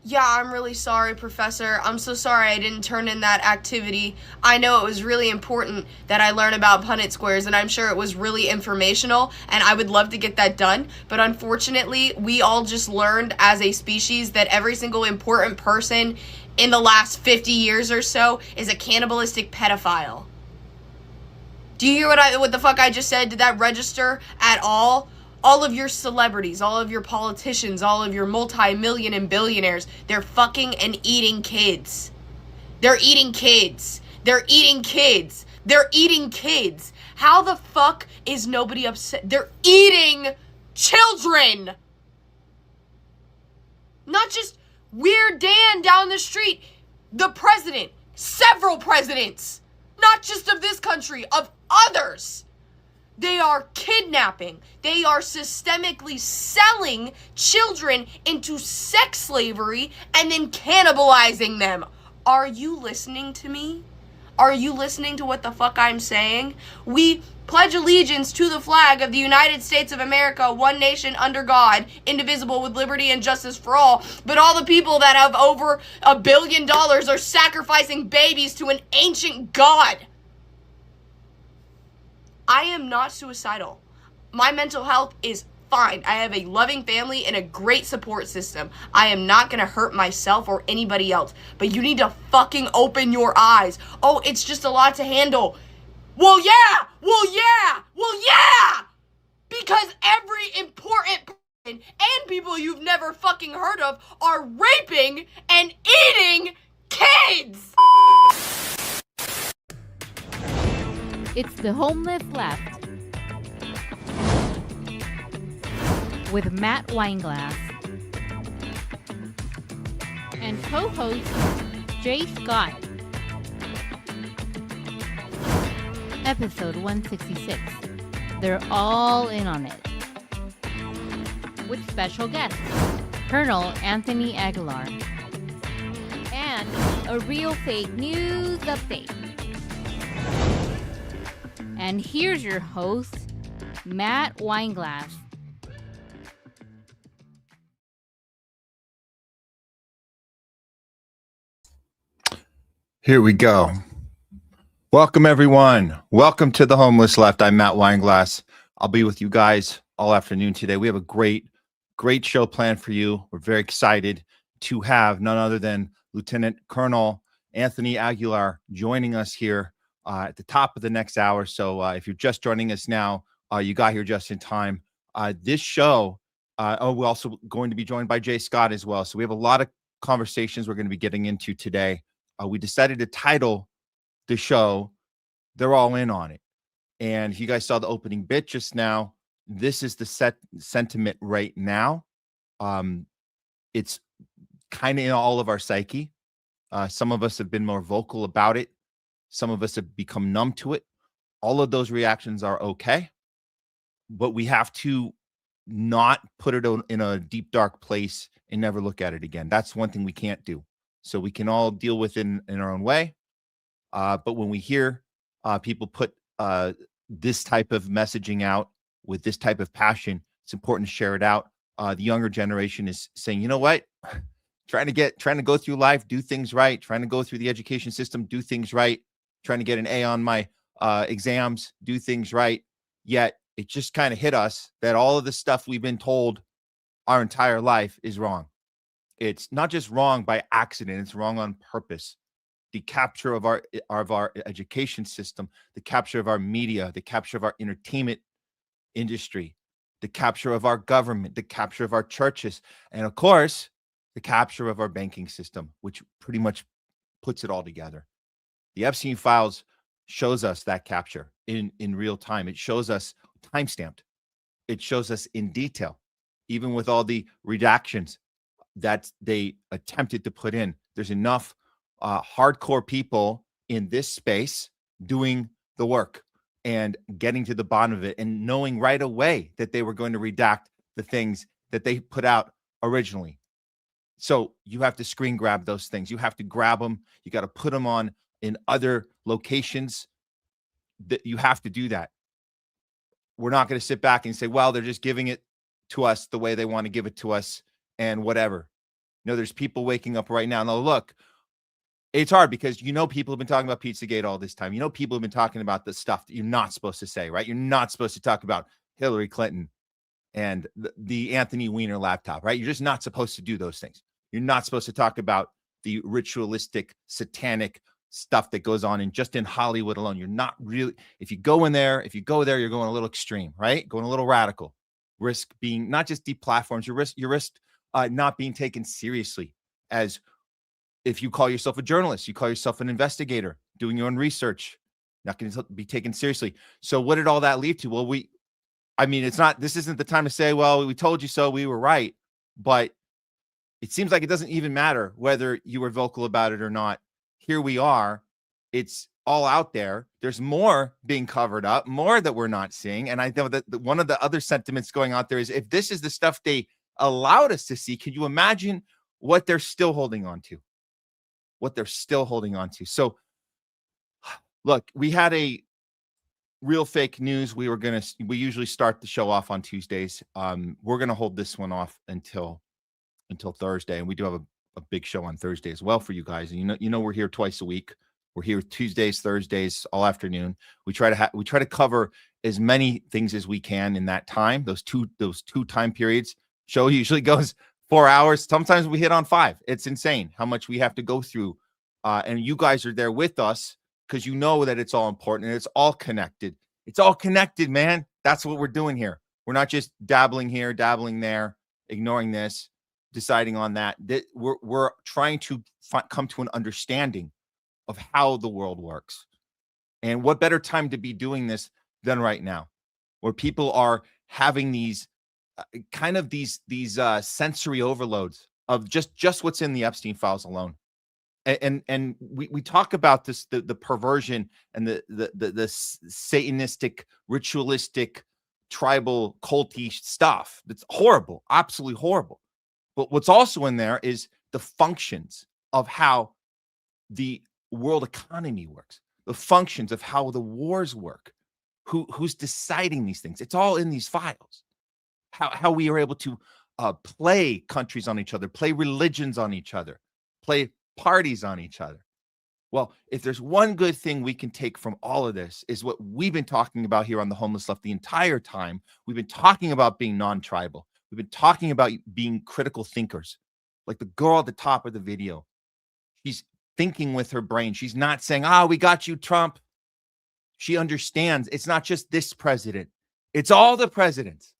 Yeah, I'm really sorry, Professor. I'm so sorry I didn't turn in that activity. I know it was really important that I learn about Punnett squares, and I'm sure it was really informational, and I would love to get that done. But unfortunately, we all just learned as a species that every single important person in the last 50 years or so is a cannibalistic pedophile. Do you hear what the fuck I just said? Did that register at all? All of your celebrities, all of your politicians, all of your multi-million and billionaires, they're fucking and eating kids. They're eating kids. They're eating kids. They're eating kids. How the fuck is nobody upset? They're eating children. Not just Weird Dan down the street. The president. Several presidents. Not just of this country, of others. They are kidnapping. They are systemically selling children into sex slavery and then cannibalizing them. Are you listening to me? Are you listening to what the fuck I'm saying? We pledge allegiance to the flag of the United States of America, one nation under God, indivisible with liberty and justice for all. But all the people that have over $1 billion are sacrificing babies to an ancient God. I am not suicidal. My mental health is fine. I have a loving family and a great support system. I am not gonna hurt myself or anybody else. But you need to fucking open your eyes. Oh, it's just a lot to handle. Well, yeah! Well, yeah! Well, yeah! Because every important person and people you've never fucking heard of are raping and eating kids! It's the Homeless Left with Matt Weinglass and co-host Jay Scott. Episode 166. They're all in on it. With special guests, Col Anthony Aguilar, and a real fake news update. And here's your host, Matt Weinglass. Here we go. Welcome, everyone. Welcome to the Homeless Left. I'm Matt Weinglass. I'll be with you guys all afternoon today. We have a great show planned for you. We're very excited to have none other than Lieutenant Colonel Anthony Aguilar joining us here at the top of the next hour. So if you're just joining us now, you got here just in time. This show, we're also going to be joined by Jay Scott as well. So we have a lot of conversations we're going to be getting into today. We decided to title the show, They're All In On It. And if you guys saw the opening bit just now, this is the sentiment right now. It's kind of in all of our psyche. Some of us have been more vocal about it. Some of us have become numb to it. All of those reactions are okay, but we have to not put it in a deep, dark place and never look at it again. That's one thing we can't do. So we can all deal with it in our own way. But when we hear people put this type of messaging out with this type of passion, it's important to share it out. The younger generation is saying, you know what? trying to go through life, do things right, trying to go through the education system, do things right, trying to get an A on my exams, do things right. Yet it just kind of hit us that all of the stuff we've been told our entire life is wrong. It's not just wrong by accident, it's wrong on purpose. The capture of our education system, the capture of our media, the capture of our entertainment industry, the capture of our government, the capture of our churches, and of course, the capture of our banking system, which pretty much puts it all together. The Epstein files shows us that capture in real time. It shows us timestamped. It shows us in detail, even with all the redactions that they attempted to put in. There's enough hardcore people in this space doing the work and getting to the bottom of it and knowing right away that they were going to redact the things that they put out originally. So you have to screen grab those things. You have to grab them. You got to put them on in other locations. That you have to do that. We're not going to sit back and say, well, they're just giving it to us the way they want to give it to us and whatever. There's people waking up right now. Now, look, it's hard because people have been talking about Pizzagate all this time. People have been talking about the stuff that you're not supposed to say, right? You're not supposed to talk about Hillary Clinton and the Anthony Weiner laptop, right? You're just not supposed to do those things. You're not supposed to talk about the ritualistic, satanic stuff that goes on just in Hollywood alone. You're not really, if you go there, you're going a little extreme, right? Going a little radical. Risk being not just deplatformed, you risk not being taken seriously as if you call yourself a journalist, you call yourself an investigator, doing your own research, not going to be taken seriously. So what did all that lead to? Well, this isn't the time to say, well, we told you so, we were right. But it seems like it doesn't even matter whether you were vocal about it or not. Here we are. It's all out there. There's more being covered up, more that we're not seeing. And I know that one of the other sentiments going out there is, if this is the stuff they allowed us to see, can you imagine what they're still holding on to? So, look, we had a real fake news. We usually start the show off on Tuesdays. We're going to hold this one off until Thursday. And we do have a big show on Thursday as well for you guys. And we're here twice a week. We're here Tuesdays, Thursdays, all afternoon. We try to cover as many things as we can in that time. Those two time periods. Show usually goes 4 hours. Sometimes we hit on 5. It's insane how much we have to go through. And you guys are there with us because you know that it's all important and it's all connected. It's all connected, man. That's what we're doing here. We're not just dabbling here, dabbling there, ignoring this, deciding on that. We're trying to come to an understanding of how the world works. And what better time to be doing this than right now, where people are having these sensory overloads of just what's in the Epstein files alone. And we talk about this, the perversion and the satanistic, ritualistic, tribal, culty stuff. That's horrible, absolutely horrible. But what's also in there is the functions of how the world economy works, the functions of how the wars work, who's deciding these things. It's all in these files. How we are able to play countries on each other, play religions on each other, play parties on each other. Well, if there's one good thing we can take from all of this, is what we've been talking about here on the Homeless Left the entire time. We've been talking about being non-tribal. We've been talking about being critical thinkers. Like the girl at the top of the video, she's thinking with her brain. She's not saying, we got you, Trump. She understands it's not just this president. It's all the presidents.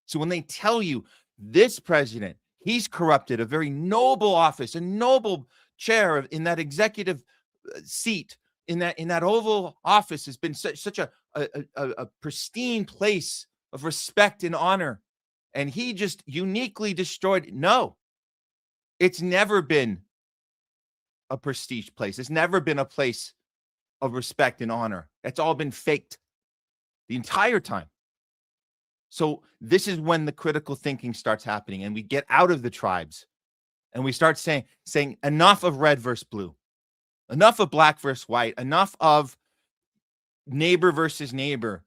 So when they tell you this president, he's corrupted a very noble office, a noble chair in that executive seat, in that Oval Office has been such a pristine place of respect and honor, and he just uniquely destroyed. No, it's never been a prestige place. It's never been a place of respect and honor. It's all been faked the entire time. So this is when the critical thinking starts happening, and we get out of the tribes and we start saying enough of red versus blue, enough of black versus white, enough of neighbor versus neighbor,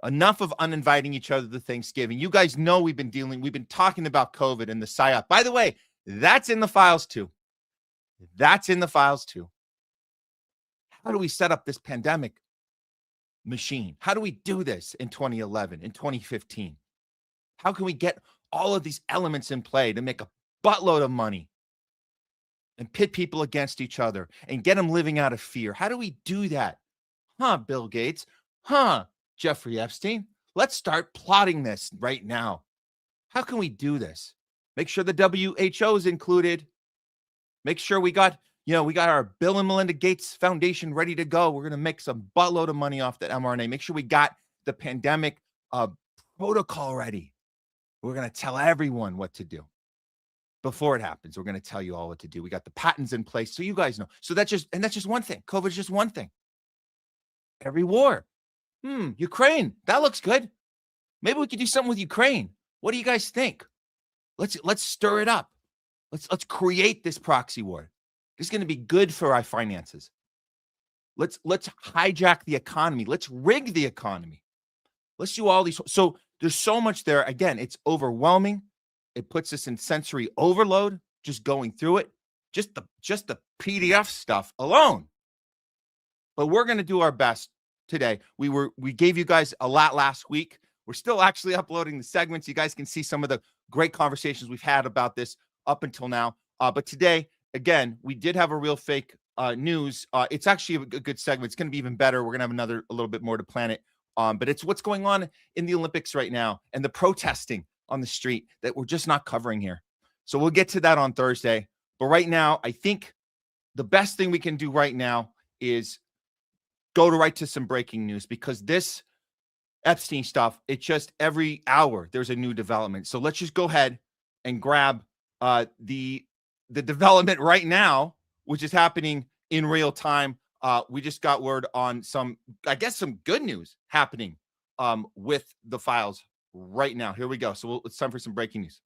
enough of uninviting each other to Thanksgiving. You guys know we've been talking about COVID and the Psyop. By the way, that's in the files too. That's in the files too. How do we set up this pandemic machine? How do we do this in 2011, in 2015? How can we get all of these elements in play to make a buttload of money and pit people against each other and get them living out of fear? How do we do that? Bill Gates? Jeffrey Epstein? Let's start plotting this right now. How can we do this? Make sure the WHO is included. Make sure we got our Bill and Melinda Gates Foundation ready to go. We're going to make some buttload of money off that mRNA. Make sure we got the pandemic protocol ready. We're going to tell everyone what to do before it happens. We're going to tell you all what to do. We got the patents in place, so you guys know. So that's just one thing. COVID is just one thing. Every war. Ukraine. That looks good. Maybe we could do something with Ukraine. What do you guys think? Let's stir it up. Let's create this proxy war. This is going to be good for our finances. Let's hijack the economy. Let's rig the economy. Let's do all these. So there's so much there. Again, it's overwhelming. It puts us in sensory overload, just going through it, just the PDF stuff alone. But we're going to do our best today. We gave you guys a lot last week. We're still actually uploading the segments. You guys can see some of the great conversations we've had about this up until now. But today, again, we did have a real fake news. It's actually a good segment. It's going to be even better. We're going to have a little bit more to plan it. But it's what's going on in the Olympics right now and the protesting on the street that we're just not covering here. So we'll get to that on Thursday. But right now, I think the best thing we can do right now is go right to some breaking news, because this Epstein stuff, it's just every hour there's a new development. So let's just go ahead and grab the development right now, which is happening in real time. We just got word on some good news happening with the files right now. Here we go. So it's time for some breaking news.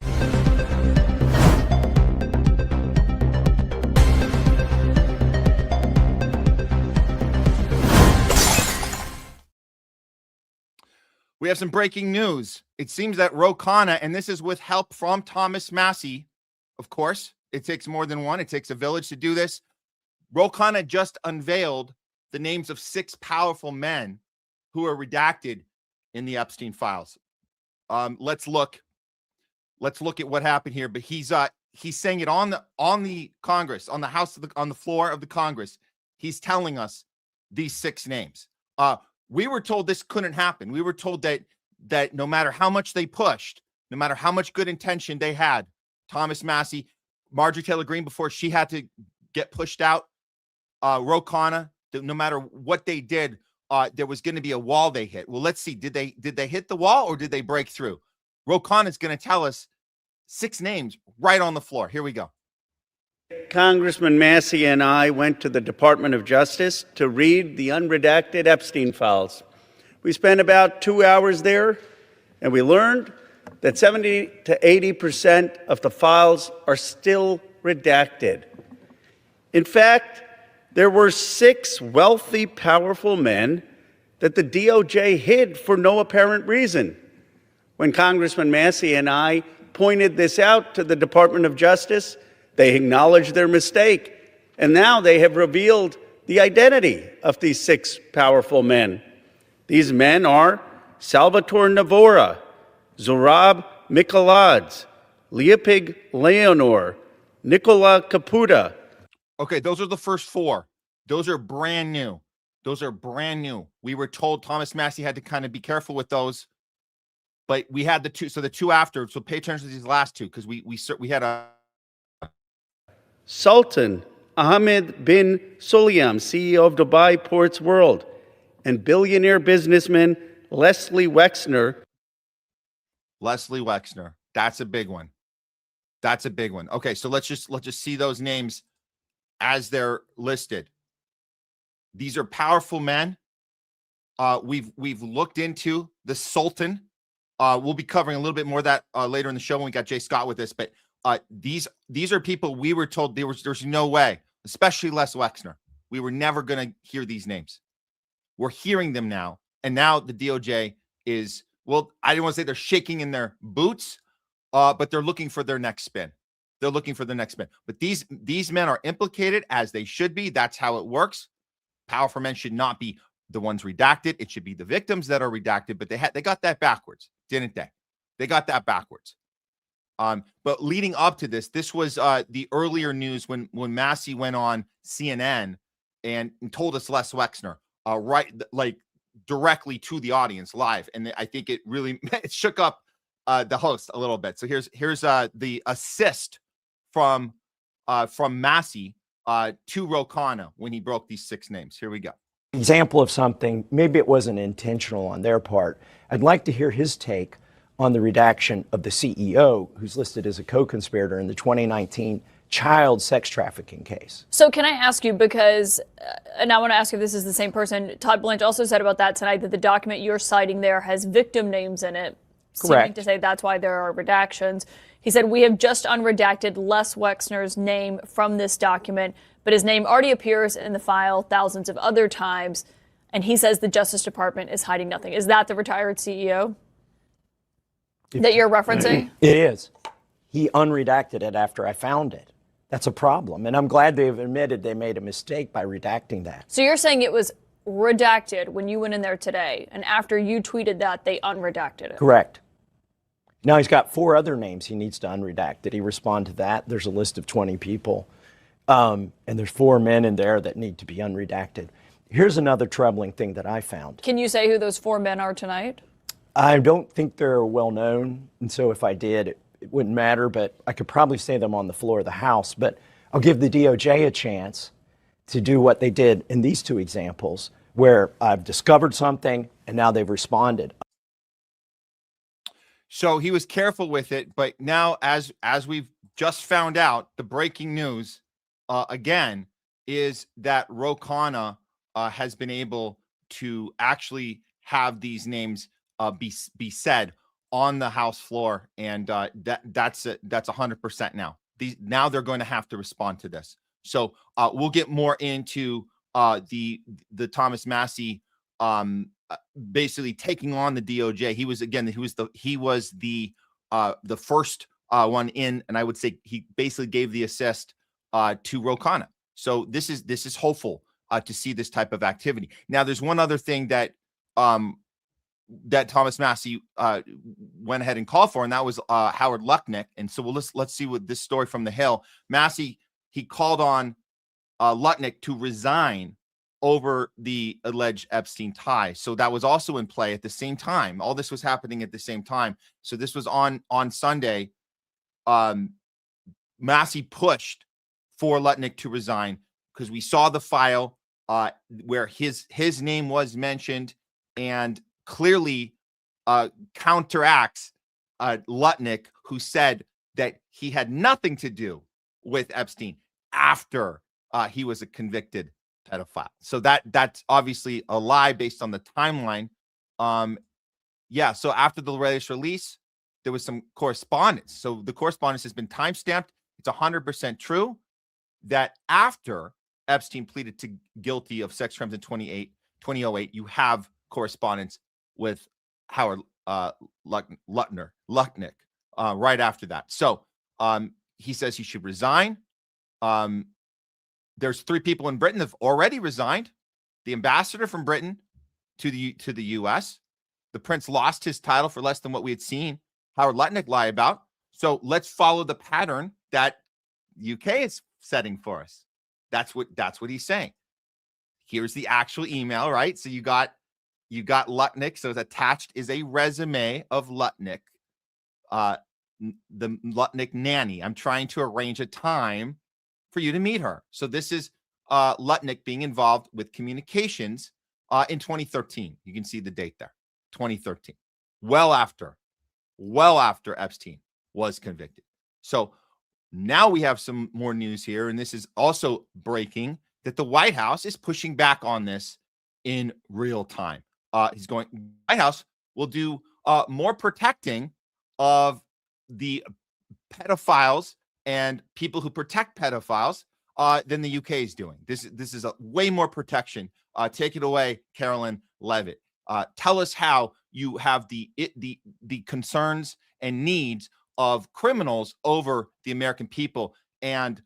We have some breaking news. It seems that KHANNA, and this is with help from Thomas Massie, of course. It takes more than one. It takes a village to do this. KHANNA just unveiled the names of 6 powerful men who are redacted in the Epstein files. Let's look at what happened here. But he's saying it on the Congress, on the floor of the Congress. He's telling us these 6 names. We were told this couldn't happen. We were told that no matter how much they pushed, no matter how much good intention they had, Thomas Massie, Marjorie Taylor Greene, before she had to get pushed out, KHANNA, no matter what they did, there was going to be a wall they hit. Well, let's see. Did they hit the wall, or did they break through? KHANNA is going to tell us 6 names right on the floor. Here we go. Congressman Massie and I went to the Department of Justice to read the unredacted Epstein files. We spent about 2 hours there, and we learned that 70 to 80% of the files are still redacted. In fact, there were 6 wealthy, powerful men that the DOJ hid for no apparent reason. When Congressman Massie and I pointed this out to the Department of Justice, they acknowledged their mistake, and now they have revealed the identity of these 6 powerful men. These men are Salvatore Navora, Zorab Mikoladze, Leopig Leonor, Nicola Caputa. Okay, those are the first 4. Those are brand new. We were told Thomas Massie had to kind of be careful with those, but we had the 2. So the 2 after. So pay attention to these last 2, because we had a Sultan Ahmed bin Sulayem, CEO of Dubai Ports World, and billionaire businessman Leslie Wexner. That's a big one. Okay, so let's just see those names as they're listed. These are powerful men. We've looked into the Sultan. We'll be covering a little bit more of that later in the show when we got Jay Scott with us. But these are people we were told there's no way, especially Les Wexner. We were never going to hear these names. We're hearing them now. And now the DOJ is, well, I didn't want to say they're shaking in their boots, but they're looking for their next spin. But these men are implicated, as they should be. That's how it works. Powerful men should not be the ones redacted. It should be the victims that are redacted. But they got that backwards, didn't they? They got that backwards. But leading up to this was the earlier news when Massie went on CNN and told us Les Wexner, directly to the audience live. And I think it really it shook up the host a little bit. So here's the assist from Massie to KHANNA when he broke these 6 names. Here we go. Example of something, maybe it wasn't intentional on their part. I'd like to hear his take on the redaction of the CEO, who's listed as a co-conspirator in the 2019 child sex trafficking case. So can I ask you, because, and I want to ask if this is the same person, Todd Blanche also said about that tonight that the document you're citing there has victim names in it, correct, seeming to say that's why there are redactions. He said, we have just unredacted Les Wexner's name from this document, but his name already appears in the file thousands of other times, and he says the Justice Department is hiding nothing. Is that the retired CEO that you're referencing? It is. He unredacted it after I found it. that's a problem. And I'm glad they've admitted they made a mistake by redacting that. So you're saying it was redacted when you went in there today, and after you tweeted that, they unredacted it? Correct. Now he's got 4 other names he needs to unredact. Did he respond to that? There's a list of 20 people. And there's 4 men in there that need to be unredacted. Here's another troubling thing that I found. Can you say who those 4 men are tonight? I don't think they're well known, and so if I did, it wouldn't matter, but I could probably say them on the floor of the House. But I'll give the DOJ a chance to do what they did in these 2 examples, where I've discovered something and now they've responded. So he was careful with it, but now as we've just found out, the breaking news again is that KHANNA has been able to actually have these names be said on the House floor, and that's 100% now. Now they're going to have to respond to this. So we'll get more into the Thomas Massie basically taking on the DOJ. He was the first one in, and I would say he basically gave the assist to KHANNA. So this is hopeful to see this type of activity. Now, there's one other thing that that Thomas Massie went ahead and called for, and that was Howard Lutnick. And so let's see what this story from the Hill. Massie, he called on Lutnick to resign over the alleged Epstein tie. So that was also in play at the same time. All this was happening at the same time. So this was on Sunday. Massie pushed for Lutnick to resign because we saw the file where his name was mentioned, and clearly counteracts Lutnick, who said that he had nothing to do with Epstein after he was a convicted pedophile. So that's obviously a lie based on the timeline. Yeah, so after the latest release, there was some correspondence. So the correspondence has been timestamped. It's 100% true that after Epstein pleaded to guilty of sex crimes in 2008, you have correspondence with Howard Lutnick right after that. So he says he should resign. There's 3 people in Britain that have already resigned. The ambassador from Britain to the U.S. The prince lost his title for less than what we had seen Howard Lutnick lie about. So let's follow the pattern that UK is setting for us. That's what he's saying. Here's the actual email, right? So you got Lutnick. So attached is a resume of Lutnick, the Lutnick nanny. I'm trying to arrange a time for you to meet her. So this is Lutnick being involved with communications in 2013. You can see the date there, 2013, well after Epstein was convicted. So now we have some more news here, and this is also breaking that the White House is pushing back on this in real time. White House will do more protecting of the pedophiles and people who protect pedophiles than the UK is doing. This is a way more protection. Take it away, Carolyn Levitt. Tell us how you have the concerns and needs of criminals over the American people and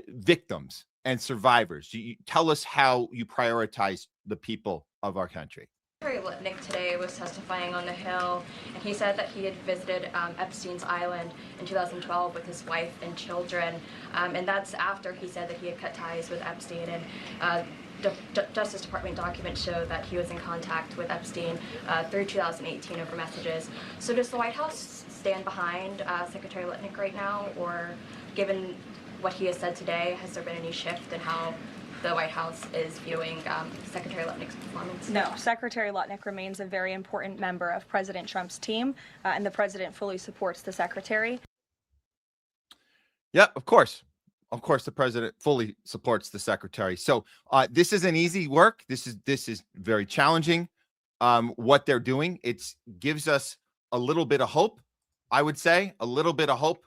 victims and survivors. You tell us how you prioritize the people of our country. Secretary Lutnick today was testifying on the Hill, and he said that he had visited Epstein's Island in 2012 with his wife and children, and that's after he said that he had cut ties with Epstein. And Justice Department documents show that he was in contact with Epstein through 2018 over messages. So does the White House stand behind Secretary Lutnick right now, or given what he has said today, has there been any shift in how the White House is viewing Secretary Lutnick's performance? No, Secretary Lutnick remains a very important member of President Trump's team, and the president fully supports the secretary. Yeah, of course. Of course, the president fully supports the secretary. So this isn't easy work. This is very challenging. What they're doing, it gives us a little bit of hope. I would say a little bit of hope.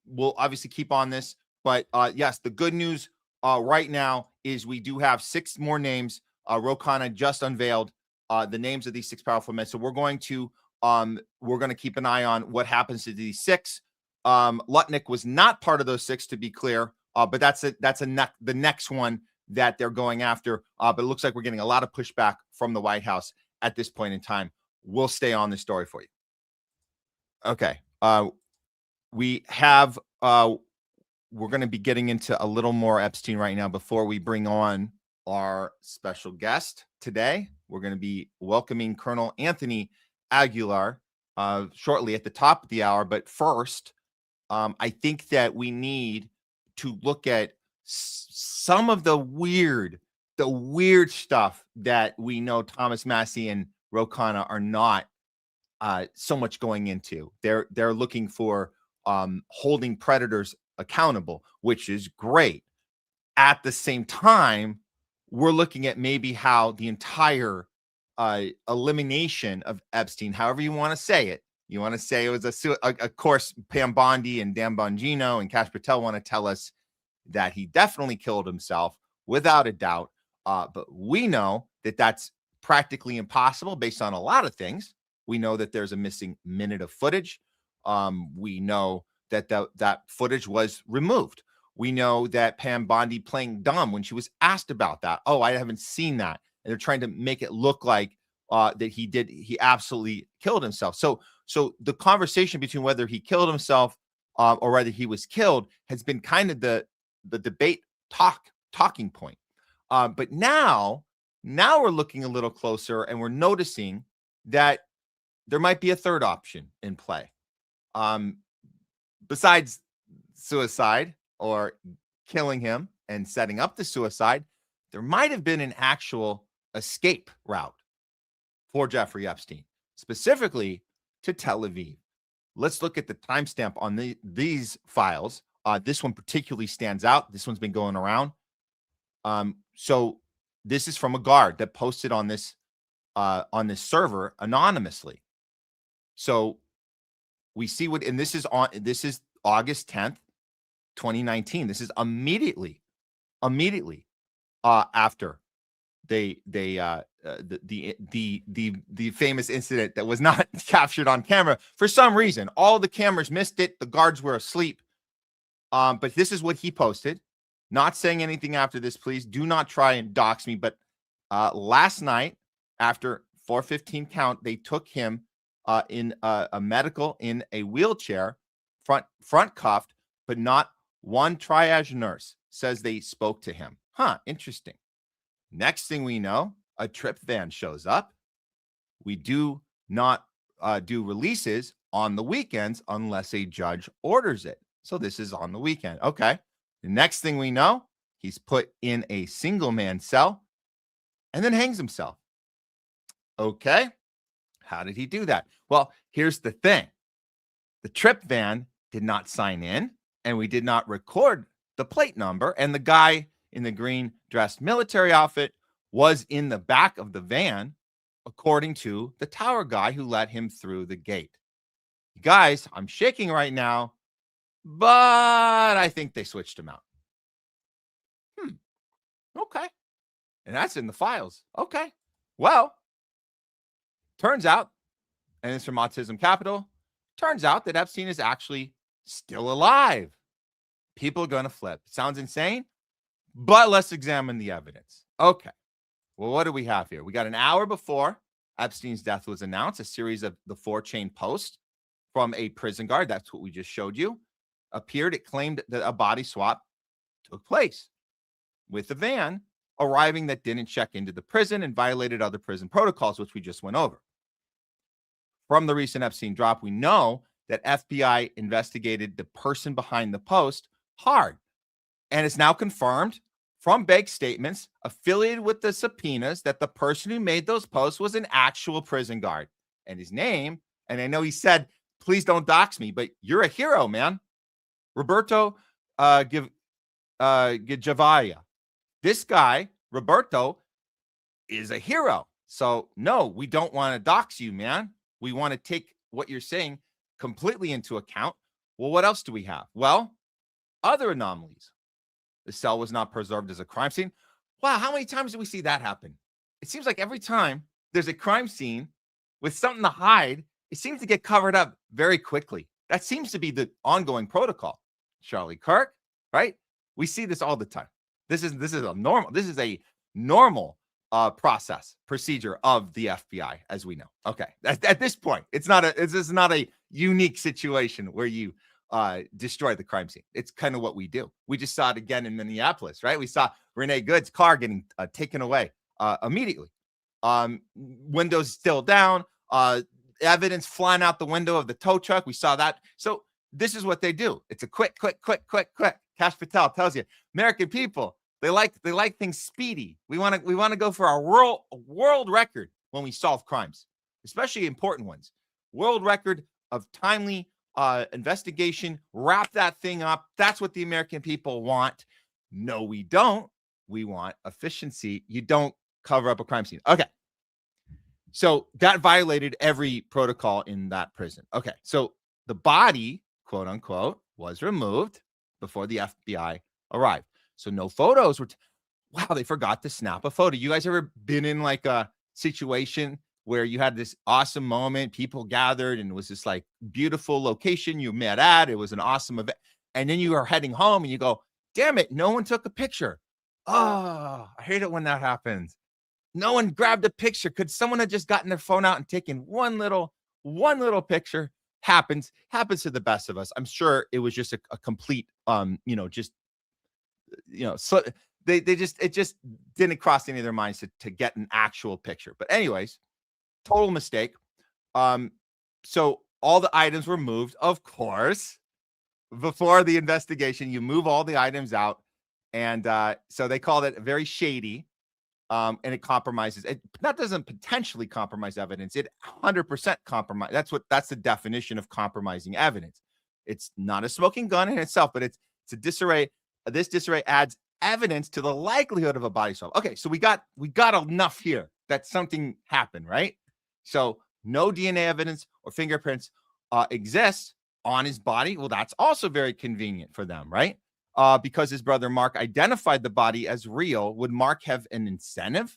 We'll obviously keep on this, but yes, the good news right now is we do have 6 more names. KHANNA just unveiled the names of these 6 powerful men. So we're going to keep an eye on what happens to these 6. Lutnick was not part of those 6, to be clear, but that's the next one that they're going after. But it looks like we're getting a lot of pushback from the White House at this point in time. We'll stay on this story for you. Okay. We have, we're going to be getting into a little more Epstein right now before we bring on our special guest today. We're going to be welcoming Col Anthony Aguilar shortly at the top of the hour. But first, I think that we need to look at some of the weird stuff that we know Thomas Massie and Ro Khanna are not so much going into. They're looking for holding predators accountable, which is great. At the same time, we're looking at maybe how the entire elimination of Epstein, however you want to say it, you want to say it was of course, Pam Bondi and Dan Bongino and Kash Patel want to tell us that he definitely killed himself without a doubt. But we know that that's practically impossible based on a lot of things. We know that there's a missing minute of footage. We know that that footage was removed. We know that Pam Bondi playing dumb when she was asked about that. Oh, I haven't seen that. And they're trying to make it look like that he absolutely killed himself. So the conversation between whether he killed himself or whether he was killed has been kind of the debate talking point. But now we're looking a little closer and we're noticing that there might be a third option in play. Besides suicide or killing him and setting up the suicide, there might have been an actual escape route for Jeffrey Epstein, specifically to Tel Aviv. Let's look at the timestamp on these files. This one particularly stands out. This one's been going around. So this is from a guard that posted on this server anonymously. So we see and this is August 10th, 2019. This is immediately after the famous incident that was not captured on camera for some reason. All the cameras missed it. The guards were asleep. But this is what he posted. Not saying anything after this, please. Do not try and dox me. But last night, after 4:15 count, they took him in a medical in a wheelchair, front cuffed, but not one triage nurse says they spoke to him. Interesting. Next thing we know, a trip van shows up. We do not do releases on the weekends unless a judge orders it. So this is on the weekend. Okay. The next thing we know, he's put in a single man cell and then hangs himself. Okay. How did he do that? Well, here's the thing. The trip van did not sign in and we did not record the plate number. And the guy in the green dressed military outfit was in the back of the van, according to the tower guy who let him through the gate. Guys, I'm shaking right now, but I think they switched him out. Okay. And that's in the files. Okay. Well, turns out, and it's from Autism Capital, turns out that Epstein is actually still alive. People are going to flip. Sounds insane, but let's examine the evidence. Okay. Well, what do we have here? We got an hour before Epstein's death was announced, a series of the 4-chain posts from a prison guard. That's what we just showed you. Appeared. It claimed that a body swap took place with the van arriving that didn't check into the prison and violated other prison protocols, which we just went over. From the recent Epstein drop, we know that FBI investigated the person behind the post hard. And it's now confirmed from bank statements affiliated with the subpoenas that the person who made those posts was an actual prison guard. And his name, and I know he said, please don't dox me, but you're a hero, man. Roberto Gijavaya. This guy, Roberto, is a hero. So, no, we don't want to dox you, man. We want to take what you're saying completely into account. Well, what else do we have? Well, other anomalies. The cell was not preserved as a crime scene. Wow, how many times do we see that happen? It seems like every time there's a crime scene with something to hide, it seems to get covered up very quickly. That seems to be the ongoing protocol. Charlie Kirk, right? We see this all the time. This is a normal procedure of the FBI, as we know. Okay, at this point, this is not a unique situation where you destroy the crime scene. It's kind of what we do. We just saw it again in Minneapolis, right? We saw Renee Good's car getting taken away immediately. Windows still down. Evidence flying out the window of the tow truck. We saw that. So this is what they do. It's a quick. Kash Patel tells you, American people, they like things speedy. We want to go for a world record when we solve crimes, especially important ones. World record of timely investigation. Wrap that thing up. That's what the American people want. No, we don't. We want efficiency. You don't cover up a crime scene. Okay. So that violated every protocol in that prison. Okay. So the body, quote unquote, was removed before the FBI arrived. So no photos were. Wow, they forgot to snap a photo. You guys ever been in like a situation where you had this awesome moment, people gathered, and it was this like beautiful location you met at? It was an awesome event. And then you are heading home and you go, damn it, no one took a picture. Oh, I hate it when that happens. No one grabbed a picture. Could someone have just gotten their phone out and taken one little picture? Happens to the best of us. I'm sure it was just a complete, so it just didn't cross any of their minds to get an actual picture. But anyways, total mistake. So all the items were moved, of course, before the investigation. You move all the items out, and so they called it very shady. And it compromises. That doesn't potentially compromise evidence. It 100% compromise. That's the definition of compromising evidence. It's not a smoking gun in itself, but it's a disarray. This disarray adds evidence to the likelihood of a body swap. Okay, so we got enough here that something happened, right? So no DNA evidence or fingerprints exists on his body. Well, that's also very convenient for them, right? Because his brother Mark identified the body as real. Would Mark have an incentive?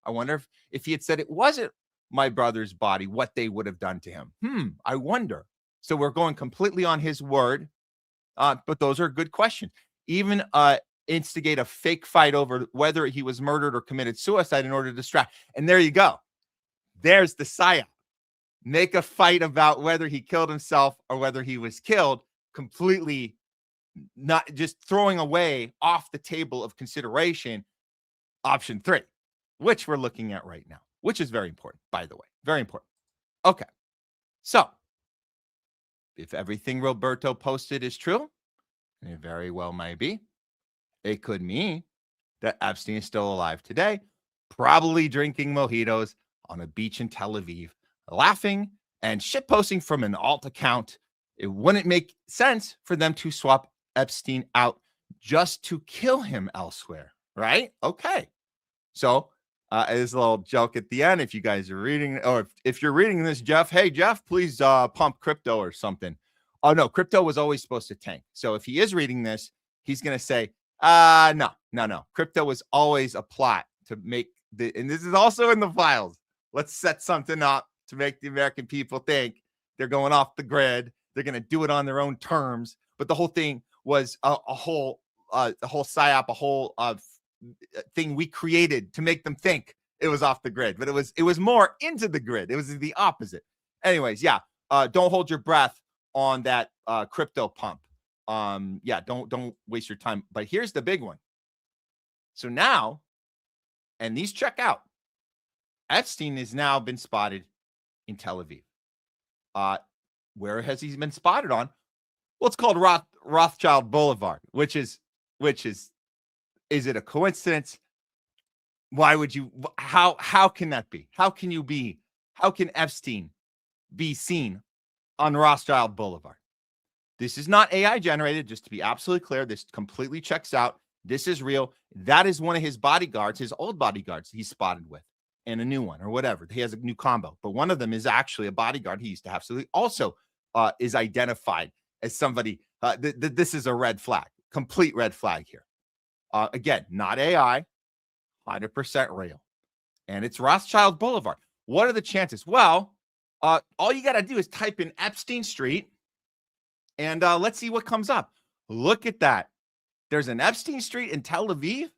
I wonder if he had said it wasn't my brother's body, what they would have done to him. I wonder. So we're going completely on his word. But those are good questions. Even instigate a fake fight over whether he was murdered or committed suicide in order to distract. And there you go. There's the Psyop. Make a fight about whether he killed himself or whether he was killed. Completely not just throwing away off the table of consideration option 3, which we're looking at right now, which is very important, by the way. Very important. Okay. So if everything Roberto posted is true, and it very well may be, it could mean that Epstein is still alive today, probably drinking mojitos on a beach in Tel Aviv, laughing and shitposting from an alt account. It wouldn't make sense for them to swap Epstein out just to kill him elsewhere, right? Okay. So as a little joke at the end, if you guys are reading, or if you're reading this, Jeff, hey, Jeff, please pump crypto or something. Oh, no, crypto was always supposed to tank. So if he is reading this, he's going to say, no. Crypto was always a plot to make and this is also in the files. Let's set something up to make the American people think they're going off the grid. They're going to do it on their own terms. But the whole thing was a whole psyop, a whole thing we created to make them think it was off the grid. But it was more into the grid. It was the opposite. Anyways, yeah. Don't hold your breath on that crypto pump. Don't waste your time. But here's the big one. So now, and these check out. Epstein has now been spotted in Tel Aviv. Where has he been spotted on? Well, it's called Rothschild Boulevard, which is it a coincidence? Why would you? How can that be? How can Epstein be seen on Rothschild Boulevard? This is not AI generated, just to be absolutely clear. This completely checks out. This is real. That is one of his bodyguards, his old bodyguards he's spotted with, and a new one or whatever. He has a new combo, but one of them is actually a bodyguard he used to have. So he also is identified as somebody. This is a red flag, complete red flag here. Again, not AI, 100% real. And it's Rothschild Boulevard. What are the chances? Well, all you got to do is type in Epstein Street And let's see what comes up. Look at that. There's an Epstein Street in Tel Aviv.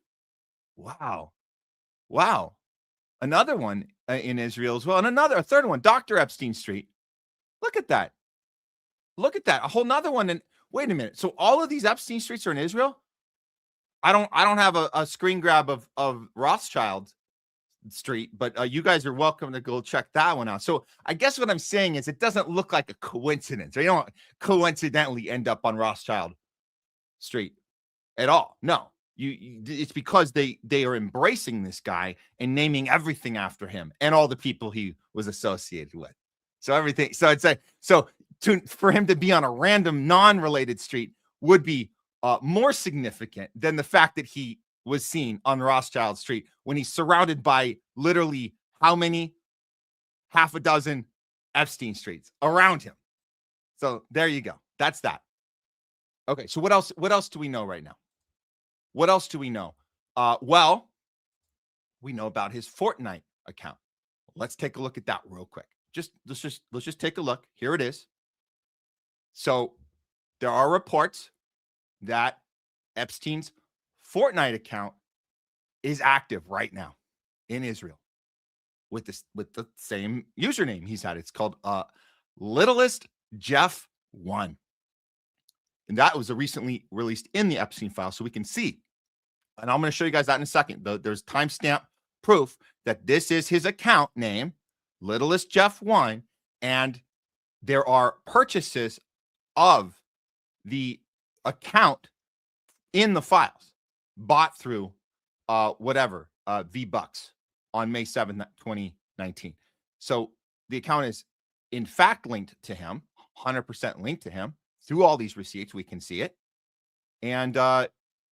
Wow. Wow. Another one in Israel as well. And a third one, Dr. Epstein Street. Look at that. Look at that. A whole nother one. And wait a minute. So all of these Epstein Streets are in Israel? I don't have a screen grab of Rothschild Street, but you guys are welcome to go check that one out. So I guess what I'm saying is it doesn't look like a coincidence. You don't coincidentally end up on Rothschild Street at all. No, it's because they are embracing this guy and naming everything after him and all the people he was associated with. So everything. So it's like, for him to be on a random non-related street would be more significant than the fact that he was seen on Rothschild Street when he's surrounded by literally how many? Half a dozen Epstein Streets around him. So there you go. That's that. Okay, so what else do we know right now? What else do we know? Well, we know about his Fortnite account. Let's take a look at that real quick. Let's just take a look. Here it is. So there are reports that Epstein's Fortnite account is active right now in Israel with the same username he's had. It's called Littlest Jeff 1. And that was recently released in the Epstein file, so we can see. And I'm going to show you guys that in a second. There's timestamp proof that this is his account name, Littlest Jeff 1, and there are purchases of the account in the files bought through V-Bucks on May 7th, 2019. So the account is in fact linked to him, 100% linked to him through all these receipts. We can see it. And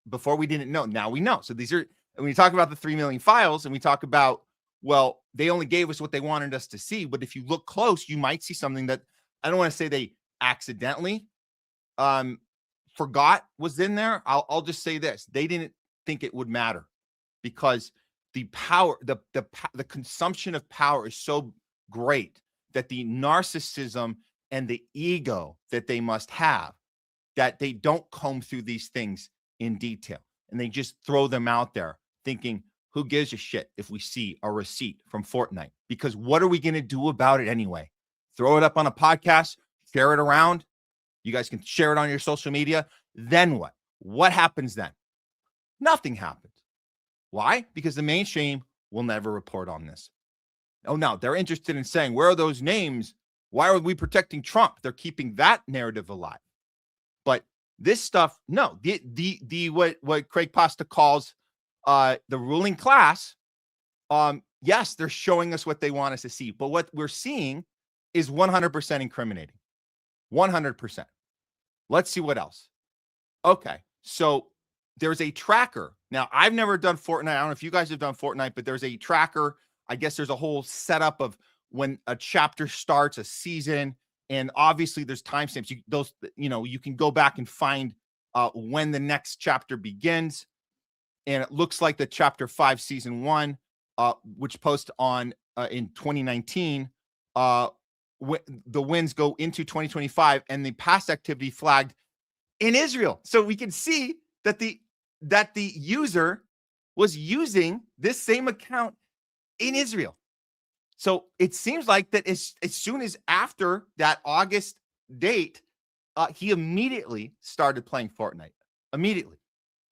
before we didn't know, now we know. So these are, when we talk about the 3 million files and we talk about, well, they only gave us what they wanted us to see. But if you look close, you might see something that I don't want to say they accidentally forgot was in there. I'll just say this. They didn't think it would matter because the power, the consumption of power is so great that the narcissism and the ego that they must have, that they don't comb through these things in detail. And they just throw them out there thinking, who gives a shit if we see a receipt from Fortnite? Because what are we going to do about it anyway? Throw it up on a podcast, share it around. You guys can share it on your social media. Then what? What happens then? Nothing happens. Why? Because the mainstream will never report on this. Oh, no, they're interested in saying, where are those names? Why are we protecting Trump? They're keeping that narrative alive. But this stuff, no, what Craig Pasta calls the ruling class, yes, they're showing us what they want us to see. But what we're seeing is 100% incriminating. 100%. Let's see what else. Okay, so there's a tracker. Now, I've never done Fortnite. I don't know if you guys have done Fortnite, but there's a tracker. I guess there's a whole setup of when a chapter starts, a season, and obviously there's timestamps. You can go back and find when the next chapter begins. And it looks like the chapter 5, season 1, which posted on in 2019, the winds go into 2025, and the past activity flagged in Israel. So we can see that the user was using this same account in Israel. So it seems like that as soon as after that August date, he immediately started playing Fortnite. Immediately.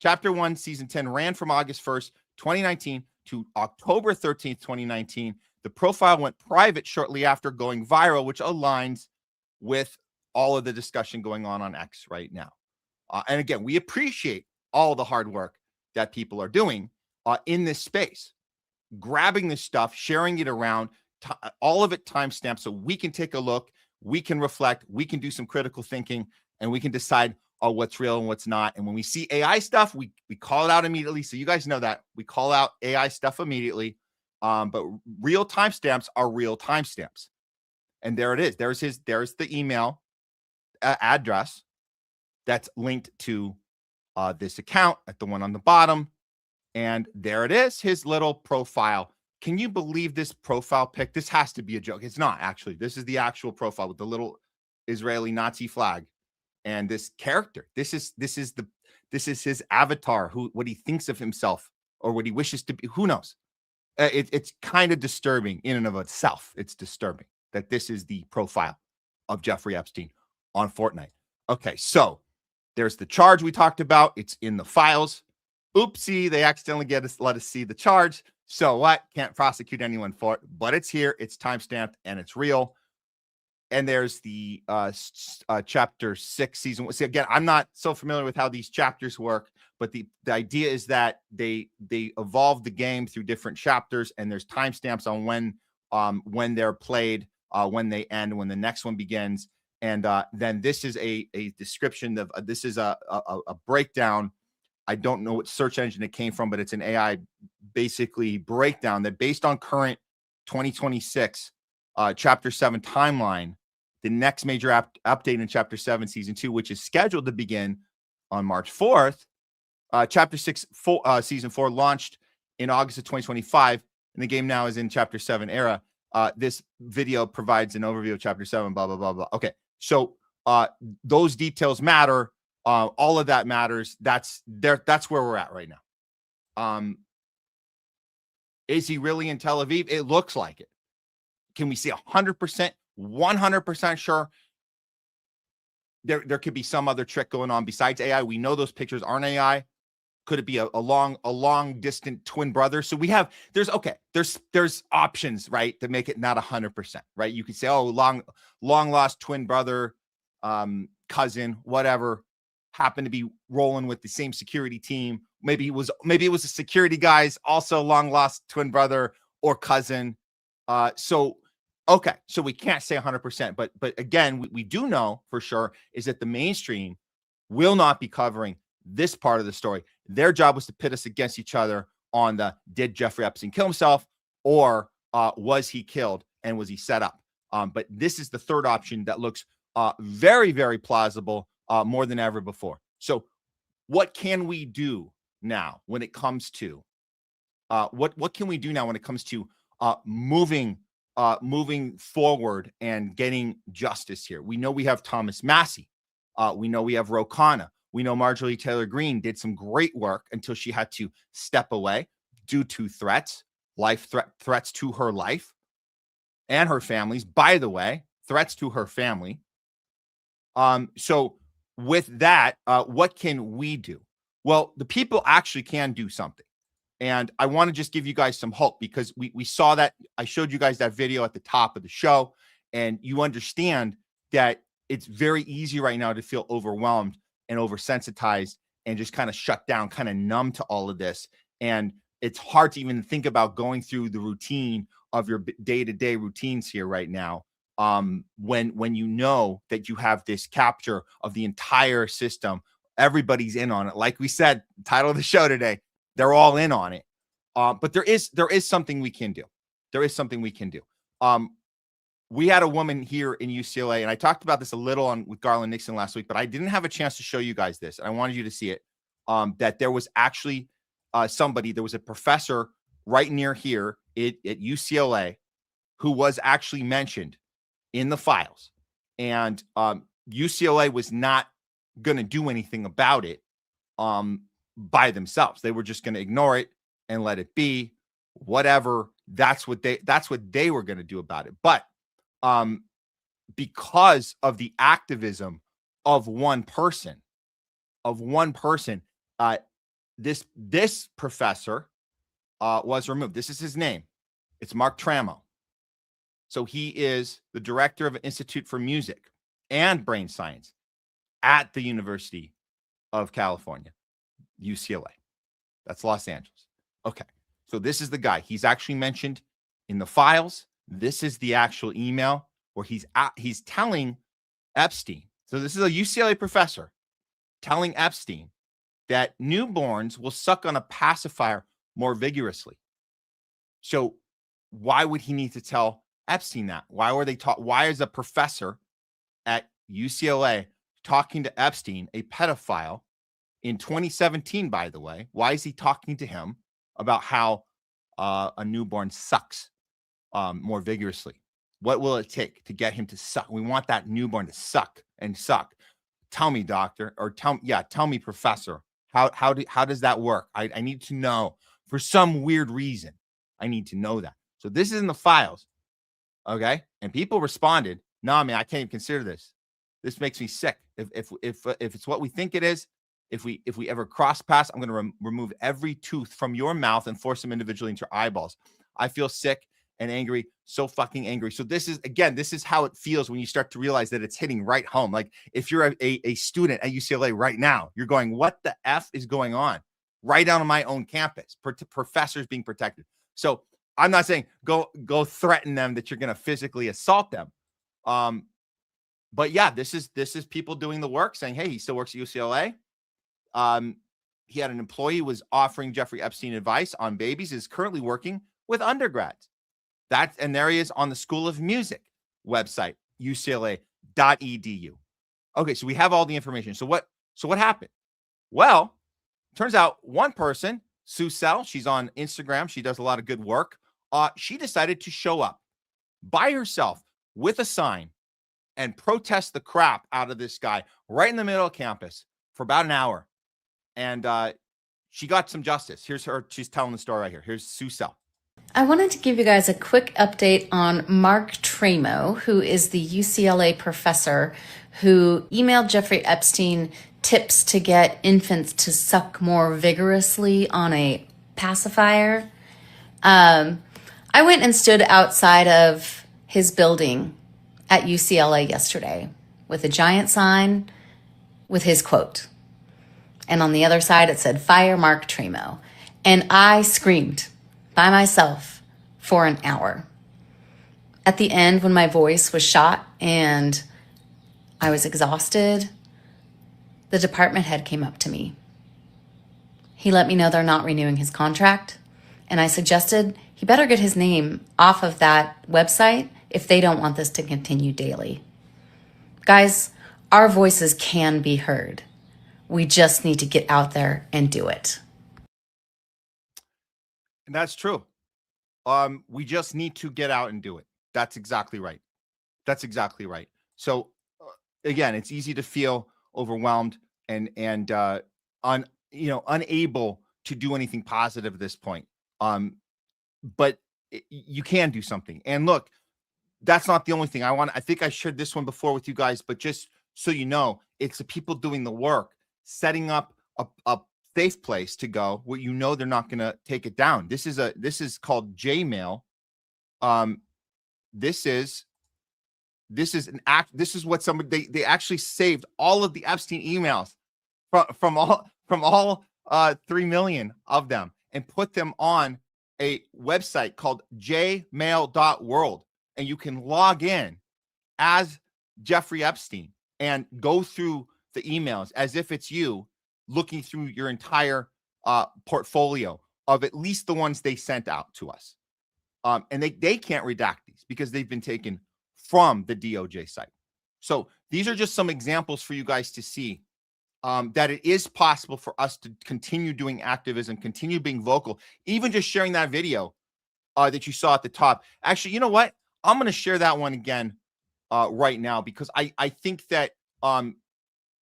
Chapter 1, Season 10 ran from August 1st, 2019 to October 13th, 2019. The profile went private shortly after, going viral, which aligns with all of the discussion going on X right now. And again, we appreciate all the hard work that people are doing in this space, grabbing this stuff, sharing it around, all of it timestamped so we can take a look, we can reflect, we can do some critical thinking, and we can decide what's real and what's not. And when we see AI stuff, we call it out immediately. So you guys know that. We call out AI stuff immediately. But real timestamps are real timestamps. And there it is. There's the email address that's linked to this account at the one on the bottom. And there it is, his little profile. Can you believe this profile pic? This has to be a joke. It's not, actually. This is the actual profile with the little Israeli Nazi flag and this character. This is his avatar, what he thinks of himself or what he wishes to be. Who knows? It's kind of disturbing in and of itself. It's disturbing that this is the profile of Jeffrey Epstein on Fortnite. Okay, so there's the charge we talked about. It's in the files. Oopsie, they accidentally let us see the charge. So what? Can't prosecute anyone for it, but it's here. It's timestamped and it's real. And there's the chapter 6, season 1. See, again, I'm not so familiar with how these chapters work, but the idea is that they evolve the game through different chapters, and there's timestamps on when they're played, when they end, when the next one begins. And then this is a description of this is a breakdown. I don't know what search engine it came from, but it's an AI basically breakdown that based on current 2026 chapter 7 timeline, the next major update in chapter 7 season 2, which is scheduled to begin on March 4th. Chapter 6 season 4 launched in August of 2025, and the game now is in chapter 7 era. This video provides an overview of chapter 7, blah, blah, blah, blah. Okay, so those details matter. All of that matters. That's where we're at right now. Is he really in Tel Aviv? It looks like it. Can we see 100%, 100% sure? There could be some other trick going on besides AI. We know those pictures aren't AI. Could it be a long distant twin brother? So there's options, right, to make it not 100%, right? You could say, oh, long lost twin brother, cousin, whatever, happened to be rolling with the same security team. Maybe it was a security guy's also long lost twin brother or cousin. So we can't say 100%, but again, we do know for sure is that the mainstream will not be covering this part of the story. Their job was to pit us against each other on did Jeffrey Epstein kill himself, or was he killed and was he set up? But this is the third option that looks very, very plausible, more than ever before. So what can we do now when it comes to what can we do now when it comes to moving forward and getting justice here? We know we have Thomas Massie. We know we have Ro Khanna. We know Marjorie Taylor Greene did some great work until she had to step away due to threats to her life and her family's. By the way, threats to her family. So with that, what can we do? Well, the people actually can do something. And I want to just give you guys some hope, because we saw that. I showed you guys that video at the top of the show, and you understand that it's very easy right now to feel overwhelmed and oversensitized and just kind of shut down, kind of numb to all of this. And it's hard to even think about going through the routine of your day-to-day routines here right now. When you know that you have this capture of the entire system, everybody's in on it. Like we said, title of the show today, they're all in on it. But there is something we can do. There is something we can do. We had a woman here in UCLA, and I talked about this a little with Garland Nixon last week, but I didn't have a chance to show you guys this, and I wanted you to see it. That there was actually there was a professor right near here at UCLA who was actually mentioned in the files, and UCLA was not going to do anything about it by themselves. They were just going to ignore it and let it be, whatever. That's what they were going to do about it. But because of the activism of one person, this professor was removed. This is his name. It's Mark Tramo. So he is the director of an Institute for Music and Brain Science at the University of California, UCLA. That's Los Angeles. Okay. So this is the guy. He's actually mentioned in the files. This is the actual email where he's telling Epstein. So this is a UCLA professor telling Epstein that newborns will suck on a pacifier more vigorously. So why would he need to tell Epstein that? Why were they why is a professor at UCLA talking to Epstein, a pedophile, in 2017, by the way? Why is he talking to him about how a newborn sucks more vigorously? What will it take to get him to suck? We want that newborn to suck and suck. tell me, doctor, or tell me, professor, how does that work? I need to know. For some weird reason, I need to know that. So this is in the files, okay? And people responded, "Nah, man, I can't even consider this. This makes me sick. If it's what we think it is, if we ever cross paths, I'm going to remove every tooth from your mouth and force them individually into your eyeballs. I feel sick and angry, so fucking angry." So this is how it feels when you start to realize that it's hitting right home. Like if you're a student at UCLA right now, you're going, what the F is going on? Right down on my own campus, professors being protected. So I'm not saying go threaten them that you're going to physically assault them. But yeah, this is people doing the work saying, hey, he still works at UCLA. He had an employee who was offering Jeffrey Epstein advice on babies, is currently working with undergrads. And there he is on the School of Music website, ucla.edu. Okay, so we have all the information. So what happened? Well, turns out one person, Susel, she's on Instagram. She does a lot of good work. She decided to show up by herself with a sign and protest the crap out of this guy right in the middle of campus for about an hour. And she got some justice. Here's her. She's telling the story right here. Here's Susel. I wanted to give you guys a quick update on Mark Tremo, who is the UCLA professor who emailed Jeffrey Epstein tips to get infants to suck more vigorously on a pacifier. I went and stood outside of his building at UCLA yesterday with a giant sign with his quote. And on the other side, it said, "Fire Mark Tremo." And I screamed by myself for an hour. At the end, when my voice was shot and I was exhausted, the department head came up to me. He let me know they're not renewing his contract, and I suggested he better get his name off of that website if they don't want this to continue daily. Guys, our voices can be heard. We just need to get out there and do it. And that's true. We just need to get out and do it. That's exactly right. That's exactly right. So again, it's easy to feel overwhelmed and unable to do anything positive at this point. But you can do something. And look, that's not the only thing. I think I shared this one before with you guys, but just so you know, it's the people doing the work, setting up a safe place to go where you know they're not going to take it down. This is called Jmail. This is what somebody they actually saved all of the Epstein emails from all 3 million of them and put them on a website called jmail.world, and you can log in as Jeffrey Epstein and go through the emails as if it's you, looking through your entire portfolio of at least the ones they sent out to us. And they can't redact these because they've been taken from the DOJ site. So these are just some examples for you guys to see that it is possible for us to continue doing activism, continue being vocal, even just sharing that video that you saw at the top. Actually, you know what? I'm going to share that one again right now, because I think that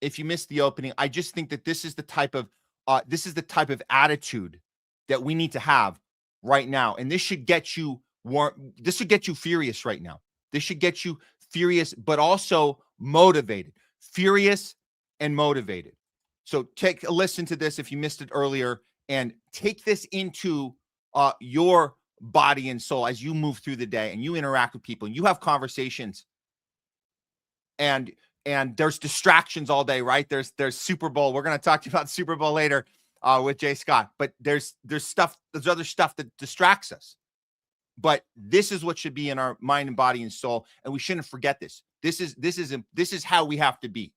if you missed the opening, I just think that this is the type of attitude that we need to have right now. And this should get you furious right now. This should get you furious, but also motivated, furious and motivated. So take a listen to this if you missed it earlier, and take this into your body and soul as you move through the day and you interact with people and you have conversations, and there's distractions all day, right? There's Super Bowl. We're going to talk to you about Super Bowl later with Jay Scott, but there's other stuff that distracts us. But this is what should be in our mind and body and soul, and we shouldn't forget this. This is how we have to be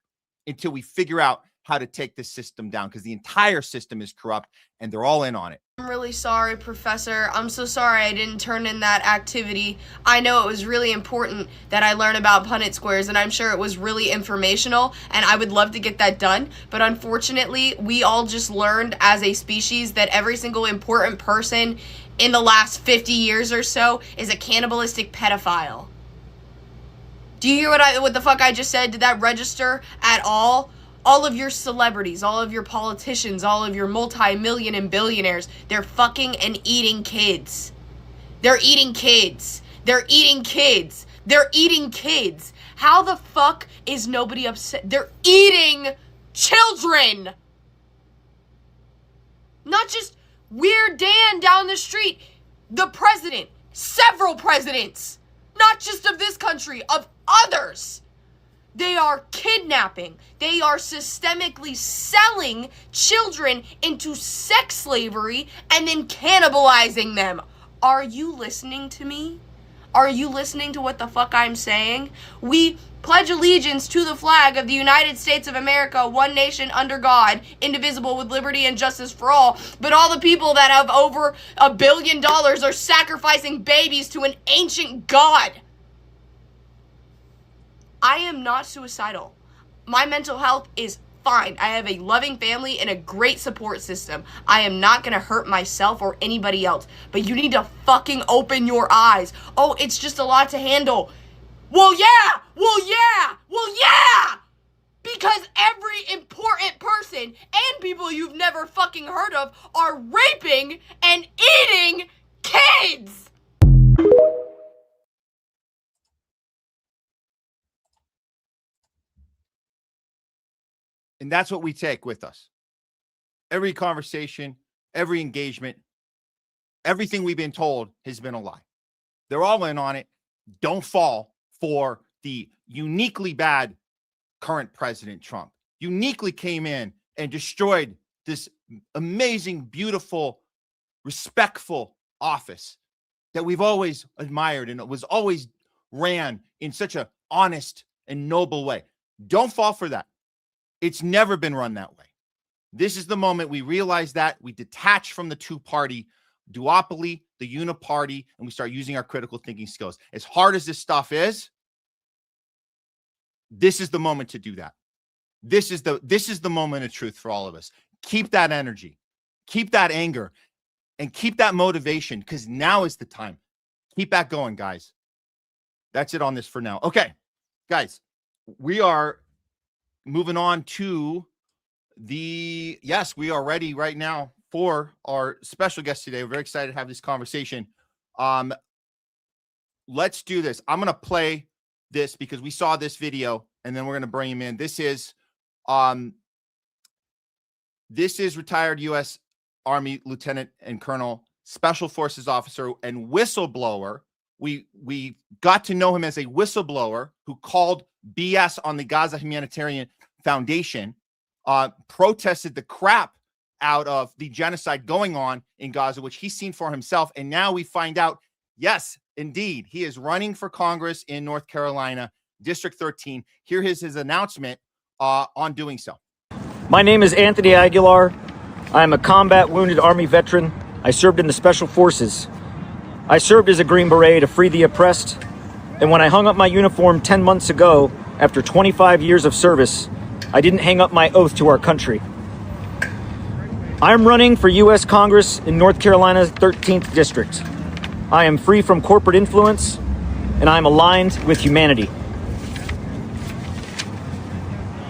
until we figure out how to take this system down, because the entire system is corrupt and they're all in on it. I'm really sorry, Professor. I'm so sorry I didn't turn in that activity. I know it was really important that I learn about Punnett squares, and I'm sure it was really informational, and I would love to get that done. But unfortunately, we all just learned as a species that every single important person in the last 50 years or so is a cannibalistic pedophile. Do you hear what the fuck I just said? Did that register at all? All of your celebrities, all of your politicians, all of your multi-million and billionaires, they're fucking and eating kids. They're eating kids. They're eating kids. They're eating kids. How the fuck is nobody upset? They're eating children. Not just Weird Dan down the street. The president. Several presidents. Not just of this country, of others. They are kidnapping. They are systemically selling children into sex slavery and then cannibalizing them. Are you listening to me? Are you listening to what the fuck I'm saying? We pledge allegiance to the flag of the United States of America, one nation under God, indivisible with liberty and justice for all. But all the people that have over $1 billion are sacrificing babies to an ancient God. I am not suicidal. My mental health is fine. I have a loving family and a great support system. I am not gonna hurt myself or anybody else. But you need to fucking open your eyes. Oh, it's just a lot to handle. Well, yeah! Well, yeah! Well, yeah! Because every important person and people you've never fucking heard of are raping and eating kids! And that's what we take with us. Every conversation, every engagement, everything we've been told has been a lie. They're all in on it. Don't fall for the uniquely bad current President Trump. Uniquely came in and destroyed this amazing, beautiful, respectful office that we've always admired and it was always ran in such an honest and noble way. Don't fall for that. It's never been run that way. This is the moment we realize that we detach from the two-party duopoly, the Uniparty, and we start using our critical thinking skills. As hard as this stuff is, this is the moment to do that. This is the moment of truth for all of us. Keep that energy, keep that anger, and keep that motivation, because now is the time. Keep that going, guys. That's it on this for now. Okay, guys, we are moving on to we are ready right now for our special guest today. We're very excited to have this conversation. Let's do this. I'm going to play this because we saw this video and then we're going to bring him in. This is retired U.S. Army Lieutenant and Colonel, Special Forces officer and whistleblower. We got to know him as a whistleblower who called BS on the Gaza Humanitarian Foundation, protested the crap out of the genocide going on in Gaza, which he's seen for himself. And now we find out, yes, indeed, he is running for Congress in North Carolina, District 13. Here is his announcement on doing so. My name is Anthony Aguilar. I am a combat wounded Army veteran. I served in the Special Forces. I served as a Green Beret to free the oppressed. And when I hung up my uniform 10 months ago, after 25 years of service, I didn't hang up my oath to our country. I'm running for U.S. Congress in North Carolina's 13th District. I am free from corporate influence, and I am aligned with humanity.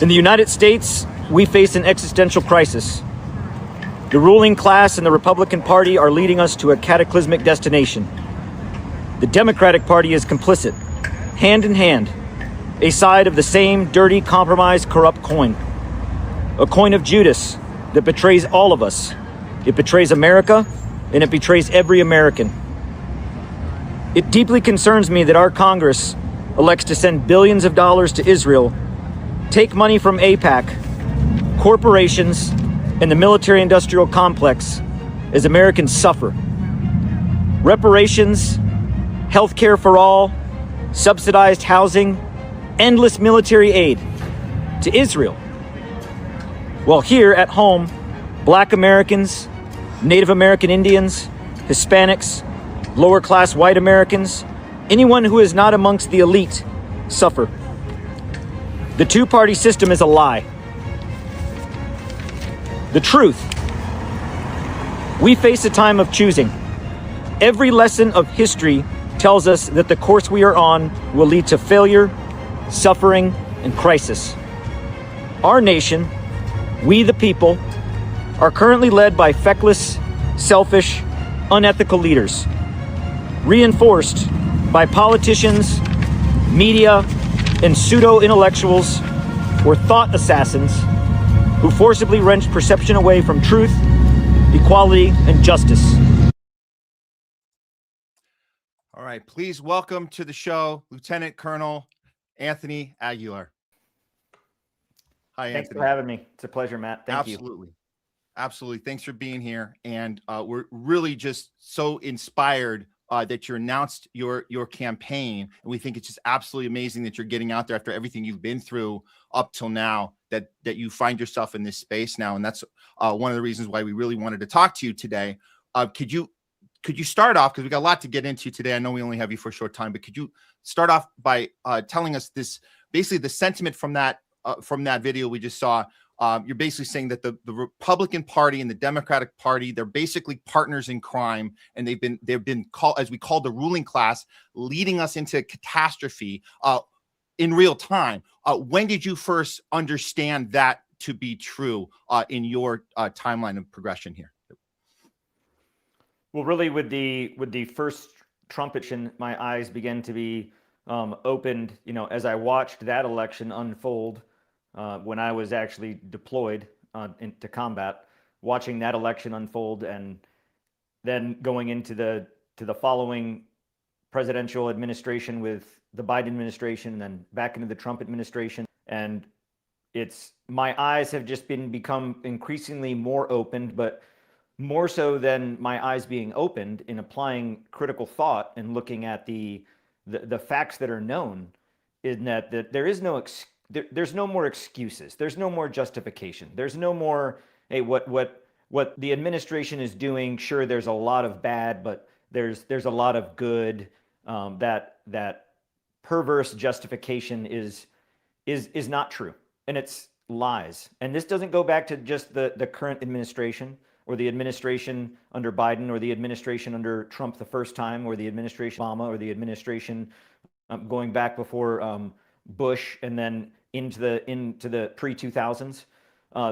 In the United States, we face an existential crisis. The ruling class and the Republican Party are leading us to a cataclysmic destination. The Democratic Party is complicit, hand in hand, a side of the same dirty, compromised, corrupt coin. A coin of Judas that betrays all of us. It betrays America, and it betrays every American. It deeply concerns me that our Congress elects to send billions of dollars to Israel, take money from AIPAC, corporations, and the military-industrial complex as Americans suffer. Reparations, health care for all, subsidized housing, endless military aid to Israel. While here at home, Black Americans, Native American Indians, Hispanics, lower-class white Americans, anyone who is not amongst the elite, suffer. The two-party system is a lie. The truth. We face a time of choosing. Every lesson of history tells us that the course we are on will lead to failure, suffering, and crisis. Our nation, we the people, are currently led by feckless, selfish, unethical leaders, reinforced by politicians, media, and pseudo-intellectuals or thought assassins who forcibly wrench perception away from truth, equality, and justice. All right, please welcome to the show Lieutenant Colonel Anthony Aguilar. Hi, Thanks Anthony. for having me. It's a pleasure, Matt. Thank you. Absolutely. Thanks for being here. And we're really just so inspired that you announced your campaign. And we think it's just absolutely amazing that you're getting out there after everything you've been through up till now, that you find yourself in this space now. And that's one of the reasons why we really wanted to talk to you today. Could you start off, because we got a lot to get into today. I know we only have you for a short time, but could you start off by telling us basically the sentiment from that video we just saw? You're basically saying that the Republican Party and the Democratic Party, they're basically partners in crime, and they've been called, as we call the ruling class, leading us into catastrophe in real time. When did you first understand that to be true in your timeline of progression here? Well, really, with the first trumpet, my eyes began to be opened, as I watched that election unfold. When I was actually deployed into combat, watching that election unfold, and then going into the following presidential administration with the Biden administration, and then back into the Trump administration, and my eyes have just become increasingly more opened, but more so than my eyes being opened in applying critical thought and looking at the facts that are known, in that there is there's no more excuses. There's no more justification. There's no more, hey, what the administration is doing. Sure, there's a lot of bad, but there's a lot of good. That perverse justification is not true, and it's lies. And this doesn't go back to just the current administration, or the administration under Biden, or the administration under Trump the first time, or the administration Obama, or the administration going back before Bush, and then into the pre-2000s.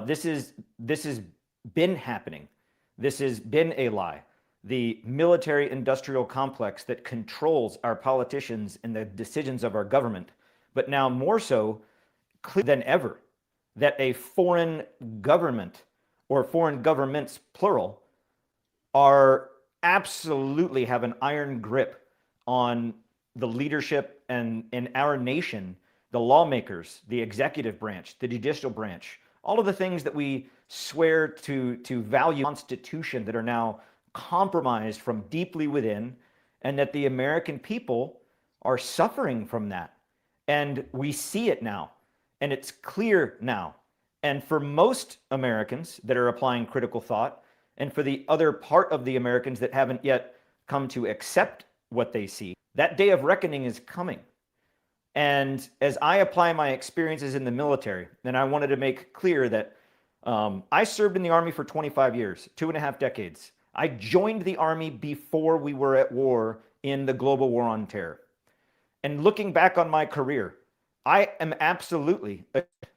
This has been happening. This has been a lie. The military-industrial complex that controls our politicians and the decisions of our government, but now more so clear than ever, that a foreign government, or foreign governments plural, are absolutely have an iron grip on the leadership and in our nation, the lawmakers, the executive branch, the judicial branch, all of the things that we swear to value, Constitution, that are now compromised from deeply within, and that the American people are suffering from that. And we see it now, and it's clear now. And for most Americans that are applying critical thought, and for the other part of the Americans that haven't yet come to accept what they see, that day of reckoning is coming. And as I apply my experiences in the military, then I wanted to make clear that I served in the Army for 25 years, 2.5 decades. I joined the Army before we were at war in the global war on terror. And looking back on my career, I am absolutely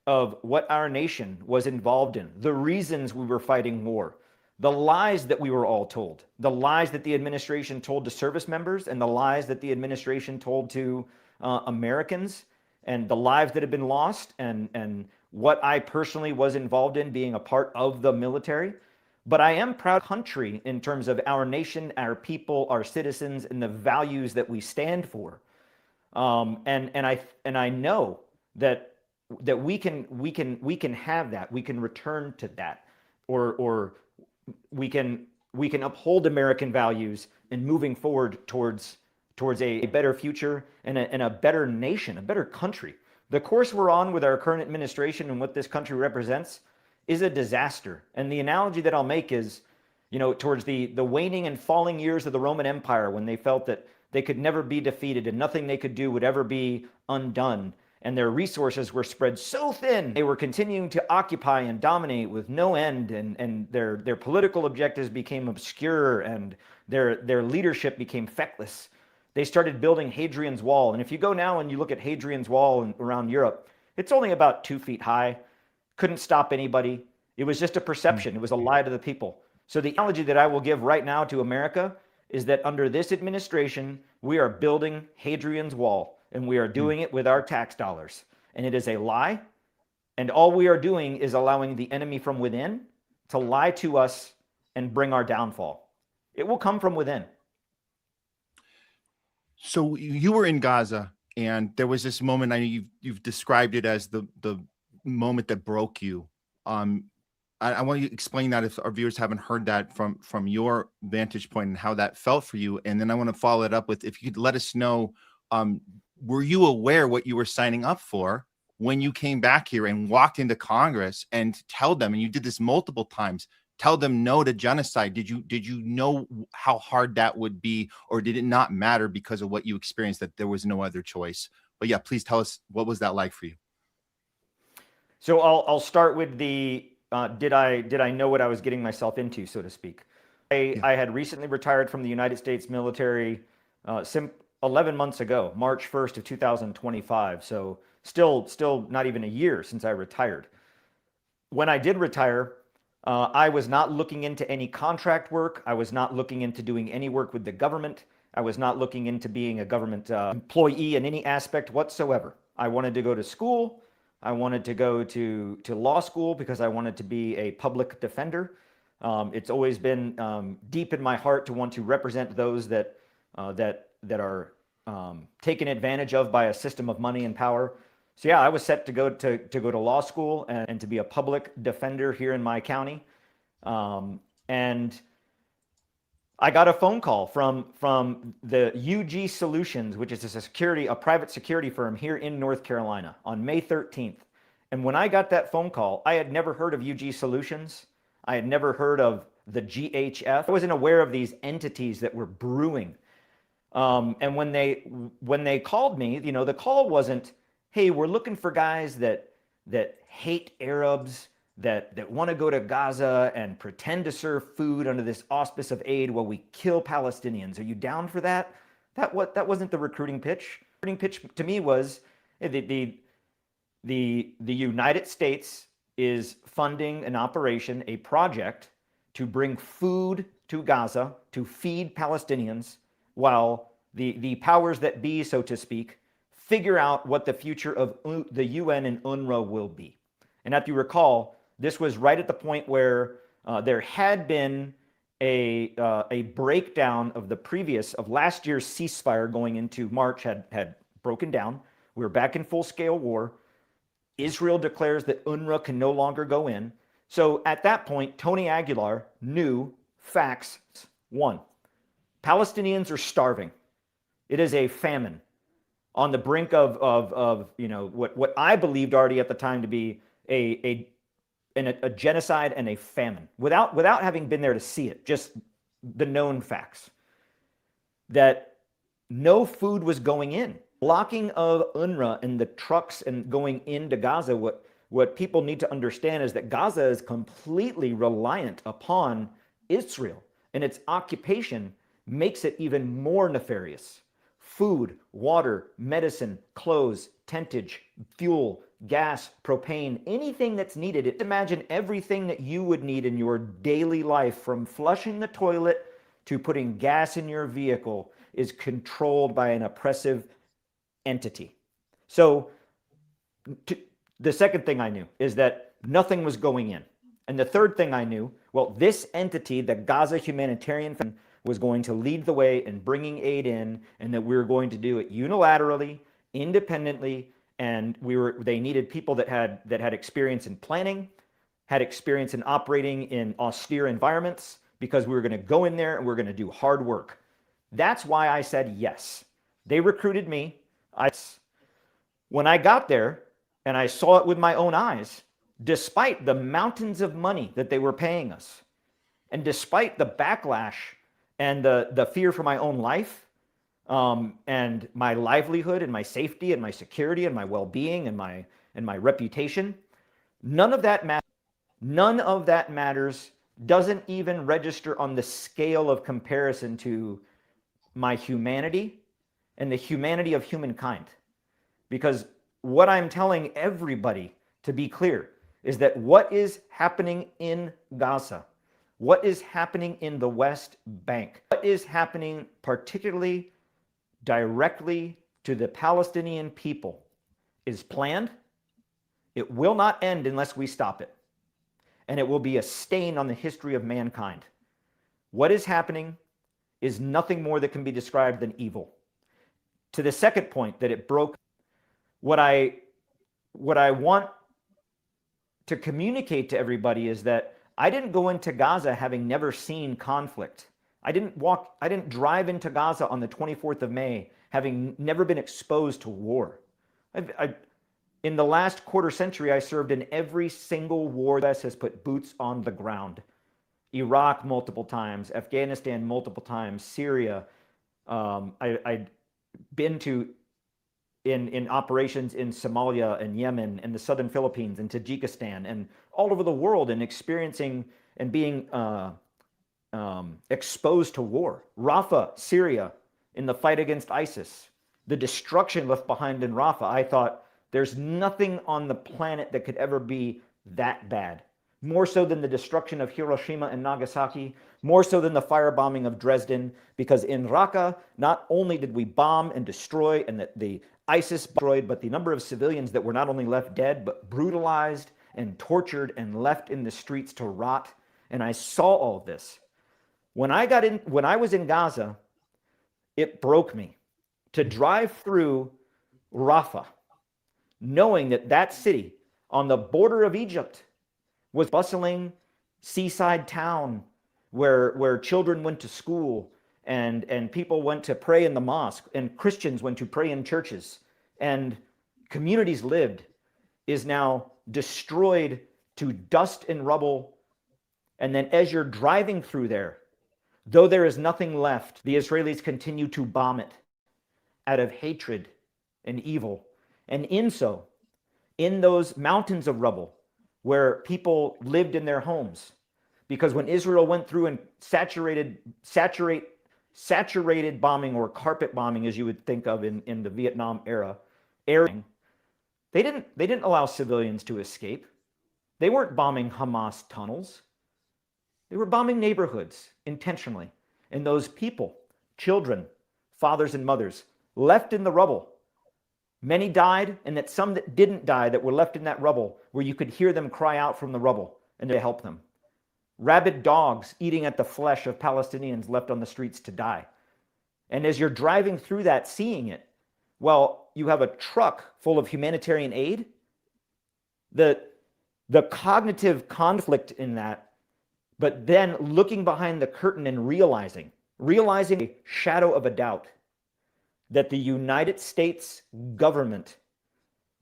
of what our nation was involved in, the reasons we were fighting war, the lies that we were all told, the lies that the administration told to service members, and the lies that the administration told to Americans, and the lives that have been lost, and what I personally was involved in being a part of the military. But I am proud of the country in terms of our nation, our people, our citizens, and the values that we stand for. And I know that we can have that. We can return to that, or we can uphold American values and moving forward towards a better future and a better nation, a better country. The course we're on with our current administration and what this country represents is a disaster. And the analogy that I'll make is, towards the waning and falling years of the Roman Empire, when they felt that they could never be defeated and nothing they could do would ever be undone. And their resources were spread so thin, they were continuing to occupy and dominate with no end, and their political objectives became obscure, and their leadership became feckless. They started building Hadrian's Wall. And if you go now and you look at Hadrian's Wall around Europe, it's only about 2 feet high. couldn't stop anybody. It was just a perception. It was a lie to the people. So the analogy that I will give right now to America is that under this administration, we are building Hadrian's Wall, and we are doing it with our tax dollars. And it is a lie. And all we are doing is allowing the enemy from within to lie to us and bring our downfall. It will come from within. So you were in Gaza, and there was this moment. I know you've described it as the moment that broke you. I want you to explain that if our viewers haven't heard that from your vantage point and how that felt for you. And then I want to follow it up with, if you could let us know, were you aware what you were signing up for when you came back here and walked into Congress and tell them, and you did this multiple times, tell them no to genocide? Did you know how hard that would be, or did it not matter because of what you experienced, that there was no other choice? But yeah, please tell us, what was that like for you? So I'll start with the did I know what I was getting myself into, so to speak. I had recently retired from the United States military 11 months ago, March 1st of 2025. So still not even a year since I retired. When I did retire, I was not looking into any contract work. I was not looking into doing any work with the government. I was not looking into being a government employee in any aspect whatsoever. I wanted to go to school. I wanted to go to law school because I wanted to be a public defender. It's always been deep in my heart to want to represent those that are taken advantage of by a system of money and power. So yeah, I was set to go to law school and to be a public defender here in my county. And I got a phone call from the UG Solutions, which is a private security firm here in North Carolina, on May 13th. And when I got that phone call, I had never heard of UG Solutions. I had never heard of the GHF. I wasn't aware of these entities that were brewing. And when they called me, the call wasn't, hey, we're looking for guys that hate Arabs, that want to go to Gaza and pretend to serve food under this auspice of aid while we kill Palestinians. Are you down for that? That wasn't the recruiting pitch. The recruiting pitch to me was the United States is funding an operation, a project to bring food to Gaza to feed Palestinians, while the powers that be, so to speak, figure out what the future of the UN and UNRWA will be. And if you recall, this was right at the point where there had been a breakdown of last year's ceasefire going into March had broken down. We were back in full-scale war. Israel declares that UNRWA can no longer go in. So at that point, Tony Aguilar knew facts. One, Palestinians are starving. It is a famine on the brink of what I believed already at the time to be a genocide and a famine, without having been there to see it, just the known facts. That no food was going in. Blocking of UNRWA and the trucks and going into Gaza, what people need to understand is that Gaza is completely reliant upon Israel, and its occupation makes it even more nefarious. Food, water, medicine, clothes, tentage, fuel, gas, propane, anything that's needed. Imagine everything that you would need in your daily life, from flushing the toilet to putting gas in your vehicle, is controlled by an oppressive entity. So the second thing I knew is that nothing was going in. And the third thing I knew, well, this entity, the Gaza Humanitarian Fund, was going to lead the way in bringing aid in, and that we were going to do it unilaterally, independently, and they needed people that had experience in planning, had experience in operating in austere environments, because we were going to go in there and we're going to do hard work. That's why I said yes. They recruited me. When I got there and I saw it with my own eyes, despite the mountains of money that they were paying us, and despite the backlash and the fear for my own life, and my livelihood and my safety and my security and my well-being and my reputation, none of that matters. None of that matters. Doesn't even register on the scale of comparison to my humanity and the humanity of humankind. Because what I'm telling everybody, to be clear, is that what is happening in Gaza, what is happening in the West Bank, what is happening particularly directly to the Palestinian people is planned. It will not end unless we stop it. And it will be a stain on the history of mankind. What is happening is nothing more that can be described than evil. To the second point, that it broke, what I want to communicate to everybody is that I didn't go into Gaza having never seen conflict. I didn't drive into Gaza on the 24th of May having never been exposed to war. In the last quarter century, I served in every single war the US has put boots on the ground. Iraq multiple times, Afghanistan multiple times, Syria. I'd been to in operations in Somalia and Yemen and the southern Philippines and Tajikistan and all over the world, and experiencing and being exposed to war. Rafah, Syria, in the fight against ISIS, the destruction left behind in Rafah. I thought there's nothing on the planet that could ever be that bad. More so than the destruction of Hiroshima and Nagasaki, more so than the firebombing of Dresden, because in Raqqa, not only did we bomb and destroy, and that the ISIS destroyed, but the number of civilians that were not only left dead, but brutalized and tortured and left in the streets to rot. And I saw all of this. When I was in Gaza, it broke me to drive through Rafah, knowing that that city on the border of Egypt was a bustling seaside town where children went to school and people went to pray in the mosque and Christians went to pray in churches and communities lived, is now destroyed to dust and rubble. And then as you're driving through there, though there is nothing left, the Israelis continue to bomb it out of hatred and evil. And in those mountains of rubble where people lived in their homes, because when Israel went through and saturated bombing, or carpet bombing as you would think of in the Vietnam era, they didn't allow civilians to escape. They weren't bombing Hamas tunnels. They were bombing neighborhoods intentionally. And those people, children, fathers and mothers, left in the rubble. Many died, and that some that didn't die that were left in that rubble, where you could hear them cry out from the rubble and they help them. Rabid dogs eating at the flesh of Palestinians left on the streets to die. And as you're driving through that, seeing it, well, you have a truck full of humanitarian aid. The cognitive conflict in that, but then looking behind the curtain and realizing a shadow of a doubt that the United States government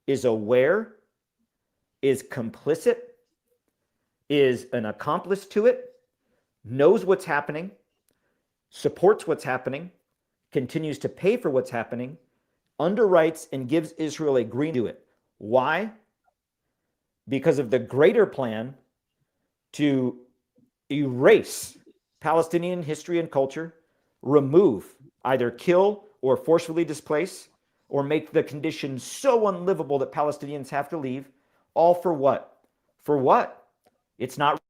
is aware, is complicit, is an accomplice to it, knows what's happening, supports what's happening, continues to pay for what's happening, underwrites and gives Israel a green to it. Why? Because of the greater plan to erase Palestinian history and culture, remove, either kill or forcefully displace, or make the conditions so unlivable that Palestinians have to leave. All for what? For what? It's not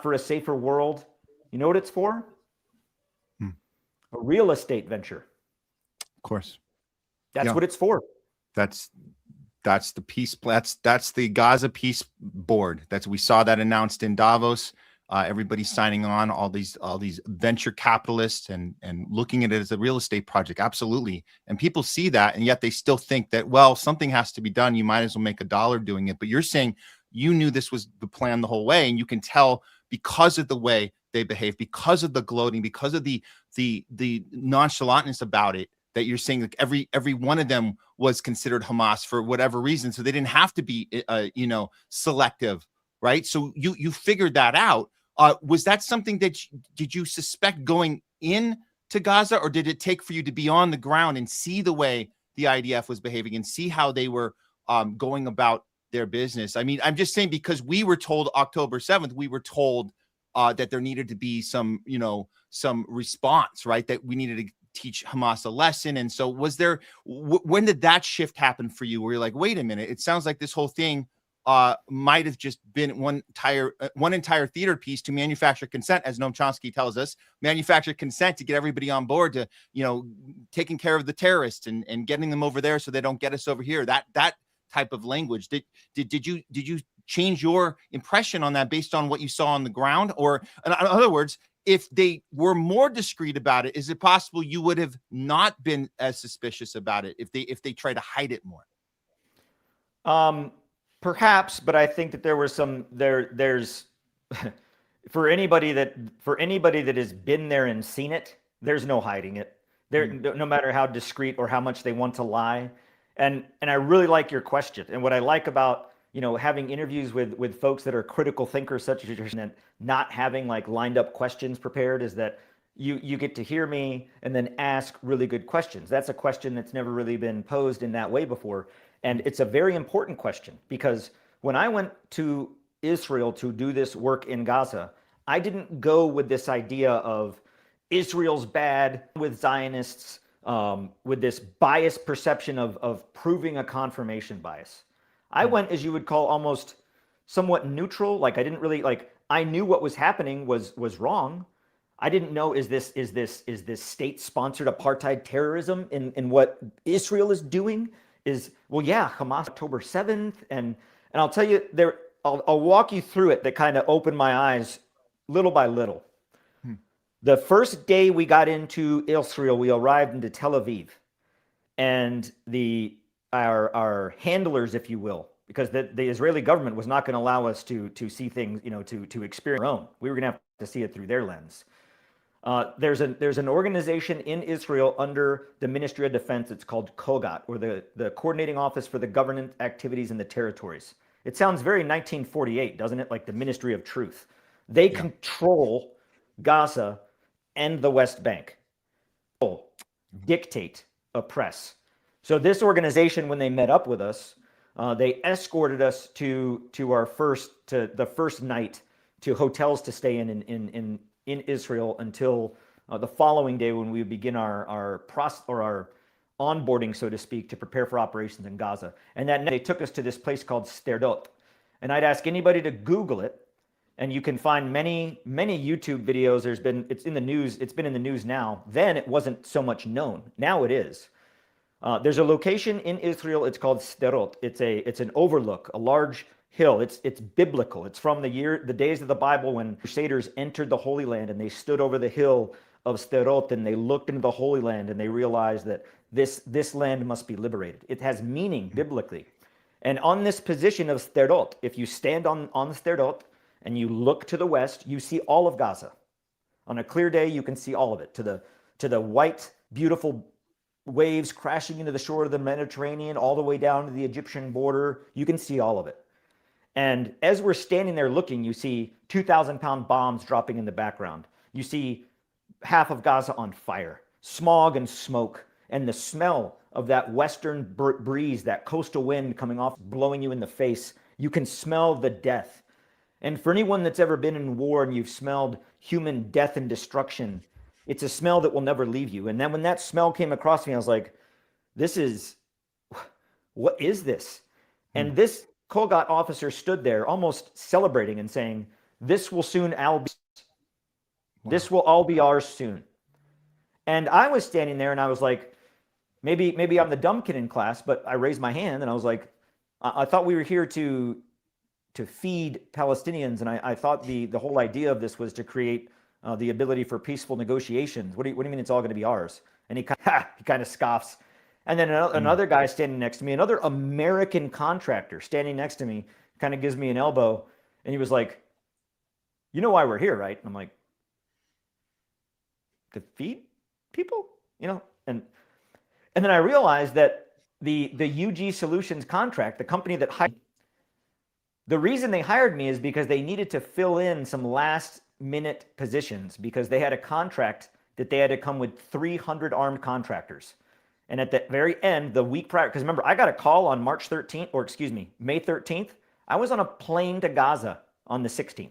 for a safer world. You know what it's for? A real estate venture. Of course. That's what it's for. That's the peace. That's the Gaza peace board. We saw that announced in Davos. Everybody's signing on, all these venture capitalists and looking at it as a real estate project. Absolutely. And people see that, and yet they still think that, well, something has to be done. You might as well make $1 doing it. But you're saying you knew this was the plan the whole way, and you can tell because of the way they behave, because of the gloating, because of the nonchalantness about it, that you're saying like every one of them was considered Hamas for whatever reason. So they didn't have to be, selective, right? So you figured that out. Was that something that did you suspect going in to Gaza, or did it take for you to be on the ground and see the way the IDF was behaving and see how they were going about their business? I mean, I'm just saying, because we were told October 7th, we were told that there needed to be some response, right? That we needed to teach Hamas a lesson. And so was there, when did that shift happen for you where you're like, wait a minute, it sounds like this whole thing might have just been one entire theater piece to manufacture consent, as Noam Chomsky tells us, manufacture consent to get everybody on board to, taking care of the terrorists and getting them over there so they don't get us over here. That type of language. Did you change your impression on that based on what you saw on the ground? Or in other words, if they were more discreet about it, is it possible you would have not been as suspicious about it if they try to hide it more? Perhaps, but I think that there were there's for anybody that has been there and seen it, there's no hiding it. No matter how discreet or how much they want to lie. And I really like your question. And what I like about, having interviews with folks that are critical thinkers such as yourself, and not having like lined up questions prepared, is that you get to hear me and then ask really good questions. That's a question that's never really been posed in that way before. And it's a very important question, because when I went to Israel to do this work in Gaza, I didn't go with this idea of Israel's bad with Zionists, with this biased perception of proving a confirmation bias. I went, as you would call, almost somewhat neutral. Like I didn't really I knew what was happening was wrong. I didn't know, is this state-sponsored apartheid terrorism in what Israel is doing? Hamas October 7th, and I'll tell you I'll walk you through it that kind of opened my eyes little by little. The first day we got into Israel, we arrived into Tel Aviv, and our handlers, if you will, because the Israeli government was not going to allow us to see things, to experience our own. We were going to have to see it through their lens. There's an organization in Israel under the Ministry of Defense. It's called KOGAT, or the Coordinating Office for the Government Activities in the Territories. It sounds very 1948, doesn't it? Like the Ministry of Truth. They control Gaza and the West Bank. Dictate, oppress. So this organization, when they met up with us, they escorted us to the first night to hotels to stay in Israel until the following day, when we would begin our onboarding, so to speak, to prepare for operations in Gaza. And that night, they took us to this place called Sterdot. And I'd ask anybody to Google it, and you can find many YouTube videos. It's in the news. It's been in the news now. Then it wasn't so much known. Now it is. There's a location in Israel. It's called Sderot. It's an overlook, a large hill. It's biblical. It's from the days of the Bible when Crusaders entered the Holy Land, and they stood over the hill of Sderot, and they looked into the Holy Land, and they realized that this land must be liberated. It has meaning biblically. And on this position of Sderot, if you stand on Sderot and you look to the west, you see all of Gaza. On a clear day, you can see all of it, to the white, beautiful waves crashing into the shore of the Mediterranean, all the way down to the Egyptian border. You can see all of it. And as we're standing there looking, you see 2,000-pound bombs dropping in the background. You see half of Gaza on fire, smog and smoke, and the smell of that western breeze, that coastal wind coming off, blowing you in the face. You can smell the death. And for anyone that's ever been in war and you've smelled human death and destruction, it's a smell that will never leave you. And then when that smell came across me, I was like, what is this? And this Kolgat officer stood there almost celebrating and saying, this will all be ours soon. And I was standing there and I was like, maybe I'm the dumb kid in class, but I raised my hand and I was like, I thought we were here to feed Palestinians. And I thought the whole idea of this was to create the ability for peaceful negotiations. What do you mean it's all going to be ours? And he kind of scoffs. And then another guy standing next to me, another American contractor standing next to me, kind of gives me an elbow. And he was like, you know why we're here, right? And I'm like, to feed people? And then I realized that the UG Solutions contract, the company that hired, the reason they hired me is because they needed to fill in some last minute positions, because they had a contract that they had to come with 300 armed contractors. And at the very end, the week prior, because remember, I got a call on May 13th. I was on a plane to Gaza on the 16th.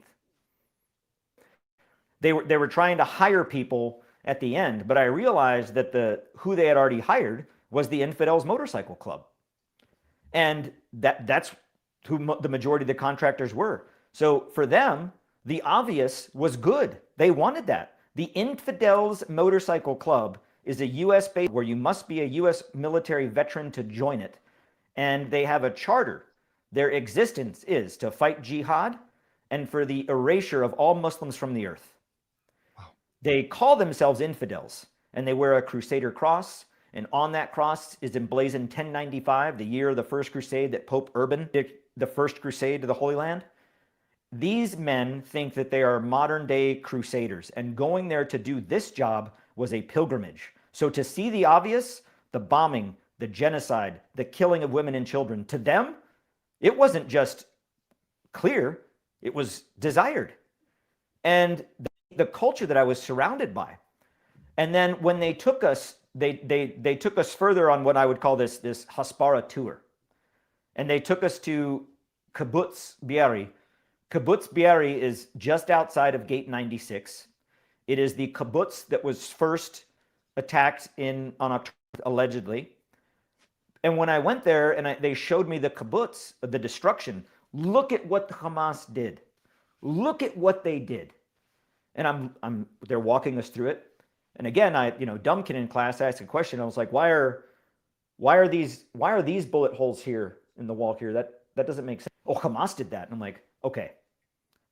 They were trying to hire people at the end, but I realized that who they had already hired was the Infidels Motorcycle Club. And that's who the majority of the contractors were. So for them, the obvious was good. They wanted that. The Infidels Motorcycle Club is a U.S. base where you must be a U.S. military veteran to join it. And they have a charter. Their existence is to fight jihad and for the erasure of all Muslims from the earth. Wow. They call themselves infidels, and they wear a crusader cross. And on that cross is emblazoned 1095, the year of the first crusade that Pope Urban did, the first crusade to the Holy Land. These men think that they are modern day crusaders, and going there to do this job was a pilgrimage. So to see the obvious, the bombing, the genocide, the killing of women and children, to them, it wasn't just clear, it was desired. And the culture that I was surrounded by. And then when they took us, they took us further on what I would call this Haspara tour. And they took us to Kibbutz Be'eri. Kibbutz Be'eri is just outside of Gate 96. It is the kibbutz that was first attacked on October, allegedly. And when I went there and they showed me the kibbutz, the destruction, look at what the Hamas did. Look at what they did. And they're walking us through it. And again, dumb kid in class, I asked a question. I was like, why are these bullet holes here in the wall here? That doesn't make sense. Oh, Hamas did that. And I'm like, okay.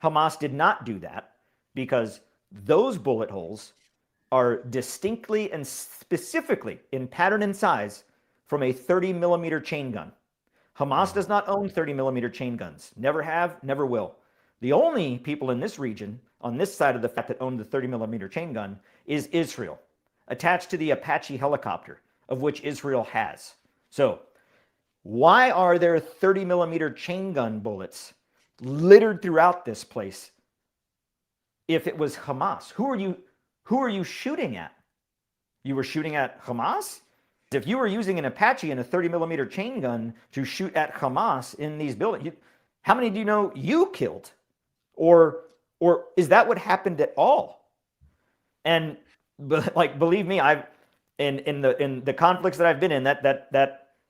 Hamas did not do that because those bullet holes are distinctly and specifically in pattern and size from a 30 millimeter chain gun. Hamas does not own 30 millimeter chain guns. Never have, never will. The only people in this region, on this side of the fact that own the 30 millimeter chain gun, is Israel, attached to the Apache helicopter, of which Israel has. So why are there 30 millimeter chain gun bullets littered throughout this place if it was Hamas? Who are you shooting at? You were shooting at Hamas? If you were using an Apache and a 30 millimeter chain gun to shoot at Hamas in these buildings, how many do you know you killed? Or is that what happened at all? And like, believe me, I've in the conflicts that I've been in,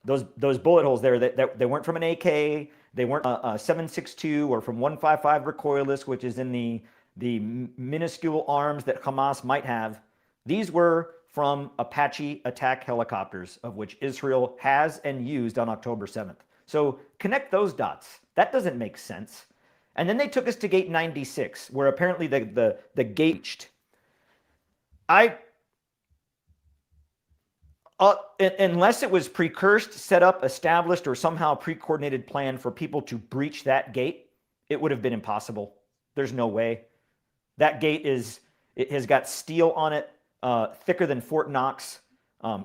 those bullet holes there, that they weren't from an AK, they weren't a 7.62 or from 155 recoilless, which is in the minuscule arms that Hamas might have. These were from Apache attack helicopters, of which Israel has and used on October 7th. So connect those dots. That doesn't make sense. And then they took us to Gate 96, where apparently the gate. Unless it was precursed, set up, established, or somehow pre-coordinated plan for people to breach that gate, it would have been impossible. There's no way. That gate it has got steel on it, thicker than Fort Knox,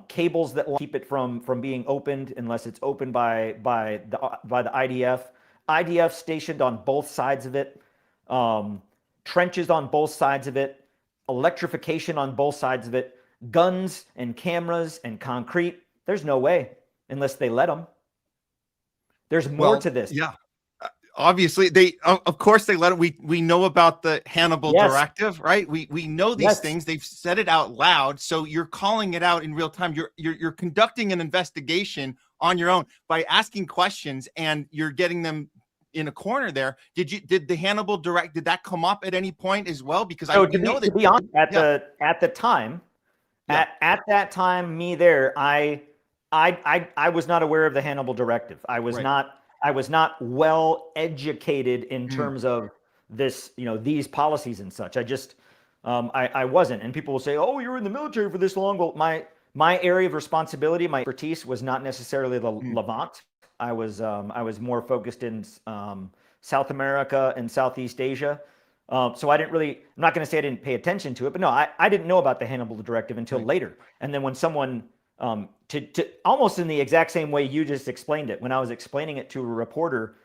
cables that will keep it from being opened unless it's opened by the IDF. IDF stationed on both sides of it, trenches on both sides of it, electrification on both sides of it, guns and cameras and concrete. There's no way unless they let them. There's more to this. Yeah. Obviously, of course they let it. We know about the Hannibal directive, right? We know these things. They've said it out loud. So you're calling it out in real time. You're conducting an investigation on your own by asking questions, and you're getting them in a corner there. Did the Hannibal direct, did that come up at any point as well? Because to be honest, at the time, at that time, I was not aware of the Hannibal directive. I was not well educated in terms of this, these policies and such. I wasn't. And people will say, "Oh, you're in the military for this long." Well, my area of responsibility, my expertise was not necessarily the Levant. I was more focused in South America and Southeast Asia. So I didn't really, I'm not going to say I didn't pay attention to it, but no, I didn't know about the Hannibal directive until later. And then when someone, to almost in the exact same way you just explained it, when I was explaining it to a reporter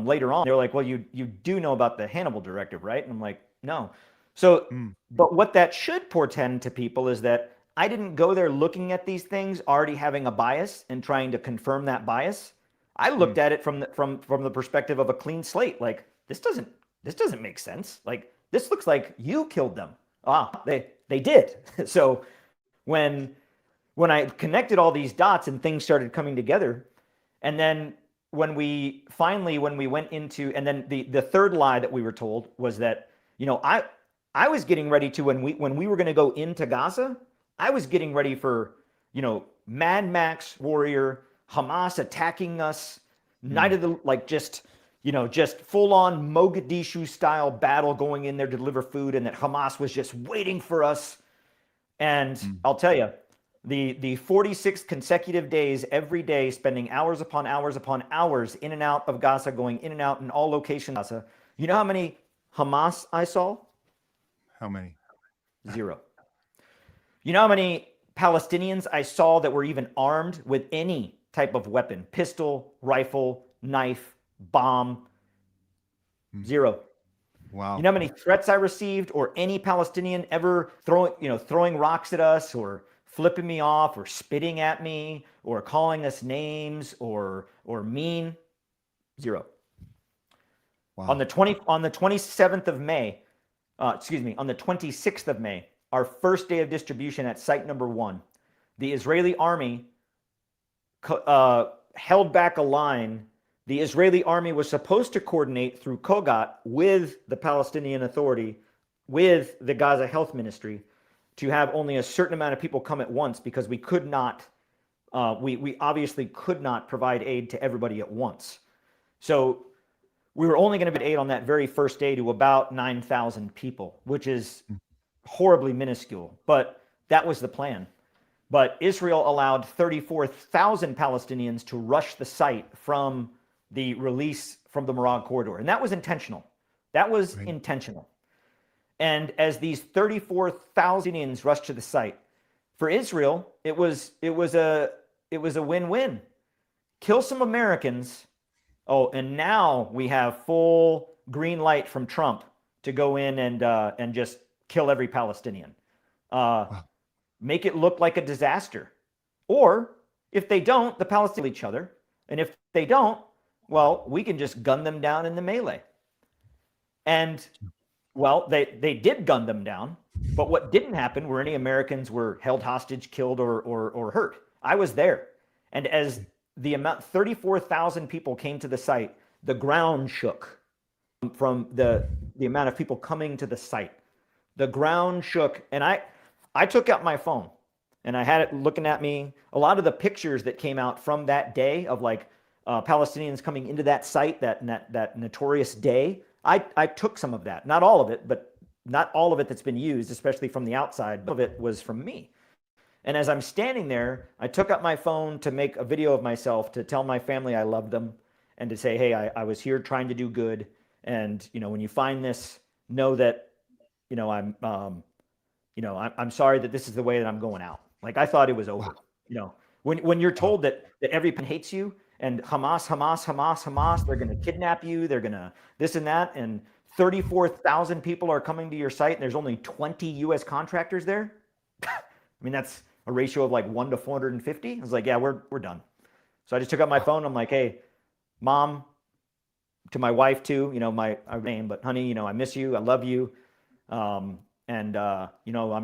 later on, they were like, "Well, you do know about the Hannibal directive, right?" And I'm like, "No." So, but what that should portend to people is that I didn't go there looking at these things already having a bias and trying to confirm that bias. I looked at it from the perspective of a clean slate. Like, this doesn't make sense. Like, this looks like you killed them. They did. So when I connected all these dots and things started coming together, and then when we went into, and then the third lie that we were told was that, I was getting ready to, when we were going to go into Gaza, I was getting ready for, Mad Max warrior, Hamas attacking us, night of the, like, just full on Mogadishu style battle going in there to deliver food, and that Hamas was just waiting for us. And I'll tell you, the 46 consecutive days, every day, spending hours upon hours upon hours in and out of Gaza, going in and out in all locations of Gaza. You know how many Hamas I saw? How many? 0. You know how many Palestinians I saw that were even armed with any type of weapon? Pistol, rifle, knife, bomb. 0. Wow. You know how many threats I received, or any Palestinian ever throwing rocks at us, or flipping me off, or spitting at me, or calling us names, or mean? 0. Wow. On the 27th of May, on the 26th of May, our first day of distribution at site number 1, the Israeli army held back a line. The Israeli army was supposed to coordinate through Kogat with the Palestinian Authority, with the Gaza Health Ministry, to have only a certain amount of people come at once, because we could not, we obviously could not provide aid to everybody at once. So we were only going to be aid on that very first day to about 9,000 people, which is horribly minuscule, but that was the plan. But Israel allowed 34,000 Palestinians to rush the site from the release from the Marag corridor. And that was intentional. That was intentional. And as these 34,000 Palestinians rushed to the site, for Israel, it was a win-win. Kill some Americans. Oh, and now we have full green light from Trump to go in and just kill every Palestinian. Make it look like a disaster. Or if they don't, the Palestinians kill each other. And if they don't, well, we can just gun them down in the melee. And, well, they did gun them down. But what didn't happen were any Americans were held hostage, killed, or hurt. I was there. And as the amount, 34,000 people came to the site, the ground shook from the amount of people coming to the site. The ground shook. And I took out my phone and I had it looking at me. A lot of the pictures that came out from that day of like Palestinians coming into that site, that notorious day, I took some of that. Not all of it, but not all of it that's been used, especially from the outside. Some of it was from me. And as I'm standing there, I took up my phone to make a video of myself to tell my family I loved them and to say, hey, I was here trying to do good. And, when you find this, know that, I'm sorry that this is the way that I'm going out. Like, I thought it was over. When you're told that everyone hates you and Hamas, they're going to kidnap you, they're going to this and that, and 34,000 people are coming to your site and there's only 20 U.S. contractors there. I mean, that's a ratio of like 1 to 450. I was like, yeah, we're done. So I just took out my phone. I'm like, hey, Mom, to my wife too, my name, but honey, I miss you. I love you. I'm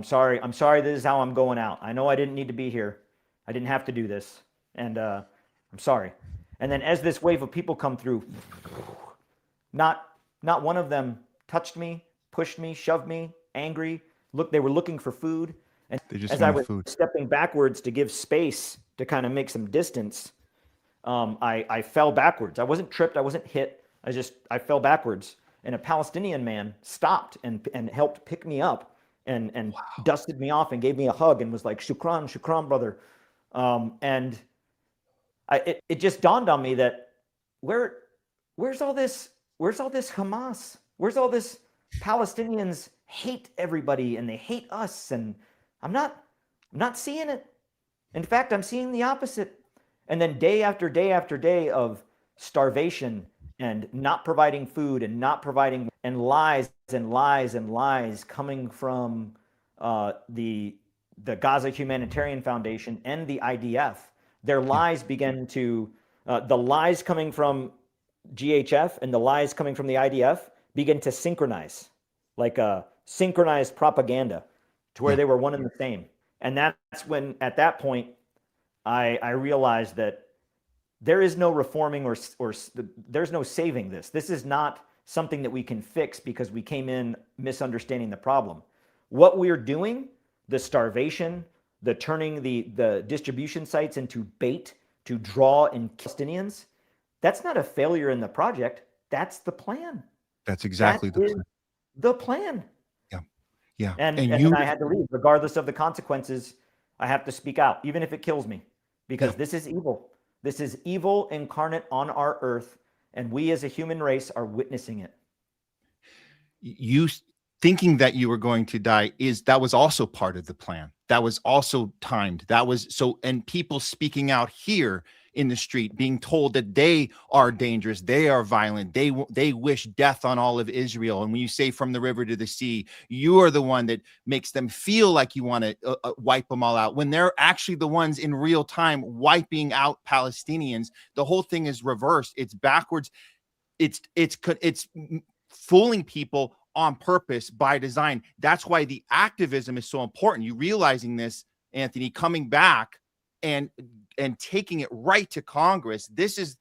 sorry. I'm sorry. This is how I'm going out. I know I didn't need to be here. I didn't have to do this. And I'm sorry. And then as this wave of people come through, not one of them touched me, pushed me, shoved me, angry. Look, they were looking for food. And as I was stepping backwards to give space to kind of make some distance, I fell backwards. I wasn't tripped. I wasn't hit. I fell backwards. And a Palestinian man stopped and helped pick me up and dusted me off and gave me a hug and was like, shukran, brother. And it just dawned on me that where's all this Hamas? Where's all this Palestinians hate everybody and they hate us? And I'm not seeing it. In fact, I'm seeing the opposite. And then day after day after day of starvation and not providing food and not providing, and lies and lies and lies coming from the Gaza Humanitarian Foundation and the IDF. Their lies began to, the lies coming from GHF and the lies coming from the IDF begin to synchronize, like a synchronized propaganda, to where they were one and the same. And that's when, at that point, I realized that there is no reforming or there's no saving this. This is not something that we can fix because we came in misunderstanding the problem. What we're doing, the starvation, the turning the distribution sites into bait to draw in Palestinians, that's not a failure in the project. That's the plan. That's exactly the plan. Yeah. Yeah. And then I had to leave. Regardless of the consequences, I have to speak out, even if it kills me, because this is evil. This is evil incarnate on our earth, and we as a human race are witnessing it. You thinking that you were going to die that was also part of the plan. That was also timed. That was so, and people speaking out here in the street, being told that they are dangerous, they are violent, they wish death on all of Israel. And when you say from the river to the sea, you are the one that makes them feel like you want to wipe them all out, when they're actually the ones in real time wiping out Palestinians. The whole thing is reversed. It's backwards. It's fooling people on purpose by design. That's why the activism is so important. You realizing this, Anthony, coming back and taking it right to Congress. This is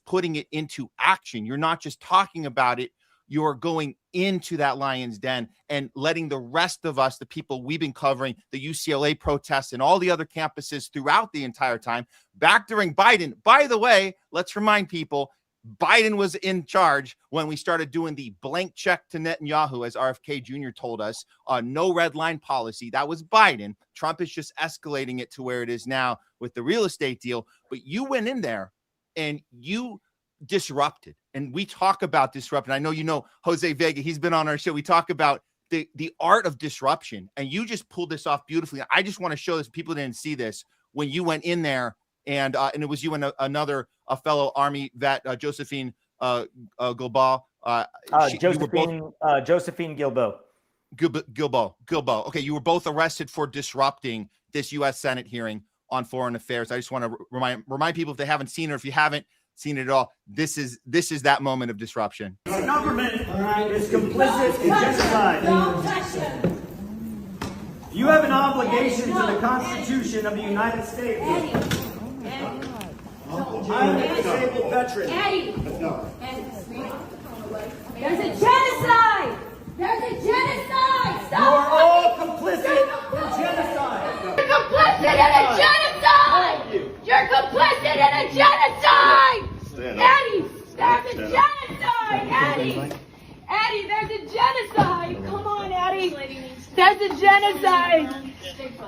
putting it into action. You're not just talking about it. You're going into that lion's den and letting the rest of us, the people we've been covering, the UCLA protests and all the other campuses throughout the entire time, back during Biden. By the way, let's remind people, Biden was in charge when we started doing the blank check to Netanyahu, as RFK Jr. told us, no red line policy. That was Biden. Trump is just escalating it to where it is now with the real estate deal. But you went in there and you disrupted. And we talk about disrupting. I know you know Jose Vega. He's been on our show. We talk about the art of disruption. And you just pulled this off beautifully. I just want to show this. People didn't see this when you went in there. And it was you and a fellow Army vet, Josephine Gilboa. Josephine Gilboa. Gilboa. Okay, you were both arrested for disrupting this U.S. Senate hearing on foreign affairs. I just want to remind people, if they haven't seen it, or if you haven't seen it at all, this is that moment of disruption. The government is complicit in genocide. Don't touch him. You have an obligation to the Constitution of the United States. I'm a disabled veteran. Eddie! There's a genocide! There's a genocide! Stop! You are all complicit in genocide! You're complicit in a genocide! You're complicit in a genocide! Eddie! There's a genocide! Eddie! Eddie, there's a genocide! Come on, Eddie! There's a genocide!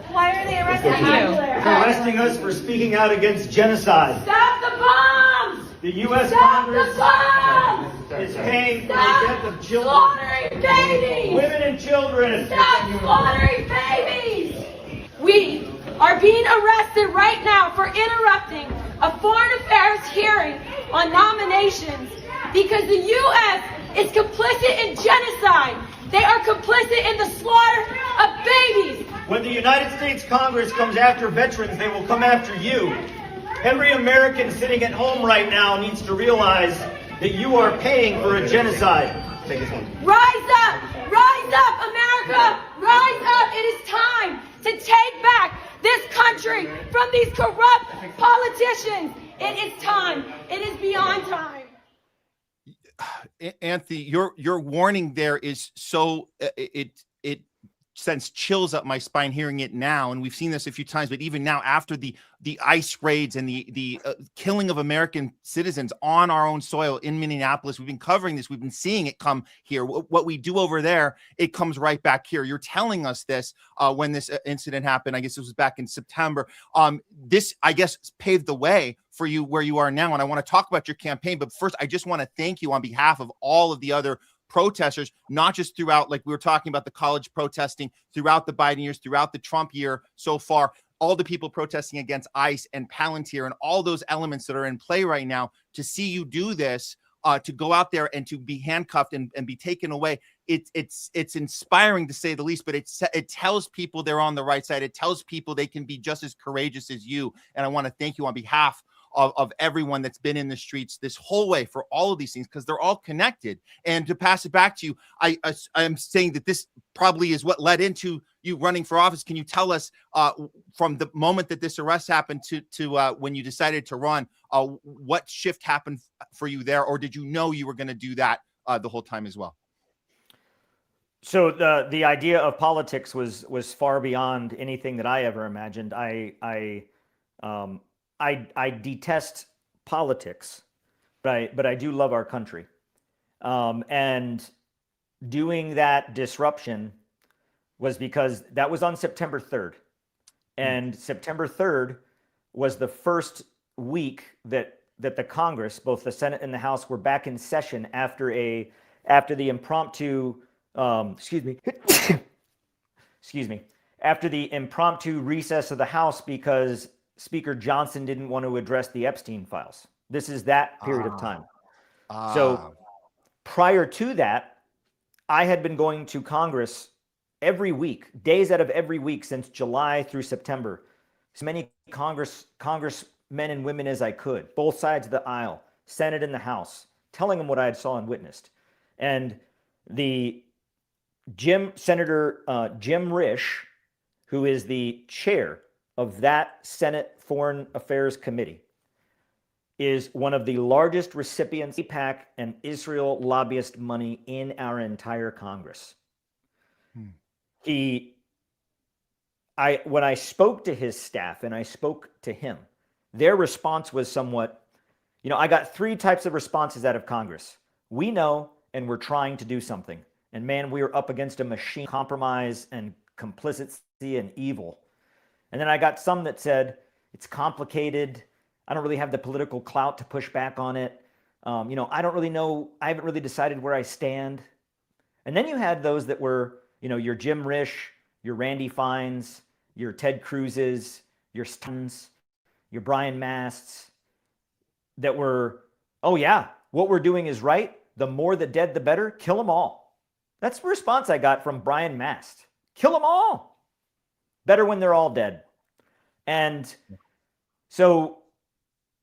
Why are they arresting you? They're arresting us for speaking out against genocide. Stop the bombs! The U.S. Stop Congress the bombs! is paying for the Stop death of children, slaughtering babies! women and children. Stop slaughtering babies! We are being arrested right now for interrupting a foreign affairs hearing on nominations because the U.S. is complicit in genocide. They are complicit in the slaughter of babies. When the United States Congress comes after veterans, they will come after you. Every American sitting at home right now needs to realize that you are paying for a genocide. Take this one. Rise up, America, rise up. It is time to take back this country from these corrupt politicians. It is time. It is beyond time. Anthony, your warning there is so it sends chills up my spine hearing it now, and we've seen this a few times. But even now, after the ICE raids and the killing of American citizens on our own soil in Minneapolis, we've been covering this. We've been seeing it come here. What we do over there, it comes right back here. You're telling us this when this incident happened. I guess it was back in September. This, I guess, paved the way for you where you are now. And I want to talk about your campaign. But first, I just want to thank you on behalf of all of the other protesters, not just throughout, like we were talking about the college protesting, throughout the Biden years, throughout the Trump year so far, all the people protesting against ICE and Palantir and all those elements that are in play right now. To see you do this, to go out there and to be handcuffed and be taken away, it's inspiring to say the least, but it tells people they're on the right side. It tells people they can be just as courageous as you. And I want to thank you on behalf of everyone that's been in the streets this whole way for all of these things, because they're all connected. And to pass it back to you, I'm saying that this probably is what led into you running for office. Can you tell us from the moment that this arrest happened to when you decided to run, what shift happened for you there, or did you know you were going to do that the whole time as well? So the idea of politics was far beyond anything that I ever imagined. I detest politics, but I do love our country. And doing that disruption was because that was on September 3rd. And September 3rd was the first week that the Congress, both the Senate and the House, were back in session after the impromptu after the impromptu recess of the House because Speaker Johnson didn't want to address the Epstein files. This is that period of time. So prior to that, I had been going to Congress every week, days out of every week since July through September. As many congressmen and women as I could, both sides of the aisle, Senate and the House, telling them what I had saw and witnessed. And the Senator Jim Risch, who is the chair of that Senate Foreign Affairs Committee, is one of the largest recipients of AIPAC and Israel lobbyist money in our entire Congress. When I spoke to his staff and I spoke to him, their response was somewhat, I got three types of responses out of Congress. We know, and we're trying to do something. And man, we are up against a machine, compromise and complicity and evil. And then I got some that said, it's complicated. I don't really have the political clout to push back on it. I don't really know. I haven't really decided where I stand. And then you had those that were, your Jim Risch, your Randy Fines, your Ted Cruz's, your Stuns, your Brian Masts, that were, oh yeah, what we're doing is right. The more the dead, the better. Kill them all. That's the response I got from Brian Mast. Kill them all. Better when they're all dead. And so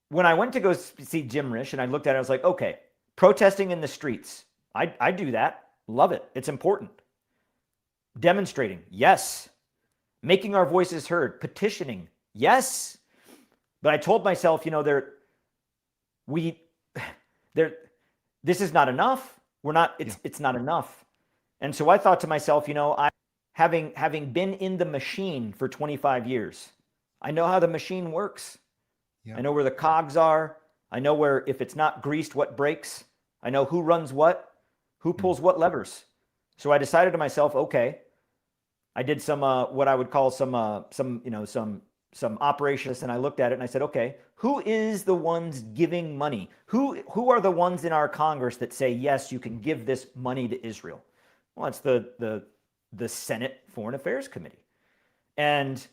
when I went to go see Jim Risch and I looked at it, I was like, okay, protesting in the streets. I do that. Love it. It's important. Demonstrating. Yes. Making our voices heard. Petitioning. Yes. But I told myself, this is not enough. It's not enough. And so I thought to myself, having been in the machine for 25 years, I know how the machine works. Yeah. I know where the cogs are. I know where, if it's not greased, what breaks. I know who runs what, who pulls what levers. So I decided to myself, okay, I did some, what I would call some operations. And I looked at it and I said, okay, who is the ones giving money? Who are the ones in our Congress that say, yes, you can give this money to Israel? Well, it's the Senate Foreign Affairs Committee. And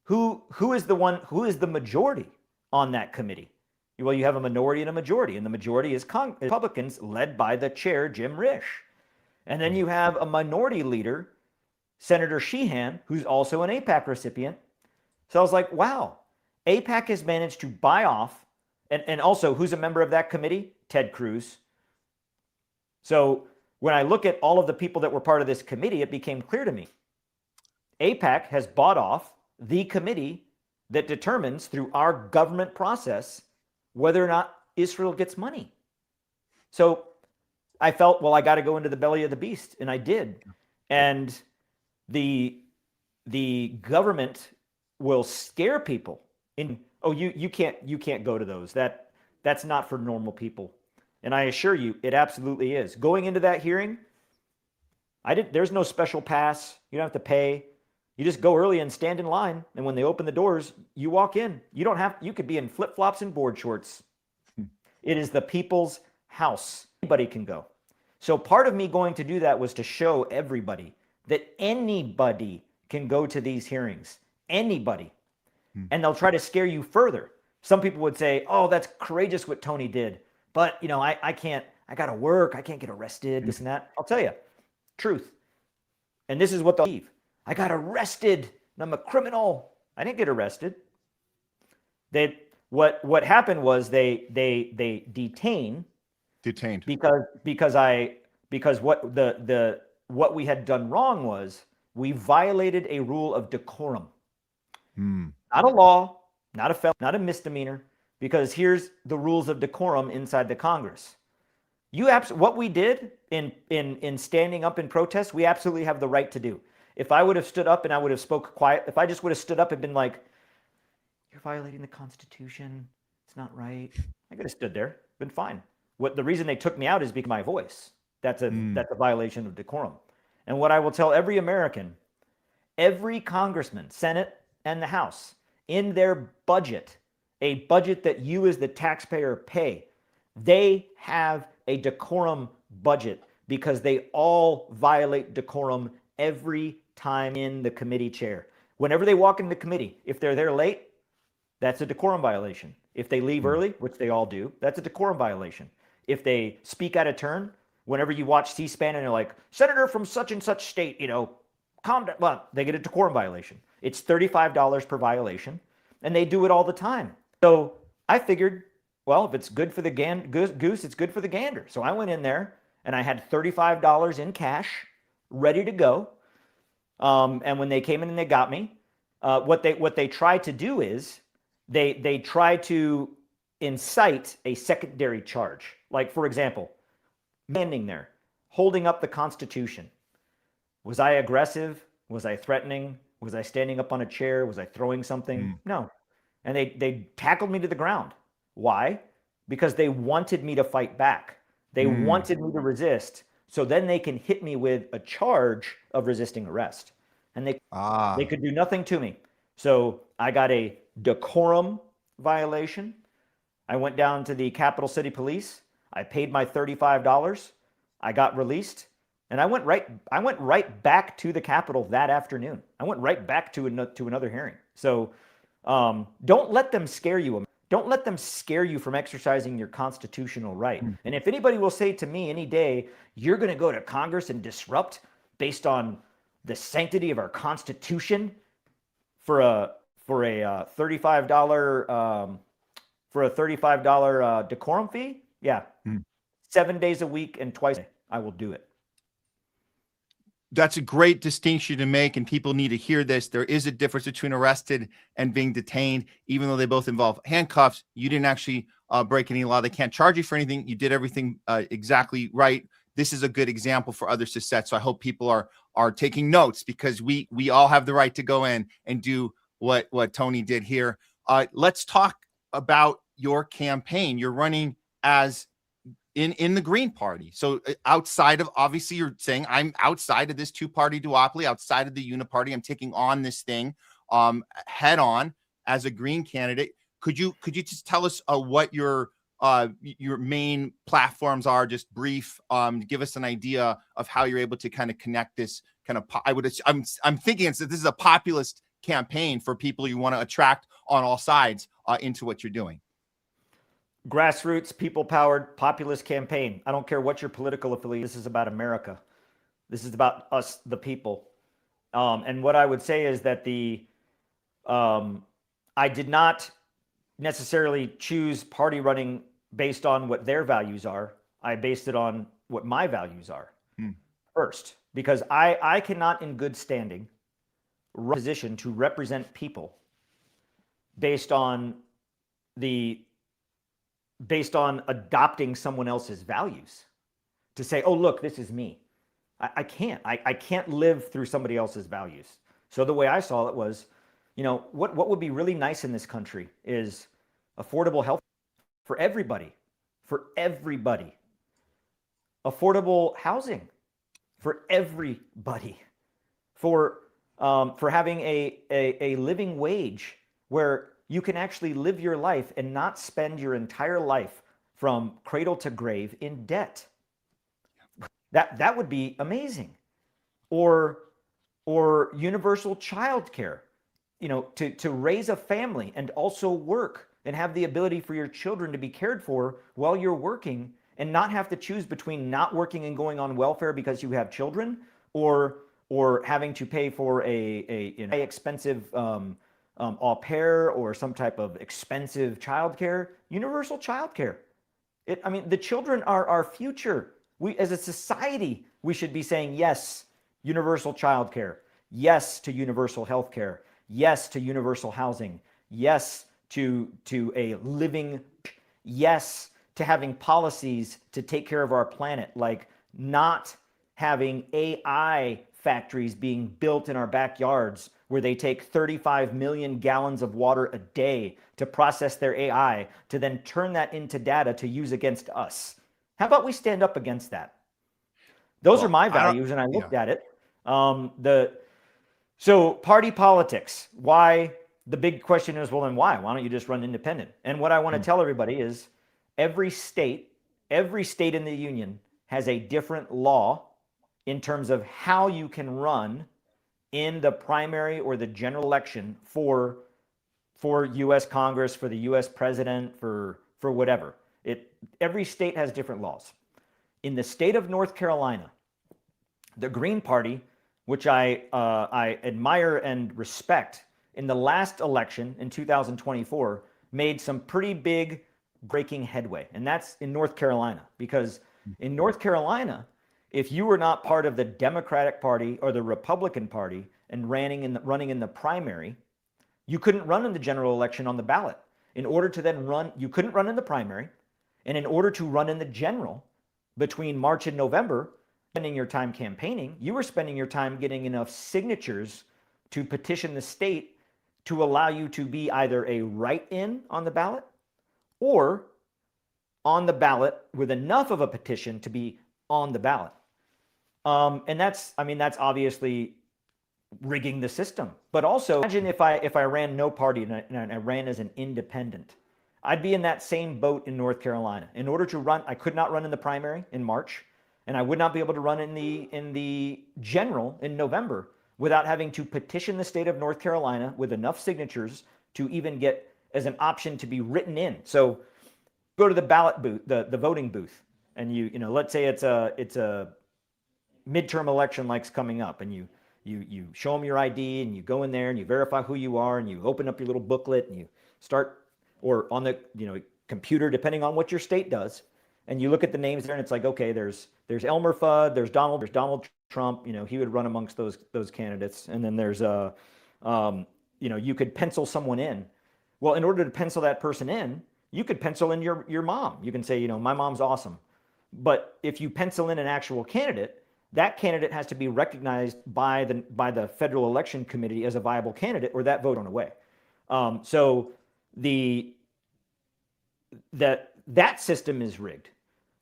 who is the majority on that committee? Well, you have a minority and a majority, and the majority is Republicans led by the chair, Jim Risch. And then you have a minority leader, Senator Sheehan, who's also an AIPAC recipient. So I was like, wow, AIPAC has managed to buy off, and also who's a member of that committee? Ted Cruz. So when I look at all of the people that were part of this committee, it became clear to me. AIPAC has bought off the committee that determines through our government process whether or not Israel gets money. So I felt, well, I got to go into the belly of the beast, and I did. And the government will scare people in, oh, you can't go to those. That's not for normal people. And I assure you, it absolutely is. Going into that hearing, there's no special pass. You don't have to pay. You just go early and stand in line. And when they open the doors, you walk in. You could be in flip-flops and board shorts. It is the people's house. Anybody can go. So part of me going to do that was to show everybody that anybody can go to these hearings. Anybody. And they'll try to scare you further. Some people would say, oh, that's courageous what Tony did. But, I can't, I got to work. I can't get arrested, this and that. I'll tell you, truth. And this is what they'll believe. I got arrested and I'm a criminal. I didn't get arrested. What happened was they detained because what we had done wrong was we violated a rule of decorum. Not a law, not a felony, not a misdemeanor, because here's the rules of decorum inside the Congress. What we did in standing up in protest, we absolutely have the right to do. If I would have stood up and I would have spoke quiet, if I just would have stood up and been like, "You're violating the Constitution. It's not right," I could have stood there, been fine. The reason they took me out is because of my voice. That's a violation of decorum. And what I will tell every American, every congressman, Senate, and the House, in their budget, a budget that you as the taxpayer pay, they have a decorum budget because they all violate decorum every time in the committee chair. Whenever they walk into the committee, if they're there late, that's a decorum violation. If they leave early, which they all do, that's a decorum violation. If they speak out of turn, whenever you watch C-SPAN and they're like, "Senator from such and such state, calm down," well, they get a decorum violation. It's $35 per violation, and they do it all the time. So I figured, well, if it's good for the goose, it's good for the gander. So I went in there and I had $35 in cash ready to go. And when they came in and they got me, what they tried to do is they tried to incite a secondary charge. Like, for example, standing there, holding up the Constitution. Was I aggressive? Was I threatening? Was I standing up on a chair? Was I throwing something? No. And they tackled me to the ground. Why? Because they wanted me to fight back. They wanted me to resist. So then they can hit me with a charge of resisting arrest. And they could do nothing to me. So I got a decorum violation. I went down to the Capital City Police. I paid my $35. I got released. And I went right back to the Capitol that afternoon. I went right back to another hearing. So don't let them scare you. Don't let them scare you from exercising your constitutional right. And if anybody will say to me any day, "You're going to go to Congress and disrupt based on the sanctity of our Constitution for a $35 decorum fee," yeah, 7 days a week and twice a day, I will do it. That's a great distinction to make, and people need to hear this. There is a difference between arrested and being detained, even though they both involve handcuffs. You didn't actually break any law. They can't charge you for anything. You did everything exactly right. This is a good example for others to set. So I hope people are taking notes, because we all have the right to go in and do what Tony did here. Let's talk about your campaign. You're running as in the Green Party. So outside of, obviously you're saying, I'm outside of this two-party duopoly, outside of the Uniparty. I'm taking on this thing head on as a Green candidate. Could you just tell us what your main platforms are, just brief, give us an idea of how you're able to kind of connect this kind of, I'm thinking this is a populist campaign for people you want to attract on all sides into what you're doing. Grassroots, people-powered, populist campaign. I don't care what your political affiliation. This is about America. This is about us, the people. And what I would say is that I did not necessarily choose party running based on what their values are. I based it on what my values are first, because I cannot, in good standing, position to represent people based on adopting someone else's values, to say, "Oh, look, this is me." I can't. I can't live through somebody else's values. So the way I saw it was, what would be really nice in this country is affordable health for everybody, affordable housing for everybody, for having a living wage where you can actually live your life and not spend your entire life from cradle to grave in debt. That would be amazing. Or universal child care, to raise a family and also work and have the ability for your children to be cared for while you're working, and not have to choose between not working and going on welfare because you have children, or having to pay for a expensive au pair or some type of expensive childcare. Universal childcare. I mean, the children are our future. We, as a society, we should be saying yes, universal childcare, yes to universal healthcare, yes to universal housing, yes to a living, yes to having policies to take care of our planet, like not having AI factories being built in our backyards where they take 35 million gallons of water a day to process their AI to then turn that into data to use against us. How about we stand up against that? Those are my values, and I looked at it. So party politics, why? The big question is, well, then why? Why don't you just run independent? And what I want to tell everybody is every state in the union has a different law in terms of how you can run in the primary or the general election for U.S. Congress, for the U.S. president, for whatever. Every state has different laws. In the state of North Carolina, the Green Party, which I admire and respect, in the last election in 2024, made some pretty big breaking headway. And that's in North Carolina, because in North Carolina, if you were not part of the Democratic Party or the Republican Party and running in the primary, you couldn't run in the general election on the ballot. In order to then run, you couldn't run in the primary. And in order to run in the general between March and November, spending your time campaigning, you were spending your time getting enough signatures to petition the state to allow you to be either a write-in on the ballot or on the ballot with enough of a petition to be on the ballot. And that's obviously rigging the system. But also, imagine if I ran no party and I ran as an independent. I'd be in that same boat in North Carolina. In order to run, I could not run in the primary in March, and I would not be able to run in the general in November without having to petition the state of North Carolina with enough signatures to even get as an option to be written in. So go to the ballot booth, the voting booth, and you know, let's say it's a midterm election like's coming up, and you show them your ID and you go in there and you verify who you are and you open up your little booklet and you start, or on the computer, depending on what your state does, and you look at the names there and it's like, okay, there's Elmer Fudd, there's Donald Trump, he would run amongst those candidates, and then there's you could pencil someone in. Well, in order to pencil that person in, you could pencil in your mom. You can say, my mom's awesome. But if you pencil in an actual candidate, that candidate has to be recognized by the Federal Election Committee as a viable candidate, or that vote on away. So that system is rigged.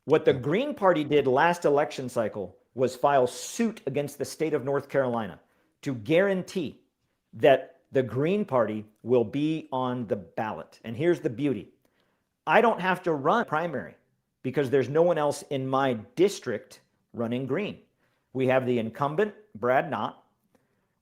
What the Green Party did last election cycle was file suit against the state of North Carolina to guarantee that the Green Party will be on the ballot. And here's the beauty. I don't have to run primary because there's no one else in my district running green. We have the incumbent, Brad Knott.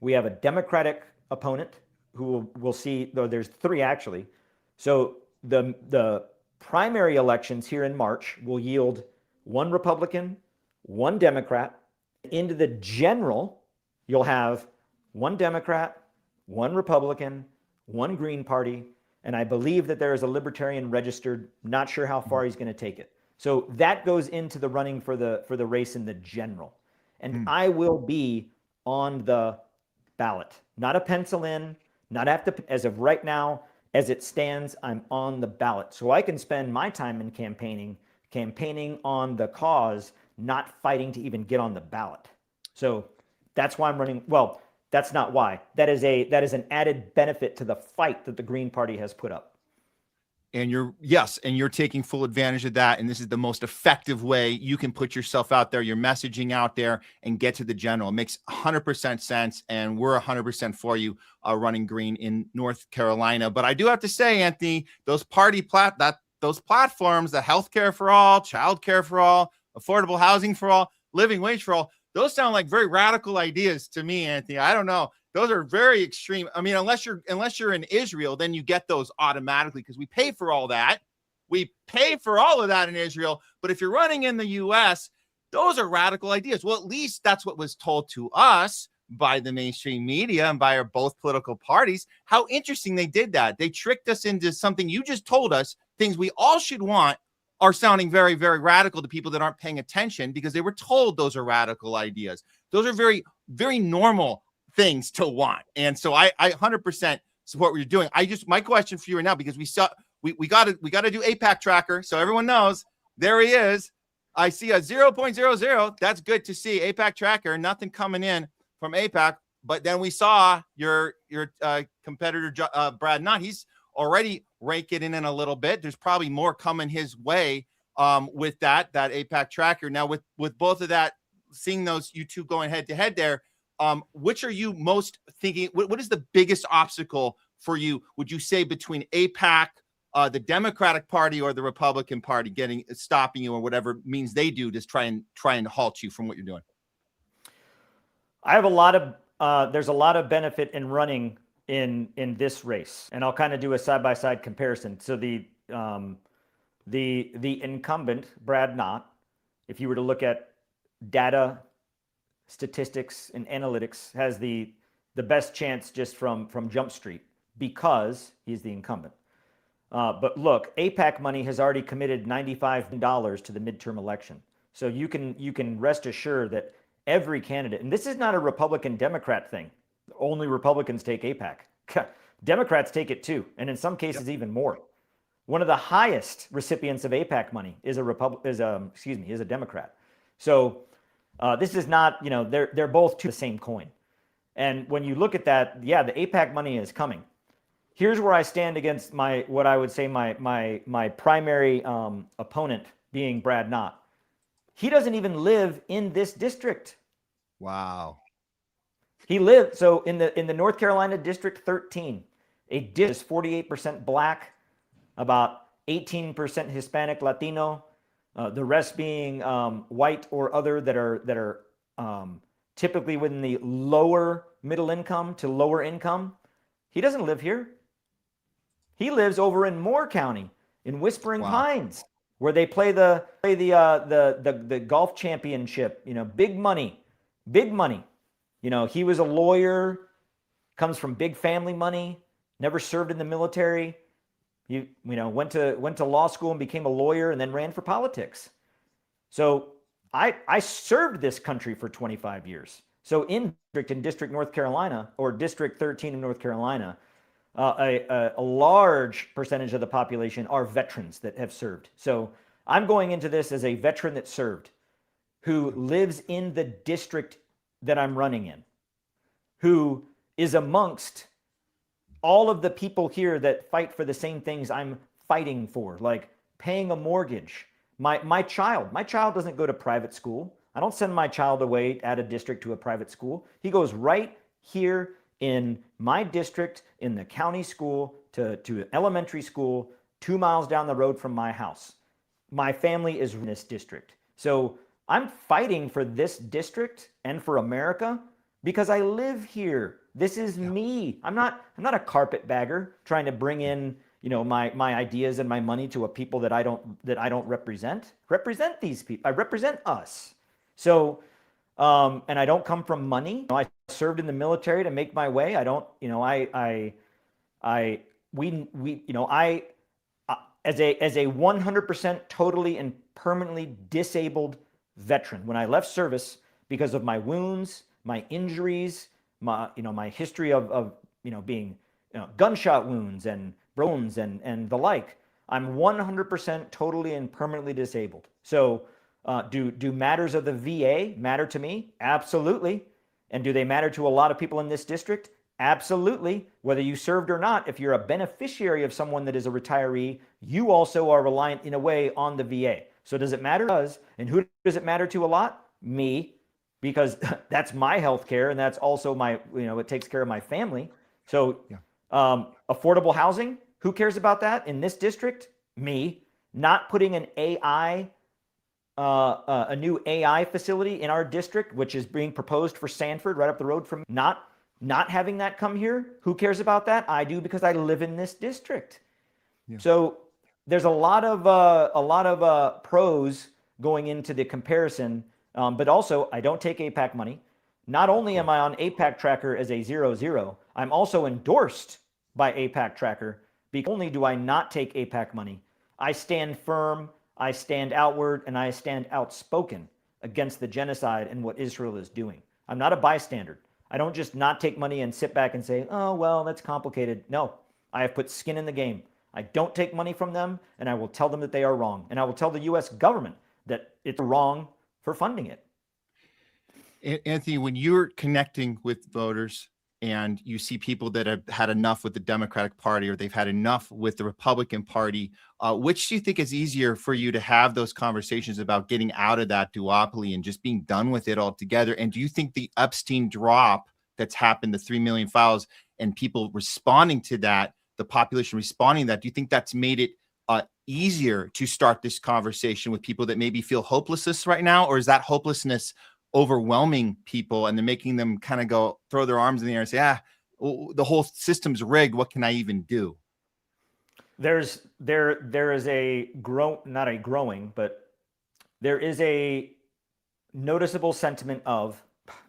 We have a Democratic opponent who we'll see, though there's three actually. So the primary elections here in March will yield one Republican, one Democrat. Into the general, you'll have one Democrat, one Republican, one Green Party, and I believe that there is a Libertarian registered. Not sure how far he's going to take it. So that goes into the running for the race in the general. And I will be on the ballot, not a pencil in, not have to, as of right now, as it stands, I'm on the ballot. So I can spend my time in campaigning on the cause, not fighting to even get on the ballot. So that's why I'm running. Well, that's not why. That is an added benefit to the fight that the Green Party has put up. And you're taking full advantage of that. And this is the most effective way you can put yourself out there, your messaging out there, and get to the general. It makes 100% sense. And we're 100% for you running green in North Carolina. But I do have to say, Anthony, those those platforms, the healthcare for all, childcare for all, affordable housing for all, living wage for all, those sound like very radical ideas to me, Anthony. I don't know. Those are very extreme. I mean, unless you're in Israel, then you get those automatically because we pay for all that. We pay for all of that in Israel. But if you're running in the U.S., those are radical ideas. Well, at least that's what was told to us by the mainstream media and by our both political parties. How interesting they did that. They tricked us into something you just told us, things we all should want are sounding very, very radical to people that aren't paying attention because they were told those are radical ideas. Those are very, very normal things to want. And so I 100% support what you're doing. My question for you right now, because we got to do APAC tracker. So everyone knows there he is. I see a 0.00. That's good to see. APAC tracker, nothing coming in from APAC. But then we saw your competitor, Brad Knott. He's already raking in a little bit. There's probably more coming his way with that APAC tracker. Now with both of that, seeing those you two going head to head there, which are you most thinking? What is the biggest obstacle for you, would you say, between APAC, the Democratic Party, or the Republican Party stopping you, or whatever means they do to try and halt you from what you're doing? I have there's a lot of benefit in running in this race, and I'll kind of do a side-by-side comparison. So the incumbent, Brad Knott, if you were to look at data, statistics, and analytics, has the best chance just from Jump Street because he's the incumbent. But look, APAC money has already committed $95 to the midterm election. So you can rest assured that every candidate, and this is not a Republican-Democrat thing. Only Republicans take APAC. Democrats take it too, and in some cases even more. One of the highest recipients of APAC money is a Democrat. So this is not, they're both the same coin. And when you look at that, yeah, the APAC money is coming. Here's where I stand against what I would say my primary opponent, being Brad Knott. He doesn't even live in this district. Wow. He lived in the North Carolina District 13. A district is 48% Black, about 18% Hispanic, Latino, the rest being white or other that are typically within the lower middle income to lower income. He doesn't live here. He lives over in Moore County, in Whispering Pines, where they play the golf championship. Big money. He was a lawyer, comes from big family money, never served in the military. He went to law school and became a lawyer and then ran for politics. So I served this country for 25 years. So in District North Carolina, or District 13 in North Carolina, a large percentage of the population are veterans that have served. So I'm going into this as a veteran that served, who lives in the district that I'm running in, who is amongst all of the people here that fight for the same things I'm fighting for, like paying a mortgage. My child doesn't go to private school. I don't send my child away out of district to a private school. He goes right here in my district, in the county school, to elementary school, 2 miles down the road from my house. My family is in this district. So I'm fighting for this district and for America because I live here. This is me. I'm not a carpetbagger trying to bring in, my ideas and my money to a people that I don't represent. Represent these people. I represent us. So, and I don't come from money. I served in the military to make my way. I don't, as a 100% totally and permanently disabled veteran, when I left service because of my wounds, my injuries, my history of being gunshot wounds and bones and the like, I'm 100% totally and permanently disabled. So do matters of the VA matter to me? Absolutely. And do they matter to a lot of people in this district? Absolutely. Whether you served or not, if you're a beneficiary of someone that is a retiree, you also are reliant in a way on the VA. So does it matter? It does. And who does it matter to a lot? Me, because that's my health care, and that's also my, it takes care of my family. So affordable housing, who cares about that in this district? Me. Not putting an a new AI facility in our district, which is being proposed for Sanford right up the road from, not having that come here. Who cares about that? I do, because I live in this district. Yeah. So there's a lot of pros going into the comparison, but also I don't take APAC money. Not only am I on APAC Tracker as a 00, I'm also endorsed by APAC Tracker. Because only do I not take APAC money, I stand firm, I stand outward, and I stand outspoken against the genocide and what Israel is doing. I'm not a bystander. I don't just not take money and sit back and say, oh, well, that's complicated. No, I have put skin in the game. I don't take money from them, and I will tell them that they are wrong. And I will tell the U.S. government that it's wrong for funding it. Anthony, when you're connecting with voters and you see people that have had enough with the Democratic Party or they've had enough with the Republican Party, which do you think is easier for you to have those conversations about getting out of that duopoly and just being done with it altogether? And do you think the Epstein drop that's happened, the 3 million files, and people responding to that, the population responding to that, do you think that's made it easier to start this conversation with people that maybe feel hopelessness right now? Or is that hopelessness overwhelming people and they're making them kind of go throw their arms in the air and say, the whole system's rigged, what can I even do? There is a there is a noticeable sentiment of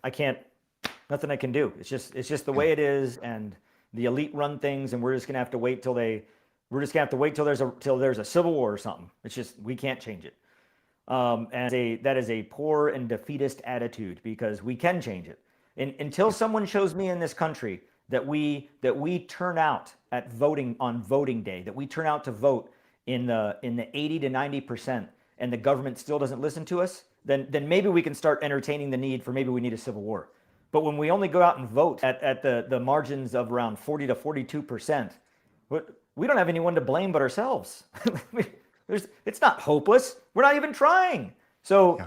nothing I can do. It's just the way it is, and the elite run things, and we're just gonna have to wait till there's a civil war or something. It's just, we can't change it. That is a poor and defeatist attitude, because we can change it. Until someone shows me in this country that we turn out at voting on voting day, that we turn out to vote in the 80 to 90%, and the government still doesn't listen to us, then maybe we can start entertaining the need for maybe we need a civil war. But when we only go out and vote at the margins of around 40 to 42%, we don't have anyone to blame but ourselves. It's not hopeless. We're not even trying. So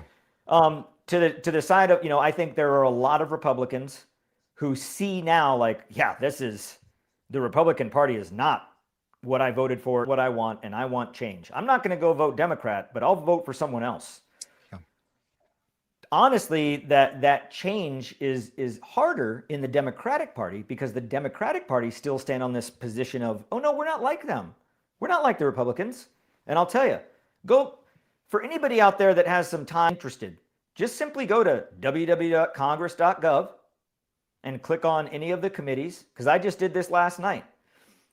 to the side of, I think there are a lot of Republicans who see now, like, the Republican Party is not what I voted for, what I want, and I want change. I'm not going to go vote Democrat, but I'll vote for someone else. Yeah. Honestly, that change is harder in the Democratic Party, because the Democratic Party still stand on this position of, oh no, we're not like them. We're not like the Republicans. And I'll tell you, for anybody out there that has some time interested, just simply go to www.congress.gov and click on any of the committees, because I just did this last night.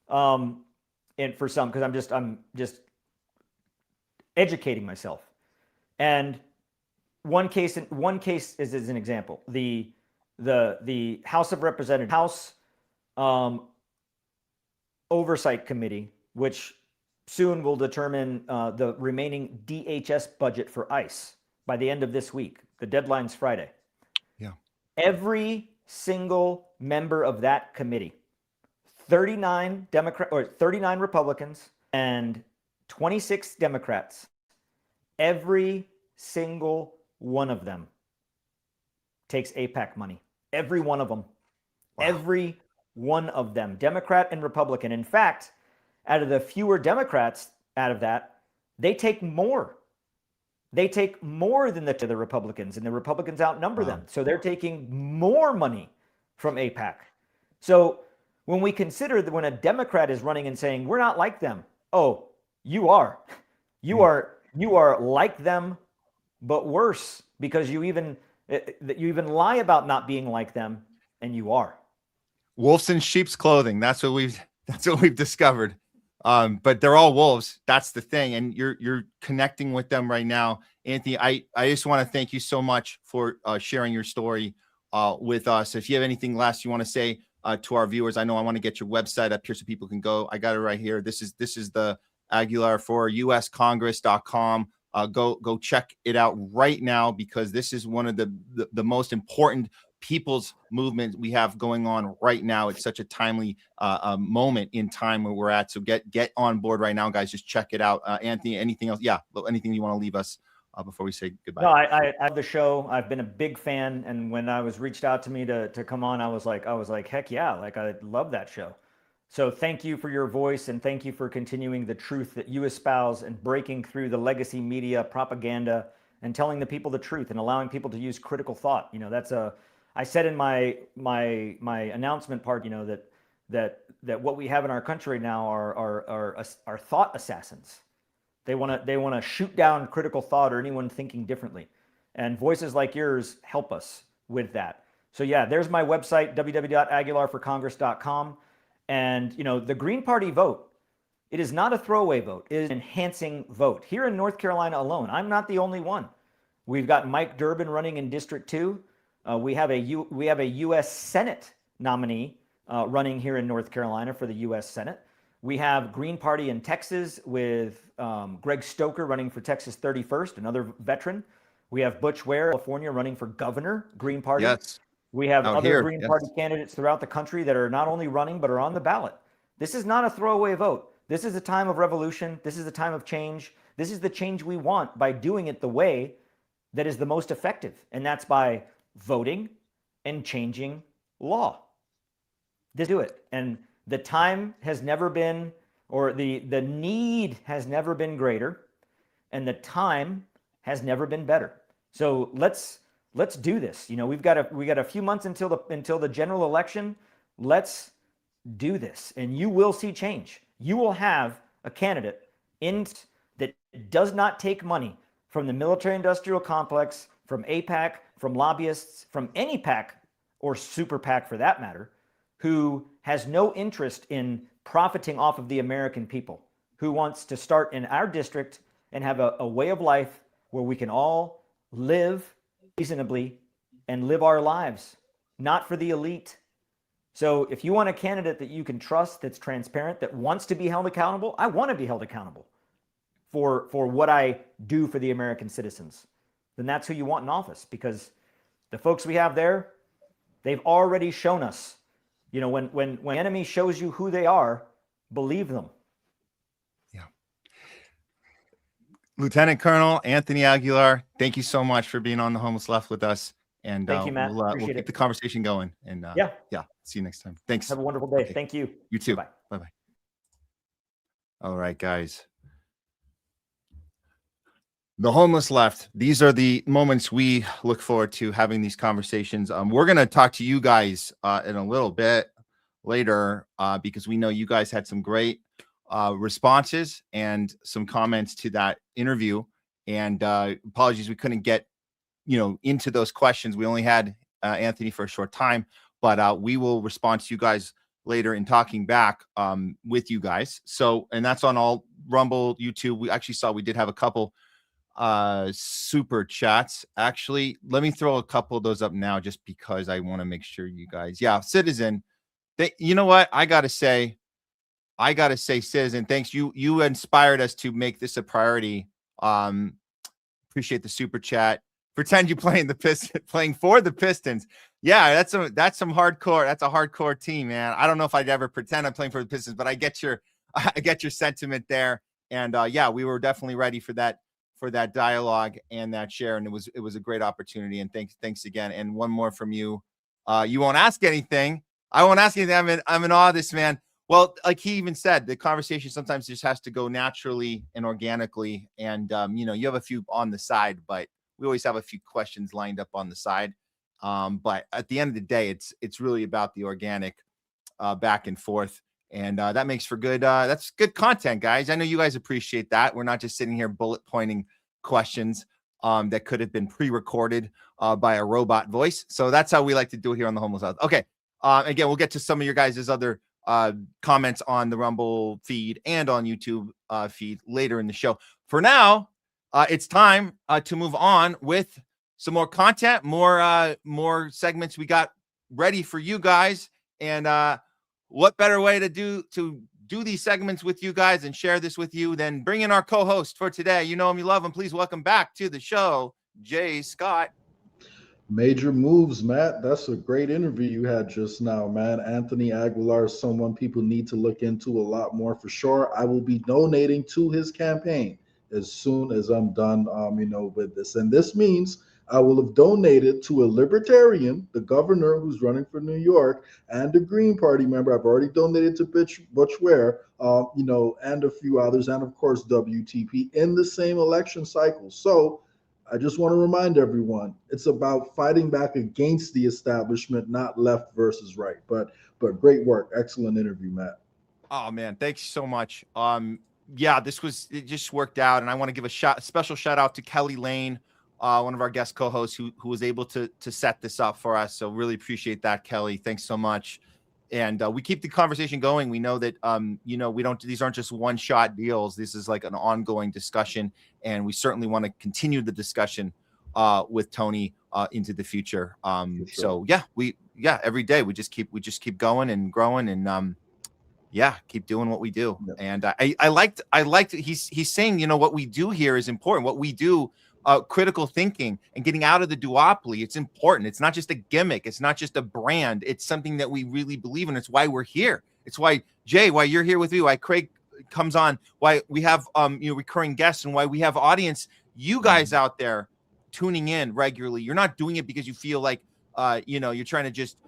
And for some, because I'm just educating myself. And one case is an example. The House of Representatives, House Oversight Committee, which soon will determine the remaining DHS budget for ICE by the end of this week. The deadline's Friday. Yeah. Every single member of that committee, 39 Republicans and 26 Democrats, every single one of them takes APAC money. Every one of them. Wow. Every one of them, Democrat and Republican. In fact, out of the fewer Democrats out of that, they take more. They take more than the Republicans, and the Republicans outnumber them. So they're taking more money from APAC. So when we consider that when a Democrat is running and saying, we're not like them, oh, you are. You are like them, but worse, because you even lie about not being like them, and you are. Wolves in sheep's clothing. That's what we've discovered. But they're all wolves. That's the thing. And you're connecting with them right now. Anthony, I just want to thank you so much for sharing your story with us. If you have anything last you want to say to our viewers, I know I want to get your website up here so people can go. I got it right here. This is the Aguilar for uscongress.com. Go check it out right now, because this is one of the most important people's movement we have going on right now. It's such a timely moment in time where we're at. So get on board right now, guys. Just check it out. Anthony, anything else? Yeah, anything you want to leave us before we say goodbye? No, I have the show. I've been a big fan, and when I was reached out to me to come on, I was like, heck yeah, like I love that show. So thank you for your voice, and thank you for continuing the truth that you espouse and breaking through the legacy media propaganda and telling the people the truth and allowing people to use critical thought. I said in my announcement part, that what we have in our country now are thought assassins. They want to shoot down critical thought or anyone thinking differently, and voices like yours help us with that. So yeah, there's my website, www.aguilarforcongress.com. And, you know, the Green Party vote, it is not a throwaway vote. It is an enhancing vote. Here in North Carolina alone, I'm not the only one. We've got Mike Durbin running in District 2. We have a U.S. Senate nominee running here in North Carolina for the U.S. Senate. We have Green Party in Texas with Greg Stoker running for Texas 31st, another veteran. We have Butch Ware, California, running for governor, Green Party. Yes. We have Out other here, Green yes. Party candidates throughout the country that are not only running, but are on the ballot. This is not a throwaway vote. This is a time of revolution. This is a time of change. This is the change we want by doing it the way that is the most effective. And that's by voting and changing law. Just do it. And the time has never been, or the need has never been greater, and the time has never been better. So let's do this. You know, we got a few months until the general election. Let's do this, and you will see change. You will have a candidate that does not take money from the military-industrial complex, from AIPAC, from lobbyists, from any PAC or super PAC for that matter, who has no interest in profiting off of the American people, who wants to start in our district and have a way of life where we can all live reasonably and live our lives, not for the elite. So if you want a candidate that you can trust, that's transparent, that wants to be held accountable, I want to be held accountable for what I do for the American citizens, then that's who you want in office, because the folks we have there, they've already shown us, you know, when the enemy shows you who they are, believe them. Yeah. Lieutenant Colonel Anthony Aguilar, thank you so much for being on the Homeless Left with us. And thank you, Matt. we'll keep the conversation going. And yeah, see you next time. Thanks. Have a wonderful day. Okay. Thank you. You too. Bye. Bye-bye. All right, guys. The Homeless Left. These are the moments we look forward to having these conversations. We're going to talk to you guys in a little bit later because we know you guys had some great responses and some comments to that interview. And apologies, we couldn't get into those questions. We only had Anthony for a short time, but we will respond to you guys later in talking back with you guys. So, and that's on all Rumble, YouTube. We actually saw we did have a couple super chats. Actually, let me throw a couple of those up now just because I want to make sure you guys, Citizen, you know what? I gotta say, Citizen, thanks. You inspired us to make this a priority. Appreciate the super chat. Pretend you playing for the Pistons. Yeah, that's some hardcore. That's a hardcore team, man. I don't know if I'd ever pretend I'm playing for the Pistons, but I get your sentiment there. And we were definitely ready for that dialogue and that share. And it was a great opportunity. And thanks again. And one more from you. You won't ask anything. I won't ask anything. I'm in awe of this man. Well, like he even said, the conversation sometimes just has to go naturally and organically. And you have a few on the side, but we always have a few questions lined up on the side. But at the end of the day, it's really about the organic back and forth. And that makes for that's good content, guys. I know you guys appreciate that. We're not just sitting here bullet pointing questions that could have been pre-recorded by a robot voice. So that's how we like to do it here on the Homeless House. Okay. Again, we'll get to some of your guys' other comments on the Rumble feed and on YouTube feed later in the show. For now, it's time to move on with some more content, more segments we got ready for you guys. And what better way to do these segments with you guys and share this with you than bring in our co-host for today. You know him, you love him. Please welcome back to the show, Jay Scott. Major moves, Matt. That's a great interview you had just now, man. Anthony Aguilar is someone people need to look into a lot more for sure. I will be donating to his campaign as soon as I'm done, with this. And this means I will have donated to a libertarian, the governor who's running for New York, and a Green Party member. I've already donated to Butch Ware, and a few others, and of course WTP in the same election cycle. So I just want to remind everyone, it's about fighting back against the establishment, not left versus right. But great work. Excellent interview, Matt. Oh man, thanks so much. It just worked out. And I want to give a special shout out to Kelly Lane, one of our guest co-hosts who was able to set this up for us. So really appreciate that, Kelly. Thanks so much. And we keep the conversation going. We know that, these aren't just one-shot deals. This is like an ongoing discussion, and we certainly want to continue the discussion with Tony into the future. Sure. So every day we just keep going and growing and keep doing what we do. Yep. And I liked he's saying, what we do here is important. What we do, critical thinking and getting out of the duopoly, it's important. It's not just a gimmick. It's not just a brand. It's something that we really believe in. It's why we're here. It's why, Jay, why you're here with me, why Craig comes on, why we have recurring guests, and why we have audience, you guys out there tuning in regularly. You're not doing it because you feel like you're trying to just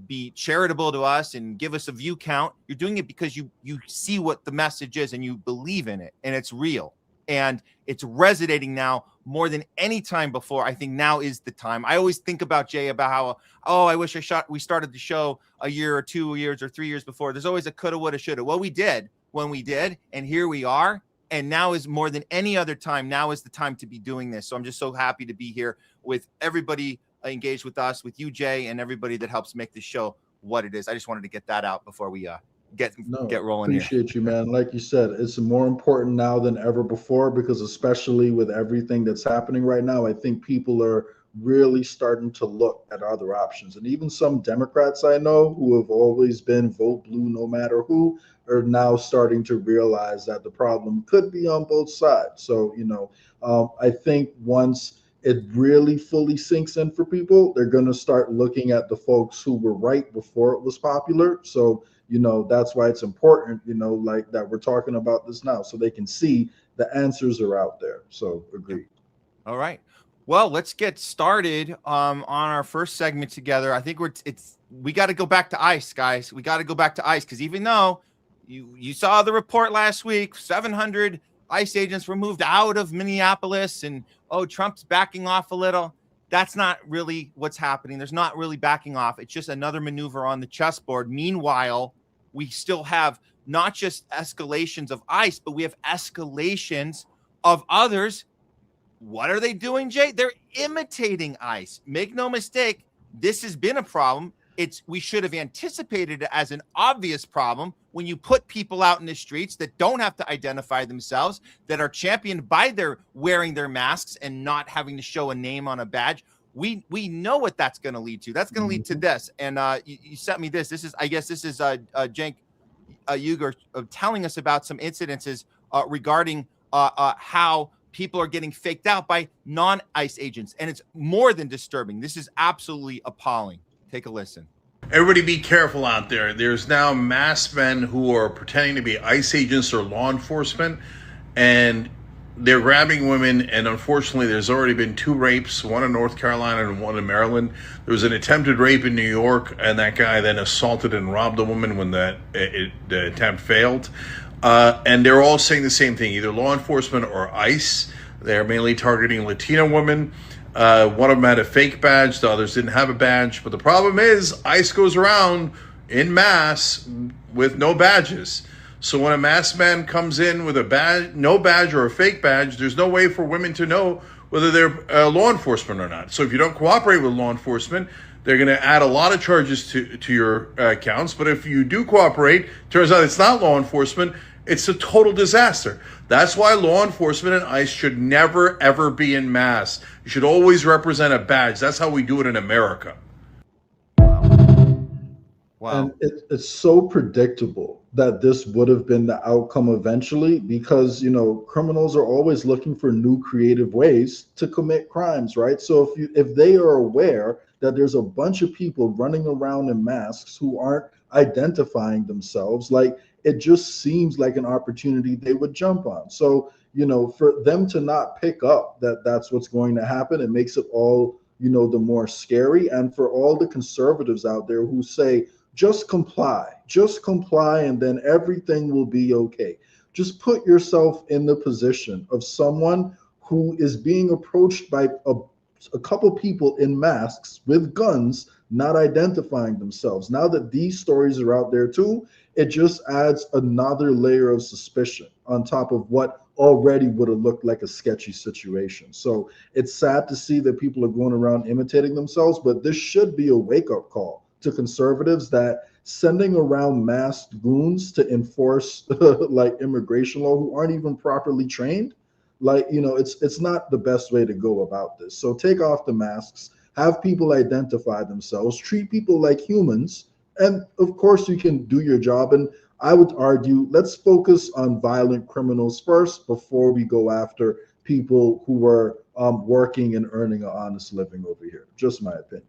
be charitable to us and give us a view count. You're doing it because you see what the message is and you believe in it, and it's real, and it's resonating now more than any time before. I think now is the time. I always think about, Jay, about how, I wish we started the show a year or 2 years or 3 years before. There's always a coulda, woulda, shoulda. Well, we did when we did, and here we are. And now is more than any other time. Now is the time to be doing this. So I'm just so happy to be here with everybody engaged with us, with you, Jay, and everybody that helps make this show what it is. I just wanted to get that out before we get rolling. Appreciate you, man. Like you said, it's more important now than ever before, because especially with everything that's happening right now, I think people are really starting to look at other options. And even some Democrats I know who have always been vote blue no matter who are now starting to realize that the problem could be on both sides. So, I think once it really fully sinks in for people, they're going to start looking at the folks who were right before it was popular. So, that's why it's important, like that we're talking about this now, so they can see the answers are out there. So agree. All right. Well, let's get started on our first segment together. I think we got to go back to ICE, guys. We got to go back to ICE, because even though you saw the report last week, 700 ICE agents were moved out of Minneapolis, and Trump's backing off a little. That's not really what's happening. There's not really backing off. It's just another maneuver on the chessboard. Meanwhile, we still have not just escalations of ICE, but we have escalations of others. What are they doing, Jay? They're imitating ICE. Make no mistake, this has been a problem. We should have anticipated it as an obvious problem when you put people out in the streets that don't have to identify themselves, that are championed by their wearing their masks and not having to show a name on a badge. We know what that's going to lead to. That's going to lead to this. And you sent me this. This is Cenk Uygur telling us about some incidences regarding how people are getting faked out by non-ICE agents. And it's more than disturbing. This is absolutely appalling. Take a listen. Everybody be careful out there. There's now masked men who are pretending to be ICE agents or law enforcement, and they're grabbing women. And unfortunately, there's already been 2 rapes, one in North Carolina and one in Maryland. There was an attempted rape in New York, and that guy then assaulted and robbed a woman when the attempt failed. And they're all saying the same thing, either law enforcement or ICE. They're mainly targeting Latina women. One of them had a fake badge, the others didn't have a badge. But the problem is ICE goes around in mass with no badges. So when a masked man comes in with a badge, no badge or a fake badge, there's no way for women to know whether they're law enforcement or not. So if you don't cooperate with law enforcement, they're going to add a lot of charges to your accounts. But if you do cooperate, turns out it's not law enforcement, it's a total disaster. That's why law enforcement and ICE should never, ever be in mass. You should always represent a badge. That's how we do it in America. Wow. And it's so predictable that this would have been the outcome eventually, because, criminals are always looking for new creative ways to commit crimes, right? So if they are aware that there's a bunch of people running around in masks who aren't identifying themselves, like, it just seems like an opportunity they would jump on. So, for them to not pick up that that's what's going to happen, it makes it all, the more scary. And for all the conservatives out there who say, just comply, and then everything will be okay. Just put yourself in the position of someone who is being approached by a couple people in masks with guns, not identifying themselves. Now that these stories are out there too, it just adds another layer of suspicion on top of what already would have looked like a sketchy situation. So it's sad to see that people are going around imitating themselves, but this should be a wake-up call to conservatives that sending around masked goons to enforce like immigration law who aren't even properly trained, like, you know, it's not the best way to go about this. So take off the masks, have people identify themselves, treat people like humans, and of course you can do your job. And I would argue, let's focus on violent criminals first before we go after people who are working and earning an honest living over here. Just my opinion.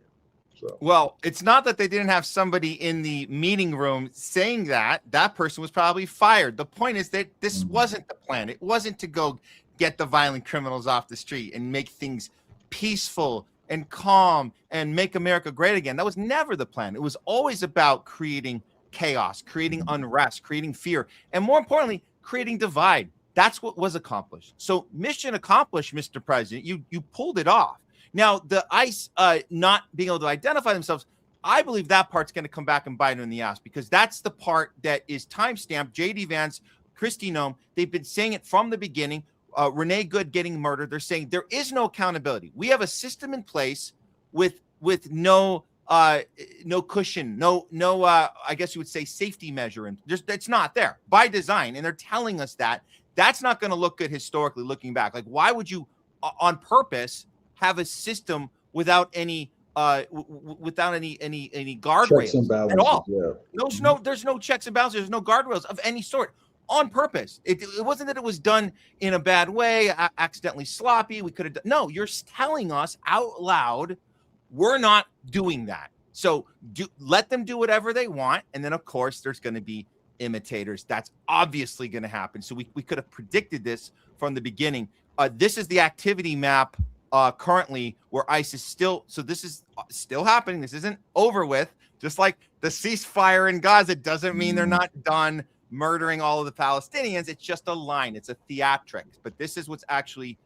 So. Well, it's not that they didn't have somebody in the meeting room saying that. That person was probably fired. The point is that this wasn't the plan. It wasn't to go get the violent criminals off the street and make things peaceful and calm and make America great again. That was never the plan. It was always about creating chaos, creating unrest, creating fear, and more importantly, creating divide. That's what was accomplished. So mission accomplished, Mr. President. You pulled it off. Now, the ICE not being able to identify themselves, I believe that part's going to come back and bite them in the ass, because that's the part that is timestamped. J.D. Vance, Kristi Noem, they've been saying it from the beginning. Renee Good getting murdered. They're saying there is no accountability. We have a system in place with no cushion, no I guess you would say safety measure, and it's not there by design. And they're telling us that that's not going to look good historically looking back. Like, why would you on purpose have a system without any guardrails at all? Yeah. There's no checks and balances. There's no guardrails of any sort on purpose. It wasn't that it was done in a bad way, accidentally sloppy. We could have done. No, you're telling us out loud, we're not doing that. So let them do whatever they want. And then, of course, there's going to be imitators. That's obviously going to happen. So we could have predicted this from the beginning. This is the activity map currently where ICE is still. So this is still happening. This isn't over with. Just like the ceasefire in Gaza doesn't mean they're not done murdering all of the Palestinians. It's just a line. It's a theatric. But this is what's actually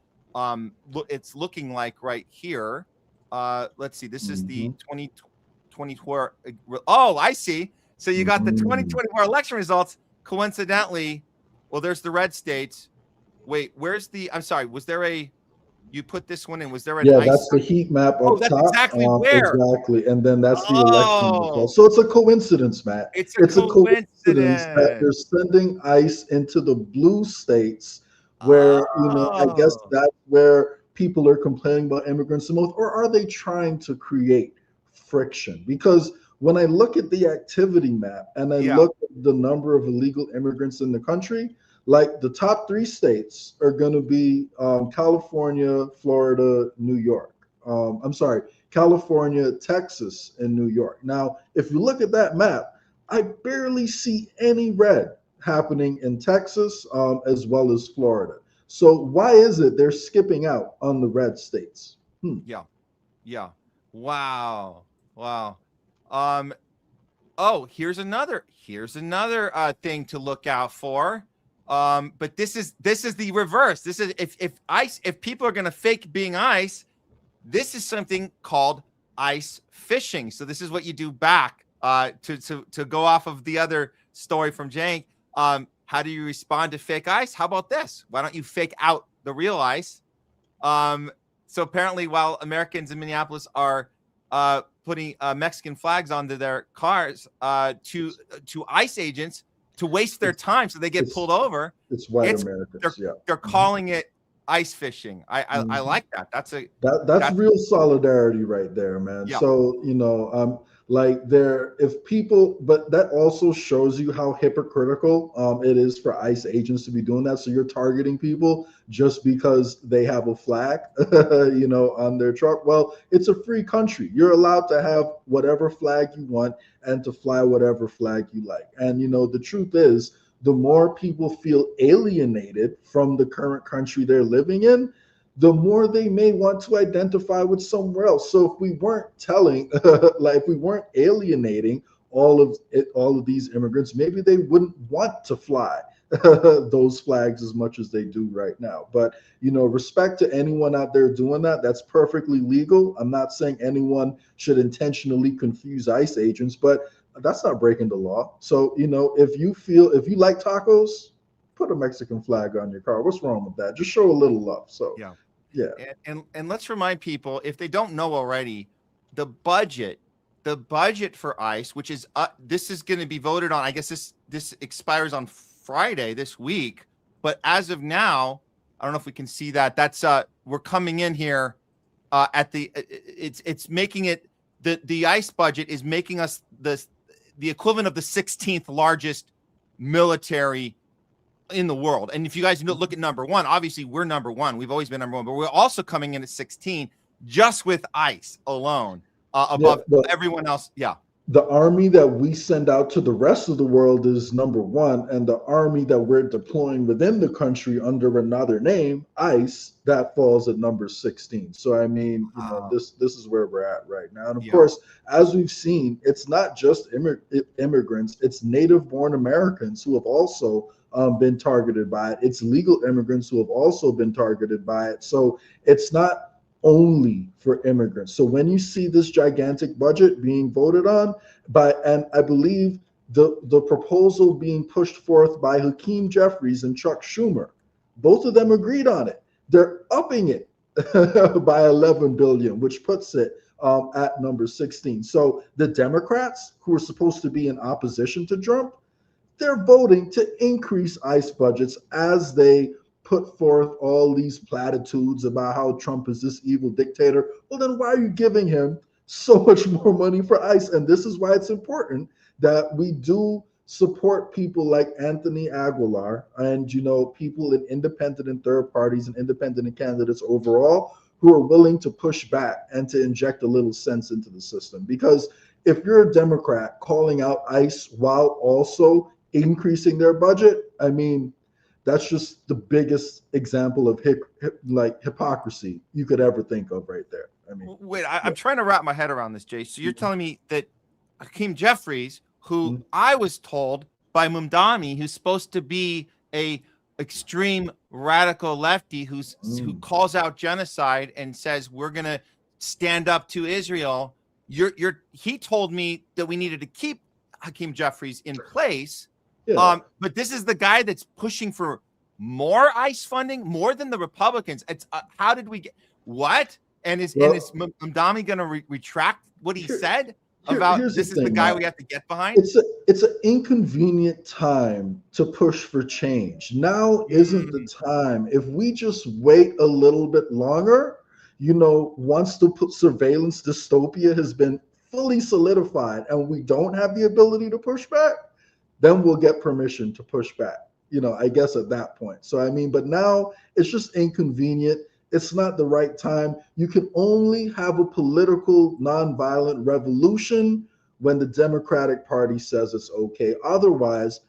it's looking like right here. Let's see. This is the 2024. Oh, I see. So you got the 2024 election results. Coincidentally, well, there's the red states. Wait, where's the? I'm sorry. Was there a? You put this one in. Was there an? Yeah, that's the heat map up that's top. Exactly where. Exactly, and then that's the election result. So it's a coincidence, Matt. It's a coincidence that they're sending ICE into the blue states, where I guess that's where people are complaining about immigrants the most, or are they trying to create friction? Because when I look at the activity map and I look at the number of illegal immigrants in the country, like the top 3 states are going to be California, Florida, New York. California, Texas, and New York. Now, if you look at that map, I barely see any red happening in Texas as well as Florida. So why is it they're skipping out on the red states? Yeah. Wow. Here's another thing to look out for. But this is the reverse. This is if people are going to fake being ICE, this is something called ICE phishing. So this is what you do back to go off of the other story from Jank. How do you respond to fake ICE? How about this? Why don't you fake out the real ICE? So apparently, while Americans in Minneapolis are putting Mexican flags onto their cars to ICE agents to waste their time so they get pulled over. It's white Americans. They're calling it ICE fishing. I like that. That's real solidarity right there, man. Yeah. So if people, but that also shows you how hypocritical it is for ICE agents to be doing that. So you're targeting people just because they have a flag, on their truck. Well, it's a free country. You're allowed to have whatever flag you want and to fly whatever flag you like. And the truth is, the more people feel alienated from the current country they're living in, the more they may want to identify with somewhere else. So if we weren't if we weren't alienating all of these immigrants, maybe they wouldn't want to fly those flags as much as they do right now. But respect to anyone out there doing that. That's perfectly legal. I'm not saying anyone should intentionally confuse ICE agents, but that's not breaking the law. So if you like tacos, put a Mexican flag on your car. What's wrong with that? Just show a little love. So yeah. And let's remind people, if they don't know already, the budget for ICE, which is this is going to be voted on. I guess this expires on Friday this week. But as of now, I don't know if we can see that. That's we're coming in here at the it's making it the ICE budget is making us the equivalent of the 16th largest military in the world. And if you guys look at number one, obviously we're number one. We've always been number one, but we're also coming in at 16 just with ICE alone above everyone else. Yeah. The army that we send out to the rest of the world is number one, and the army that we're deploying within the country under another name, ICE, that falls at number 16. So I mean, this is where we're at right now. And of course, as we've seen, it's not just immigrants; it's native-born Americans who have also been targeted by it. It's legal immigrants who have also been targeted by it. So it's not only for immigrants. So when you see this gigantic budget being voted on and I believe the proposal being pushed forth by Hakeem Jeffries and Chuck Schumer, both of them agreed on it. They're upping it by 11 billion, which puts it at number 16. So the Democrats, who are supposed to be in opposition to Trump, they're voting to increase ICE budgets as they put forth all these platitudes about how Trump is this evil dictator. Well, then why are you giving him so much more money for ICE? And this is why it's important that we do support people like Anthony Aguilar and, people in independent and third parties and independent candidates overall who are willing to push back and to inject a little sense into the system. Because if you're a Democrat calling out ICE while also increasing their budget, I mean, that's just the biggest example of hypocrisy you could ever think of right there. I mean, wait, I'm trying to wrap my head around this, Jay. So you're telling me that Hakeem Jeffries, who I was told by Mumdani, who's supposed to be a extreme radical lefty who calls out genocide and says we're gonna stand up to Israel, he told me that we needed to keep Hakeem Jeffries in place. Yeah. But this is the guy that's pushing for more ICE funding, more than the Republicans. It's how did we get what? And is Mumdani going to retract what he said about this is the guy we have to get behind? It's an inconvenient time to push for change. Now isn't the time. If we just wait a little bit longer, once the surveillance dystopia has been fully solidified and we don't have the ability to push back, then we'll get permission to push back, I guess at that point. So, I mean, but now it's just inconvenient. It's not the right time. You can only have a political nonviolent revolution when the Democratic Party says it's okay. Otherwise,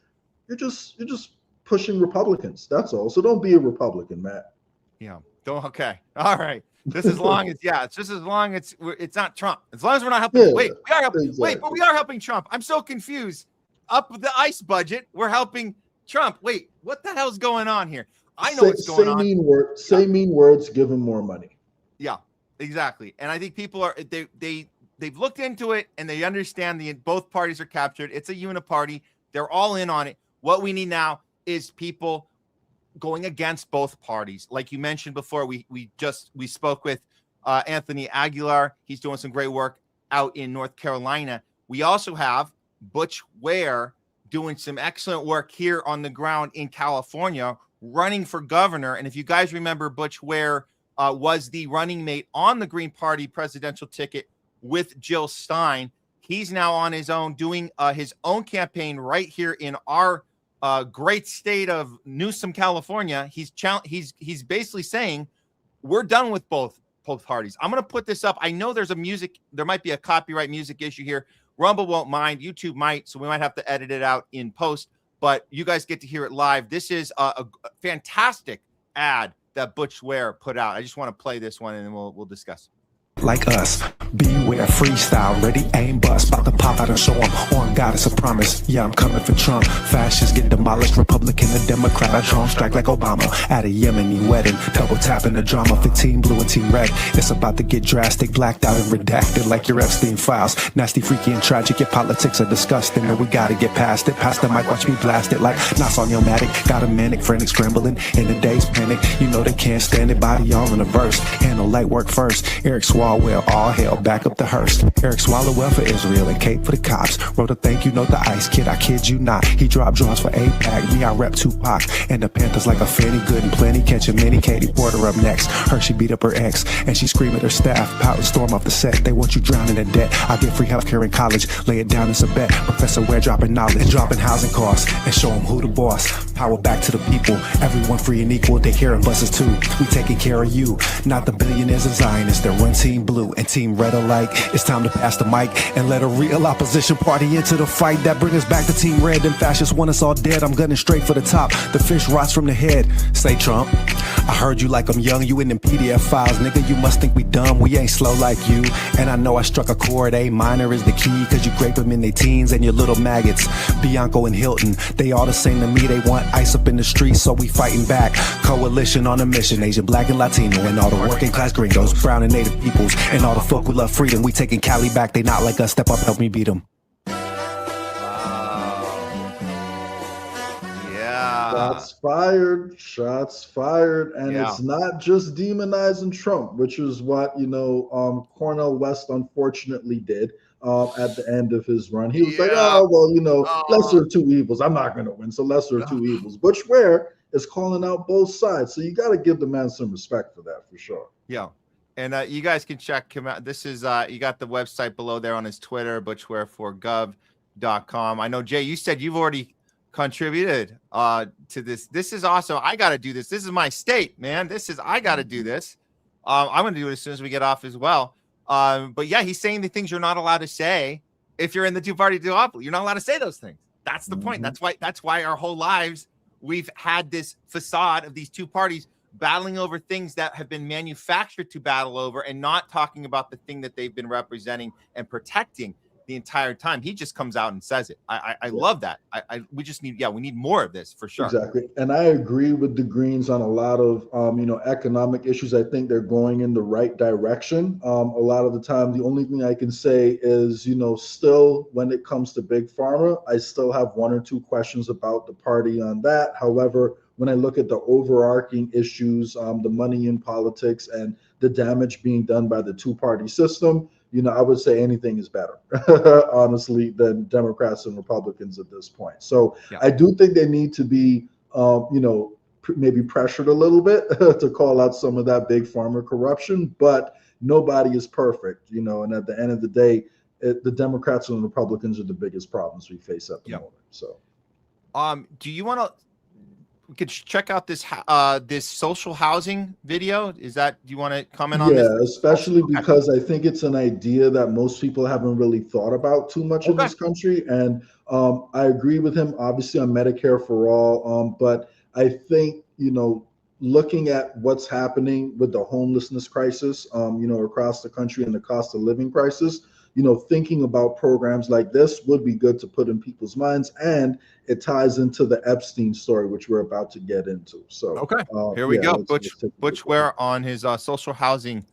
you're just pushing Republicans. That's all. So don't be a Republican, Matt. Yeah. Okay. All right. This as long as it's just as long as it's not Trump. As long as we're not helping. Yeah, we are helping. Exactly. Wait, but we are helping Trump. I'm so confused. Up with the ICE budget, we're helping Trump. Wait, what the hell's going on here? I know what's going on. Say mean words, give him more money. Yeah, exactly. And I think people are they've looked into it and they understand both parties are captured. It's a uniparty. They're all in on it. What we need now is people going against both parties. Like you mentioned before, we spoke with Anthony Aguilar. He's doing some great work out in North Carolina. We also have Butch Ware doing some excellent work here on the ground in California, running for governor. And if you guys remember, Butch Ware was the running mate on the Green Party presidential ticket with Jill Stein. He's now on his own, doing his own campaign right here in our great state of Newsom, California. He's basically saying we're done with both parties. I'm going to put this up. I know there might be a copyright music issue here. Rumble won't mind. YouTube might, so we might have to edit it out in post, but you guys get to hear it live. This is a fantastic ad that Butch Ware put out. I just want to play this one and then we'll discuss. Like us, be beware, freestyle, ready, aim, bust, about to pop out and show them on goddess of promise. Yeah, I'm coming for Trump. Fascists get demolished, Republican and Democrat. I drone strike like Obama at a Yemeni wedding. Double tapping the drama for Team Blue and Team Red. It's about to get drastic, blacked out and redacted like your Epstein files. Nasty, freaky, and tragic. Your politics are disgusting, and we gotta get past it. Pass the mic, watch me blast it like Nas on Matic. Got a manic, frantic, scrambling in the day's panic. You know they can't stand it, body all in a verse. Handle light work first. Eric Swalwell, all hell, back up the hearse. Eric Swalwell for Israel and Cape for the cops. Wrote a thank you note to Ice Kid, I kid you not. He dropped draws for APAC, me I rep Tupac. And the Panthers like a Fanny Good and plenty. Catching many, Katie Porter up next. Hershey beat up her ex, and she screamed at her staff. Pout and storm off the set, they want you drowning in debt. I get free healthcare in college, lay it down, it's a bet. Professor Ware dropping knowledge, dropping housing costs, and show them who the boss. Power back to the people, everyone free and equal. They hearing buses too, we taking care of you. Not the billionaires and Zionists that run Team Blue and Team Red alike. It's time to pass the mic and let a real opposition party into the fight. That brings us back to Team Red. Them fascists want us all dead, I'm gunning straight for the top. The fish rots from the head. Say Trump, I heard you like I'm young, you in them PDF files. Nigga, you must think we dumb, we ain't slow like you. And I know I struck a chord, A minor is the key. Cause you grape them in their teens and your little maggots. Bianco and Hilton, they all the same to me. They want ice up in the streets, so we fighting back. Coalition on a mission, Asian, black and Latino. And all the working class gringos, brown and native peoples. And all the folk who love freedom, we taking Cali back. They not like us, step up, help me beat them. Shots fired, and it's not just demonizing Trump, which is what Cornel West unfortunately did at the end of his run. He was like, oh well, lesser of two evils. I'm not going to win, so lesser of two evils. Butch Ware is calling out both sides, so you got to give the man some respect for that, for sure. Yeah. And you guys can check him out. This is you got the website below there on his Twitter, butchwareforgov.com. I know, Jay, you said you've already contributed to this. This is awesome. I got to do this. This is my state, man. I got to do this. I'm going to do it as soon as we get off as well. But yeah, he's saying the things you're not allowed to say if you're in the two-party duopoly. You're not allowed to say those things. That's the point. That's why our whole lives we've had this facade of these two parties battling over things that have been manufactured to battle over and not talking about the thing that they've been representing and protecting the entire time. He just comes out and says it. I love that. We just need, we need more of this for sure. Exactly. And I agree with the Greens on a lot of, economic issues. I think they're going in the right direction. A lot of the time, the only thing I can say is, still when it comes to Big Pharma, I still have one or two questions about the party on that. However, when I look at the overarching issues, the money in politics and the damage being done by the two-party system, I would say anything is better, honestly, than Democrats and Republicans at this point. So I do think they need to be, maybe pressured a little bit to call out some of that Big Pharma corruption, but nobody is perfect, and at the end of the day, the Democrats and the Republicans are the biggest problems we face at the moment. So, do you want to? We could check out this this social housing video. Do you want to comment on this? Yeah, especially because I think it's an idea that most people haven't really thought about too much in this country. And I agree with him, obviously, on Medicare for all. But I think, looking at what's happening with the homelessness crisis, across the country and the cost of living crisis, thinking about programs like this would be good to put in people's minds, and it ties into the Epstein story, which we're about to get into. So, here we go. Butch Ware on his social housing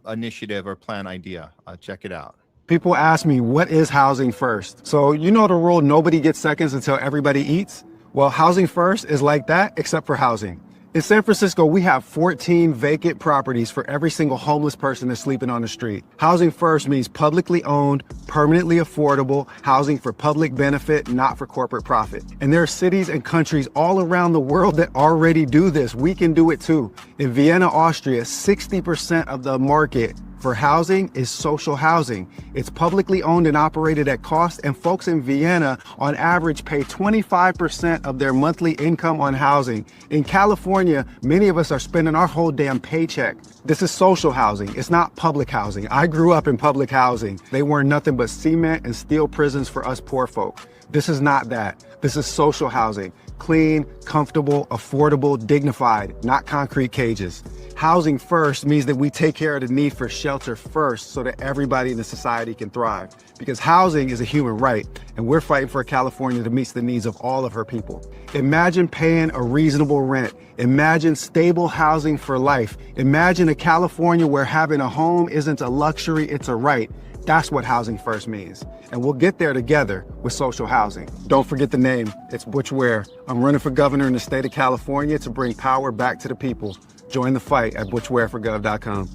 initiative or plan idea. Check it out. People ask me, what is housing first? So the rule, nobody gets seconds until everybody eats. Well, housing first is like that, except for housing. In San Francisco, we have 14 vacant properties for every single homeless person that's sleeping on the street. Housing first means publicly owned, permanently affordable housing for public benefit, not for corporate profit. And there are cities and countries all around the world that already do this. We can do it too. In Vienna, Austria, 60% of the market for housing is social housing. It's publicly owned and operated at cost, and folks in Vienna on average pay 25% of their monthly income on housing. In California, many of us are spending our whole damn paycheck. This is social housing. It's not public housing. I grew up in public housing. They weren't nothing but cement and steel prisons for us poor folk. This is not that. This is social housing. Clean, comfortable, affordable, dignified, not concrete cages. Housing first means that we take care of the need for shelter first so that everybody in the society can thrive. Because housing is a human right, and we're fighting for a California that meets the needs of all of her people. Imagine paying a reasonable rent. Imagine stable housing for life. Imagine a California where having a home isn't a luxury, it's a right. That's what housing first means. And we'll get there together with social housing. Don't forget the name. It's Butch Ware. I'm running for governor in the state of California to bring power back to the people. Join the fight at butchwareforgov.com.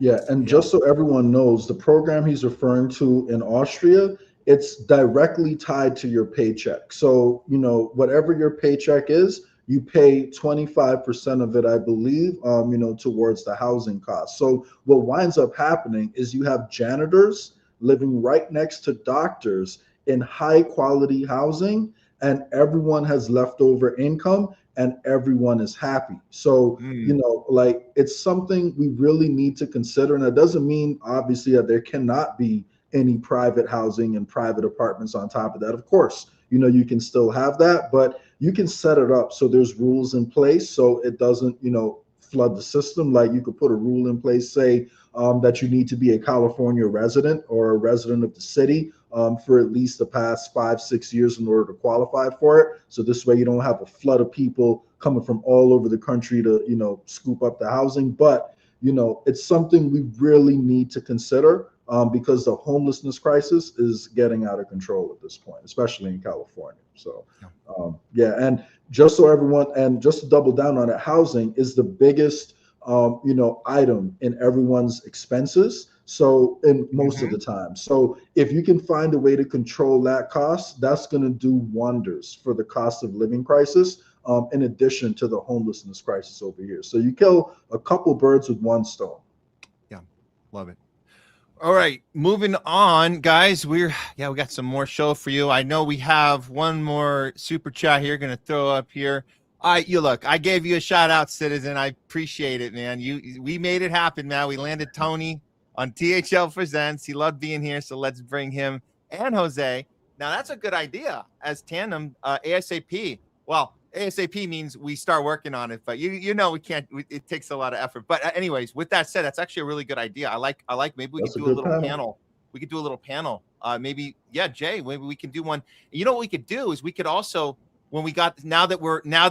Yeah, and just so everyone knows, the program he's referring to in Austria, it's directly tied to your paycheck. So, you know, whatever your paycheck is, you pay 25% of it, I believe, you know, towards the housing costs. So what winds up happening is you have janitors living right next to doctors in high quality housing, and everyone has leftover income and everyone is happy. So, you know, like, it's something we really need to consider. And that doesn't mean, obviously, that there cannot be any private housing and private apartments on top of that. Of course, you know, you can still have that, but you can set it up so there's rules in place so it doesn't, you know, flood the system. Like, you could put a rule in place, say, that you need to be a California resident or a resident of the city for at least the past 5-6 years in order to qualify for it. So this way you don't have a flood of people coming from all over the country to, you know, scoop up the housing. But, you know, it's something we really need to consider because the homelessness crisis is getting out of control at this point, especially in California. So, yeah, and just so everyone, and just to double down on it, housing is the biggest, you know, item in everyone's expenses. So, in most of the time. So if you can find a way to control that cost, that's going to do wonders for the cost of living crisis, in addition to the homelessness crisis over here. So you kill a couple birds with one stone. Yeah, love it. All right, moving on, guys. We got some more show for you. I know we have one more super chat here. Going to throw up here. You look, I gave you a shout out, Citizen. I appreciate it, man. We made it happen, man. We landed Tony on THL Presents. He loved being here, so let's bring him and Jose. Now, that's a good idea as tandem ASAP. Well, ASAP means we start working on it, but you know we can't. It takes a lot of effort. But anyways, with that said, that's actually a really good idea. I like. Maybe we could do a little panel. We could do a little panel. Maybe, yeah, Jay. Maybe we can do one. You know what we could do is we could also, when we got now that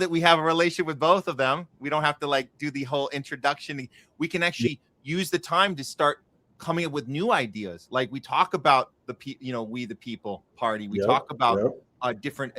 we have a relationship with both of them, we don't have to like do the whole introduction. We can actually use the time to start coming up with new ideas. Like we talk about We the People Party. We talk about different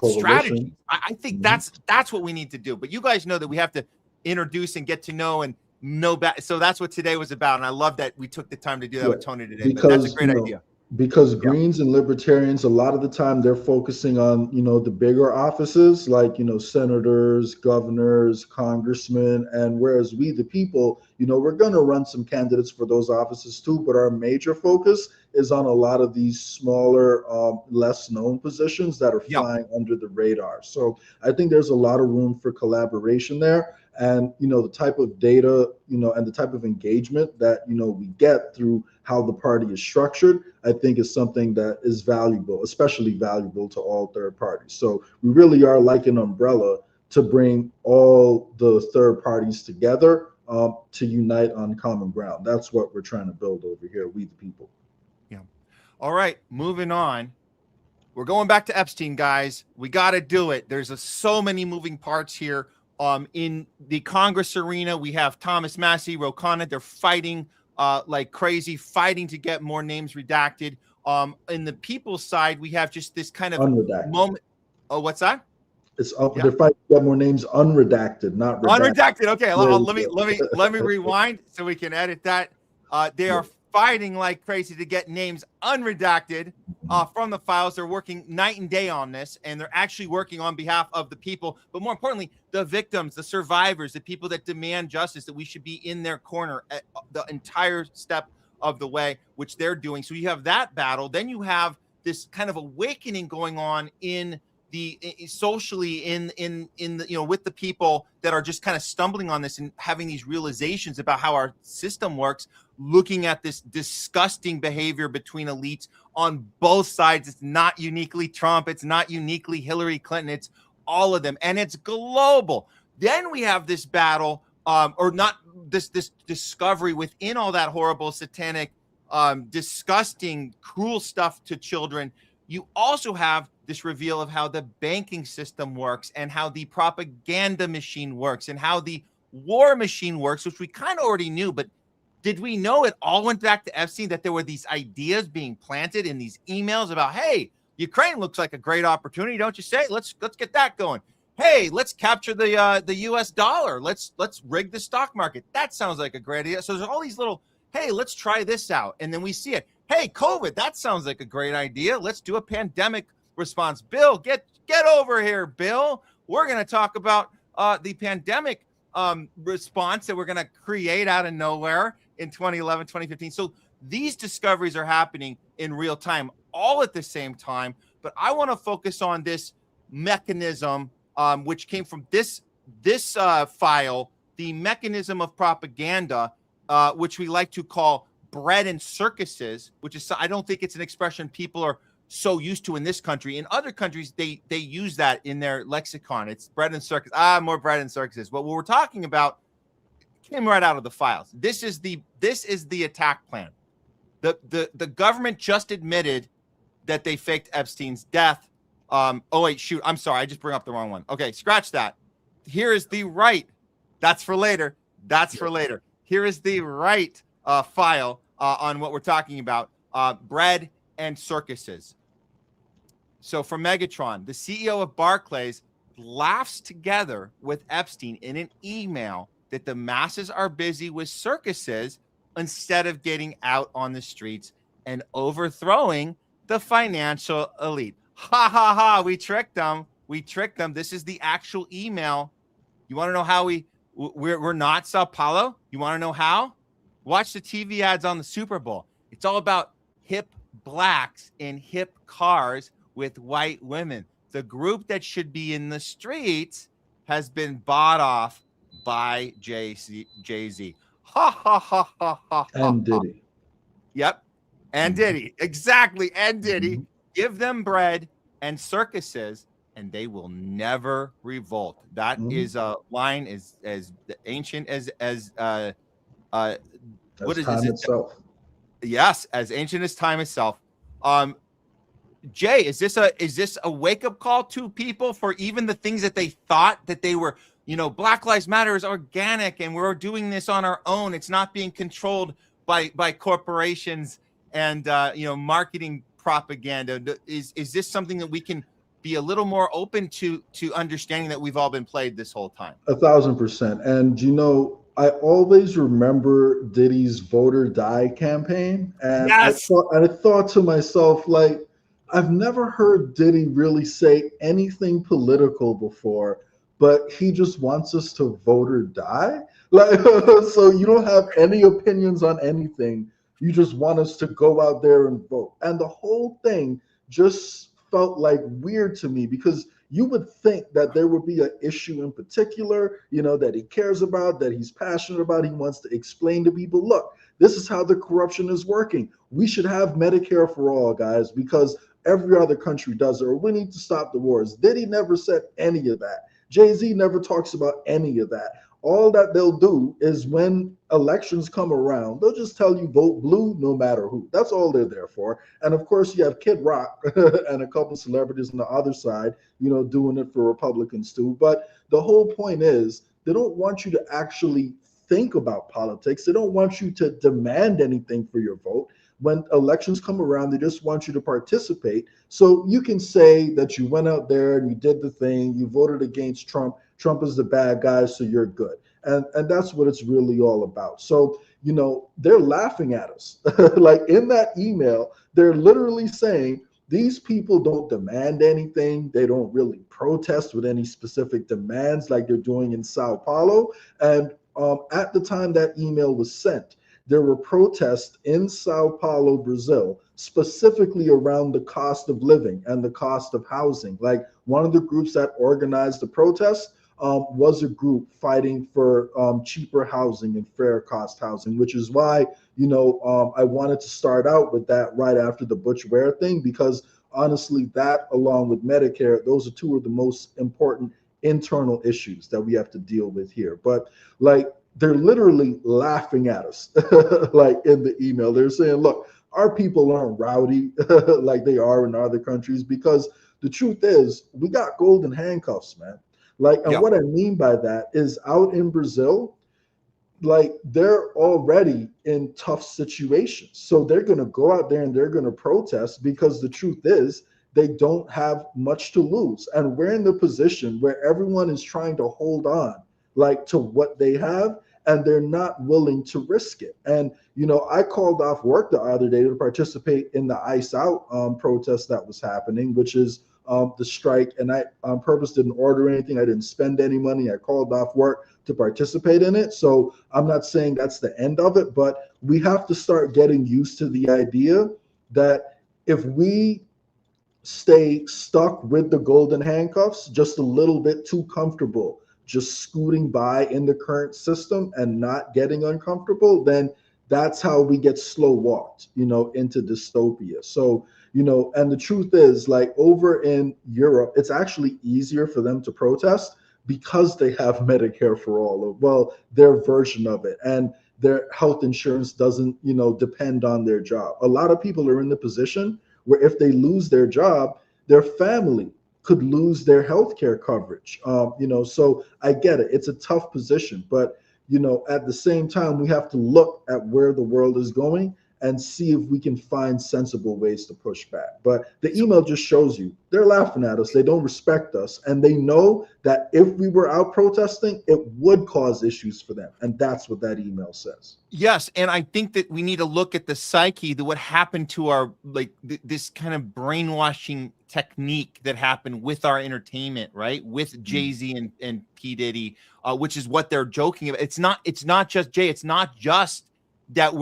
strategies. I think that's what we need to do. But you guys know that we have to introduce and get to know and know back. So that's what today was about. And I love that we took the time to do that with Tony today. Because, but that's a great idea. Because Greens and Libertarians, a lot of the time they're focusing on, you know, the bigger offices like, you know, senators, governors, congressmen. And whereas we, the people, you know, we're going to run some candidates for those offices too. But our major focus is on a lot of these smaller, less known positions that are flying under the radar. So I think there's a lot of room for collaboration there. And, you know, the type of data, you know, and the type of engagement that, you know, we get through how the party is structured, I think is something that is valuable, especially valuable to all third parties. So we really are like an umbrella to bring all the third parties together to unite on common ground. That's what we're trying to build over here, we the people. Yeah. All right, moving on. We're going back to Epstein, guys. We got to do it. There's so many moving parts here. In the Congress arena, we have Thomas Massie, Ro Khanna. They're fighting like crazy, fighting to get more names redacted. In the people's side, we have just this kind of moment. Oh, what's that? It's they're fighting to get more names unredacted, not redacted. Unredacted. Okay, let me rewind so we can edit that. They are fighting like crazy to get names unredacted from the files. They're working night and day on this, and they're actually working on behalf of the people, but more importantly, the victims, the survivors, the people that demand justice, that we should be in their corner at the entire step of the way, which they're doing. So you have that battle. Then you have this kind of awakening going on in the socially in the, you know, with the people that are just kind of stumbling on this and having these realizations about how our system works. looking at this disgusting behavior between elites on both sides. It's not uniquely Trump. It's not uniquely Hillary Clinton. It's all of them. And it's global. Then we have this battle, or not this discovery within all that horrible, satanic, disgusting, cruel stuff to children. You also have this reveal of how the banking system works and how the propaganda machine works and how the war machine works, which we kind of already knew, but did we know it all went back to Epstein, that there were these ideas being planted in these emails about, hey, Ukraine looks like a great opportunity, don't you say? Let's get that going. Hey, let's capture the US dollar. Let's rig the stock market. That sounds like a great idea. So there's all these little, hey, let's try this out. And then we see it. Hey, COVID, that sounds like a great idea. Let's do a pandemic response. Bill, get over here, Bill. We're going to talk about the pandemic response that we're going to create out of nowhere in 2011, 2015. So these discoveries are happening in real time, all at the same time. But I want to focus on this mechanism, which came from this file, the mechanism of propaganda, which we like to call bread and circuses, which is, I don't think it's an expression people are so used to in this country. In other countries, they use that in their lexicon. It's bread and circus. More bread and circuses. But what we're talking about came right out of the files. This is the attack plan. The government just admitted that they faked Epstein's death. Oh wait, shoot. I'm sorry. I just bring up the wrong one. Okay, scratch that. Here is the right. That's for later. That's for later. Here is the right file on what we're talking about. Bread and circuses. So for Megatron, the CEO of Barclays laughs together with Epstein in an email that the masses are busy with circuses instead of getting out on the streets and overthrowing the financial elite. Ha ha ha, we tricked them. We tricked them. This is the actual email. You want to know how we're not Sao Paulo? You want to know how? Watch the TV ads on the Super Bowl. It's all about hip blacks in hip cars with white women. The group that should be in the streets has been bought off by Jay-Z. Ha ha ha ha ha. And Diddy. Yep. And Diddy. Exactly. And Diddy. Give them bread and circuses and they will never revolt. That is a line as ancient as what is time it? Itself. Yes, as ancient as time itself. Jay, is this a wake-up call to people for even the things that they thought that they were, Black Lives Matter is organic and we're doing this on our own. It's not being controlled by corporations and marketing propaganda. Is this something that we can be a little more open to understanding that we've all been played this whole time? 1,000%. And I always remember Diddy's Vote or Die campaign. And yes! I thought to myself, like, I've never heard Diddy really say anything political before, but he just wants us to vote or die. Like, so you don't have any opinions on anything. You just want us to go out there and vote. And the whole thing just felt like weird to me because you would think that there would be an issue in particular, that he cares about, that he's passionate about. He wants to explain to people, look, this is how the corruption is working. We should have Medicare for all, guys, because every other country does it, or we need to stop the wars. Diddy never said any of that. Jay-Z never talks about any of that. All that they'll do is when elections come around, they'll just tell you vote blue no matter who. That's all they're there for. And of course, you have Kid Rock and a couple celebrities on the other side, doing it for Republicans too. But the whole point is they don't want you to actually think about politics. They don't want you to demand anything for your vote. When elections come around, they just want you to participate. So you can say that you went out there and you did the thing, you voted against Trump. Trump is the bad guy, so you're good. And that's what it's really all about. So, they're laughing at us. Like in that email, they're literally saying these people don't demand anything. They don't really protest with any specific demands like they're doing in Sao Paulo. And at the time that email was sent, there were protests in Sao Paulo, Brazil, specifically around the cost of living and the cost of housing. Like one of the groups that organized the protest was a group fighting for cheaper housing and fair cost housing, which is why, I wanted to start out with that right after the Butch Ware thing, because honestly, that along with Medicare, those are two of the most important internal issues that we have to deal with here. But like, they're literally laughing at us, like in the email. They're saying, look, our people aren't rowdy like they are in other countries, because the truth is we got golden handcuffs, man. Like, and what I mean by that is out in Brazil, like they're already in tough situations. So they're going to go out there and they're going to protest, because the truth is they don't have much to lose. And we're in the position where everyone is trying to hold on like to what they have, and they're not willing to risk it. And, I called off work the other day to participate in the ICE Out protest that was happening, which is the strike. And I on purpose didn't order anything. I didn't spend any money. I called off work to participate in it. So I'm not saying that's the end of it, but we have to start getting used to the idea that if we stay stuck with the golden handcuffs, just a little bit too comfortable, just scooting by in the current system and not getting uncomfortable, then that's how we get slow walked, into dystopia. So, and the truth is, like over in Europe, it's actually easier for them to protest because they have Medicare for all, well, their version of it. And their health insurance doesn't, depend on their job. A lot of people are in the position where if they lose their job, their family could lose their healthcare coverage. So I get it. It's a tough position, but at the same time, we have to look at where the world is going and see if we can find sensible ways to push back. But the email just shows you they're laughing at us. They don't respect us. And they know that if we were out protesting, it would cause issues for them. And that's what that email says. Yes. And I think that we need to look at the psyche, what happened to our, this kind of brainwashing technique that happened with our entertainment, right? With Jay-Z and P. Diddy, which is what they're joking about. It's not just Jay. It's not just that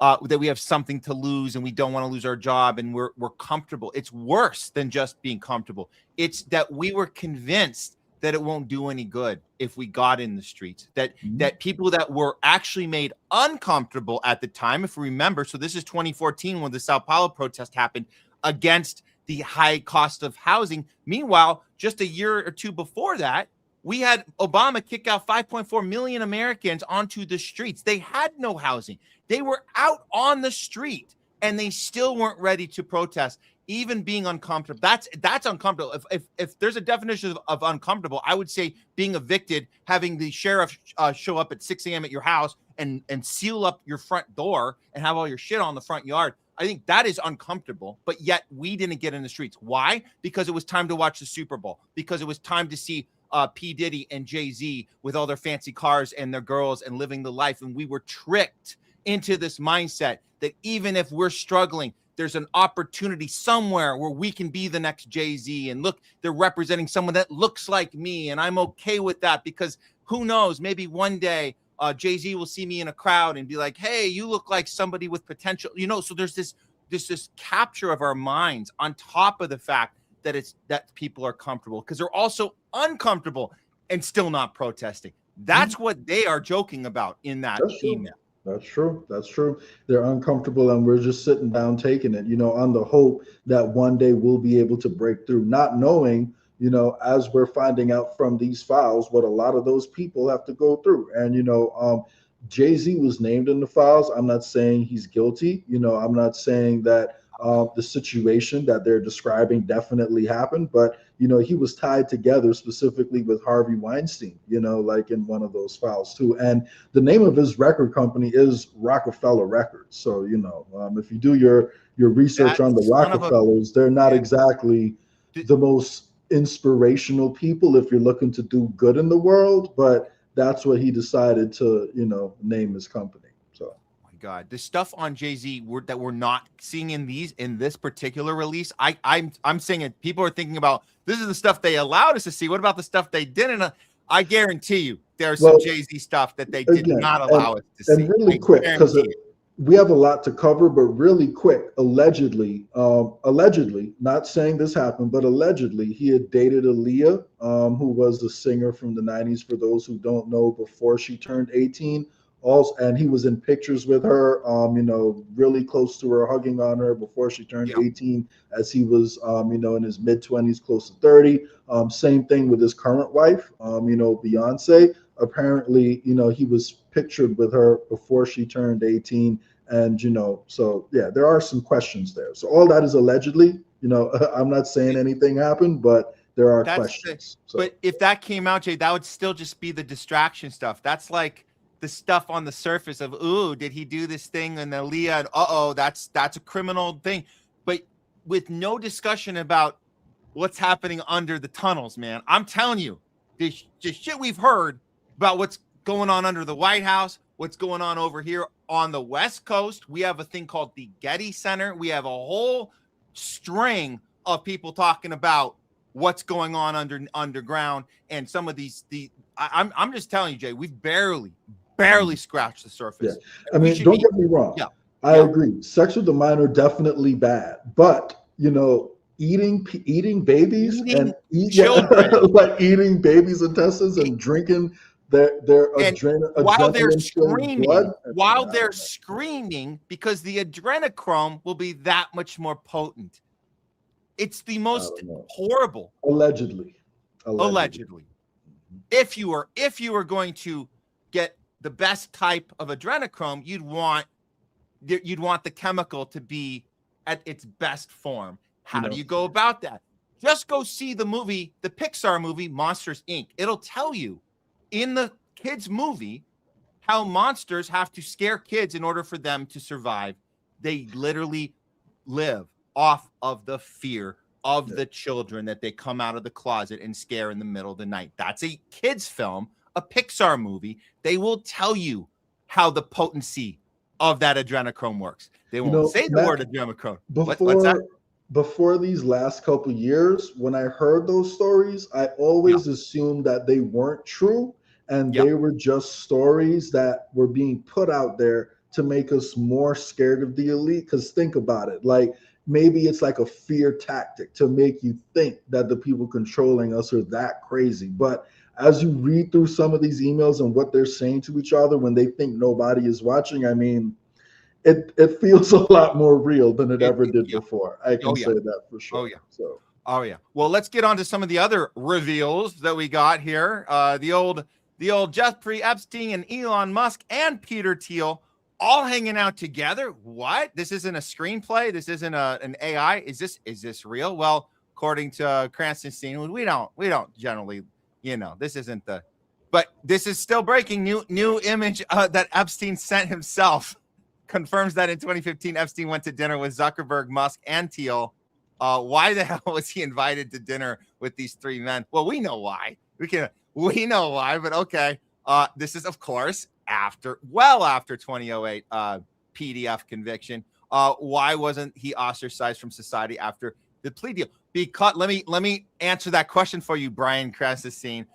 that we have something to lose and we don't want to lose our job and we're comfortable. It's worse than just being comfortable. It's that we were convinced that it won't do any good if we got in the streets, that people that were actually made uncomfortable at the time, if we remember, so this is 2014 when the Sao Paulo protest happened against the high cost of housing. Meanwhile, just a year or two before that, we had Obama kick out 5.4 million Americans onto the streets. They had no housing. They were out on the street and they still weren't ready to protest, even being uncomfortable. That's uncomfortable. If there's a definition of uncomfortable, I would say being evicted, having the sheriff show up at 6 a.m. at your house and seal up your front door and have all your shit on the front yard. I think that is uncomfortable, but yet we didn't get in the streets. Why? Because it was time to watch the Super Bowl, because it was time to see P. Diddy and Jay-Z with all their fancy cars and their girls and living the life. And we were tricked into this mindset that even if we're struggling, there's an opportunity somewhere where we can be the next Jay-Z. And look, they're representing someone that looks like me. And I'm okay with that, because who knows, maybe one day Jay-Z will see me in a crowd and be like, hey, you look like somebody with potential, so there's this capture of our minds on top of the fact that people are comfortable, because they're also uncomfortable and still not protesting. That's what they are joking about in that email. That's true. That's true. They're uncomfortable and we're just sitting down taking it, on the hope that one day we'll be able to break through, not knowing, as we're finding out from these files, what a lot of those people have to go through. And, Jay-Z was named in the files. I'm not saying he's guilty. I'm not saying that the situation that they're describing definitely happened, but he was tied together specifically with Harvey Weinstein, like in one of those files too. And the name of his record company is Rockefeller Records. So if you do your research on the Rockefellers, they're not exactly the most inspirational people if you're looking to do good in the world, but that's what he decided to name his company. God, the stuff on Jay-Z that we're not seeing in this particular release, I'm saying it. People are thinking about, this is the stuff they allowed us to see. What about the stuff they didn't? I guarantee you there's some Jay-Z stuff that they did not allow us to see. And really quick, because we have a lot to cover, but really quick, allegedly, not saying this happened, but allegedly he had dated Aaliyah, who was a singer from the 90s, for those who don't know, before she turned 18. Also, and he was in pictures with her, really close to her, hugging on her before she turned 18, as he was, in his mid-20s, close to 30. Same thing with his current wife, Beyonce. Apparently, he was pictured with her before she turned 18. And, so yeah, there are some questions there. So all that is allegedly, I'm not saying anything happened, but there are questions. But if that came out, Jay, that would still just be the distraction stuff. That's like the stuff on the surface of, ooh, did he do this thing? And Aaliyah, and uh-oh, that's a criminal thing. But with no discussion about what's happening under the tunnels, man. I'm telling you, the shit we've heard about what's going on under the White House, what's going on over here on the West Coast. We have a thing called the Getty Center. We have a whole string of people talking about what's going on underground, and some of I'm just telling you, Jay, we've barely scratched the surface. Yeah. I mean, don't get me wrong. Yeah. I agree. Sex with a minor, definitely bad. But, eating babies and like eating babies' intestines and drinking their adrenaline while they're screaming, because the adrenochrome will be that much more potent. It's the most horrible. Allegedly. If you were going to get the best type of adrenochrome, you'd want the chemical to be at its best form. How do you go about that? Just go see the Pixar movie, Monsters, Inc. It'll tell you in the kids' movie how monsters have to scare kids in order for them to survive. They literally live off of the fear of the children that they come out of the closet and scare in the middle of the night. That's a kids' film, a Pixar movie. They will tell you how the potency of that adrenochrome works. They won't say the word adrenochrome. What's that? Before these last couple years, when I heard those stories, I always assumed that they weren't true, and they were just stories that were being put out there to make us more scared of the elite. Because think about it, like maybe it's like a fear tactic to make you think that the people controlling us are that crazy. But as you read through some of these emails and what they're saying to each other when they think nobody is watching, I mean, it feels a lot more real than it ever did before. I can say that for sure. Oh yeah. Well, let's get on to some of the other reveals that we got here. The old Jeffrey Epstein and Elon Musk and Peter Thiel all hanging out together. What? This isn't a screenplay. This isn't an AI. Is this real? Well, according to Cranston, we don't generally, this isn't but this is still breaking. New image that Epstein sent himself confirms that in 2015, Epstein went to dinner with Zuckerberg, Musk, and Thiel. Why the hell was he invited to dinner with these three men? Well, we know why. We know why, but okay. This is, of course, after 2008 PDF conviction. Why wasn't he ostracized from society after the plea deal? Because let me answer that question for you, Brian Cranston.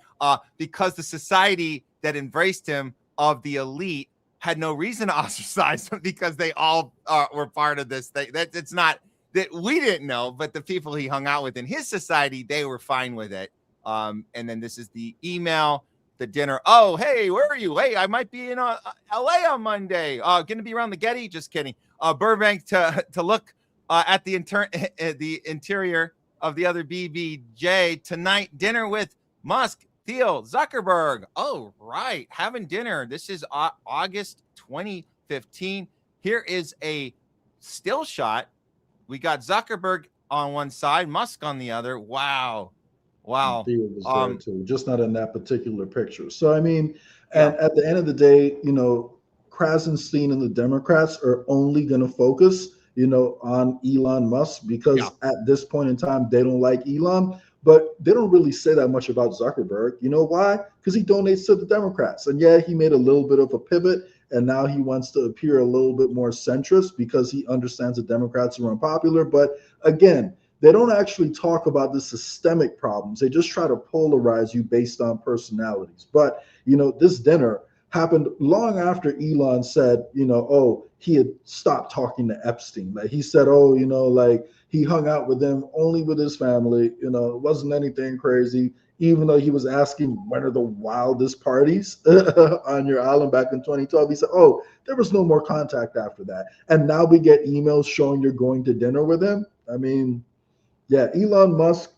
Because the society that embraced him of the elite had no reason to ostracize him, because they all were part of this thing. It's not that we didn't know, but the people he hung out with in his society, they were fine with it. And then this is the email, the dinner. Oh, hey, where are you? Hey, I might be in LA on Monday. Going to be around the Getty. Just kidding. Burbank to look at the interior of the other BBJ tonight. Dinner with Musk, Thiel, Zuckerberg. Oh, right. Having dinner. This is August 2015. Here is a still shot. We got Zuckerberg on one side, Musk on the other. Wow. Thiel was there too, just not in that particular picture. So, I mean, and at the end of the day, Krasenstein and the Democrats are only going to focus, on Elon Musk, because at this point in time, they don't like Elon. But they don't really say that much about Zuckerberg. You know why? Because he donates to the Democrats. And he made a little bit of a pivot, and now he wants to appear a little bit more centrist because he understands the Democrats are unpopular. But again, they don't actually talk about the systemic problems. They just try to polarize you based on personalities. But, this dinner, happened long after Elon said, oh, he had stopped talking to Epstein. Like he said, oh, like he hung out with him only with his family. It wasn't anything crazy, even though he was asking when are the wildest parties on your island back in 2012. He said, oh, there was no more contact after that. And now we get emails showing you're going to dinner with him. I mean, yeah, Elon Musk,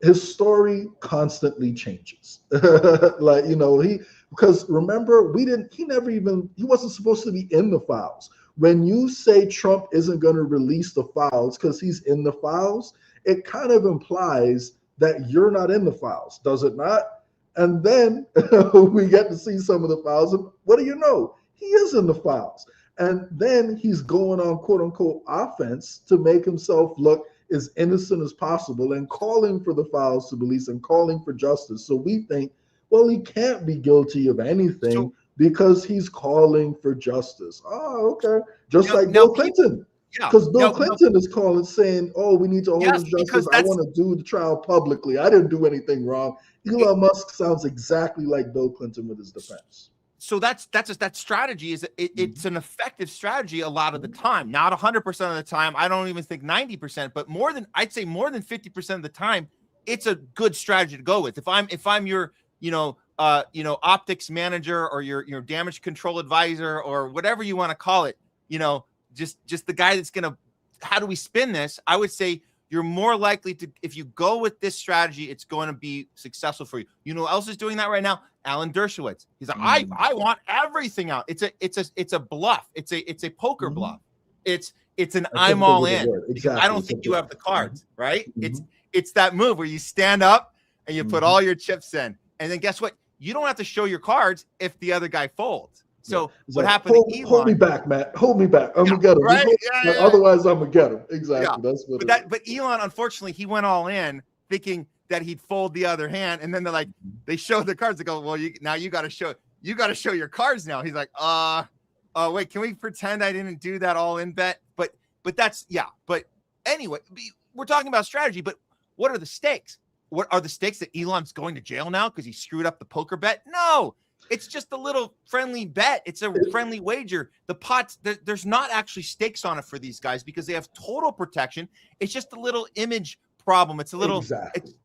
his story constantly changes. Like, because remember, he wasn't supposed to be in the files. When you say Trump isn't going to release the files because he's in the files, it kind of implies that you're not in the files, does it not? And then we get to see some of the files, and what do you know? He is in the files. And then he's going on quote unquote offense to make himself look as innocent as possible and calling for the files to release and calling for justice. So we think, well, he can't be guilty of anything because he's calling for justice. Oh, okay. Just like Bill Clinton. Because Bill Clinton is calling saying, oh, we need to hold him justice. I want to do the trial publicly. I didn't do anything wrong. Elon Musk sounds exactly like Bill Clinton with his defense. So that strategy is it's an effective strategy a lot of the time, not 100% of the time. I don't even think 90%, but I'd say more than 50% of the time, it's a good strategy to go with. If I'm your optics manager or your damage control advisor or whatever you want to call it, just the guy that's gonna, how do we spin this? I would say you're more likely to, if you go with this strategy, it's going to be successful for you. You know who else is doing that right now? Alan Dershowitz. He's like, I want everything out. It's a bluff. It's a poker bluff. It's an I'm all in. Exactly. I don't think you have the cards, right? It's that move where you stand up and you put all your chips in, and then guess what? You don't have to show your cards if the other guy folds. So what happened to Elon? Hold me back, Matt. Hold me back. I'm gonna get him. Right? Otherwise, I'm gonna get him. Exactly. That's what. But Elon, unfortunately, he went all in thinking that he'd fold the other hand, and then they're like, they show the cards. They go, well, now you got to show your cards now. He's like, wait, can we pretend I didn't do that all in bet? But that's But anyway, we're talking about strategy. But what are the stakes? What are the stakes that Elon's going to jail now because he screwed up the poker bet? No. It's just a little friendly bet. It's a friendly wager. The pots, there's not actually stakes on it for these guys because they have total protection. It's just a little image problem. It's a little,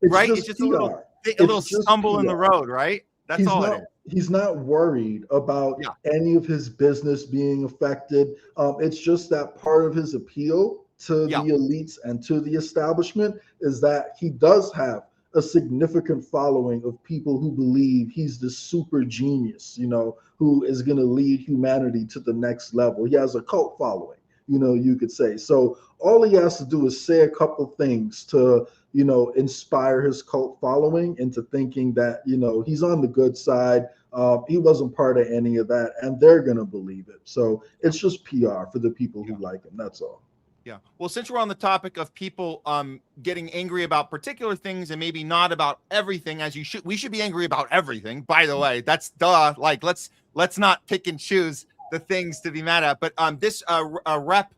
right? It's just a little stumble in the road, right? That's all it is. He's not worried about any of his business being affected. It's just that part of his appeal to the elites and to the establishment is that he does have a significant following of people who believe he's the super genius, who is going to lead humanity to the next level. He has a cult following, you could say. So all he has to do is say a couple things to, inspire his cult following into thinking that, he's on the good side. He wasn't part of any of that, and they're going to believe it. So it's just PR for the people who like him. That's all. Yeah. Well, since we're on the topic of people getting angry about particular things and maybe not about everything, we should be angry about everything. By the way, that's duh. Like let's not pick and choose the things to be mad at. But this rep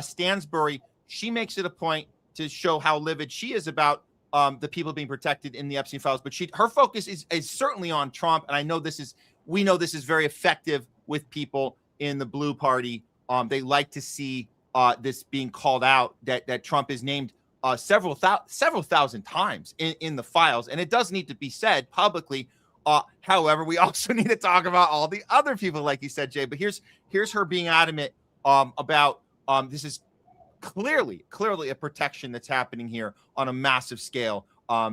Stansbury, she makes it a point to show how livid she is about the people being protected in the Epstein files. But her focus is certainly on Trump, and we know this is very effective with people in the blue party. They like to see this being called out that Trump is named several thousand times in the files, and it does need to be said publicly. However, we also need to talk about all the other people, like you said, Jay. But here's her being adamant about this is clearly a protection that's happening here on a massive scale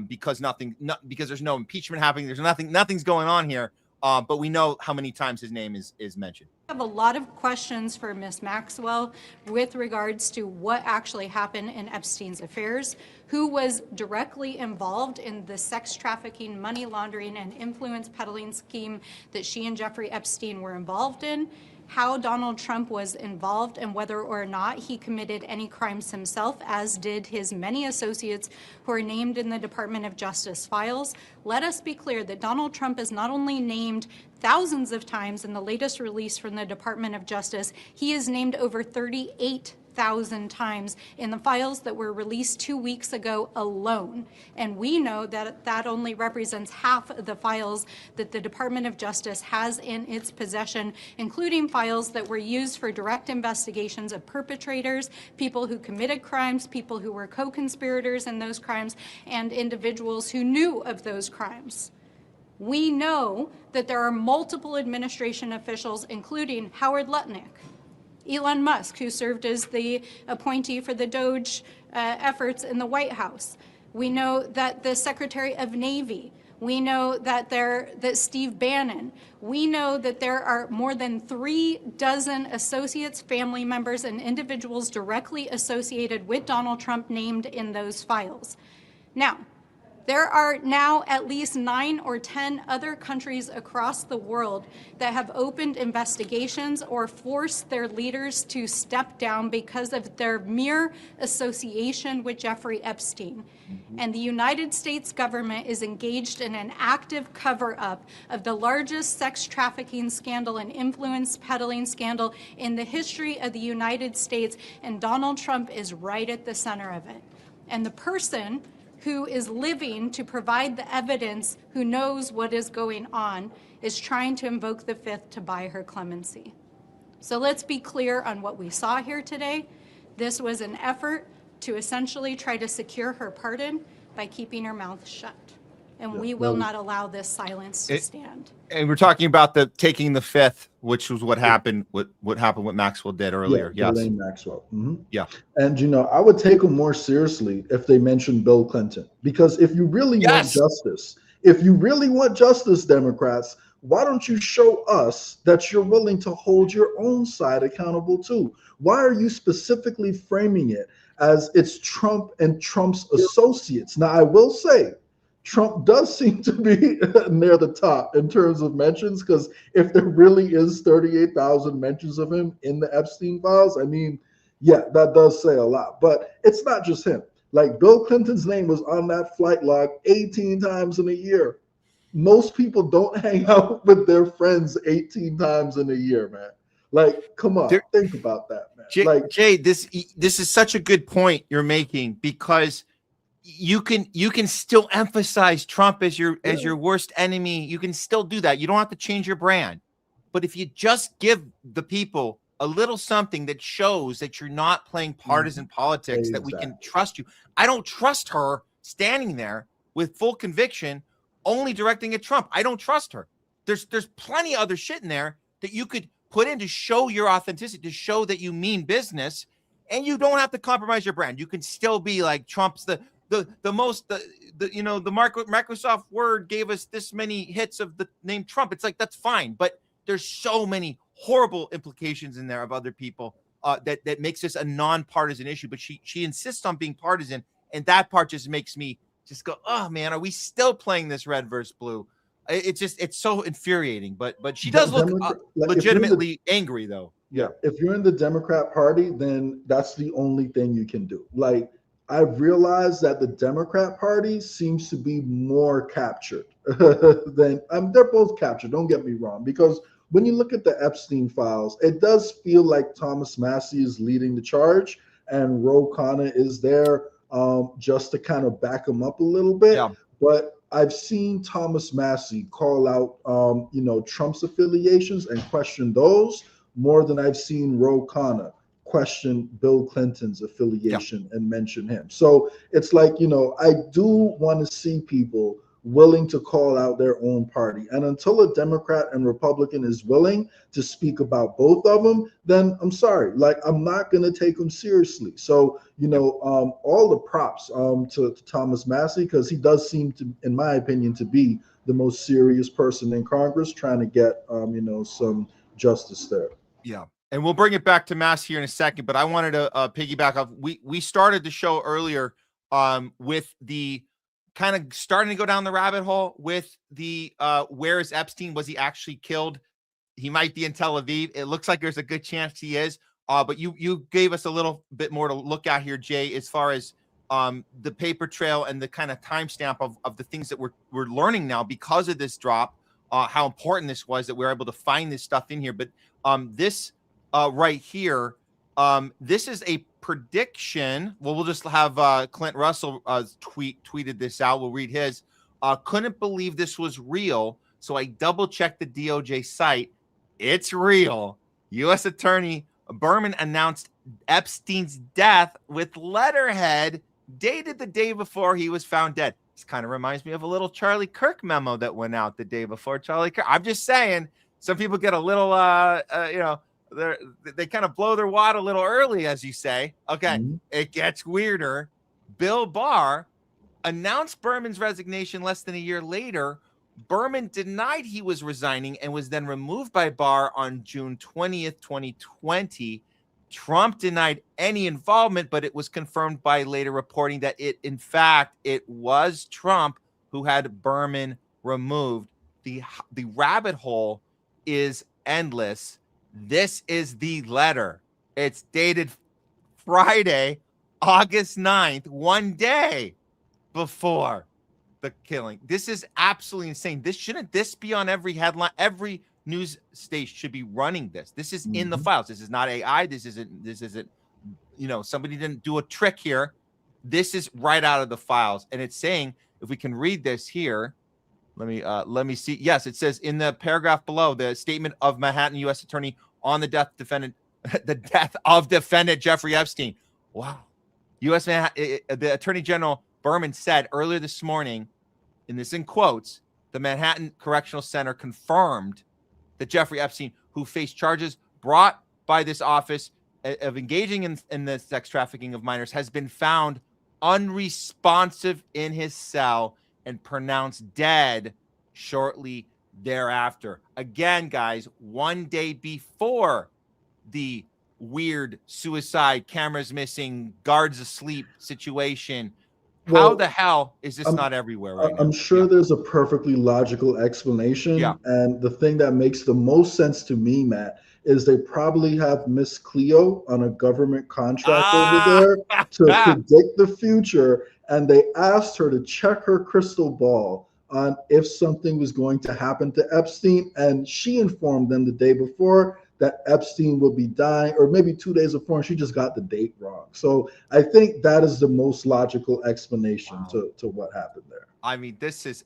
because there's no impeachment happening. There's nothing's going on here. But we know how many times his name is mentioned. I have a lot of questions for Ms. Maxwell with regards to what actually happened in Epstein's affairs, who was directly involved in the sex trafficking, money laundering, and influence peddling scheme that she and Jeffrey Epstein were involved in, how Donald Trump was involved and whether or not he committed any crimes himself, as did his many associates who are named in the Department of Justice files. Let us be clear that Donald Trump is not only named thousands of times in the latest release from the Department of Justice, he is named over 38 38,000 times in the files that were released 2 weeks ago alone. And we know that that only represents half of the files that the Department of Justice has in its possession, including files that were used for direct investigations of perpetrators, people who committed crimes, people who were co-conspirators in those crimes, and individuals who knew of those crimes. We know that there are multiple administration officials, including Howard Lutnick, Elon Musk, who served as the appointee for the DOJ efforts in the White House. We know that the Secretary of Navy. We know that Steve Bannon. We know that there are more than 36 associates, family members, and individuals directly associated with Donald Trump named in those files. Now, there are now at least 9 or 10 other countries across the world that have opened investigations or forced their leaders to step down because of their mere association with Jeffrey Epstein. And the United States government is engaged in an active cover-up of the largest sex trafficking scandal and influence peddling scandal in the history of the United States, and Donald Trump is right at the center of it. And the person who is living to provide the evidence, who knows what is going on, is trying to invoke the Fifth to buy her clemency. So let's be clear on what we saw here today. This was an effort to essentially try to secure her pardon by keeping her mouth shut. And we will not allow this silence to stand. And we're talking about taking the Fifth, which was what happened. What happened? What Maxwell did earlier. Yeah, Yes, Ghislaine Maxwell. Yeah. And I would take them more seriously if they mentioned Bill Clinton, because if you really want justice, Democrats, why don't you show us that you're willing to hold your own side accountable too? Why are you specifically framing it as it's Trump and Trump's associates? Now, I will say, Trump does seem to be near the top in terms of mentions, because if there really is 38,000 mentions of him in the Epstein files, I mean, yeah, that does say a lot. But it's not just him. Like, Bill Clinton's name was on that flight log 18 times in a year. Most people don't hang out with their friends 18 times in a year, man. Like, come on, think about that, man. Jay, this is such a good point you're making, because you can still emphasize Trump as your worst enemy. You can still do that. You don't have to change your brand. But if you just give the people a little something that shows that you're not playing partisan politics, that we can trust you. I don't trust her standing there with full conviction, only directing at Trump. I don't trust her. There's plenty of other shit in there that you could put in to show your authenticity, to show that you mean business, and you don't have to compromise your brand. You can still be like, Trump's the Microsoft Word gave us this many hits of the name Trump. It's like, that's fine, but there's so many horrible implications in there of other people that makes this a nonpartisan issue. But she insists on being partisan, and that part just makes me just go, oh man, are we still playing this red versus blue? It's so infuriating. But she does look legitimately angry though. Yeah, if you're in the Democrat Party, then that's the only thing you can do. Like, I've realized that the Democrat Party seems to be more captured than they're both captured. Don't get me wrong, because when you look at the Epstein files, it does feel like Thomas Massie is leading the charge and KHANNA is there just to kind of back him up a little bit. Yeah. But I've seen Thomas Massie call out, Trump's affiliations and question those more than I've seen KHANNA question Bill Clinton's affiliation and mention him. So it's like, I do want to see people willing to call out their own party. And until a Democrat and Republican is willing to speak about both of them, then I'm sorry, like, I'm not going to take them seriously. So, all the props to Thomas Massie, because he does seem to, in my opinion, to be the most serious person in Congress trying to get, some justice there. Yeah. And we'll bring it back to Mass here in a second, but I wanted to piggyback off. We started the show earlier with the kind of starting to go down the rabbit hole with the where is Epstein? Was he actually killed? He might be in Tel Aviv. It looks like there's a good chance he is. But you gave us a little bit more to look at here, Jay, as far as the paper trail and the kind of timestamp of the things that we're learning now because of this drop, how important this was that we're able to find this stuff in here. But this right here This is a prediction. Well, we'll just have Clint Russell tweeted this out. We'll read his. Couldn't believe this was real, so I double-checked the DOJ site. It's real. U.S. Attorney Berman announced Epstein's death with letterhead dated the day before he was found dead. This kind of reminds me of a little Charlie Kirk memo that went out the day before Charlie Kirk. I'm just saying, some people get a little, they kind of blow their wad a little early, as you say. Okay, It gets weirder. Bill Barr announced Berman's resignation less than a year later. Berman denied he was resigning and was then removed by Barr on June 20th, 2020. Trump denied any involvement, but it was confirmed by later reporting that in fact, it was Trump who had Berman removed. The rabbit hole is endless. This is the letter. It's dated Friday, August 9th, one day before the killing. This is absolutely insane. Shouldn't this be on every headline? Every news station should be running this. This is in the files. This is not AI. This isn't, somebody didn't do a trick here. This is right out of the files. And it's saying, if we can read this here, let me see. Yes, it says in the paragraph below, the statement of Manhattan U.S. Attorney on the death of defendant Jeffrey Epstein. Wow. The Attorney General Berman said earlier this morning, and this in quotes, the Manhattan Correctional Center confirmed that Jeffrey Epstein, who faced charges brought by this office of engaging in the sex trafficking of minors, has been found unresponsive in his cell and pronounced dead shortly thereafter. Again, guys, one day before the weird suicide, cameras missing, guards asleep situation. How the hell is this not everywhere right now? I'm sure there's a perfectly logical explanation. Yeah. And the thing that makes the most sense to me, Matt, is they probably have Miss Cleo on a government contract over there to predict the future. And they asked her to check her crystal ball on if something was going to happen to Epstein. And she informed them the day before that Epstein will be dying, or maybe 2 days before, and she just got the date wrong. So I think that is the most logical explanation to what happened there. I mean, this is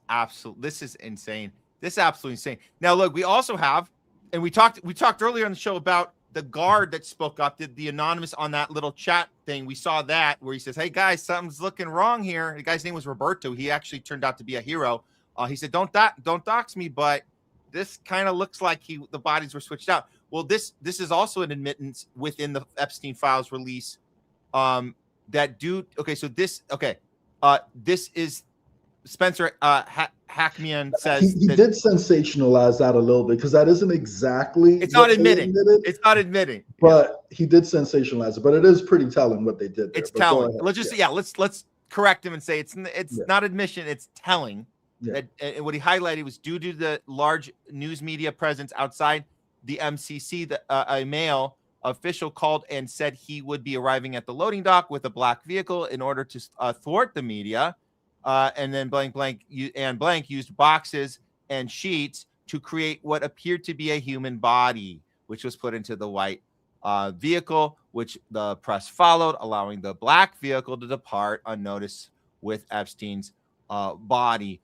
insane. This is absolutely insane. Now, look, we also have, and we talked earlier on the show about the guard that spoke up, the anonymous on that little chat thing. We saw that where he says, "Hey guys, something's looking wrong here." The guy's name was Roberto. He actually turned out to be a hero. He said, "Don't dox me, but this kind of looks like the bodies were switched out." Well, this is also an admittance within the Epstein files release. That dude. Okay, so this is Spencer Hackman says he did sensationalize that a little bit, because that isn't exactly. It's not admitting. It's not admitting. But he did sensationalize it. But it is pretty telling what they did there. It's telling. Let's just let's correct him and say it's not admission. It's telling. Yeah. That what he highlighted was due to the large news media presence outside the MCC. A male official called and said he would be arriving at the loading dock with a black vehicle in order to thwart the media. And then blank used boxes and sheets to create what appeared to be a human body, which was put into the white vehicle, which the press followed, allowing the black vehicle to depart unnoticed with Epstein's body.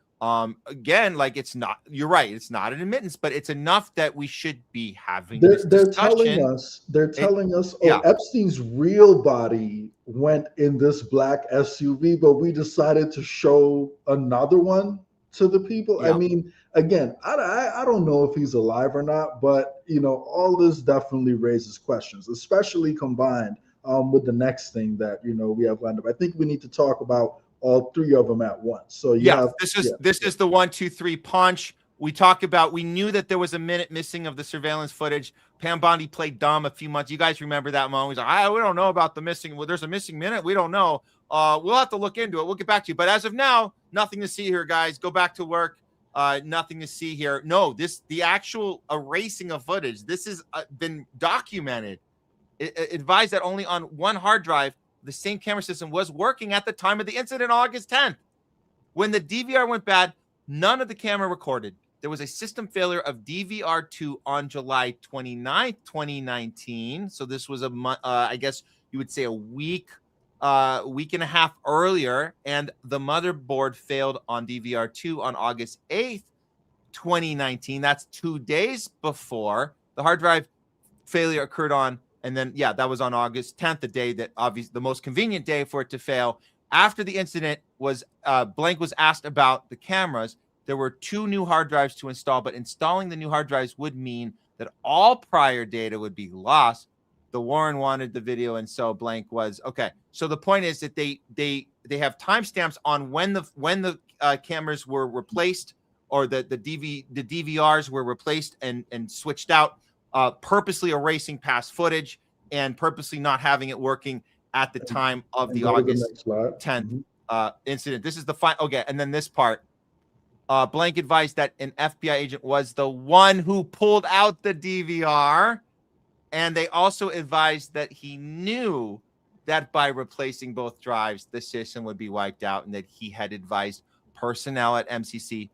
Again, like, it's not, you're right, it's not an admittance, but it's enough that we should be having this discussion. They're telling us, Epstein's real body went in this black SUV, but we decided to show another one to the people. I mean, again, I don't know if he's alive or not, but all this definitely raises questions, especially combined with the next thing that we have lined up. I think we need to talk about all three of them at once. So this is the 1, 2, 3 punch. We knew that there was a minute missing of the surveillance footage. Pam Bondi played dumb a few months. You guys remember that moment? He's like, we don't know about the missing. Well, there's a missing minute. We don't know. We'll have to look into it. We'll get back to you. But as of now, nothing to see here, guys. Go back to work. Nothing to see here. No, the actual erasing of footage. This has been documented. It advised that only on one hard drive, the same camera system was working at the time of the incident, August 10th. When the DVR went bad, none of the camera recorded. there was a system failure of DVR2 on July 29th, 2019. So this was I guess you would say a week and a half earlier. And the motherboard failed on DVR2 on August 8th, 2019. That's 2 days before the hard drive failure occurred on. And then, yeah, that was on August 10th, the day that obviously the most convenient day for it to fail. After the incident was Blank was asked about the cameras. There were 2 new hard drives to install, but installing the new hard drives would mean that all prior data would be lost. The Warren wanted the video, and so Blank was okay. So the point is that they have timestamps on when the cameras were replaced, or the DVRs were replaced and switched out, purposely erasing past footage and purposely not having it working at the time of the August 10th incident. This is the final. Okay, and then this part. Blank advised that an FBI agent was the one who pulled out the DVR, and they also advised that he knew that by replacing both drives, the system would be wiped out, and that he had advised personnel at MCC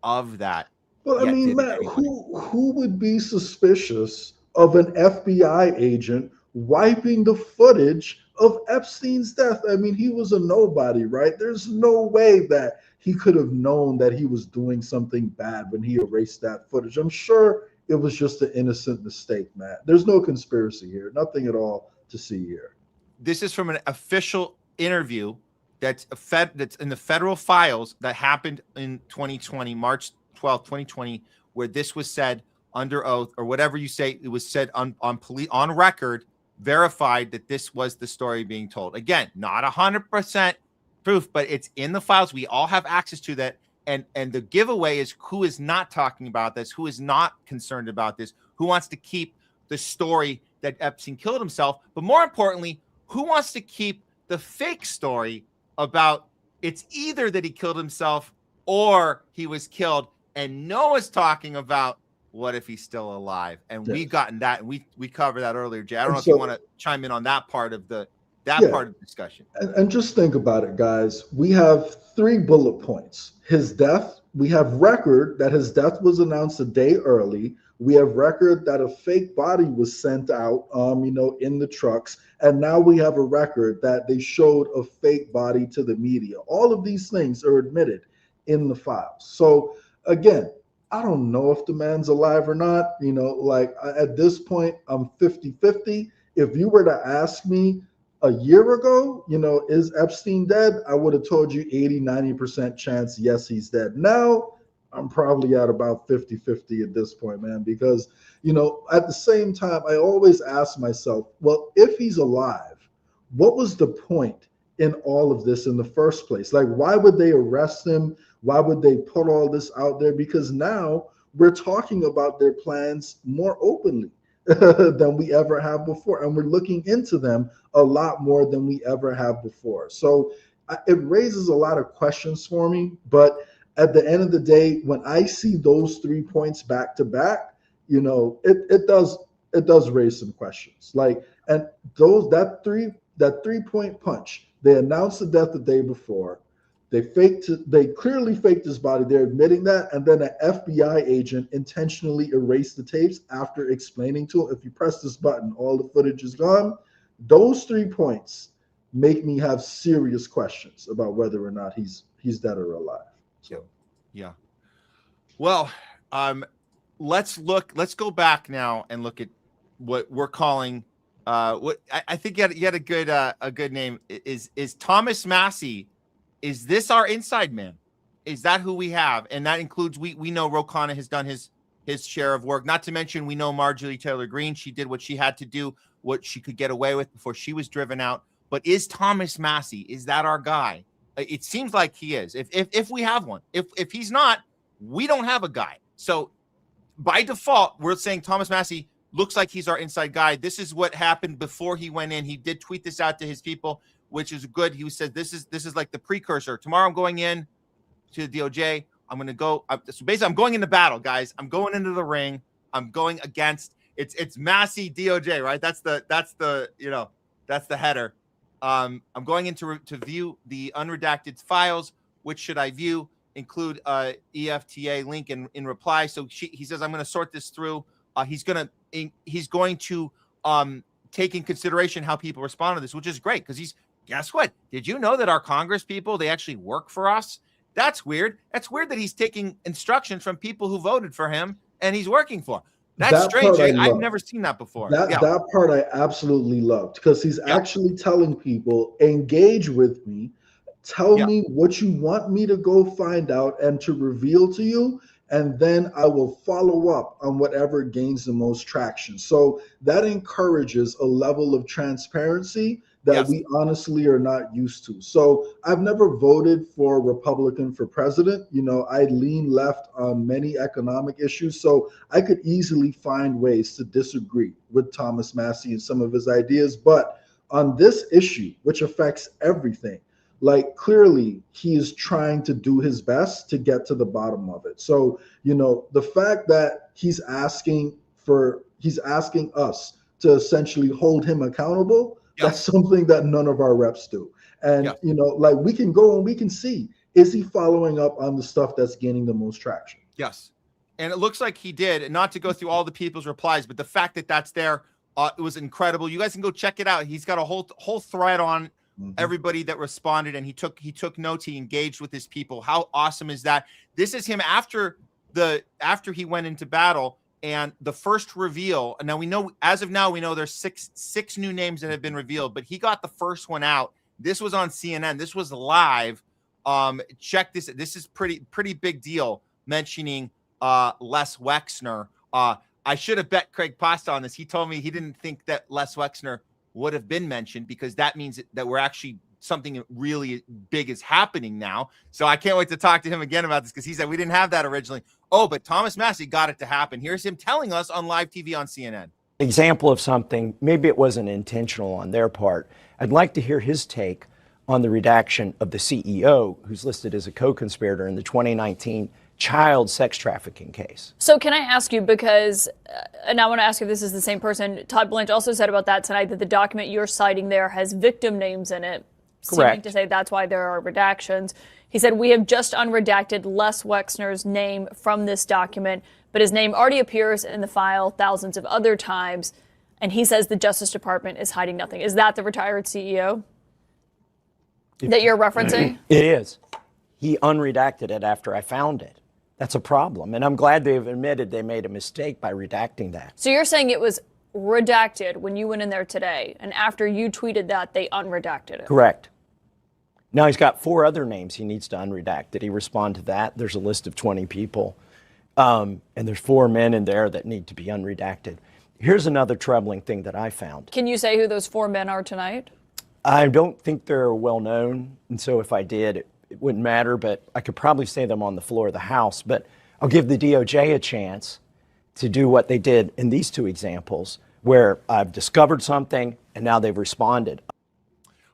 of that. Well, I mean, Matt, who would be suspicious of an FBI agent wiping the footage of Epstein's death? I mean, he was a nobody, right? There's no way that he could have known that he was doing something bad when he erased that footage. I'm sure it was just an innocent mistake, Matt. There's no conspiracy here, nothing at all to see here. This is from an official interview that's in the federal files that happened in 2020, March 12th, 2020, where this was said under oath, or whatever you say, it was said on record, verified that this was the story being told. Again, not 100% proof, but it's in the files. We all have access to that. And the giveaway is who is not talking about this, who is not concerned about this, who wants to keep the story that Epstein killed himself, but more importantly, who wants to keep the fake story about it's either that he killed himself or he was killed. And Noah's talking about what if he's still alive. And we've gotten that, and we covered that earlier, Jay. I don't know if you want to chime in on that part of the part of the discussion. And just think about it, guys. We have 3 bullet points. His death. We have record that his death was announced a day early. We have record that a fake body was sent out, in the trucks. And now we have a record that they showed a fake body to the media. All of these things are admitted in the files. So again, I don't know if the man's alive or not. At this point, I'm 50-50. If you were to ask me a year ago, is Epstein dead? I would have told you 80-90% chance, yes, he's dead. Now, I'm probably at about 50-50 at this point, man, because, at the same time, I always ask myself, well, if he's alive, what was the point in all of this in the first place? Like, why would they arrest him? Why would they put all this out there? Because now we're talking about their plans more openly than we ever have before. And we're looking into them a lot more than we ever have before. So it raises a lot of questions for me. But at the end of the day, when I see those 3 points back to back, it does raise some questions. And that 3-point punch, they announced the death the day before. They clearly faked his body. They're admitting that. And then an FBI agent intentionally erased the tapes after explaining to him, if you press this button, all the footage is gone. Those 3 points make me have serious questions about whether or not he's dead or alive. So, yeah. Well, let's go back now and look at what we're calling what I think you had a good name is Thomas Massie. Is this our inside man? Is that who we have? And that includes, we know Ro Khanna has done his share of work. Not to mention, we know Marjorie Taylor Greene. She did what she had to do, what she could get away with before she was driven out. But is Thomas Massie, is that our guy? It seems like he is. If we have one. If he's not, we don't have a guy. So by default, we're saying Thomas Massie looks like he's our inside guy. This is what happened before he went in. He did tweet this out to his people, which is good. He said, this is like the precursor. Tomorrow I'm going in to the DOJ. I'm going to go. So basically, I'm going into battle, guys. I'm going into the ring. I'm going against it's Massie DOJ, right? That's the header. I'm going in to view the unredacted files. Which should I view? include EFTA link in reply. So he says, I'm going to sort this through. He's going to take in consideration how people respond to this, which is great because guess what? Did you know that our Congress people, they actually work for us? That's weird. That's weird that he's taking instructions from people who voted for him and he's working for. That's strange. I've never seen that before. That part I absolutely loved because he's actually telling people, engage with me, tell me what you want me to go find out and to reveal to you, and then I will follow up on whatever gains the most traction. So that encourages a level of transparency that we honestly are not used to. So I've never voted for a Republican for president. You know, I lean left on many economic issues, so I could easily find ways to disagree with Thomas Massie and some of his ideas. But on this issue, which affects everything, like clearly he is trying to do his best to get to the bottom of it. So, you know, the fact that he's asking us to essentially hold him accountable, that's something that none of our reps do. And, you know, like we can go and we can see, is he following up on the stuff that's gaining the most traction? Yes. And it looks like he did. And not to go through all the people's replies, but the fact that that's there, it was incredible. You guys can go check it out. He's got a whole thread on everybody that responded, and he took notes. He engaged with his people. How awesome is that? This is him after he went into battle. And the first reveal, now we know, as of now, we know there's six new names that have been revealed, but he got the first one out. This was on CNN. This was live. Check this. This is pretty big deal, mentioning Les Wexner. I should have bet Craig Pasta on this. He told me he didn't think that Les Wexner would have been mentioned because that means that we're actually something really big is happening now. So I can't wait to talk to him again about this because he said we didn't have that originally. Oh, but Thomas Massie got it to happen. Here's him telling us on live TV on CNN. Example of something, maybe it wasn't intentional on their part. I'd like to hear his take on the redaction of the CEO, who's listed as a co-conspirator in the 2019 child sex trafficking case. So can I ask you, because, and I want to ask if this is the same person, Todd Blanche also said about that tonight that the document you're citing there has victim names in it. Seeming Correct. to say that's why there are redactions. He said, we have just unredacted Les Wexner's name from this document, but his name already appears in the file thousands of other times. And he says the Justice Department is hiding nothing. Is that the retired CEO that you're referencing? It is. He unredacted it after I found it. That's a problem. And I'm glad they've admitted they made a mistake by redacting that. So you're saying it was redacted when you went in there today, and after you tweeted that, they unredacted it? Correct. Now he's got 4 other names he needs to unredact. Did he respond to that? There's a list of 20 people. And there's 4 men in there that need to be unredacted. Here's another troubling thing that I found. Can you say who those 4 men are tonight? I don't think they're well known, and so if I did, it wouldn't matter, but I could probably say them on the floor of the House. But I'll give the DOJ a chance to do what they did in these 2 examples, where I've discovered something and now they've responded.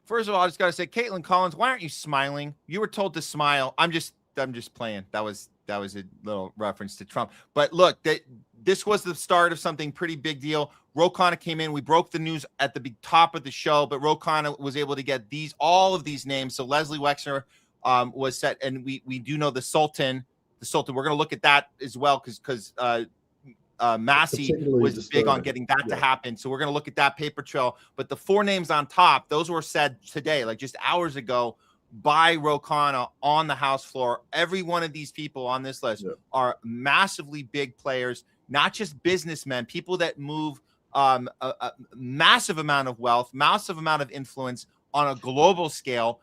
First of all, I just got to say, Caitlin Collins, why aren't you smiling? You were told to smile. I'm just playing. That was a little reference to Trump. But look, this was the start of something pretty big deal. Ro Khanna came in. We broke the news at the top of the show, but Ro Khanna was able to get all of these names. So Leslie Wexner was set, and we do know the Sultan. We're going to look at that as well because Massie was big on getting that to happen. So we're going to look at that paper trail. But the 4 names on top, those were said today, like just hours ago, by Ro Khanna on the House floor. Every one of these people on this list are massively big players, not just businessmen, people that move a massive amount of wealth, massive amount of influence on a global scale.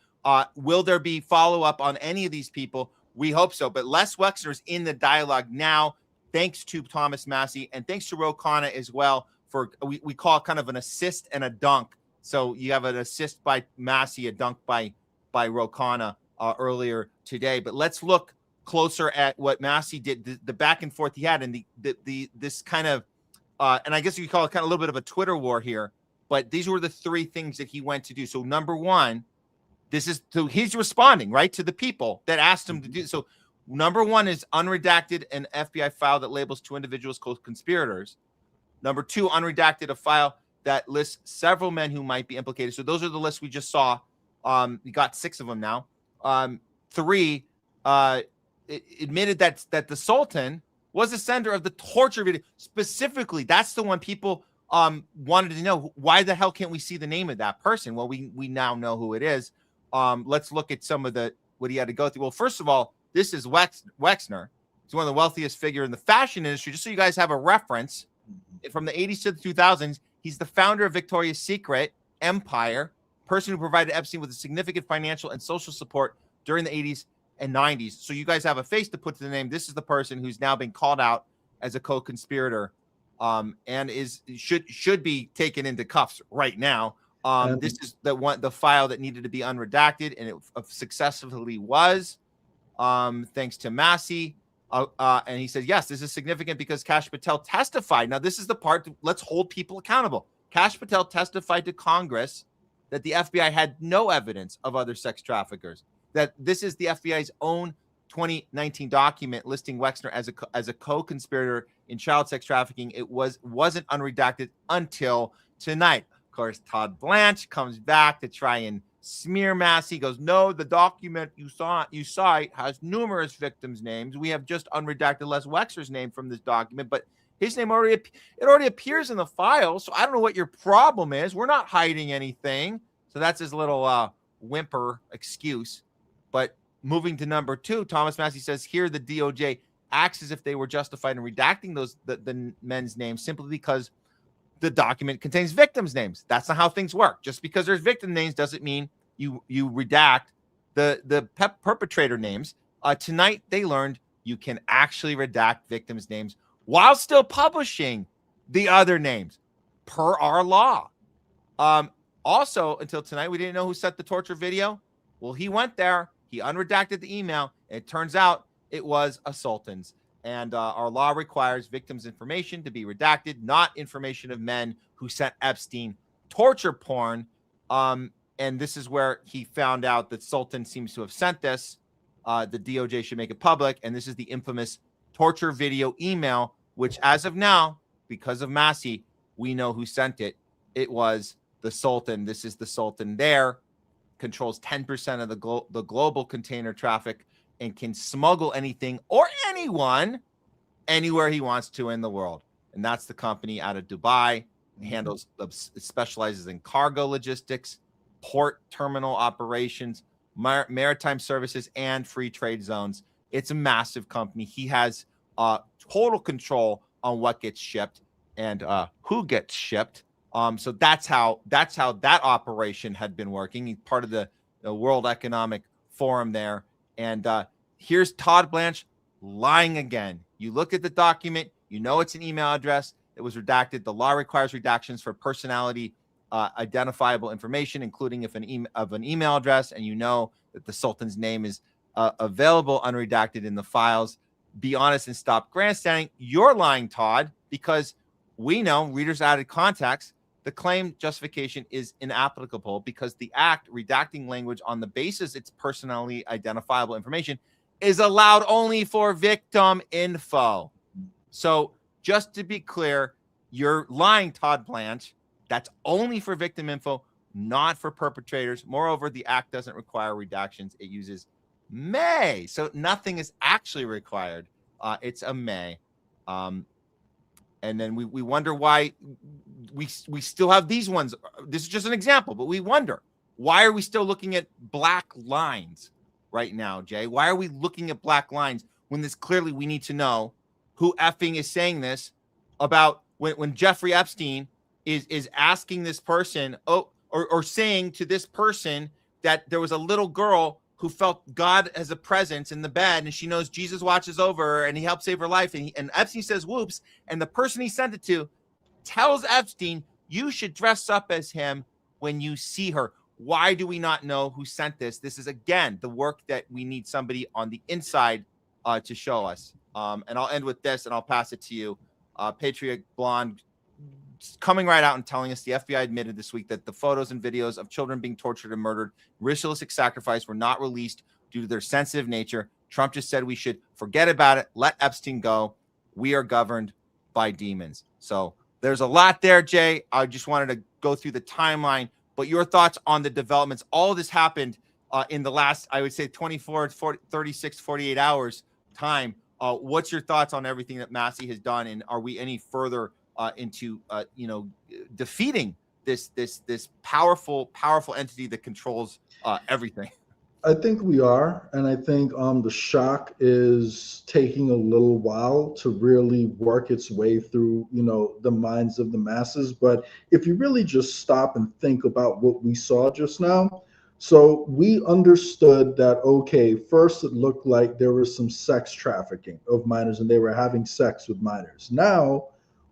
Will there be follow-up on any of these people? We hope so. But Les Wexner's in the dialogue now, thanks to Thomas Massie and thanks to Ro Khanna as well for, we call it kind of an assist and a dunk. So you have an assist by Massie, a dunk by Ro Khanna earlier today. But let's look closer at what Massie did, the back and forth he had, and this kind of, and I guess you could call it kind of a little bit of a Twitter war here. But these were the 3 things that he went to do. So number 1, he's responding, right, to the people that asked him to do. So number 1 is unredacted an FBI file that labels 2 individuals co-conspirators. Number 2, unredacted a file that lists several men who might be implicated. So those are the lists we just saw. We got 6 of them now. 3, admitted that the Sultan was the sender of the torture video. Specifically, that's the one people wanted to know. Why the hell can't we see the name of that person? Well, we now know who it is. Let's look at some of what he had to go through. Well, first of all, this is Wexner. He's one of the wealthiest figure in the fashion industry. Just so you guys have a reference, from the 80s to the 2000s, he's the founder of Victoria's Secret Empire, person who provided Epstein with a significant financial and social support during the 80s and 90s. So you guys have a face to put to the name. This is the person who's now been called out as a co-conspirator, and should be taken into cuffs right now. This is the file that needed to be unredacted, and it successfully was, thanks to Massie. And he said, yes, this is significant because Kash Patel testified. Now, this is the part, let's hold people accountable. Kash Patel testified to Congress that the FBI had no evidence of other sex traffickers, that this is the FBI's own 2019 document listing Wexner as a co-conspirator in child sex trafficking. It wasn't unredacted until tonight. Of course, Todd Blanche comes back to try and smear Massie. He goes, no, the document you cite has numerous victims' names. We have just unredacted Les Wexner's name from this document, but his name already appears in the file. So I don't know what your problem is. We're not hiding anything. So that's his little whimper excuse. But moving to number 2, Thomas Massie says here the DOJ acts as if they were justified in redacting the men's names simply because the document contains victims' names. That's not how things work. Just because there's victim names doesn't mean you redact the perpetrator names. Tonight they learned you can actually redact victims' names while still publishing the other names per our law. Also, until tonight, we didn't know who sent the torture video. Well, he went there. He unredacted the email. And it turns out it was a Sultan's. And our law requires victims' information to be redacted, not information of men who sent Epstein torture porn. And this is where he found out that Sultan seems to have sent this. The DOJ should make it public. And this is the infamous torture video email, which as of now, because of Massie, we know who sent it. It was the Sultan. This is the Sultan there. Controls 10% of the global container traffic and can smuggle anything or anyone anywhere he wants to in the world. And that's the company out of Dubai. It specializes in cargo logistics, port terminal operations, maritime services, and free trade zones. It's a massive company. He has total control on what gets shipped and who gets shipped. So that's how that operation had been working. He's part of the World Economic Forum there. And here's Todd Blanche lying again. You look at the document, you know it's an email address. It was redacted. The law requires redactions for personality identifiable information, including of an email address, and you know that the Sultan's name is available unredacted in the files. Be honest and stop grandstanding. You're lying, Todd, because we know, readers out of context, the claim justification is inapplicable because the act redacting language on the basis it's personally identifiable information is allowed only for victim info. So just to be clear, you're lying, Todd Blanche. That's only for victim info, not for perpetrators. Moreover, the act doesn't require redactions. It uses may. So nothing is actually required. It's a may. And then we wonder why we still have these ones. This is just an example, but we wonder, why are we still looking at black lines right now, Jay? Why are we looking at black lines when this clearly we need to know who effing is saying this about when Jeffrey Epstein is asking this person, or saying to this person that there was a little girl who felt God as a presence in the bed, and she knows Jesus watches over her and he helped save her life. And Epstein says, whoops. And the person he sent it to tells Epstein, you should dress up as him when you see her. Why do we not know who sent this? This is, again, the work that we need somebody on the inside to show us. And I'll end with this, and I'll pass it to you. Patriot Blonde coming right out and telling us the FBI admitted this week that the photos and videos of children being tortured and murdered, ritualistic sacrifice, were not released due to their sensitive nature. Trump just said we should forget about it, let Epstein go. We are governed by demons. So there's a lot there, Jay. I just wanted to go through the timeline, but your thoughts on the developments. All of this happened in the last, I would say, 24, 40, 36, 48 hours. time. What's your thoughts on everything that Massie has done, and are we any further into defeating this powerful entity that controls everything? I think we are, and I think the shock is taking a little while to really work its way through, the minds of the masses. But if you really just stop and think about what we saw just now, so we understood that, okay, first it looked like there was some sex trafficking of minors and they were having sex with minors. Now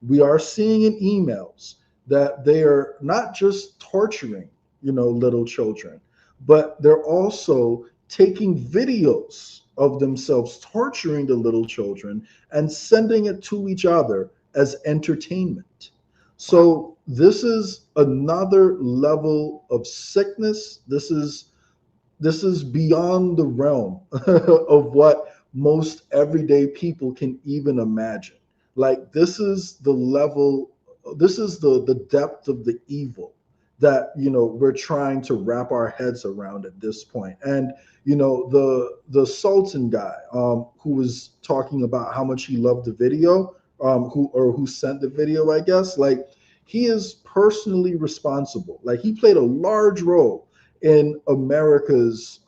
we are seeing in emails that they are not just torturing, little children, but they're also taking videos of themselves torturing the little children and sending it to each other as entertainment. So this is another level of sickness. This is beyond the realm of what most everyday people can even imagine. Like, this is the level, this is the depth of the evil that we're trying to wrap our heads around at this point. And the Sultan guy who was talking about how much he loved the video, who sent the video, I guess, like, he is personally responsible. Like, he played a large role in America's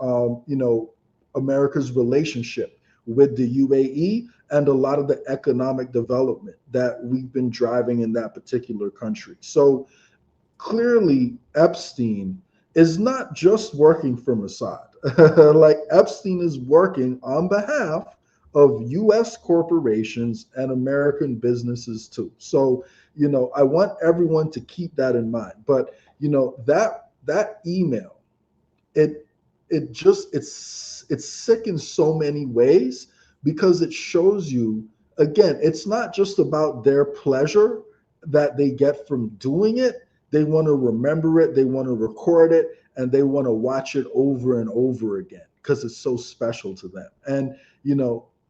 America's relationship with the UAE and a lot of the economic development that we've been driving in that particular country. So clearly, Epstein is not just working for Mossad. Like, Epstein is working on behalf of U.S. corporations and American businesses too. So, I want everyone to keep that in mind. But, that email, it's sick in so many ways, because it shows you, again, it's not just about their pleasure that they get from doing it. They want to remember it, they want to record it, and they want to watch it over and over again because it's so special to them. And,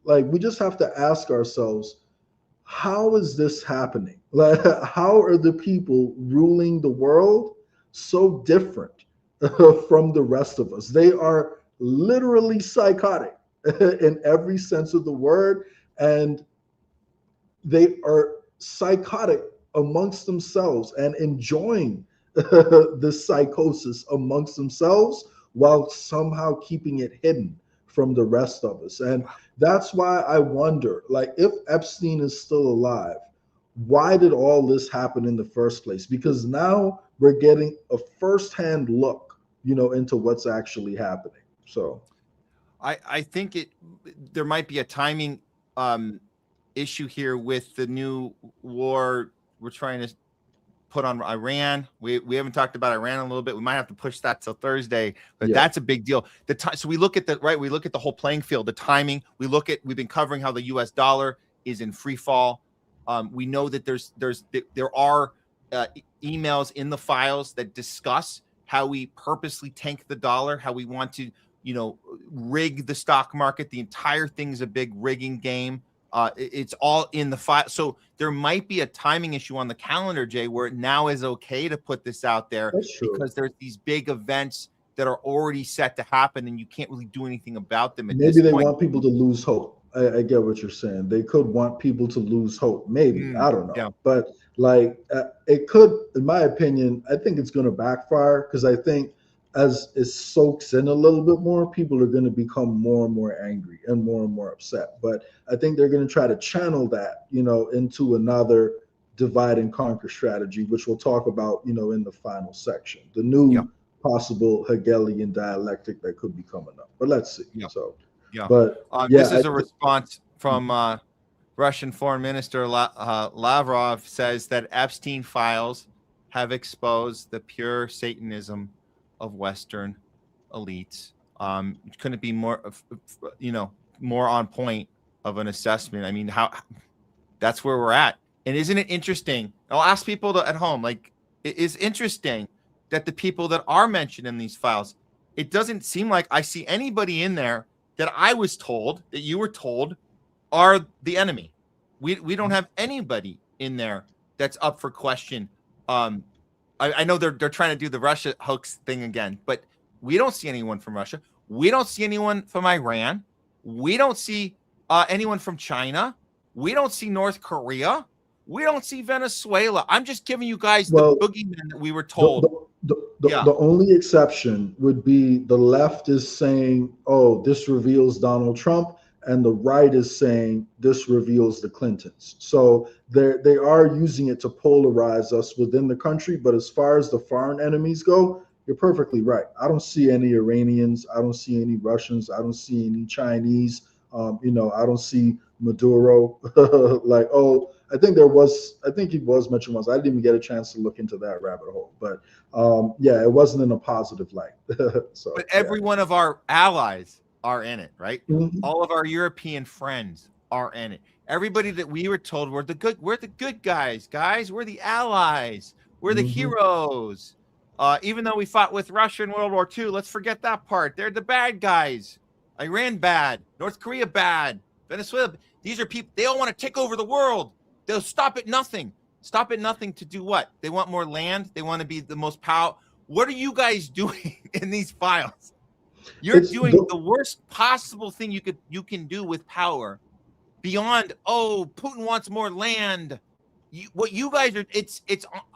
like, we just have to ask ourselves, how is this happening? Like, how are the people ruling the world so different from the rest of us? They are literally psychotic in every sense of the word, and they are psychotic amongst themselves and enjoying the psychosis amongst themselves while somehow keeping it hidden from the rest of us. And that's why I wonder, like, if Epstein is still alive, why did all this happen in the first place? Because now we're getting a firsthand look, into what's actually happening. So I think there might be a timing issue here with the new war we're trying to put on Iran. We haven't talked about Iran a little bit. We might have to push that till Thursday, but that's a big deal. So we look at the whole playing field, the timing. We've been covering how the US dollar is in free fall. We know that there are emails in the files that discuss how we purposely tank the dollar, how we want to, rig the stock market. The entire thing's a big rigging game. It's all in the file. So there might be a timing issue on the calendar, Jay, where it now is okay to put this out there because there's these big events that are already set to happen and you can't really do anything about them. Maybe they want people to lose hope. I get what you're saying. They could want people to lose hope. Maybe. I don't know. Yeah. But like, it could, in my opinion, I think it's going to backfire, because I think as it soaks in a little bit more, people are going to become more and more angry and more upset. But I think they're going to try to channel that, into another divide and conquer strategy, which we'll talk about, in the final section, the new possible Hegelian dialectic that could be coming up. But let's see. So, but this is a response from Russian Foreign Minister Lavrov says that Epstein files have exposed the pure Satanism of Western elites. Couldn't it be more, more on point of an assessment? I mean, that's where we're at. And isn't it interesting? I'll ask people at home, like, it is interesting that the people that are mentioned in these files, it doesn't seem like I see anybody in there that I was told, that you were told, are the enemy. We don't have anybody in there that's up for question. I know they're trying to do the Russia hoax thing again, but we don't see anyone from Russia. We don't see anyone from Iran. We don't see anyone from China. We don't see North Korea. We don't see Venezuela. I'm just giving you guys the boogeyman that we were told. The only exception would be the left is saying, oh, this reveals Donald Trump, and the right is saying this reveals the Clintons. So they are using it to polarize us within the country. But as far as the foreign enemies go, you're perfectly right. I don't see any Iranians. I don't see any Russians. I don't see any Chinese. I don't see Maduro. Like, oh, I think he was mentioned once. I didn't even get a chance to look into that rabbit hole. But yeah, it wasn't in a positive light. So, but every one of our allies are in it, right? Mm-hmm. All of our European friends are in it. Everybody that we were told we're the good guys. We're the allies. We're the heroes. Even though we fought with Russia in World War II, let's forget that part. They're the bad guys. Iran bad. North Korea bad. Venezuela. These are people. They all want to take over the world. They'll stop at nothing. Stop at nothing to do what? They want more land. They want to be the most powerful. What are you guys doing in these files? You're doing the worst possible thing you can do with power. Beyond, oh, Putin wants more land. What you guys are, it's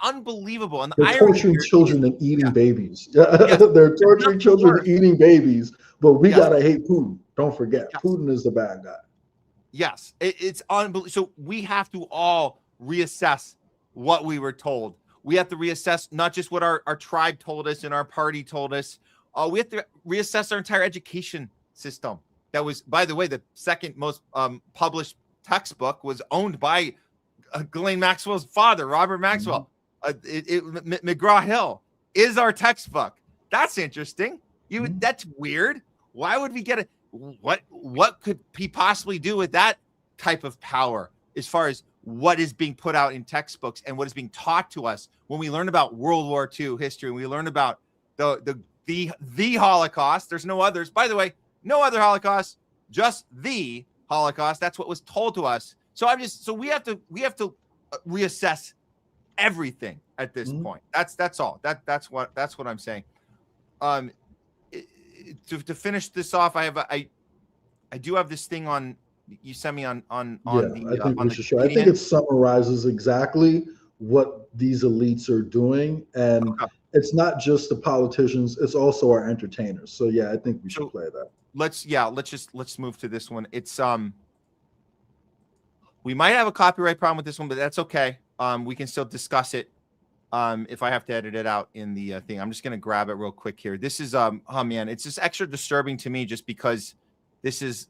unbelievable. And they're torturing children and eating babies. Yes. They're torturing children and eating babies. But we gotta hate Putin. Don't forget, Putin is the bad guy. Yes, it's unbelievable. So we have to all reassess what we were told. We have to reassess not just what our tribe told us and our party told us. We have to reassess our entire education system. That was, by the way, the second most published textbook was owned by Ghislaine Maxwell's father, Robert Maxwell. McGraw-Hill is our textbook. That's interesting. That's weird. Why would we get it? What could he possibly do with that type of power as far as what is being put out in textbooks and what is being taught to us when we learn about World War II history, and we learn about the Holocaust? There's no others. By the way, no other Holocaust, just the Holocaust. That's what was told to us. So we have to reassess everything at this point. That's all. That's what I'm saying. To finish this off, I do have this thing on you sent me on I think it summarizes exactly what these elites are doing, and it's not just the politicians; it's also our entertainers. So yeah, I think we should play that. Let's move to this one. It's we might have a copyright problem with this one, but that's okay. We can still discuss it. If I have to edit it out in the thing, I'm just gonna grab it real quick here. This is oh man, it's just extra disturbing to me just because this is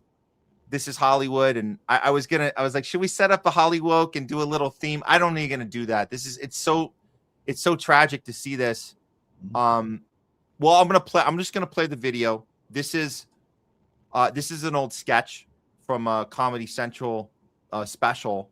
Hollywood, and I was like, should we set up a Hollywood and do a little theme? I don't think gonna do that. It's so tragic to see this. Well, I'm just gonna play the video. This is an old sketch from a Comedy Central special.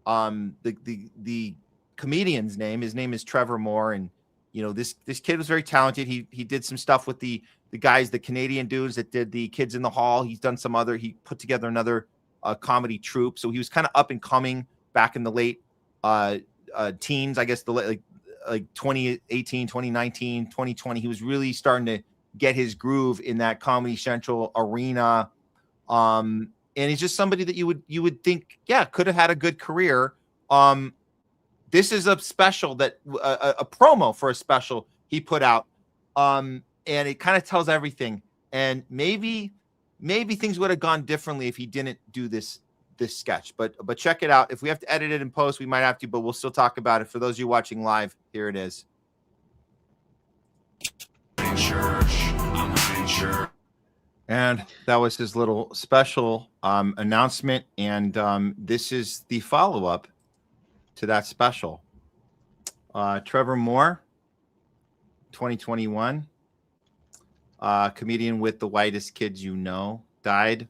The comedian's name, his name is Trevor Moore, and this kid was very talented. He did some stuff with the guys, the Canadian dudes that did the Kids in the Hall. He's done some other, he put together another comedy troupe. So he was kind of up and coming back in the late teens, I guess, like 2018, 2019, 2020. He was really starting to get his groove in that Comedy Central arena. And he's just somebody that you would think, yeah, could have had a good career. This is a special that a promo for a special he put out. And it kind of tells everything. And maybe things would have gone differently if he didn't do this sketch. But check it out. If we have to edit it in post, we might have to, but we'll still talk about it. For those of you watching live, here it is. And that was his little special announcement. And this is the follow-up to that special. Trevor Moore, 2021. Comedian with the whitest kids you know, died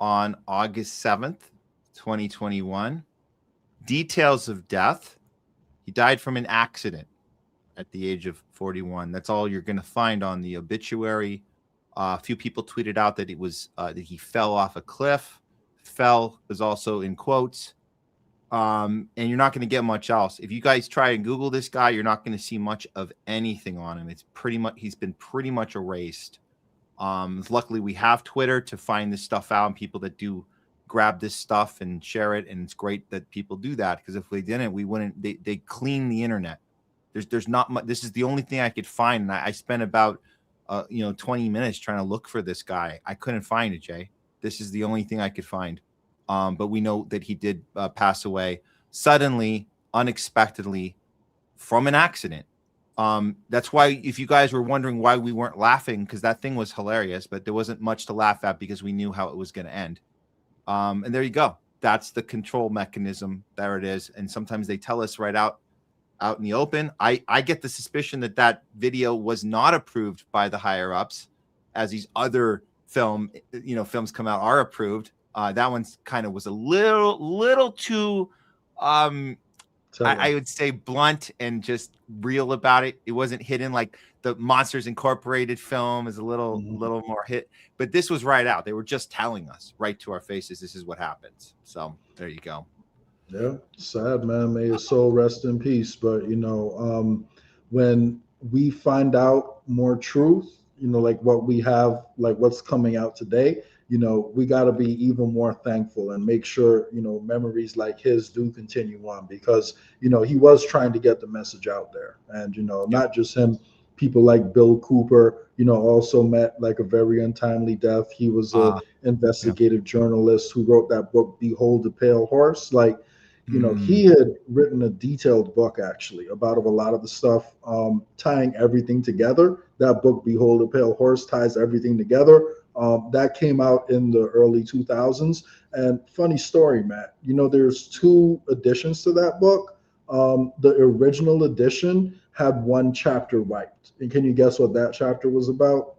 on August 7th, 2021. Details of death. He died from an accident at the age of 41. That's all you're going to find on the obituary. A few people tweeted out that it was that he fell off a cliff. Fell is also in quotes. And you're not going to get much else. If you guys try and Google this guy, you're not going to see much of anything on him. He's been pretty much erased. Luckily we have Twitter to find this stuff out, and people that do grab this stuff and share it, and it's great that people do that, because if they didn't, we wouldn't. They clean the internet. There's not much. This is the only thing I could find, and I spent about 20 minutes trying to look for this guy. I couldn't find it, Jay. This is the only thing I could find. But we know that he did pass away suddenly, unexpectedly, from an accident. That's why, if you guys were wondering why we weren't laughing, because that thing was hilarious, but there wasn't much to laugh at because we knew how it was going to end. And there you go. That's the control mechanism. There it is. And sometimes they tell us right out in the open. I get the suspicion that video was not approved by the higher ups, as these other films come out are approved. That one's kind of was a little too I would say blunt and just real about it. It wasn't hidden like the Monsters Incorporated film is a little more hit, but this was right out. They were just telling us right to our faces, this is what happens. So there you go. Yeah, sad, man. May his soul rest in peace. But when we find out more truth, like what we have, like what's coming out today, we got to be even more thankful and make sure, memories like his do continue on, because, he was trying to get the message out there. And, not just him, people like Bill Cooper, also met like a very untimely death. He was an investigative journalist who wrote that book, Behold the Pale Horse. Like, he had written a detailed book actually about a lot of the stuff, tying everything together. That book, Behold the Pale Horse, ties everything together. That came out in the early 2000s. And funny story, Matt, there's 2 editions to that book. The original edition had 1 chapter wiped. And can you guess what that chapter was about?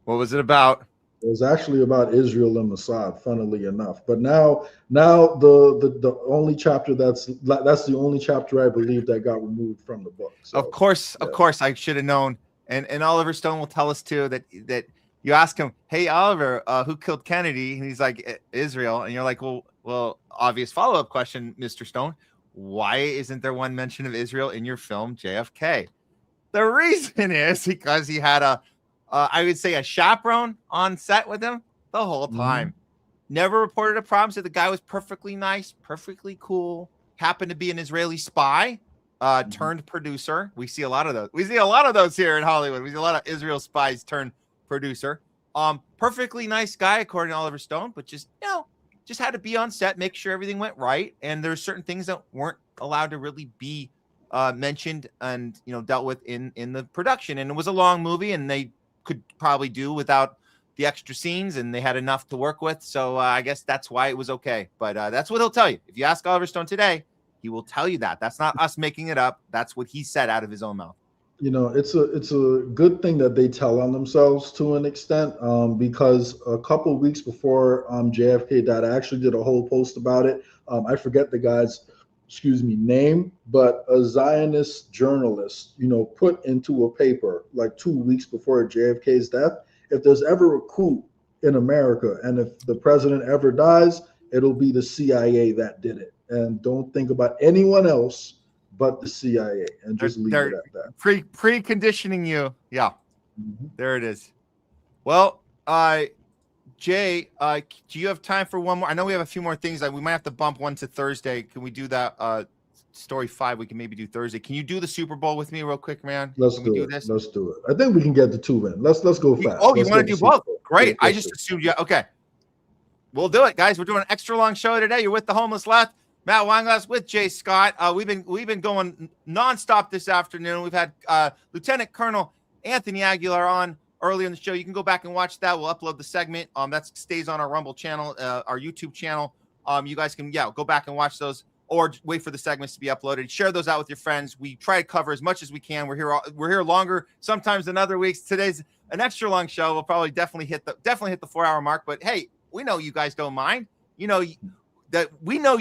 What was it about? It was actually about Israel and Mossad, funnily enough. But now the only chapter that's the only chapter I believe that got removed from the book. So, of course, I should have known. And Oliver Stone will tell us too that you ask him, hey Oliver, who killed Kennedy? And he's like, Israel. And you're like, well, obvious follow-up question, Mr. Stone. Why isn't there one mention of Israel in your film JFK? The reason is because he had I would say a chaperone on set with him the whole time. Never reported a problem. So the guy was perfectly nice, perfectly cool. Happened to be an Israeli spy, turned producer. We see a lot of those. We see a lot of those here in Hollywood. We see a lot of Israel spies turned producer. Perfectly nice guy, according to Oliver Stone, but just had to be on set, make sure everything went right. And there's certain things that weren't allowed to really be mentioned and dealt with in the production. And it was a long movie, and they could probably do without the extra scenes, and they had enough to work with. So I guess that's why it was okay. But that's what he'll tell you. If you ask Oliver Stone today, he will tell you that. That's not us making it up. That's what he said out of his own mouth. It's a good thing that they tell on themselves to an extent, because a couple of weeks before JFK died, I actually did a whole post about it. I forget the guy's name, but a Zionist journalist, put into a paper like 2 weeks before JFK's death, if there's ever a coup in America and if the president ever dies, it'll be the CIA that did it. And don't think about anyone else but the CIA, and just leave it at that. Preconditioning you. Yeah. There it is. Well, Jay, do you have time for one more? I know we have a few more things. We might have to bump one to Thursday. Can we do that? Story 5, we can maybe do Thursday. Can you do the Super Bowl with me real quick, man? Let's do it. Let's do it. I think we can get the 2 in. Let's go fast. Oh, you want to do both? Great. I just assumed you. Okay. We'll do it, guys. We're doing an extra long show today. You're with the Homeless Left. Matt Weinglass with Jay Scott. We've been going nonstop this afternoon. We've had Lieutenant Colonel Anthony Aguilar on earlier in the show. You can go back and watch that. We'll upload the segment. That stays on our Rumble channel, our YouTube channel. You guys can go back and watch those, or wait for the segments to be uploaded. Share those out with your friends. We try to cover as much as we can. We're here longer sometimes than other weeks. Today's an extra long show. We'll probably definitely hit the 4-hour mark. But hey, we know you guys don't mind. That we know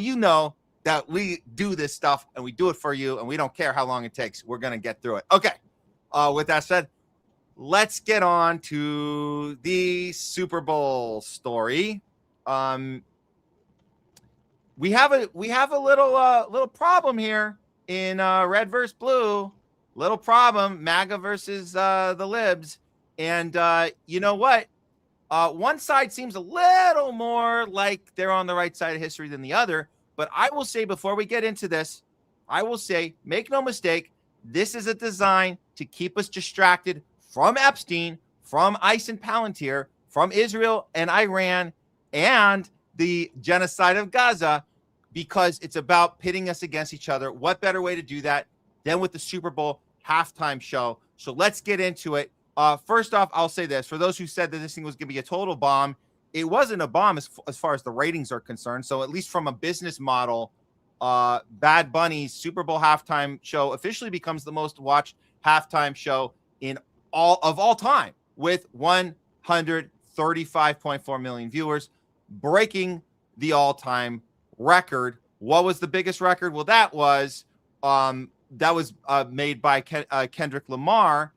that we do this stuff and we do it for you, and we don't care how long it takes. We're going to get through it. Okay. With that said, let's get on to the Super Bowl story. We have a little problem here in red versus blue. Little problem, MAGA versus the libs. And you know what? One side seems a little more like they're on the right side of history than the other. But I will say, before we get into this, I will say, make no mistake, this is a design to keep us distracted from Epstein, from ICE and Palantir, from Israel and Iran, and the genocide of Gaza, because it's about pitting us against each other. What better way to do that than with the Super Bowl halftime show? So let's get into it. First off, I'll say this. For those who said that this thing was going to be a total bomb, it wasn't a bomb as far as the ratings are concerned. So at least from a business model, Bad Bunny's Super Bowl halftime show officially becomes the most watched halftime show in all time, with 135.4 million viewers, breaking the all-time record. What was the biggest record? Well, that was made by Kendrick Lamar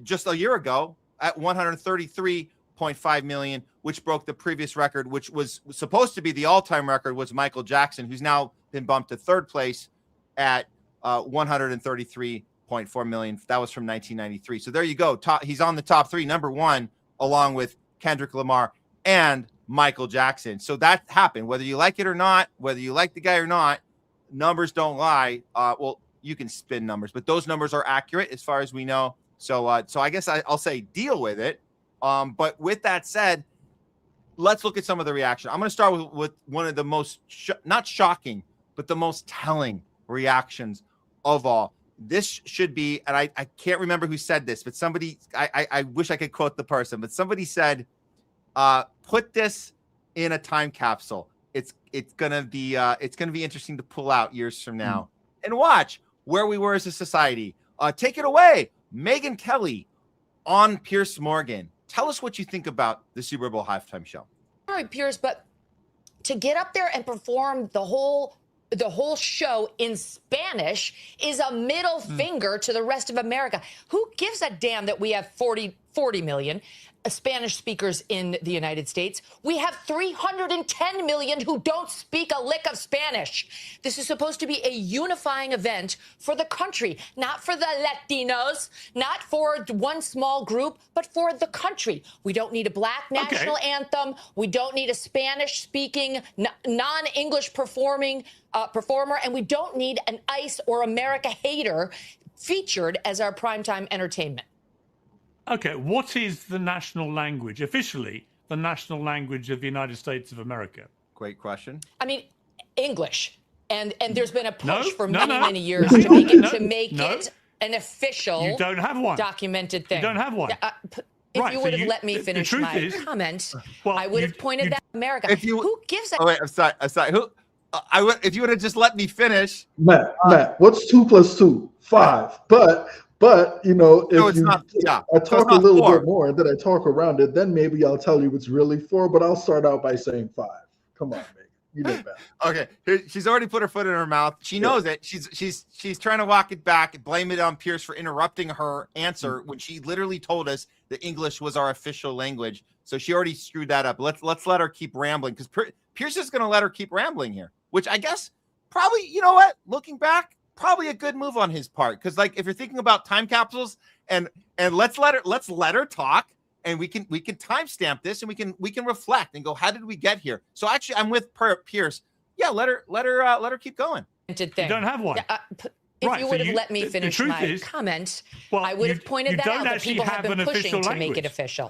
just a year ago at 133.5 million, which broke the previous record, which was supposed to be the all-time record, was Michael Jackson, who's now been bumped to third place at 133.4 million. That was from 1993. So there you go. He's on the top three, number one, along with Kendrick Lamar and Michael Jackson. So that happened. Whether you like it or not, whether you like the guy or not, numbers don't lie. Well, you can spin numbers, but those numbers are accurate as far as we know. So I guess I'll say deal with it. But with that said, let's look at some of the reaction. I'm going to start with one of the most, not shocking, but the most telling reactions of all. This should be, and I can't remember who said this, but somebody, I wish I could quote the person, but somebody said, put this in a time capsule. It's gonna be interesting to pull out years from now and watch where we were as a society. Take it away, Megyn Kelly on Piers Morgan. Tell us what you think about the Super Bowl halftime show. All right, Piers, but to get up there and perform the whole show in Spanish is a middle finger to the rest of America. Who gives a damn that we have 40 million Spanish speakers in the United States? We have 310 million who don't speak a lick of Spanish. This is supposed to be a unifying event for the country, not for the Latinos, not for one small group, but for the country. We don't need a black national anthem. We don't need a Spanish-speaking, non-English performer, and we don't need an ICE or America hater featured as our primetime entertainment. Okay, what is the national language, officially, the national language of the United States of America? Great question. I mean, English. And there's been a push for many, no. many years to make it an official, you don't have one. Documented thing. You don't have one. If you would have let me finish my comment, I would have pointed that out America. Who gives a... Oh, wait, I'm sorry. Who? If you would have just let me finish. Matt, what's 2 + 2? 5. But you know, if I talk a little bit more and then I talk around it, then maybe I'll tell you it's really 4. But I'll start out by saying 5. Come on, Megyn. You know that. Okay, she's already put her foot in her mouth. She knows it. She's trying to walk it back and blame it on Piers for interrupting her answer when she literally told us that English was our official language. So she already screwed that up. Let's let her keep rambling, because Piers is going to let her keep rambling here, which I guess probably, you know what, looking back, probably a good move on his part, because like if you're thinking about time capsules and let's let her talk, and we can timestamp this, and we can reflect and go, how did we get here? So actually, I'm with Piers. Yeah, let her keep going. You don't have one. If you would have let me finish my comment, I would have pointed that out. That people have been pushing to make it official.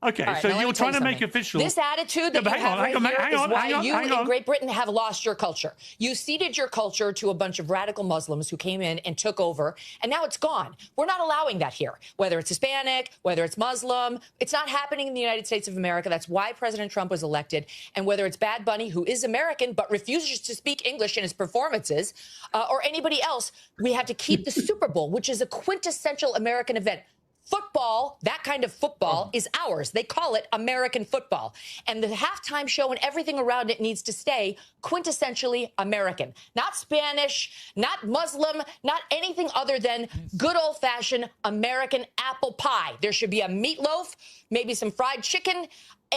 Okay, right, so you're trying to make official. This attitude that you have right here is why you in Great Britain have lost your culture. You ceded your culture to a bunch of radical Muslims who came in and took over, and now it's gone. We're not allowing that here. Whether it's Hispanic, whether it's Muslim, it's not happening in the United States of America. That's why President Trump was elected. And whether it's Bad Bunny, who is American but refuses to speak English in his performances, or anybody else, we have to keep the Super Bowl, which is a quintessential American event. Football, that kind of football, is ours. They call it American football. And the halftime show and everything around it needs to stay quintessentially American. Not Spanish, not Muslim, not anything other than good old-fashioned American apple pie. There should be a meatloaf, maybe some fried chicken,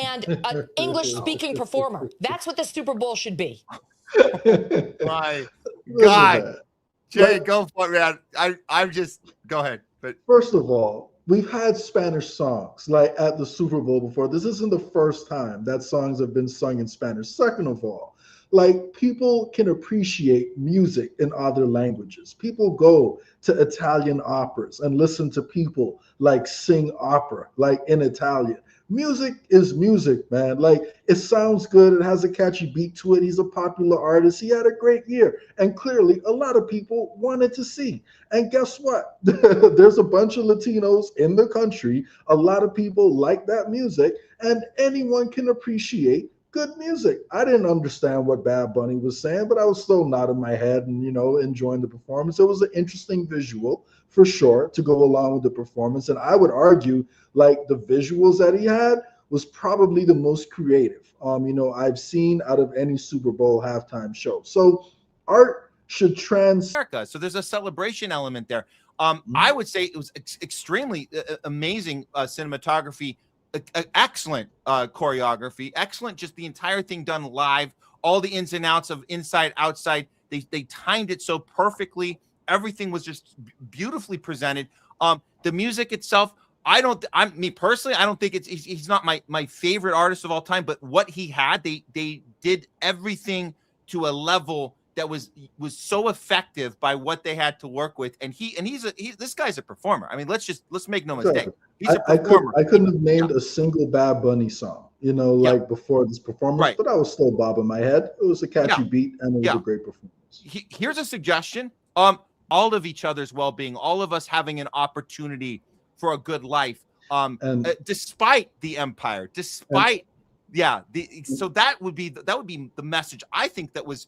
and an English-speaking performer. That's what the Super Bowl should be. My God. Jay, go for it, man. I'm just, go ahead. But first of all, we've had Spanish songs like at the Super Bowl before. This isn't the first time that songs have been sung in Spanish. Second of all, like people can appreciate music in other languages. People go to Italian operas and listen to people like sing opera, like in Italian. Music is music, man. Like it sounds good. It has a catchy beat to it. He's a popular artist. He had a great year. And clearly a lot of people wanted to see. And guess what? There's a bunch of Latinos in the country. A lot of people like that music, and anyone can appreciate good music. I didn't understand what Bad Bunny was saying, but I was still nodding my head and, enjoying the performance. It was an interesting visual for sure to go along with the performance. And I would argue like the visuals that he had was probably the most creative, I've seen out of any Super Bowl halftime show. So art should America. So there's a celebration element there. I would say it was extremely amazing cinematography, excellent choreography, excellent, just the entire thing done live, all the ins and outs of inside, outside. They timed it so perfectly. Everything was just beautifully presented. The music itself, me personally, I don't think he's not my favorite artist of all time, but what he had, they did everything to a level that was so effective by what they had to work with. And this guy's a performer. I mean, let's make no mistake. He's a performer. I couldn't have named a single Bad Bunny song, before this performance, but I was still bobbing my head. It was a catchy beat and it was a great performance. Here's a suggestion. All of each other's well-being, all of us having an opportunity for a good life, despite the empire, so that would be the message I think that was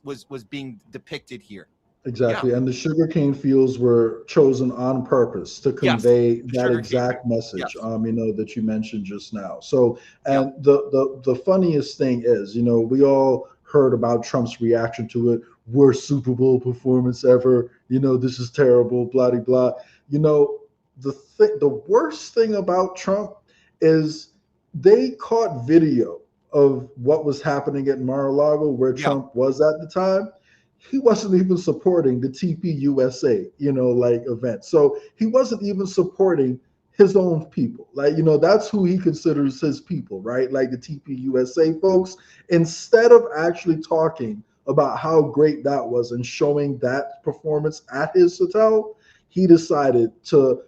being depicted here. Exactly. And the sugarcane fields were chosen on purpose to convey that exact message, that you mentioned just now. So, and the funniest thing is, we all heard about Trump's reaction to it. Worst Super Bowl performance ever. This is terrible, blah, blah, blah. The worst thing about Trump is they caught video of what was happening at Mar-a-Lago where Trump was at the time. He wasn't even supporting the TPUSA, event. So he wasn't even supporting his own people. That's who he considers his people, right? Like the TPUSA folks. Instead of actually talking about how great that was and showing that performance at his hotel, he decided to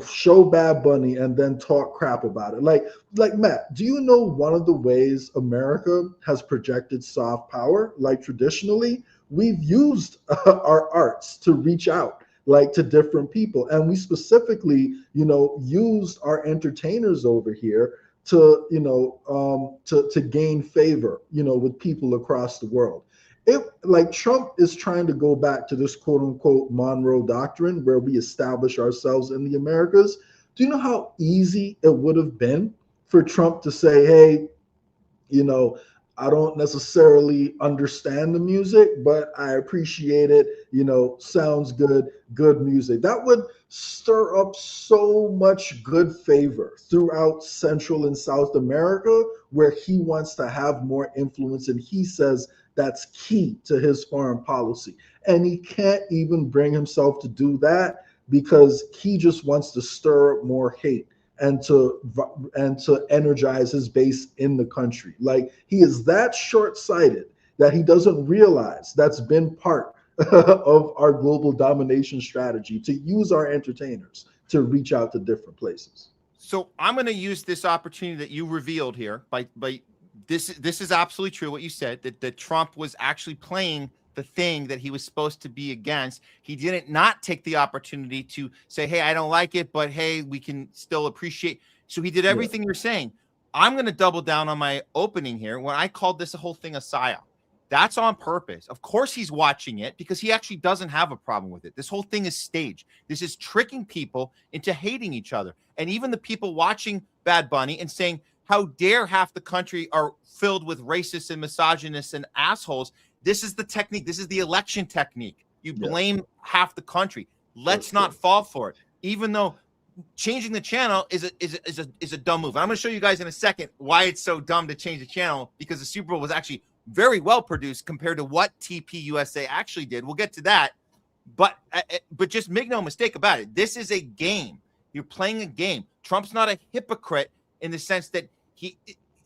show Bad Bunny and then talk crap about it. Like Matt, do you know one of the ways America has projected soft power? Like traditionally, we've used our arts to reach out to different people. And we specifically, used our entertainers over here to, to gain favor, with people across the world. Trump is trying to go back to this quote unquote Monroe Doctrine where we establish ourselves in the Americas. Do you know how easy it would have been for Trump to say, hey, I don't necessarily understand the music, but I appreciate it. Sounds good, good music. That would stir up so much good favor throughout Central and South America, where he wants to have more influence. And he says that's key to his foreign policy. And he can't even bring himself to do that because he just wants to stir up more hate and to energize his base in the country. He is that short-sighted that he doesn't realize that's been part of our global domination strategy, to use our entertainers to reach out to different places. So I'm going to use this opportunity that you revealed here by this is absolutely true what you said, that Trump was actually playing the thing that he was supposed to be against. He didn't not take the opportunity to say, hey, I don't like it, but hey, we can still appreciate. So he did everything you're saying. I'm going to double down on my opening here when I called this whole thing a psyop. That's on purpose. Of course he's watching it because he actually doesn't have a problem with it. This whole thing is staged. This is tricking people into hating each other. And even the people watching Bad Bunny and saying, how dare half the country are filled with racists and misogynists and assholes. This is the technique. This is the election technique. You blame half the country. Let's not fall for it. Even though changing the channel is a dumb move. I'm going to show you guys in a second why it's so dumb to change the channel, because the Super Bowl was actually very well produced compared to what TPUSA actually did. We'll get to that. But just make no mistake about it. This is a game. You're playing a game. Trump's not a hypocrite in the sense that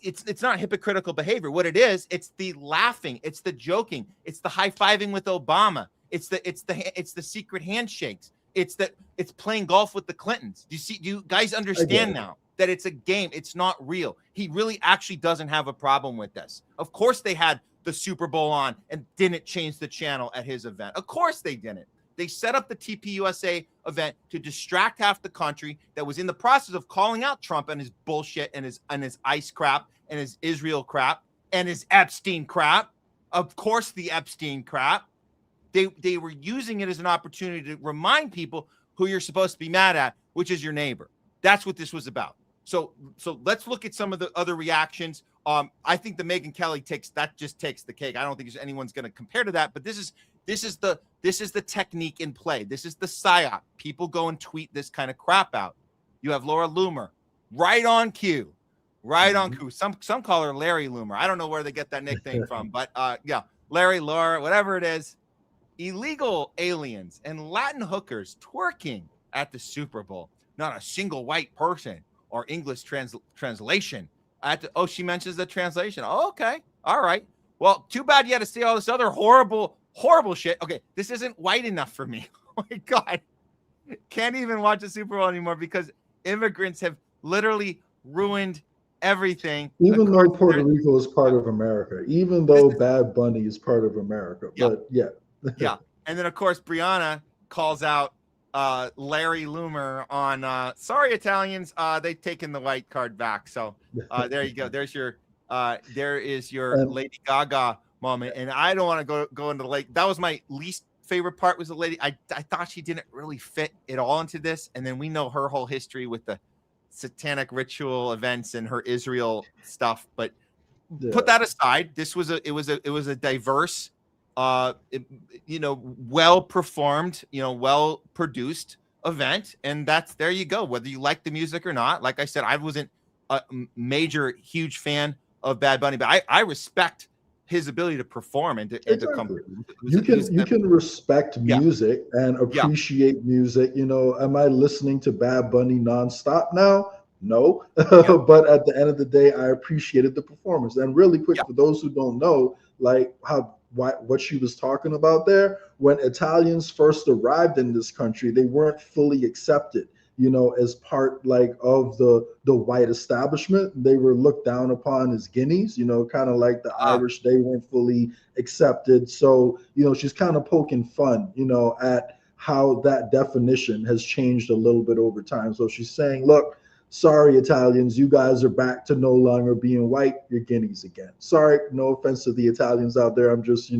it's not hypocritical behavior. What it is, it's the laughing, it's the joking, it's the high-fiving with Obama, it's the secret handshakes, it's playing golf with the Clintons. Do you guys understand now that it's a game? It's not real. He really actually doesn't have a problem with this. Of course they had the Super Bowl on and didn't change the channel at his event. Of course they didn't. They set up the TPUSA event to distract half the country that was in the process of calling out Trump and his bullshit and his ICE crap and his Israel crap and his Epstein crap. Of course, the Epstein crap. They were using it as an opportunity to remind people who you're supposed to be mad at, which is your neighbor. That's what this was about. So let's look at some of the other reactions. I think the Megyn Kelly takes the cake. I don't think anyone's going to compare to that, but this is the technique in play. This is the psyop. People go and tweet this kind of crap out. You have Laura Loomer, right on cue. Some call her Larry Loomer. I don't know where they get that nickname from, but yeah, Larry, Laura, whatever it is. Illegal aliens and Latin hookers twerking at the Super Bowl. Not a single white person or English translation. She mentions the translation. Oh, okay. All right. Well, too bad you had to see all this other horrible shit. Okay, this isn't white enough for me. Oh my God. Can't even watch the Super Bowl anymore because immigrants have literally ruined everything. Even though Puerto Rico is part of America, even though Bad Bunny is part of America. But yeah. Yeah. And then, of course, Brianna calls out Larry Loomer on sorry, Italians, they've taken the white card back. So there you go. There is your Lady Gaga moment. And I don't want to go into the lake. That was my least favorite part, was the lady. I thought she didn't really fit at all into this. And then we know her whole history with the satanic ritual events and her Israel stuff. But put that aside. This was a diverse, well performed, well produced event, and there you go. Whether you like the music or not, like I said, I wasn't a huge fan of Bad Bunny, but I respect his ability to perform and to come. You can respect music and appreciate music. Am I listening to Bad Bunny nonstop now? No, but at the end of the day, I appreciated the performance. And really quick, for those who don't know, like what she was talking about there, when Italians first arrived in this country, they weren't fully accepted, as part of the white establishment. They were looked down upon as guineas, kind of like the Irish. They weren't fully accepted. So, she's kind of poking fun, at how that definition has changed a little bit over time. So she's saying, look, sorry, Italians, you guys are back to no longer being white. You're guineas again. Sorry, no offense to the Italians out there. I'm just,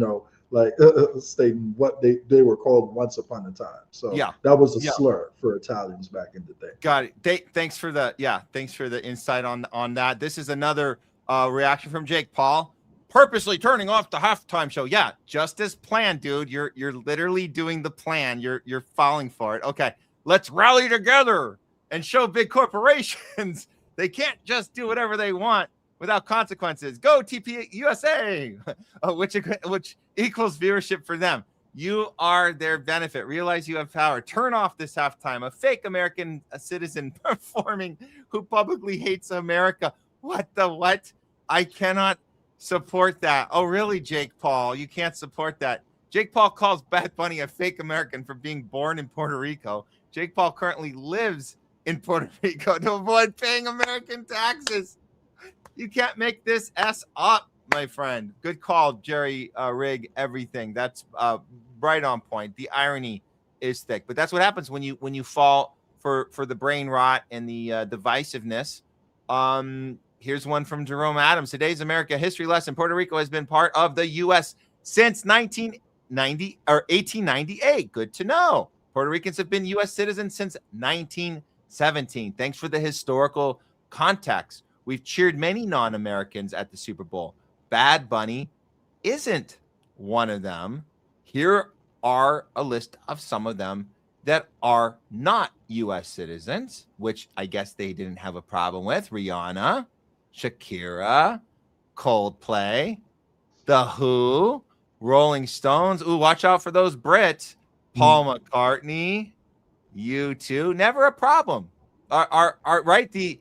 stating what they were called once upon a time. So that was a slur for Italians back in the day. Got it. Thanks for the insight on that. This is another reaction from Jake Paul. Purposely turning off the halftime show. Yeah, just as planned, dude. You're literally doing the plan. You're falling for it. Okay, let's rally together and show big corporations they can't just do whatever they want without consequences. Go TPUSA, which equals viewership for them. You are their benefit. Realize you have power. Turn off this halftime. A fake American citizen performing who publicly hates America. What? I cannot support that. Oh, really, Jake Paul? You can't support that. Jake Paul calls Bad Bunny a fake American for being born in Puerto Rico. Jake Paul currently lives in Puerto Rico to avoid paying American taxes. You can't make this up, my friend. Good call, Jerry Rig. Everything that's right on point. The irony is thick, but that's what happens when you fall for the brain rot and the divisiveness. Here's one from Jerome Adams. Today's America history lesson: Puerto Rico has been part of the U.S. since 1898. Good to know. Puerto Ricans have been U.S. citizens since 1917. Thanks for the historical context. We've cheered many non-Americans at the Super Bowl. Bad Bunny isn't one of them. Here are a list of some of them that are not U.S. citizens, which I guess they didn't have a problem with. Rihanna, Shakira, Coldplay, The Who, Rolling Stones. Ooh, watch out for those Brits. Paul McCartney, U2. Never a problem. our right, the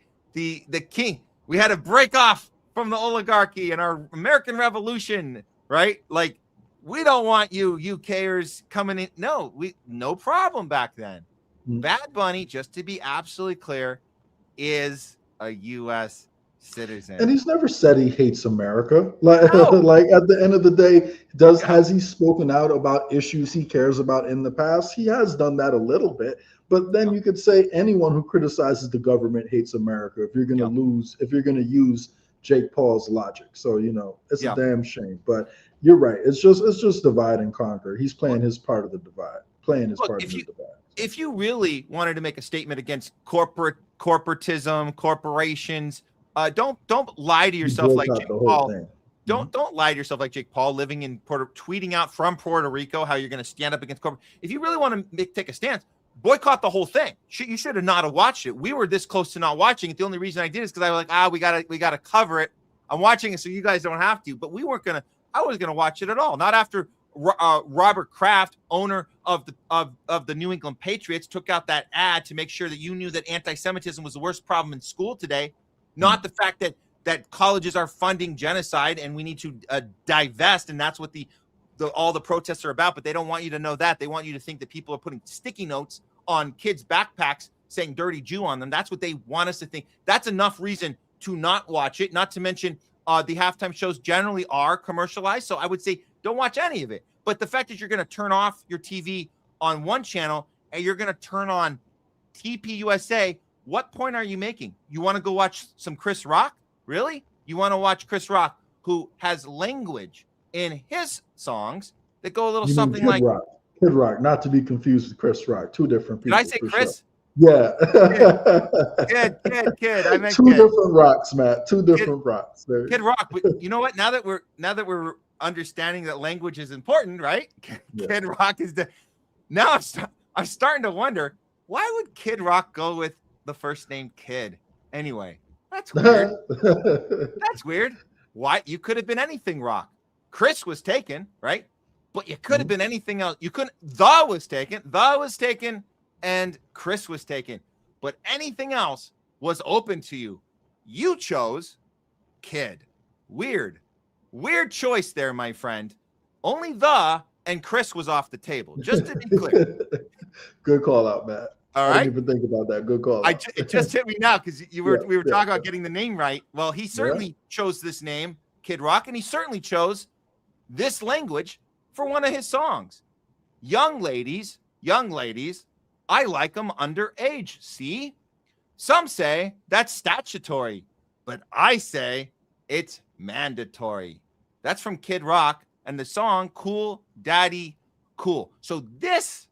king. We had to break off from the oligarchy and our American Revolution, right? Like, we don't want you UKers coming in. No, no problem back then. Bad Bunny, just to be absolutely clear, is a U.S. citizen. And he's never said he hates America. Like, like at the end of the day, has he spoken out about issues he cares about in the past? He has done that a little bit. But then you could say anyone who criticizes the government hates America if you're going to use Jake Paul's logic. So, it's a damn shame. But you're right. It's just divide and conquer. He's playing his part of the divide. If you really wanted to make a statement against corporatism, corporations, don't lie to yourself like Jake Paul. Don't lie to yourself like Jake Paul, living in tweeting out from Puerto Rico how you're going to stand up against corporate. If you really want to take a stance, boycott the whole thing. You should have not have watched it. We were this close to not watching it. The only reason I did is because I was like, we gotta cover it. I'm watching it so you guys don't have to. But I wasn't gonna watch it at all. Not after Robert Kraft, owner of the New England Patriots, took out that ad to make sure that you knew that anti-Semitism was the worst problem in school today. Not the fact that colleges are funding genocide and we need to divest, and that's what all the protests are about. But they don't want you to know that. They want you to think that people are putting sticky notes on kids' backpacks saying dirty Jew on them. That's what they want us to think. That's enough reason to not watch it. Not to mention the halftime shows generally are commercialized. So I would say don't watch any of it. But the fact that you're going to turn off your TV on one channel and you're going to turn on TPUSA, what point are you making? You want to go watch some Chris Rock? Really? You want to watch Chris Rock, who has language in his songs that go a little something like Kid Rock, not to be confused with Chris Rock. Two different people. Did I say Chris? Sure. Yeah. Kid. I meant two different rocks, Matt. Two different rocks. Kid Rock. But you know what? Now that we're understanding that language is important, right? Kid Rock is now I'm starting to wonder, why would Kid Rock go with the first name Kid? Anyway, that's weird. That's weird. Why? You could have been anything, Rock. Chris was taken, right? But you could have been anything else. You couldn't. The was taken, and Chris was taken. But anything else was open to you. You chose Kid. Weird choice there, my friend. Only the and Chris was off the table. Just to be clear. Good call out, Matt. All right. I didn't even think about that. Good call. It just hit me now because we were talking about getting the name right. Well, he certainly chose this name, Kid Rock, and he certainly chose this language for one of his songs. Young ladies, I like them underage. See? Some say that's statutory, but I say it's mandatory. That's from Kid Rock and the song Cool Daddy Cool. So this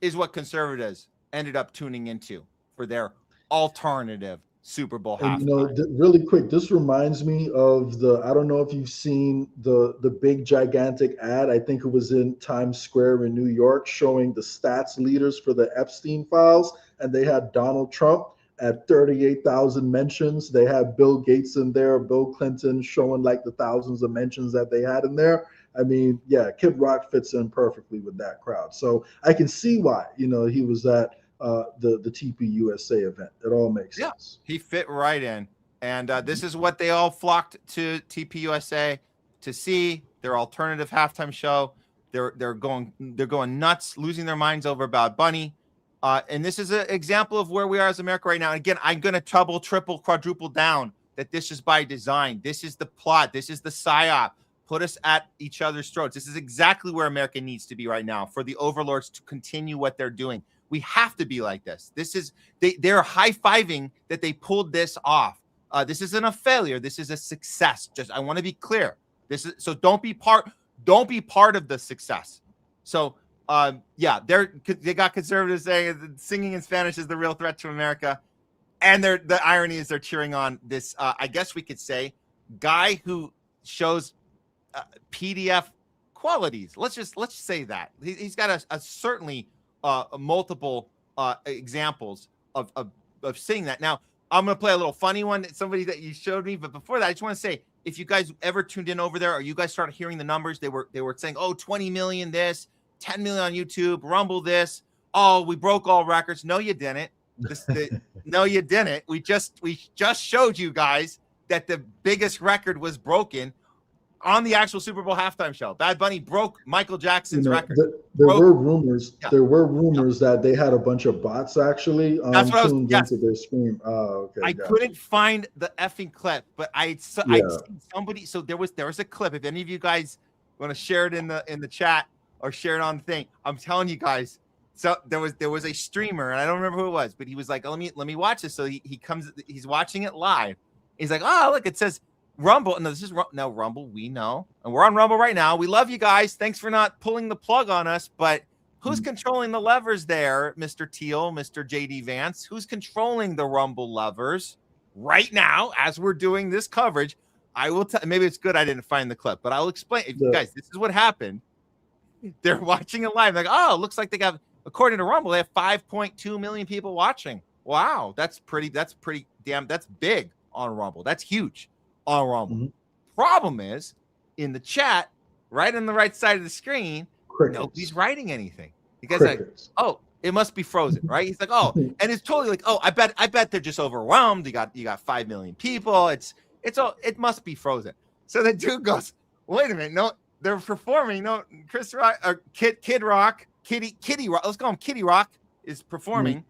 is what conservatives ended up tuning into for their alternative Super Bowl halftime. Really quick, this reminds me of I don't know if you've seen the big gigantic ad. I think it was in Times Square in New York showing the stats leaders for the Epstein files, and they had Donald Trump at 38,000 mentions. They had Bill Gates in there, Bill Clinton, showing like the thousands of mentions that they had in there. I mean, yeah, Kid Rock fits in perfectly with that crowd. So I can see why, he was at the TPUSA event. It all makes sense. He fit right in. And this is what they all flocked to TPUSA to see, their alternative halftime show. They're going nuts, losing their minds over Bad Bunny. And this is an example of where we are as America right now. And again, I'm going to double, triple, quadruple down that this is by design. This is the plot. This is the psyop. Put us at each other's throats. This is exactly where America needs to be right now for the overlords to continue what they're doing. We have to be like this. They're high-fiving that they pulled this off. This isn't a failure. This is a success. I want to be clear. Don't be part of the success. So they got conservatives saying singing in Spanish is the real threat to America. And the irony is they're cheering on this, I guess we could say, guy who shows PDF qualities. Let's say that. He's got a certainly multiple examples of seeing that. Now, I'm going to play a little funny one. Somebody that you showed me. But before that, I just want to say, if you guys ever tuned in over there or you guys started hearing the numbers, they were saying, 20 million this, 10 million on YouTube, Rumble this. Oh, we broke all records. No, you didn't. No, you didn't. We just showed you guys that the biggest record was broken on the actual Super Bowl halftime show. Bad Bunny broke Michael Jackson's record. There were rumors. Yeah. There were rumors that they had a bunch of bots actually tuned into their stream. Oh, okay. I couldn't find the effing clip, but I'd seen somebody. So there was a clip. If any of you guys want to share it in the chat or share it on the thing, I'm telling you guys. So there was a streamer, and I don't remember who it was, but he was like, "Oh, let me watch this." So he comes. He's watching it live. He's like, "Oh, look, it says Rumble." No, this is no Rumble. We know, and we're on Rumble right now. We love you guys. Thanks for not pulling the plug on us. But who's controlling the levers there, Mr. Teal, Mr. JD Vance? Who's controlling the Rumble levers right now as we're doing this coverage? I will tell. Maybe it's good I didn't find the clip, but I'll explain. If you guys, this is what happened. They're watching it live. Like, oh, it looks like they got. According to Rumble, they have 5.2 million people watching. Wow, that's pretty damn. That's big on Rumble. That's huge on Rumble. Mm-hmm. Problem is, in the chat, right on the right side of the screen, nobody's writing anything because like, oh, it must be frozen, right? He's like, oh, and it's totally like, oh, I bet they're just overwhelmed. You got 5 million people. It must be frozen. So the dude goes, wait a minute, no, they're performing. No, Chris Rock or Kid Rock. Kitty Rock, let's call him Kitty Rock, is performing,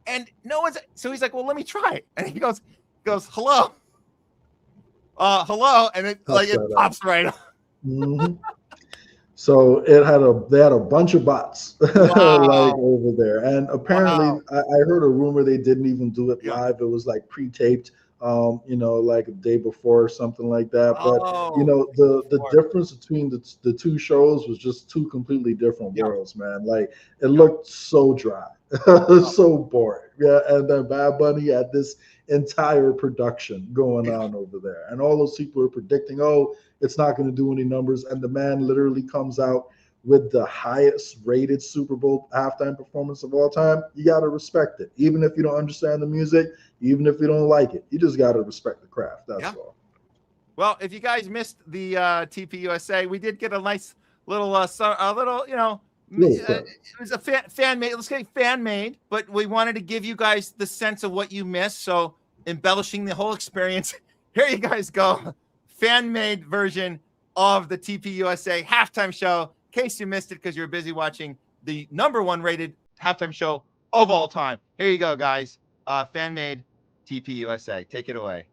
and no one's. So he's like, "Well, let me try it." And he goes, "Hello, hello," and it pops right up. Mm-hmm. So they had a bunch of bots like over there, and apparently I heard a rumor they didn't even do it live. It was like pre-taped. Like a day before or something like that. But the difference between the two shows was just two completely different worlds, man. Like it looked so dry, so boring. Yeah, and then Bad Bunny had this entire production going on over there, and all those people are predicting, oh, it's not going to do any numbers, and the man literally comes out with the highest rated Super Bowl halftime performance of all time. You got to respect it. Even if you don't understand the music, even if you don't like it, you just got to respect the craft. That's all. Well, if you guys missed the TPUSA, we did get a nice little, it was a fan made, let's say fan made, but we wanted to give you guys the sense of what you missed. So embellishing the whole experience. Here you guys go. Fan made version of the TPUSA halftime show. In case you missed it because you're busy watching the #1 rated halftime show of all time. Here you go, guys. Fan made TPUSA. Take it away.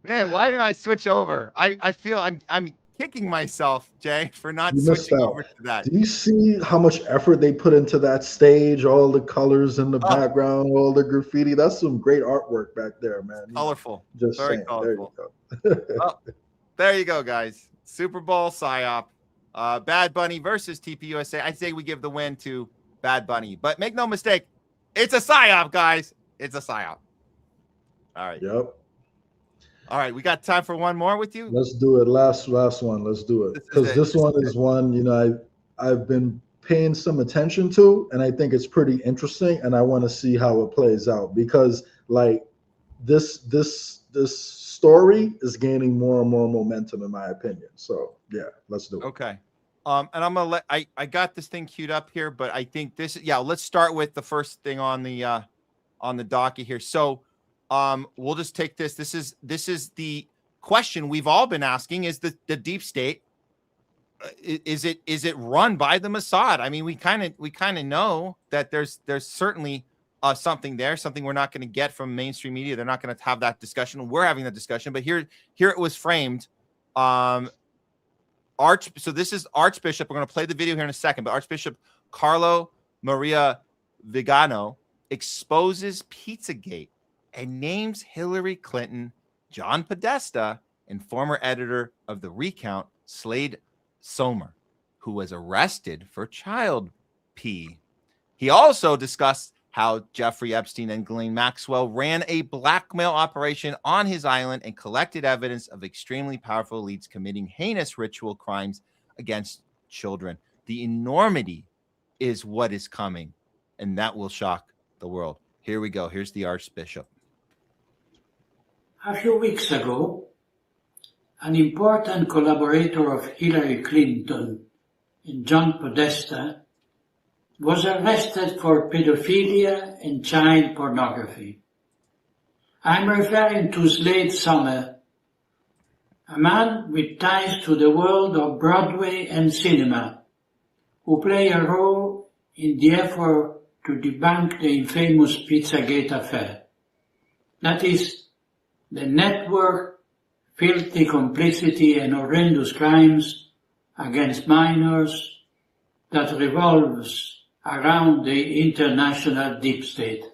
Man, why didn't I switch over? I feel I'm kicking myself, Jay, for not switching over to that. Do you see how much effort they put into that stage? All the colors in the background, all the graffiti. That's some great artwork back there, man. Colorful. Just very saying. colorful. There you go. There you go, guys. Super Bowl Psyop. Bad Bunny versus TPUSA. I say we give the win to Bad Bunny. But make no mistake, it's a Psyop, guys. It's a Psyop. All right. Yep. All right, we got time for one more with you. Let's do it. Last one. Let's do it. Because this one is one, I've been paying some attention to, and I think it's pretty interesting, and I want to see how it plays out because like this story is gaining more and more momentum in my opinion. So yeah, let's do it. Okay. And I'm gonna let I got this thing queued up here, but I think let's start with the first thing on the docket here. So we'll just take this. This is the question we've all been asking: is the deep state is it run by the Mossad? I mean, we kind of know that there's certainly something there, something we're not going to get from mainstream media. They're not going to have that discussion. We're having that discussion, but here it was framed. So this is Archbishop. We're going to play the video here in a second, but Archbishop Carlo Maria Vigano exposes Pizzagate and names Hillary Clinton, John Podesta, and former editor of The Recount, Slade Somer, who was arrested for child pee. He also discussed how Jeffrey Epstein and Ghislaine Maxwell ran a blackmail operation on his island and collected evidence of extremely powerful elites committing heinous ritual crimes against children. The enormity is what is coming, and that will shock the world. Here we go. Here's the Archbishop. A few weeks ago, an important collaborator of Hillary Clinton, John Podesta, was arrested for pedophilia and child pornography. I'm referring to Slade Summer, a man with ties to the world of Broadway and cinema, who play a role in the effort to debunk the infamous Pizzagate affair. That is, the network, filthy complicity and horrendous crimes against minors that revolves around the international deep state.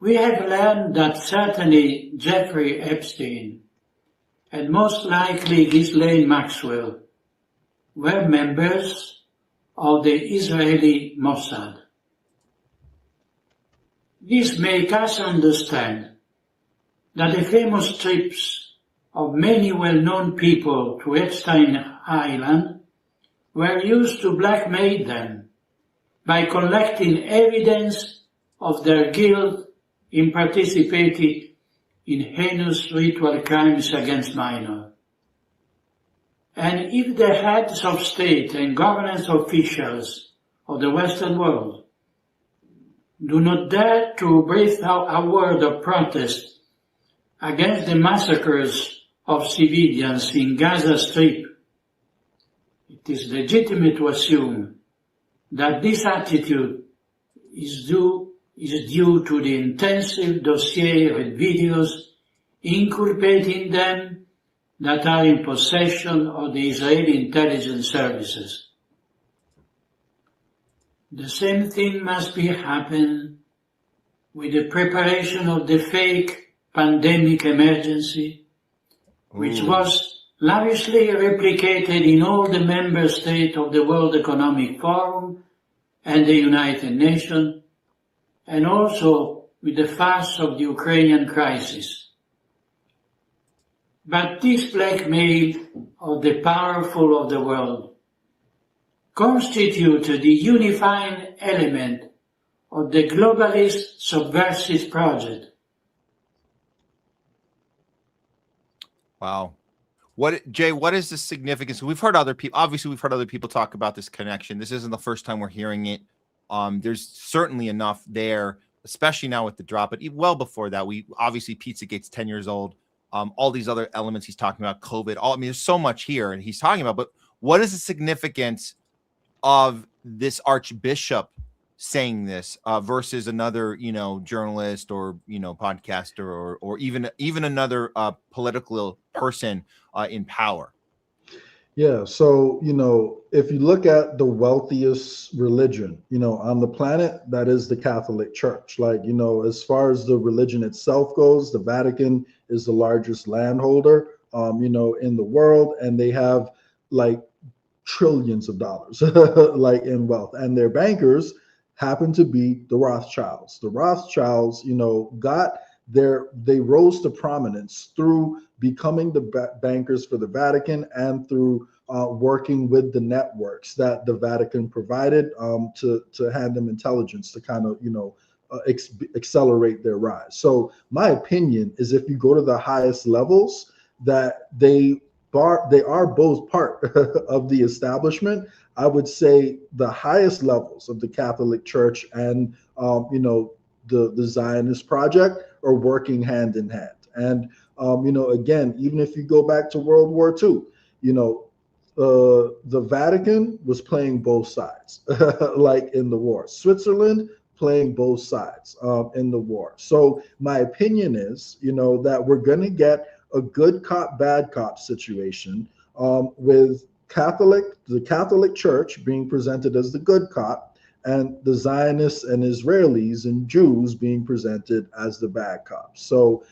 We have learned that certainly Jeffrey Epstein and most likely Ghislaine Maxwell were members of the Israeli Mossad. This makes us understand that the famous trips of many well-known people to Epstein Island were used to blackmail them by collecting evidence of their guilt in participating in heinous ritual crimes against minors. And if the heads of state and governance officials of the Western world do not dare to breathe out a word of protest against the massacres of civilians in Gaza Strip, it is legitimate to assume that this attitude is due to the intensive dossier and videos inculpating them that are in possession of the Israeli intelligence services. The same thing must be happening with the preparation of the fake pandemic emergency, which was lavishly replicated in all the member states of the World Economic Forum and the United Nations, and also with the farce of the Ukrainian crisis. But this blackmail of the powerful of the world constitutes the unifying element of the globalist subversive project. Wow. Jay, what is the significance? We've heard other people, obviously we've heard other people talk about this connection. This isn't the first time we're hearing it. There's certainly enough there, especially now with the drop, but well before that, obviously Pizzagate's 10 years old. All these other elements he's talking about, COVID, there's so much here and he's talking about, but what is the significance of this archbishop saying this versus another, journalist or, podcaster or even another political person in power? Yeah, so, if you look at the wealthiest religion, on the planet, that is the Catholic Church. As far as the religion itself goes, the Vatican is the largest landholder, in the world, and they have trillions of dollars, in wealth. And their bankers happen to be the Rothschilds. The Rothschilds, they rose to prominence through becoming the bankers for the Vatican and through working with the networks that the Vatican provided to hand them intelligence to kind of, accelerate their rise. So my opinion is if you go to the highest levels, that they are both part of the establishment. I would say the highest levels of the Catholic Church and, the Zionist project are working hand in hand. And, again, even if you go back to World War II, the Vatican was playing both sides, in the war. Switzerland playing both sides in the war. So my opinion is, that we're going to get a good cop, bad cop situation with the Catholic Church being presented as the good cop and the Zionists and Israelis and Jews being presented as the bad cops. So,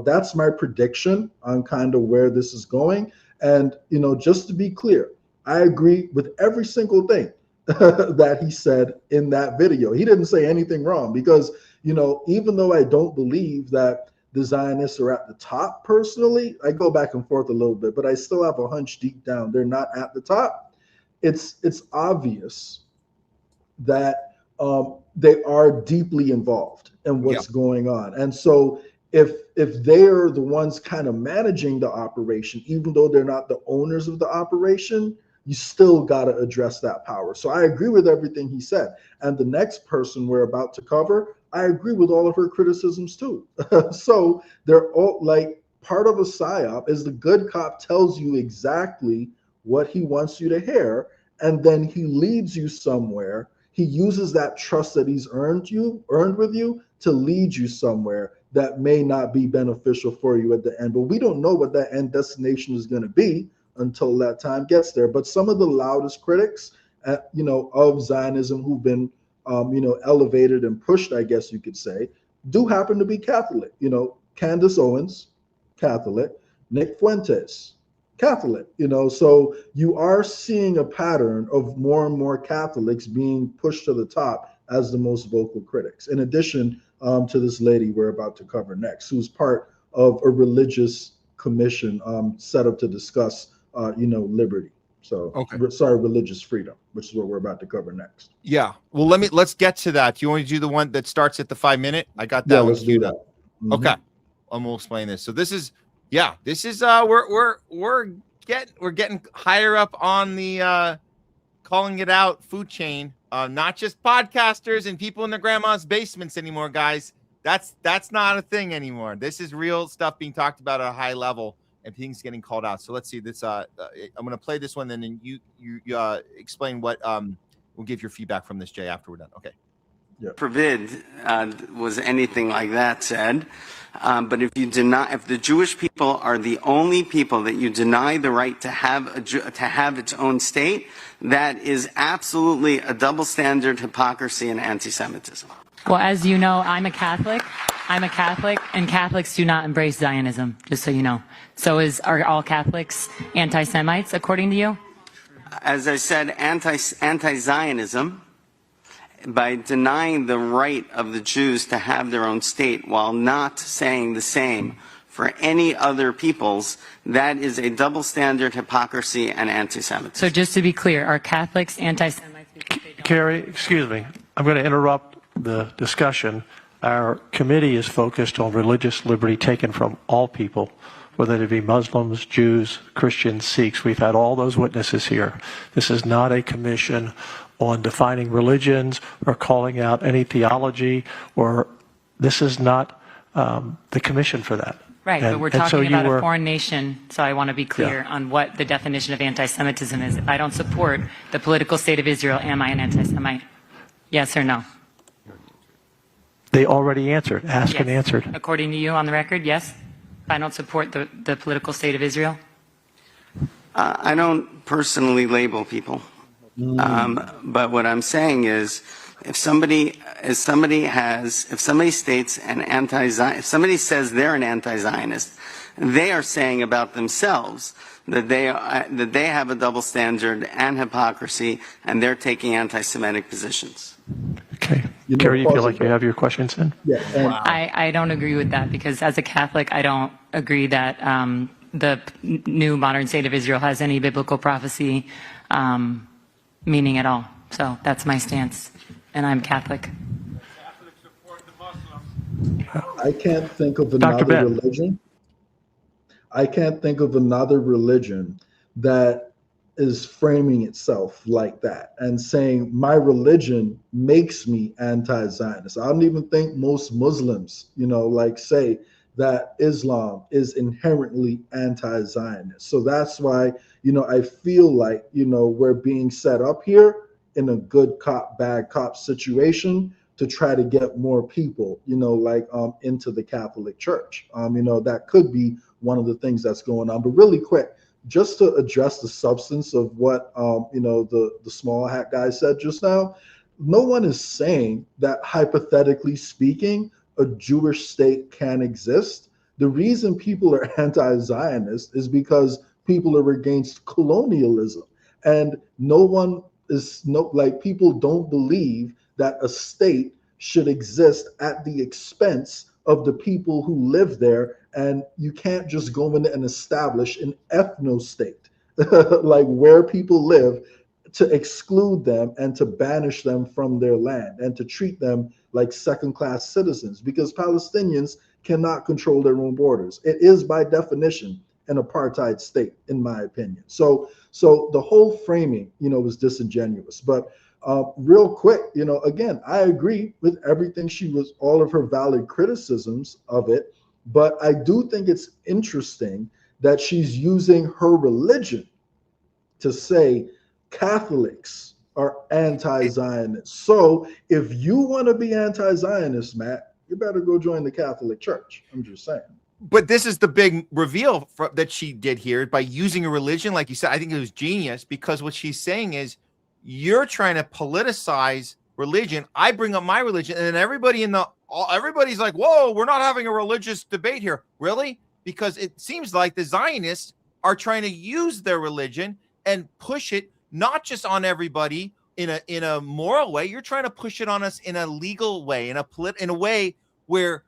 that's my prediction on kind of where this is going. And, just to be clear, I agree with every single thing that he said in that video. He didn't say anything wrong because, even though I don't believe that the Zionists are at the top personally. I go back and forth a little bit, but I still have a hunch deep down they're not at the top. It's obvious that they are deeply involved in what's going on. And so if they're the ones kind of managing the operation, even though they're not the owners of the operation, you still got to address that power. So I agree with everything he said. And the next person we're about to cover, I agree with all of her criticisms too. So they're all like, part of a psyop is the good cop tells you exactly what he wants you to hear, and then he leads you somewhere. He uses that trust that he's earned with you to lead you somewhere that may not be beneficial for you at the end. But we don't know what that end destination is going to be until that time gets there. But some of the loudest critics, of Zionism who've been, elevated and pushed, I guess you could say, do happen to be Catholic. Candace Owens, Catholic, Nick Fuentes, Catholic. So you are seeing a pattern of more and more Catholics being pushed to the top as the most vocal critics. In addition to this lady we're about to cover next, who's part of a religious commission set up to discuss liberty. So religious freedom, which is what we're about to cover next. Yeah. Well, let's get to that. Do you want to do the one that starts at the 5 minute? I got that one queued up. Mm-hmm. Okay. And we'll explain this. So this is we're getting higher up on the calling it out food chain. Not just podcasters and people in their grandma's basements anymore, guys. That's not a thing anymore. This is real stuff being talked about at a high level. And things getting called out. So let's see this. I'm going to play this one, and then you explain what. We'll give your feedback from this, Jay, after we're done. Okay. Yeah. Forbid was anything like that said. But if the Jewish people are the only people that you deny the right to have its own state, that is absolutely a double standard, hypocrisy, and anti-Semitism. Well, as you know, I'm a Catholic, and Catholics do not embrace Zionism, just so you know. So are all Catholics anti-Semites, according to you? As I said, anti-Zionism, by denying the right of the Jews to have their own state while not saying the same for any other peoples, that is a double standard, hypocrisy, and anti-Semitism. So just to be clear, are Catholics anti-Semites? Carrie, excuse me. I'm going to interrupt the discussion. Our committee is focused on religious liberty taken from all people, whether they be Muslims, Jews, Christians, Sikhs. We've had all those witnesses here. This is not a commission on defining religions or calling out any theology, or this is not the commission for that. Right, but we're talking about a foreign nation, so I want to be clear on what the definition of anti-Semitism is. If I don't support the political state of Israel, am I an anti-Semite? Yes or no? They already answered. Asked and answered. According to you on the record, yes? If I don't support the political state of Israel? I don't personally label people. But what I'm saying is, if somebody states if somebody says they're an anti-Zionist, they are saying about themselves that they have a double standard and hypocrisy, and they're taking anti-Semitic positions. Okay. Carrie, you feel like you have your questions in? Yeah. I don't agree with that, because as a Catholic, I don't agree that the new modern state of Israel has any biblical prophecy meaning at all. So that's my stance, and I'm Catholic. I can't think of another religion. I can't think of another religion that is framing itself like that and saying my religion makes me anti-Zionist. I don't even think most Muslims, say that Islam is inherently anti-Zionist. So that's why, I feel like, we're being set up here in a good cop, bad cop situation to try to get more people, into the Catholic Church. That could be one of the things that's going on. But really quick, just to address the substance of what the small hat guy said just now, no one is saying that hypothetically speaking, a Jewish state can exist. The reason people are anti-Zionist is because people are against colonialism, and people don't believe that a state should exist at the expense of the people who live there, and you can't just go in and establish an ethno-state like where people live, to exclude them and to banish them from their land and to treat them like second-class citizens, because Palestinians cannot control their own borders. It is by definition an apartheid state, in my opinion. So the whole framing, was disingenuous. But real quick, again, I agree with everything all of her valid criticisms of it, but I do think it's interesting that she's using her religion to say Catholics are anti-Zionist. So if you want to be anti-Zionist, Matt, you better go join the Catholic Church. I'm just saying. But this is the big reveal that she did here by using a religion. Like you said, I think it was genius, because what she's saying is, you're trying to politicize religion. I bring up my religion, and then everybody's like, whoa, we're not having a religious debate here. Really? Because it seems like the Zionists are trying to use their religion and push it not just on everybody in a moral way. You're trying to push it on us in a legal way, in a way where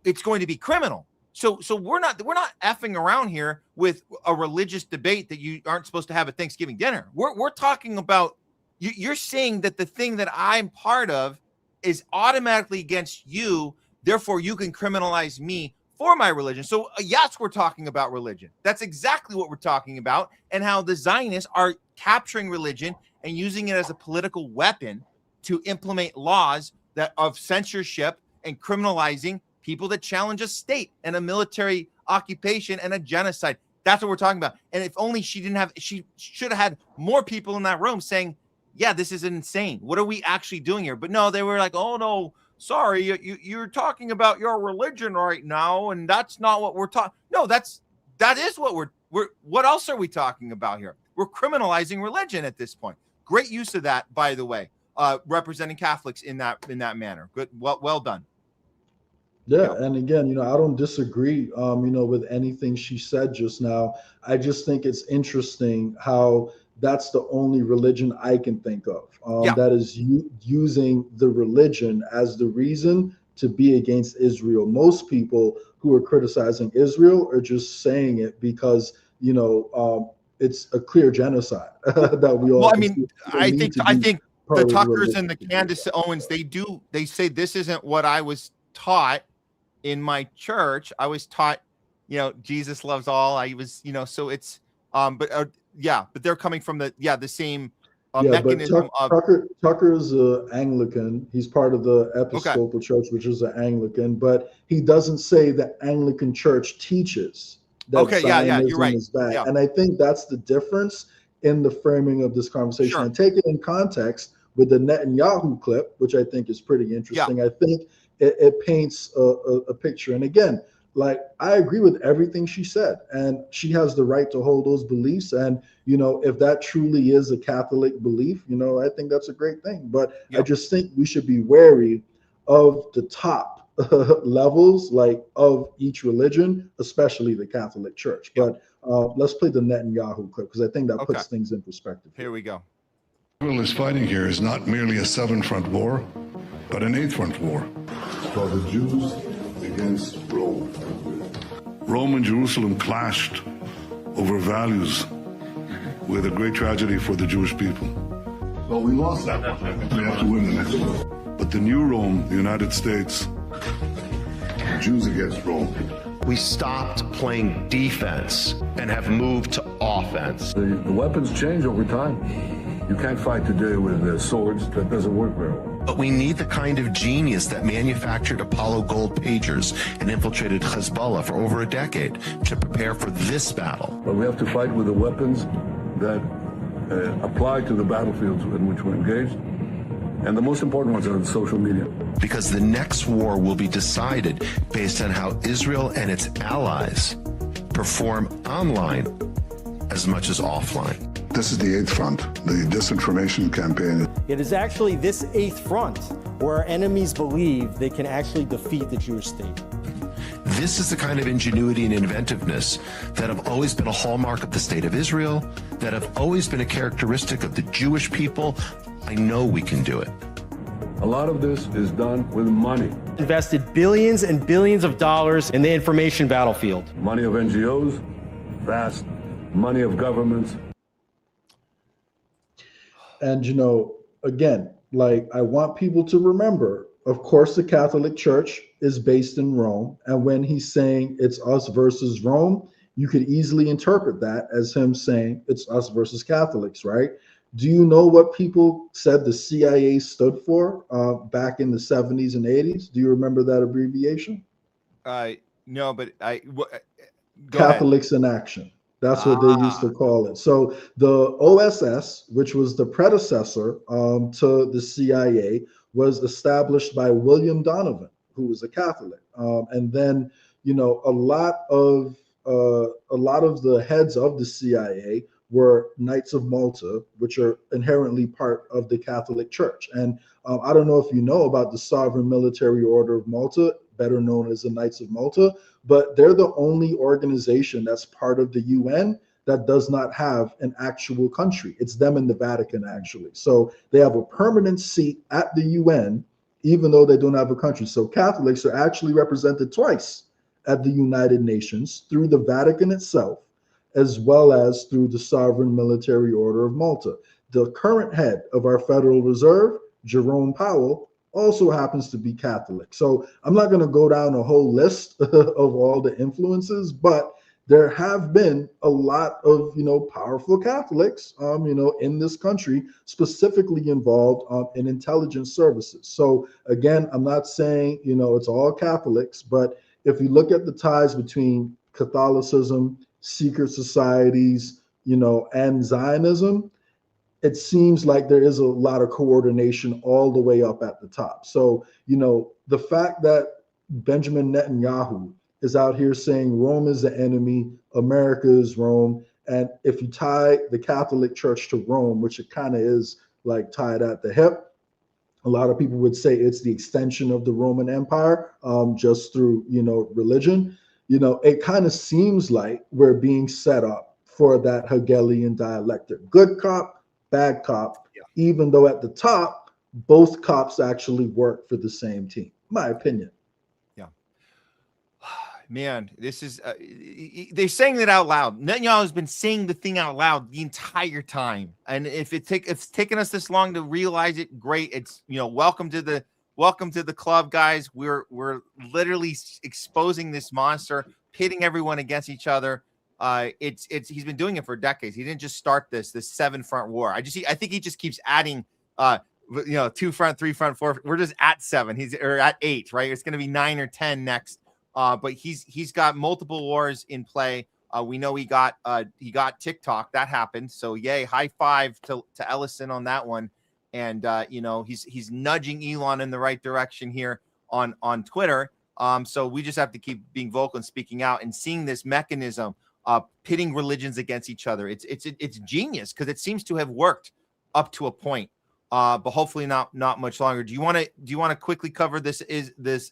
it's going to be criminal. So we're not effing around here with a religious debate that you aren't supposed to have at Thanksgiving dinner. We're talking about, you're saying that the thing that I'm part of is automatically against you, therefore you can criminalize me for my religion. So yes, we're talking about religion. That's exactly what we're talking about, and how the Zionists are capturing religion and using it as a political weapon to implement laws of censorship and criminalizing people that challenge a state and a military occupation and a genocide. That's what we're talking about. And if only she should have had more people in that room saying, yeah, this is insane. What are we actually doing here? But no, they were like, oh no, sorry, you're talking about your religion right now, and that's not what we're talking. No, that is what we're what else are we talking about here? We're criminalizing religion at this point. Great use of that, by the way, representing Catholics in that manner. Good, well done. Yeah, and again, I don't disagree, with anything she said just now. I just think it's interesting how that's the only religion I can think of that is using the religion as the reason to be against Israel. Most people who are criticizing Israel are just saying it because, it's a clear genocide that we all. Well, I mean, I think the Tuckers and the Candace Owens, they say this isn't what I was taught in my church. I was taught, Jesus loves all. I was, so it's, but they're coming from the same mechanism. Tucker's Anglican. He's part of the Episcopal Church, which is an Anglican, but he doesn't say the Anglican Church teaches that Zionism you're right. is bad. Yeah. And I think that's the difference in the framing of this conversation. Sure. And take it in context with the Netanyahu clip, which I think is pretty interesting. I think it paints a picture. And again, like, I agree with everything she said, and she has the right to hold those beliefs. And, if that truly is a Catholic belief, I think that's a great thing. But I just think we should be wary of the top levels, like, of each religion, especially the Catholic Church. But let's play the Netanyahu clip, because I think that puts things in perspective. Here we go. Israel is fighting here is not merely a 7-front war, but an 8-front war. For the Jews against Rome. Rome and Jerusalem clashed over values with a great tragedy for the Jewish people. Well, we lost that one. We have to win the next one. But the new Rome, the United States, Jews against Rome. We stopped playing defense and have moved to offense. The weapons change over time. You can't fight today with swords. That doesn't work very well. But we need the kind of genius that manufactured Apollo gold pagers and infiltrated Hezbollah for over a decade to prepare for this battle. But we have to fight with the weapons that apply to the battlefields in which we're engaged. And the most important ones are the social media. Because the next war will be decided based on how Israel and its allies perform online as much as offline. This is the 8th front, the disinformation campaign. It is actually this 8th front where our enemies believe they can actually defeat the Jewish state. This is the kind of ingenuity and inventiveness that have always been a hallmark of the state of Israel, that have always been a characteristic of the Jewish people. I know we can do it. A lot of this is done with money. Invested billions and billions of dollars in the information battlefield. Money of NGOs, vast money of governments. And, you know, again, like, I want people to remember, of course, the Catholic Church is based in Rome. And when he's saying it's us versus Rome, you could easily interpret that as him saying it's us versus Catholics, right? Do you know what people said the CIA stood for back in the 70s and 80s? Do you remember that abbreviation? No, but Catholics in Action. That's what they used to call it. So the OSS, which was the predecessor to the CIA, was established by William Donovan, who was a Catholic. And then, you know, a lot of the heads of the CIA were Knights of Malta, which are inherently part of the Catholic Church. And I don't know if you know about the Sovereign Military Order of Malta, better known as the Knights of Malta, but they're the only organization that's part of the UN that does not have an actual country. It's them in the Vatican, actually. So they have a permanent seat at the UN, even though they don't have a country. So Catholics are actually represented twice at the United Nations through the Vatican itself, as well as through the Sovereign Military Order of Malta. The current head of our Federal Reserve, Jerome Powell, also happens to be Catholic. So I'm not going to go down a whole list of all the influences, but there have been a lot of, you know, powerful Catholics, you know, in this country, specifically involved in intelligence services. So again, I'm not saying, you know, it's all Catholics, but if you look at the ties between Catholicism, secret societies, you know, and Zionism, it seems like there is a lot of coordination all the way up at the top. So, you know, the fact that Benjamin Netanyahu is out here saying Rome is the enemy, America is Rome, and if you tie the Catholic Church to Rome, which it kind of is like tied at the hip, a lot of people would say it's the extension of the Roman Empire, just through, you know, religion. You know, it kind of seems like we're being set up for that Hegelian dialectic. Good cop, bad cop, even though at the top, both cops actually work for the same team, my opinion. Yeah. Man, this is, they're saying it out loud. Netanyahu has been saying the thing out loud the entire time. And if it's taken us this long to realize it, great. It's, you know, welcome to the club, guys. We're literally exposing this monster, pitting everyone against each other. He's been doing it for decades. He didn't just start this 7-front war. I think he just keeps adding, you know, 2 front, 3 front, 4. We're just at 7. Or at 8, right? It's going to be 9 or 10 next. But he's got multiple wars in play. We know he got TikTok. That happened. So yay, high five to Ellison on that one. And you know, he's nudging Elon in the right direction here on Twitter. So we just have to keep being vocal and speaking out and seeing this mechanism pitting religions against each other. It's genius because it seems to have worked up to a point, but hopefully not much longer. Do you want to quickly cover this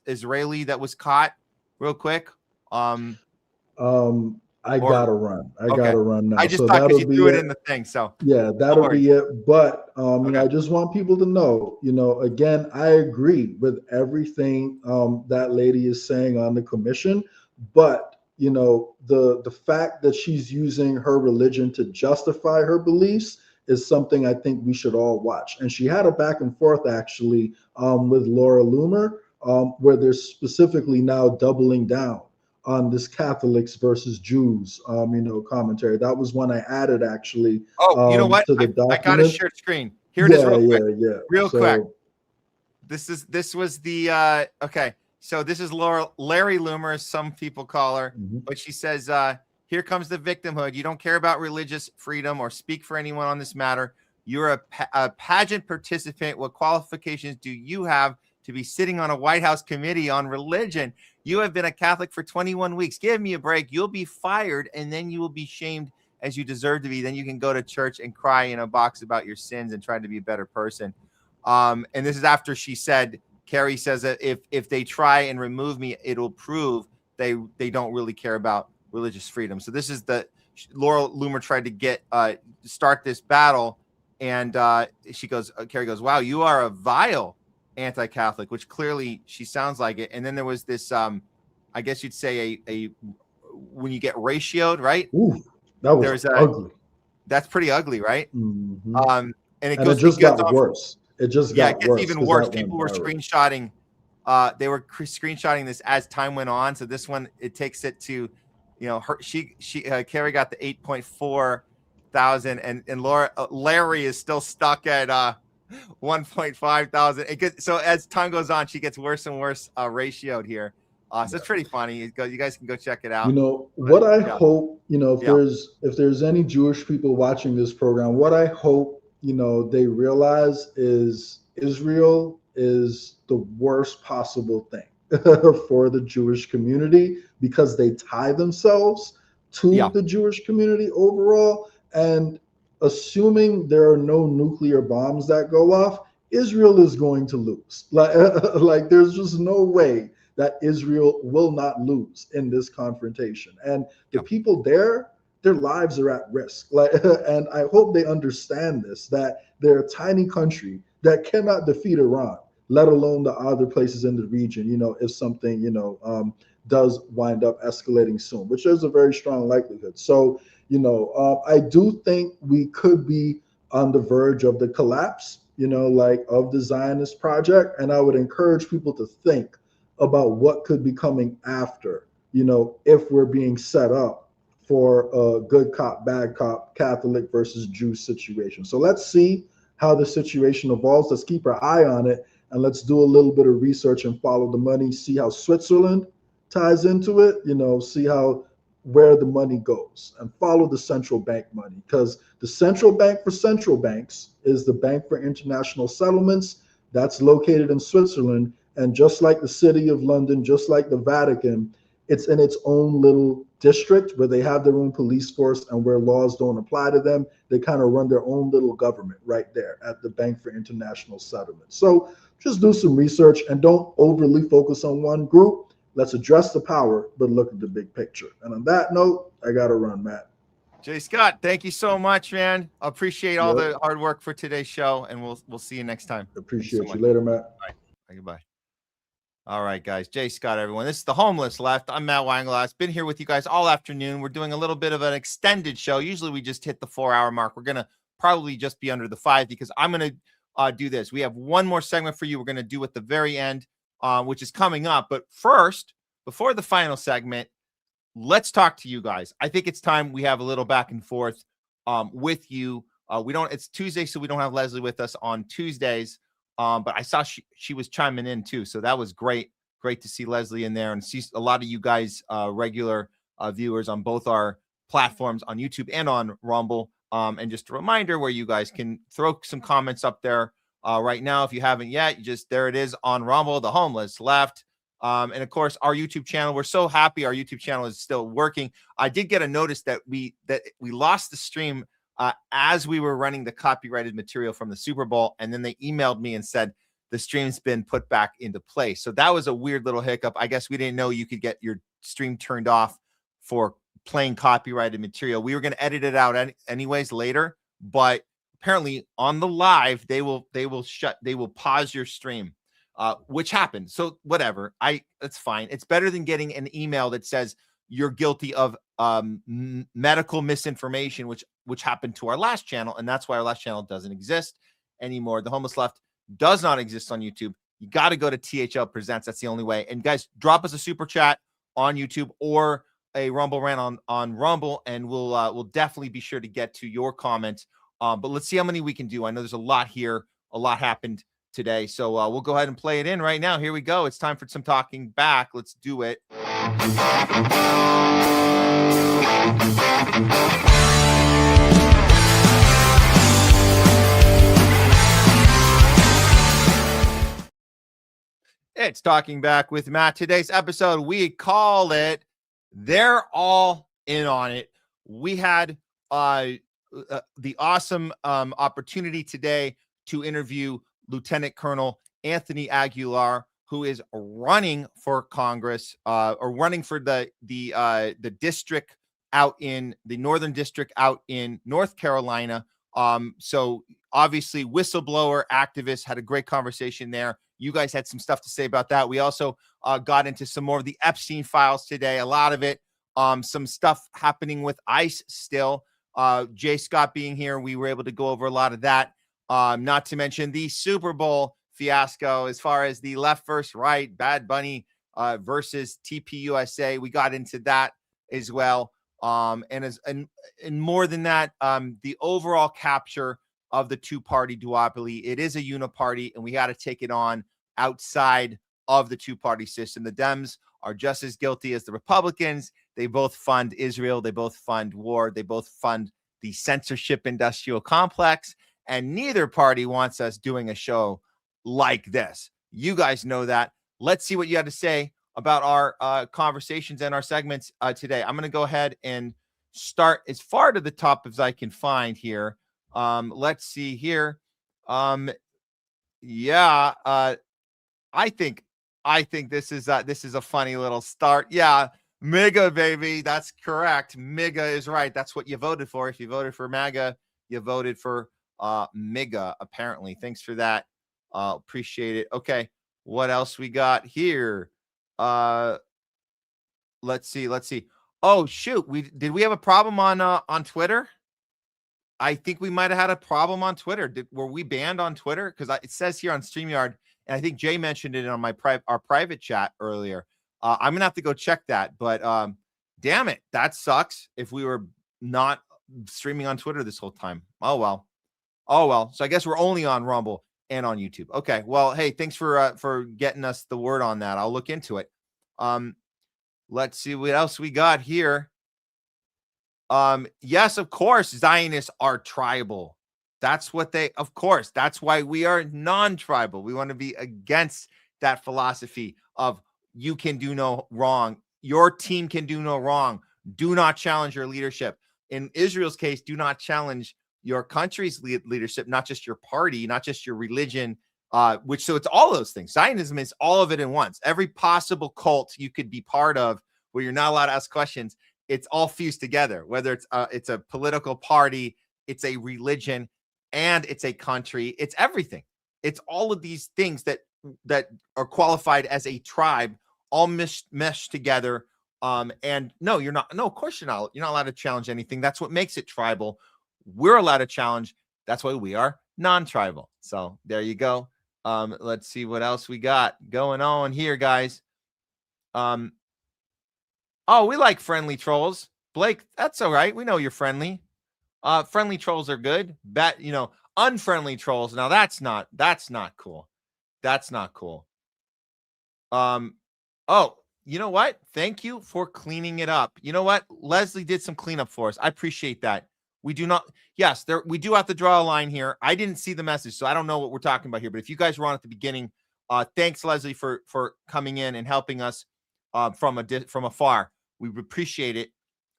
Israeli that was caught real quick? I gotta run. I gotta run now. I just thought because you threw it in the thing. So yeah, that'll be it. But you know, I just want people to know, you know, again, I agree with everything that lady is saying on the commission, but you know, the fact that she's using her religion to justify her beliefs is something I think we should all watch. And she had a back and forth actually with Laura Loomer, where they're specifically now doubling down on this Catholics versus Jews, you know, commentary. That was one I added actually. Oh, you know what? To the I got a shared screen. Here it is, real quick. So, This was the okay. So this is Larry Loomer, as some people call her, but she says, "Here comes the victimhood. You don't care about religious freedom or speak for anyone on this matter. You're a pageant participant. What qualifications do you have to be sitting on a White House committee on religion? You have been a Catholic for 21 weeks. Give me a break. You'll be fired, and then you will be shamed as you deserve to be. Then you can go to church and cry in a box about your sins and try to be a better person." And this is after she said, Kerry says that if they try and remove me, it'll prove they don't really care about religious freedom. So this is Laura Loomer tried to start this battle, and she goes, Kerry goes, "Wow, you are a vile anti-Catholic, which clearly she sounds like it. And then there was this, I guess you'd say a when you get ratioed, right? Ooh, that was ugly. That's pretty ugly, right? Mm-hmm. And it And goes, it just got on, worse. It just yeah, got it gets worse. even 'cause worse. that went People were viral. screenshotting. They were screenshotting this as time went on. So this one, it takes it to, you know, Carrie got the 8.4 thousand, and Larry is still stuck at 1.5 thousand. So as time goes on, she gets worse and worse ratioed here. So it's pretty funny. You guys can go check it out. You know what I yeah. hope, you know, if there's any Jewish people watching this program, what I hope, you know, they realize is Israel is the worst possible thing for the Jewish community, because they tie themselves to the Jewish community overall. And assuming there are no nuclear bombs that go off, Israel is going to lose. Like there's just no way that Israel will not lose in this confrontation. And the people there, their lives are at risk. And I hope they understand this, that they're a tiny country that cannot defeat Iran, let alone the other places in the region, you know, if something, you know, does wind up escalating soon, which there's a very strong likelihood. So, you know, I do think we could be on the verge of the collapse, you know, like of the Zionist project. And I would encourage people to think about what could be coming after, you know, if we're being set up for a good cop, bad cop, Catholic versus Jew situation. So let's see how the situation evolves. Let's keep our eye on it, and let's do a little bit of research and follow the money, see how Switzerland ties into it, you know, see where the money goes, and follow the central bank money, because the central bank for central banks is the Bank for International Settlements. That's located in Switzerland. And just like the City of London, just like the Vatican, it's in its own little district where they have their own police force, and where laws don't apply to them, they kind of run their own little government right there at the Bank for International Settlements. So just do some research and don't overly focus on one group. Let's address the power, but look at the big picture. And on that note, I got to run, Matt. Jay Scott, thank you so much, man. Appreciate all the hard work for today's show, and we'll see you next time. Appreciate you. Later, Matt. All right. Goodbye. All right, guys. Jay Scott, everyone. This is the Homeless Left. I'm Matt Weinglass. Been here with you guys all afternoon. We're doing a little bit of an extended show. Usually we just hit the 4-hour mark. We're going to probably just be under the 5, because I'm going to do this. We have one more segment for you. We're going to do at the very end, which is coming up. But first, before the final segment, let's talk to you guys. I think it's time we have a little back and forth with you. It's Tuesday, so we don't have Leslie with us on Tuesdays. But I saw she was chiming in too, so that was great. Great to see Leslie in there and see a lot of you guys, regular viewers on both our platforms, on YouTube and on Rumble. And just a reminder where you guys can throw some comments up there right now if you haven't yet. There it is on Rumble, the Homeless Left. And of course, our YouTube channel. We're so happy our YouTube channel is still working. I did get a notice that we lost the stream as we were running the copyrighted material from the Super Bowl, and then they emailed me and said the stream's been put back into place. So that was a weird little hiccup. I guess we didn't know you could get your stream turned off for playing copyrighted material. We were going to edit it out anyways later, but apparently on the live they will pause your stream, which happened. So whatever, that's fine. It's better than getting an email that says you're guilty of medical misinformation, which happened to our last channel, and that's why our last channel doesn't exist anymore. The Homeless Left does not exist on YouTube. You got to go to THL Presents. That's the only way. And guys, drop us a super chat on YouTube or a Rumble rant on Rumble, and we'll definitely be sure to get to your comments. But let's see how many we can do. I know there's a lot here. A lot happened today, so we'll go ahead and play it in right now. Here we go. It's time for some talking back. Let's do it. It's Talking Back with Matt. Today's episode, we call it They're All In On It. We had the awesome opportunity today to interview Lieutenant Colonel Anthony Aguilar, who is running for Congress, or running for the district out in the Northern District out in North Carolina. So obviously whistleblower activists, had a great conversation there. You guys had some stuff to say about that. We also got into some more of the Epstein files today, a lot of it, some stuff happening with ICE still. Jay Scott being here, we were able to go over a lot of that. Not to mention the Super Bowl fiasco as far as the left versus right, Bad Bunny versus TPUSA. We got into that as well. And more than that, the overall capture of the two-party duopoly. It is a uniparty, and we got to take it on outside of the two-party system. The Dems are just as guilty as the Republicans. They both fund Israel. They both fund war. They both fund the censorship industrial complex. And neither party wants us doing a show like this. You guys know that. Let's see what you had to say about our conversations and our segments today. I'm going to go ahead and start as far to the top as I can find here. Let's see here. I think this is a funny little start. Yeah, MAGA, baby. That's correct. MAGA is right. That's what you voted for. If you voted for MAGA, you voted for MAGA, apparently. Thanks for that. Appreciate it. Okay, what else we got here? Let's see. Oh shoot, did we have a problem on Twitter? I think we might have had a problem on Twitter. Were we banned on Twitter? Because it says here on StreamYard, and I think Jay mentioned it on our private chat earlier. I'm gonna have to go check that. But damn it, that sucks. If we were not streaming on Twitter this whole time. Oh well. So I guess we're only on Rumble and on YouTube. Okay. Well, hey, thanks for getting us the word on that. I'll look into it. Let's see what else we got here. Yes, of course, Zionists are tribal. That's why we are non-tribal. We want to be against that philosophy of you can do no wrong. Your team can do no wrong. Do not challenge your leadership. In Israel's case, do not challenge your country's leadership, not just your party, not just your religion, so it's all those things. Zionism is all of it in once. Every possible cult you could be part of where you're not allowed to ask questions, it's all fused together, whether it's a political party, it's a religion, and it's a country. It's everything. It's all of these things that are qualified as a tribe, all meshed together. And no, you're not. No, of course you're not. You're not allowed to challenge anything. That's what makes it tribal. We're allowed to challenge. That's why we are non-tribal. So there you go. Let's see what else we got going on here, guys. Oh, we like friendly trolls. Blake, that's all right. We know you're friendly. Friendly trolls are good. Unfriendly trolls. Now that's not cool. That's not cool. Oh, you know what? Thank you for cleaning it up. You know what? Leslie did some cleanup for us. I appreciate that. We do have to draw a line here. I didn't see the message, so I don't know what we're talking about here. But if you guys were on at the beginning, thanks, Leslie, for coming in and helping us from afar. We appreciate it.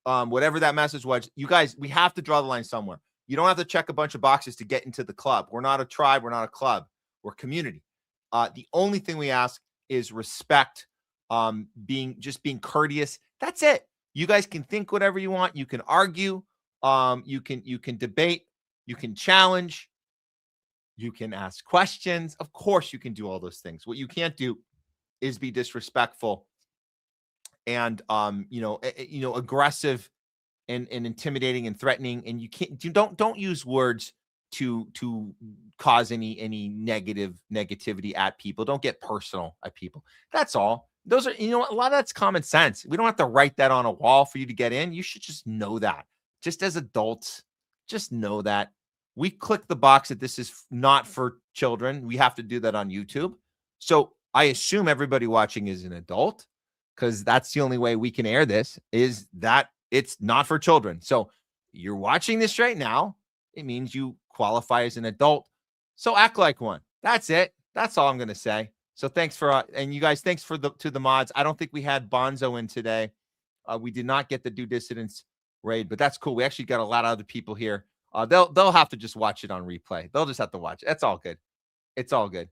Whatever that message was, you guys, we have to draw the line somewhere. You don't have to check a bunch of boxes to get into the club. We're not a tribe. We're not a club. We're community. The only thing we ask is respect, being courteous. That's it. You guys can think whatever you want. You can argue. You can debate. You can challenge. You can ask questions. Of course, you can do all those things. What you can't do is be disrespectful and aggressive and intimidating and threatening. And don't use words to cause any negativity at people. Don't get personal at people. That's all. Those are, a lot of that's common sense. We don't have to write that on a wall for you to get in. You should just know that. Just as adults, just know that. We click the box that this is not for children. We have to do that on YouTube. So I assume everybody watching is an adult, because that's the only way we can air this, is that it's not for children. So you're watching this right now. It means you qualify as an adult. So act like one. That's it. That's all I'm going to say. So thanks and you guys, thanks to the mods. I don't think we had Bonzo in today. We did not get the Due Dissidents raid, but that's cool. We actually got a lot of other people here. They'll have to just watch it on replay. They'll just have to watch it. That's all good. It's all good.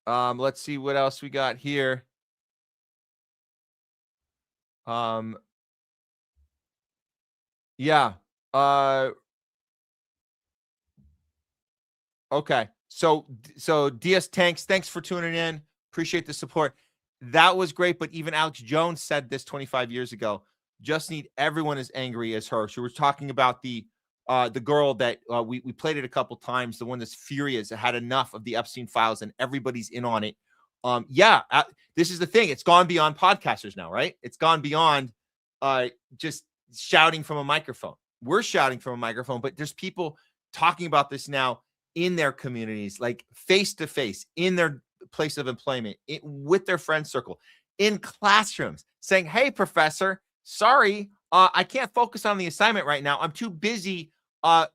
Let's see what else we got here. Yeah. Okay. So DS Tanks, thanks for tuning in. Appreciate the support. That was great, but even Alex Jones said this 25 years ago. Just need everyone as angry as her. So we're talking about the girl that we played it a couple times, the one that's furious, had enough of the Epstein files, and everybody's in on it. This is the thing. It's gone beyond podcasters now, right? It's gone beyond just shouting from a microphone. We're shouting from a microphone, but there's people talking about this now in their communities, like face to face, in their place of employment, with their friend circle, in classrooms, saying, "Hey, professor, sorry, I can't focus on the assignment right now. I'm too busy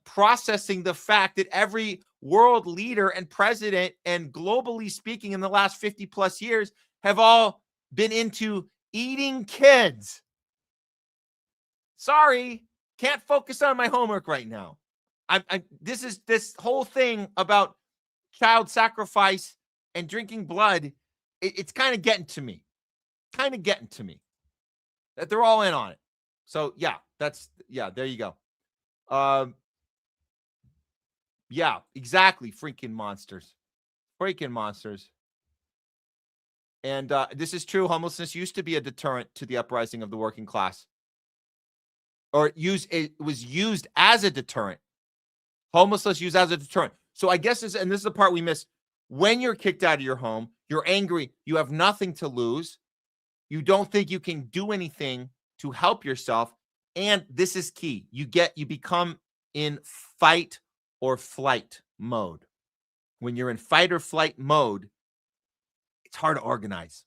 processing the fact that every world leader and president, and globally speaking, in the last 50 plus years, have all been into eating kids. Sorry, can't focus on my homework right now." This whole thing about child sacrifice and drinking blood. It's kind of getting to me. That they're all in on it. So there you go. Yeah, exactly. Freaking monsters. And this is true. Homelessness used to be a deterrent to the uprising of the working class. Or it was used as a deterrent. Homelessness used as a deterrent. So I guess this is the part we miss. When you're kicked out of your home, you're angry, you have nothing to lose. You don't think you can do anything to help yourself. And this is key. You become in fight or flight mode. When you're in fight or flight mode, it's hard to organize.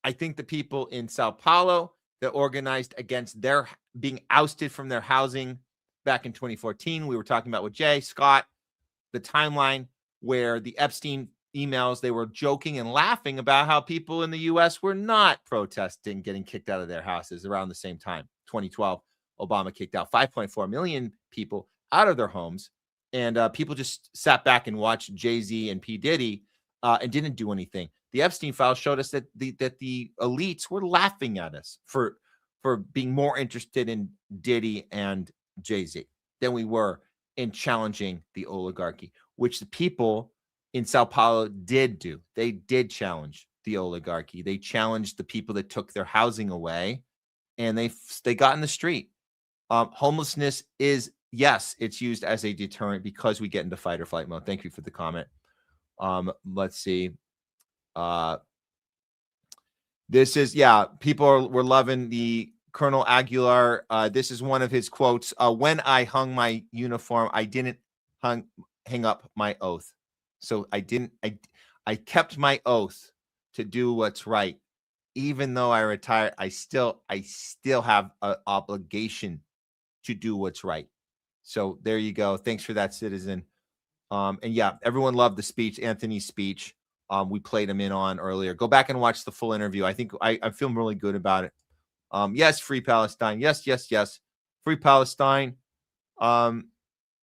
I think the people in Sao Paulo that organized against their being ousted from their housing back in 2014, we were talking about with Jay Scott, the timeline where the Epstein emails, they were joking and laughing about how people in the U.S. were not protesting getting kicked out of their houses around the same time. 2012, Obama kicked out 5.4 million people out of their homes, and people just sat back and watched Jay-Z and P. Diddy and didn't do anything. The Epstein files showed us that the elites were laughing at us for being more interested in Diddy and Jay-Z than we were in challenging the oligarchy, which the people in Sao Paulo did do. They did challenge the oligarchy. They challenged the people that took their housing away, and they got in the street. Homelessness is, yes, it's used as a deterrent because we get into fight or flight mode. Thank you for the comment. Let's see. This is, people were loving the Colonel Aguilar. This is one of his quotes. When I hung my uniform, I didn't hang up my oath. So I kept my oath to do what's right. Even though I retired, I still have an obligation to do what's right. So there you go. Thanks for that, citizen. And everyone loved the speech, Anthony's speech. We played him in on earlier. Go back and watch the full interview. I think I feel really good about it. Yes, free Palestine. Yes. Free Palestine.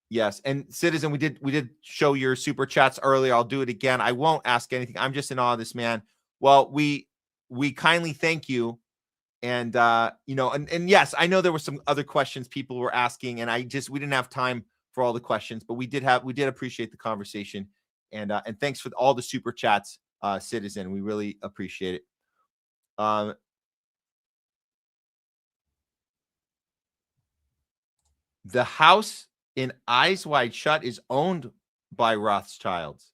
Yes. And citizen, we did show your super chats earlier. I'll do it again. I won't ask anything. I'm just in awe of this man. Well, we kindly thank you. And and yes, I know there were some other questions people were asking, and we didn't have time for all the questions, but we did appreciate the conversation. And thanks for all the super chats, citizen. We really appreciate it. The house in Eyes Wide Shut is owned by Rothschilds.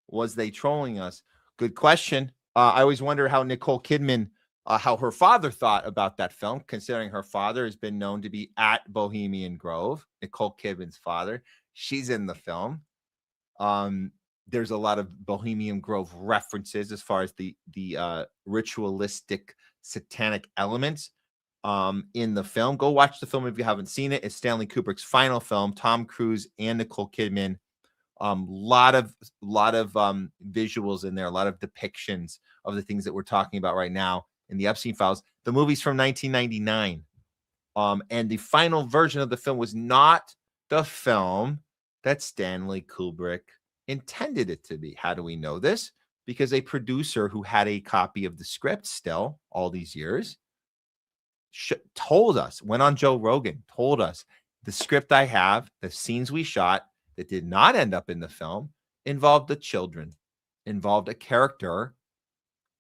Was they trolling us? Good question. I always wonder how Nicole Kidman, how her father thought about that film, considering her father has been known to be at Bohemian Grove. Nicole Kidman's father, she's in the film. There's a lot of Bohemian Grove references as far as the ritualistic satanic elements in the film. Go watch the film if you haven't seen it. It's Stanley Kubrick's final film. Tom Cruise and Nicole Kidman. Lot of visuals in there, a lot of depictions of the things that we're talking about right now in the Epstein files. The movie's from 1999. And the final version of the film was not the film that Stanley Kubrick intended it to be. How do we know this? Because a producer who had a copy of the script still all these years told us, went on Joe Rogan, told us the script I have, the scenes we shot that did not end up in the film involved the children, involved a character,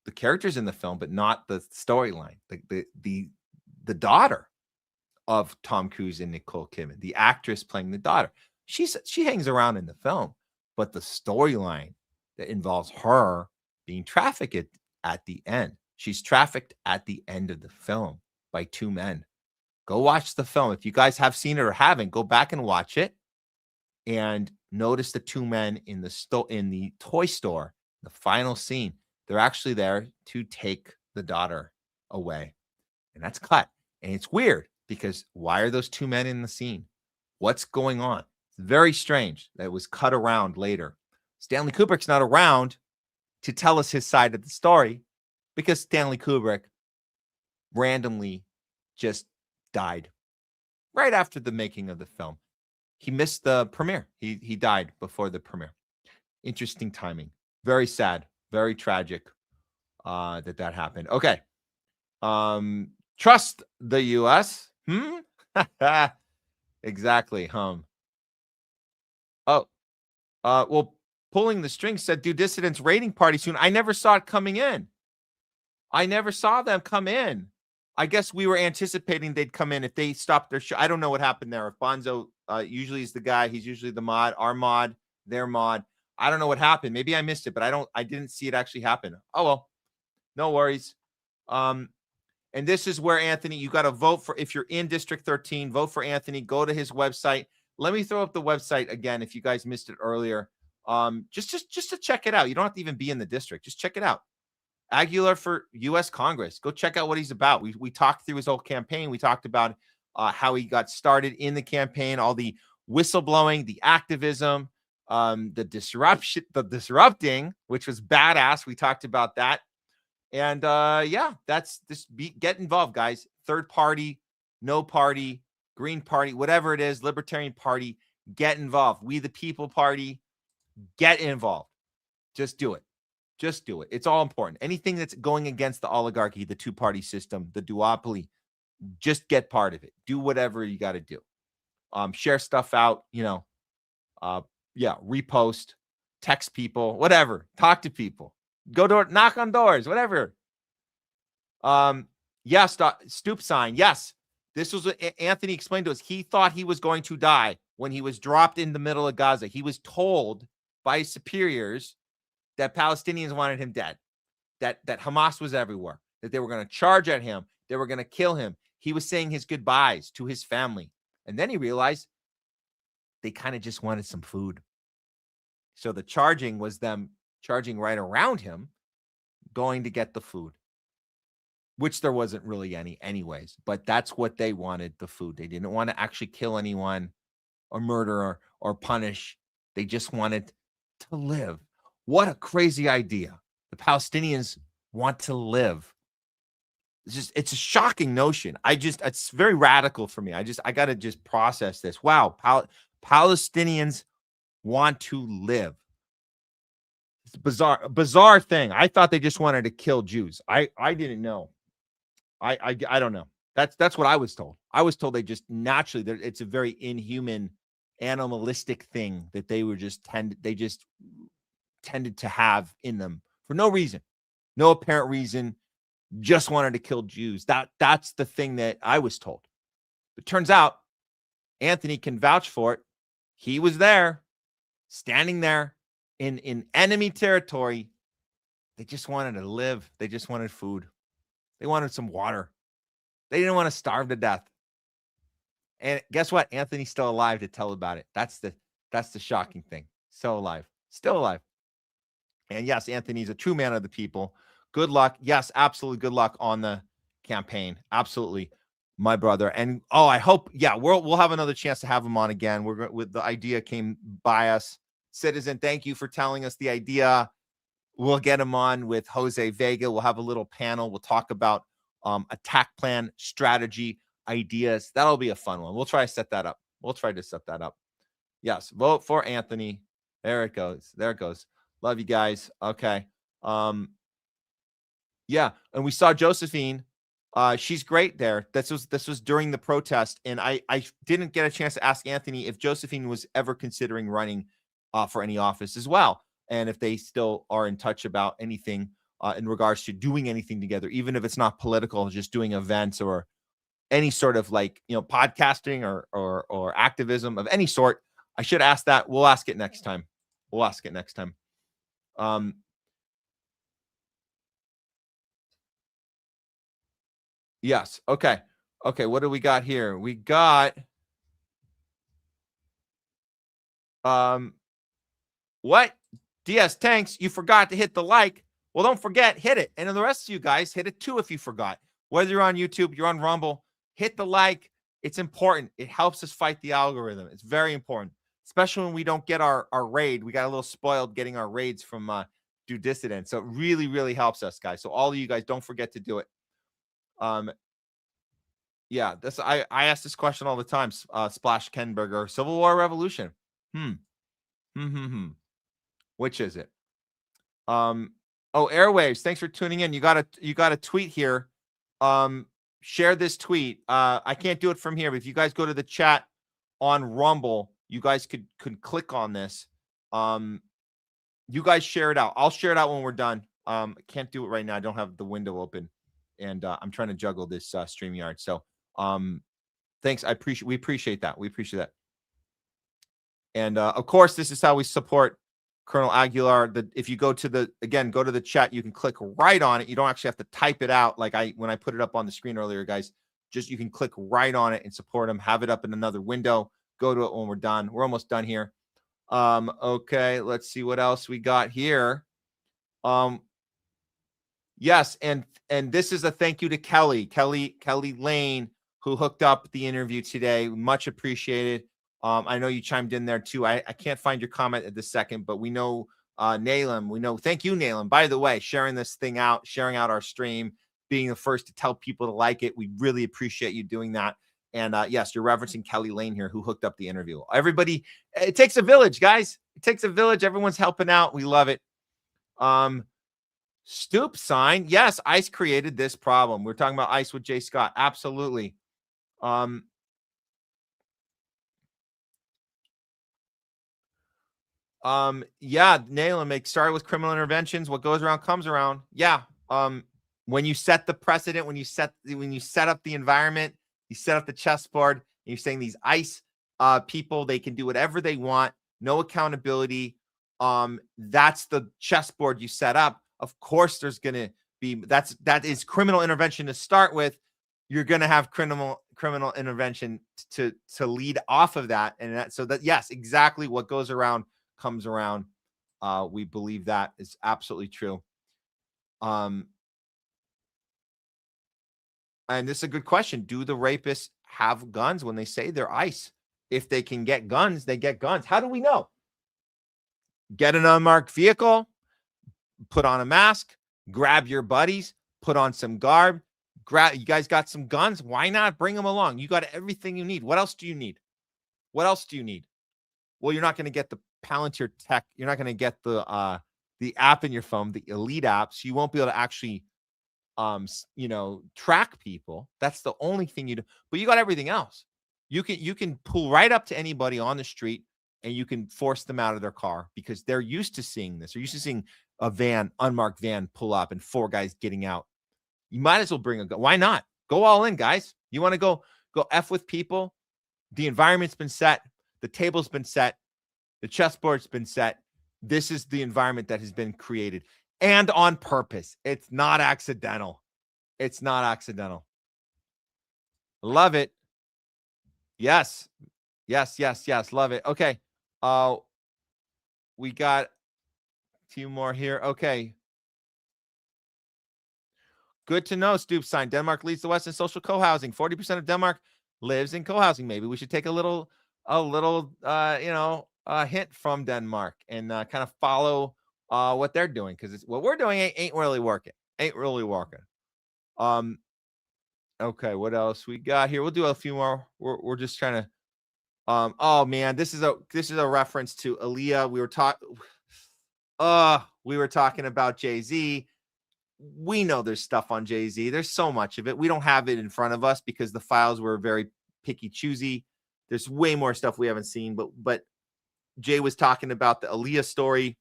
the characters in the film, but not the storyline. The daughter of Tom Cruise and Nicole Kidman, the actress playing the daughter. She hangs around in the film, but the storyline that involves her being trafficked at the end. She's trafficked at the end of the film by two men. Go watch the film. If you guys have seen it or haven't, go back and watch it and notice the two men in the toy store, the final scene. They're actually there to take the daughter away. And that's cut. And it's weird because why are those two men in the scene? What's going on? It's very strange that it was cut around later. Stanley Kubrick's not around to tell us his side of the story because Stanley Kubrick randomly just died right after the making of the film. He missed the premiere. He died before the premiere. Interesting timing. Very sad. Very tragic that happened. Okay. Trust the U.S. Exactly. Well, Pulling the Strings said, do dissidents raiding party soon? I never saw it coming in. I never saw them come in. I guess we were anticipating they'd come in if they stopped their show. I don't know what happened there. If Bonzo usually is the guy, he's usually the mod, our mod, their mod. I don't know what happened. Maybe I missed it, but I didn't see it actually happen. Oh, well, no worries. And this is where Anthony, you got to vote for, if you're in District 13, vote for Anthony, go to his website. Let me throw up the website again if you guys missed it earlier. Just to check it out. You don't have to even be in the district. Just check it out. Aguilar for U.S. Congress. Go check out what he's about. We talked through his whole campaign. We talked about how he got started in the campaign, all the whistleblowing, the activism, the disrupting, which was badass. We talked about that. And yeah, that's this. Get involved, guys. Third party, no party, Green Party, whatever it is, Libertarian Party, get involved. We the People Party, get involved. Just do it. Just do it. It's all important. Anything that's going against the oligarchy, the two-party system, the duopoly, just get part of it. Do whatever you got to do. Share stuff out, repost, text people, whatever. Talk to people. Go door, knock on doors, whatever. Yes, stoop sign. Yes. This was what Anthony explained to us. He thought he was going to die when he was dropped in the middle of Gaza. He was told by his superiors that Palestinians wanted him dead, that Hamas was everywhere, that they were going to charge at him, they were going to kill him. He was saying his goodbyes to his family. And then he realized they kind of just wanted some food. So the charging was them charging right around him, going to get the food, which there wasn't really any anyways. But that's what they wanted, the food. They didn't want to actually kill anyone or murder or punish. They just wanted to live. What a crazy idea. The Palestinians want to live. It's a shocking notion. It's very radical for me. I got to just process this. Wow. Palestinians want to live. It's a bizarre thing. I thought they just wanted to kill Jews. I didn't know. I don't know. That's what I was told. I was told they just naturally, it's a very inhuman, animalistic thing that they just tended to have in them for no reason, no apparent reason, just wanted to kill Jews. That's the thing that I was told. But turns out Anthony can vouch for it. He was there, standing there in enemy territory. They just wanted to live. They just wanted food. They wanted some water. They didn't want to starve to death. And guess what? Anthony's still alive to tell about it. That's the shocking thing. Still alive. And yes, Anthony's a true man of the people. Good luck. Yes, absolutely. Good luck on the campaign. Absolutely, my brother. And I hope, we'll have another chance to have him on again. With the idea came by us. Citizen, thank you for telling us the idea. We'll get him on with Jose Vega. We'll have a little panel. We'll talk about attack plan, strategy, ideas. That'll be a fun one. We'll try to set that up. Yes, vote for Anthony. There it goes. Love you guys. Okay. And we saw Josephine She's great there. This was during the protest, and I didn't get a chance to ask Anthony if Josephine was ever considering running for any office as well, and if they still are in touch about anything in regards to doing anything together, even if it's not political, just doing events or any sort of podcasting or activism of any sort. I should ask that. We'll ask it next time. Yes. Okay. What do we got here? We got what? DS Tanks, you forgot to hit the like. Well, don't forget, hit it. And then the rest of you guys, hit it too if you forgot. Whether you're on YouTube, you're on Rumble, hit the like. It's important. It helps us fight the algorithm. It's very important, especially when we don't get our raid. We got a little spoiled getting our raids from Do Dissident. So it really, really helps us, guys. So all of you guys, don't forget to do it. Yeah, I ask this question all the time. Splash Kenberger, Civil War, Revolution. Which is it? Oh, Airwaves, thanks for tuning in. You got a tweet here. Share this tweet. I can't do it from here, but if you guys go to the chat on Rumble, you guys could click on this. You guys share it out. I'll share it out when we're done. I can't do it right now. I don't have the window open, and I'm trying to juggle this StreamYard. So thanks. We appreciate that. And of course, this is how we support Colonel Aguilar. If you go to the chat, you can click right on it. You don't actually have to type it out like when I put it up on the screen earlier, guys. Just you can click right on it and support him. Have it up in another window. Go to it when we're done. We're almost done here. Okay, let's see what else we got here. Yes, and this is a thank you to Kelly Lane, who hooked up the interview today. Much appreciated. I know you chimed in there too. I can't find your comment at this second, but we know Naylam. Thank you, Naylam. By the way, sharing this thing out, sharing out our stream, being the first to tell people to like it. We really appreciate you doing that. And yes, you're referencing Kelly Lane here, who hooked up the interview. Everybody, it takes a village, guys. It takes a village. Everyone's helping out. We love it. Stoop sign. Yes, ICE created this problem. We're talking about ICE with Jay Scott. Absolutely. Yeah, Naylam, it started with criminal interventions. What goes around comes around. Yeah. When you set the precedent, when you set up the environment, you set up the chessboard, and you're saying these ICE people, they can do whatever they want, no accountability. That's the chessboard you set up. Of course, there's gonna be that is criminal intervention to start with. You're gonna have criminal intervention to lead off of that, and yes, exactly what goes around comes around. We believe that is absolutely true. And this is a good question. Do the rapists have guns when they say they're ICE? If they can get guns, they get guns. How do we know? Get an unmarked vehicle, put on a mask, grab your buddies, put on some garb. You guys got some guns? Why not bring them along? You got everything you need. What else do you need? Well, you're not going to get the Palantir tech. You're not going to get the app in your phone, the Elite app. So you won't be able to actually track people. That's the only thing you do. But you got everything else. You can pull right up to anybody on the street and you can force them out of their car because they're used to seeing this. They're used to seeing a unmarked van pull up and 4 guys getting out. You might as well bring a gun. Why not? Go all in, guys. You want to go F with people? The environment's been set. The table's been set. The chessboard's been set. This is the environment that has been created. And on purpose. It's not accidental. Love it. Yes. Love it. Okay. We got a few more here. Okay. Good to know, Stoop sign. Denmark leads the West in social co-housing. 40% of Denmark lives in co-housing. Maybe we should take a little hint from Denmark and kind of follow what they're doing, because what we're doing ain't really working. Okay, what else we got here? We'll do a few more. We're just trying to. Oh man, this is a reference to Aaliyah. We were talking about Jay-Z. we know there's stuff on Jay-Z. There's so much of it. We don't have it in front of us because the files were very picky choosy. There's way more stuff we haven't seen, but Jay was talking about the Aaliyah story,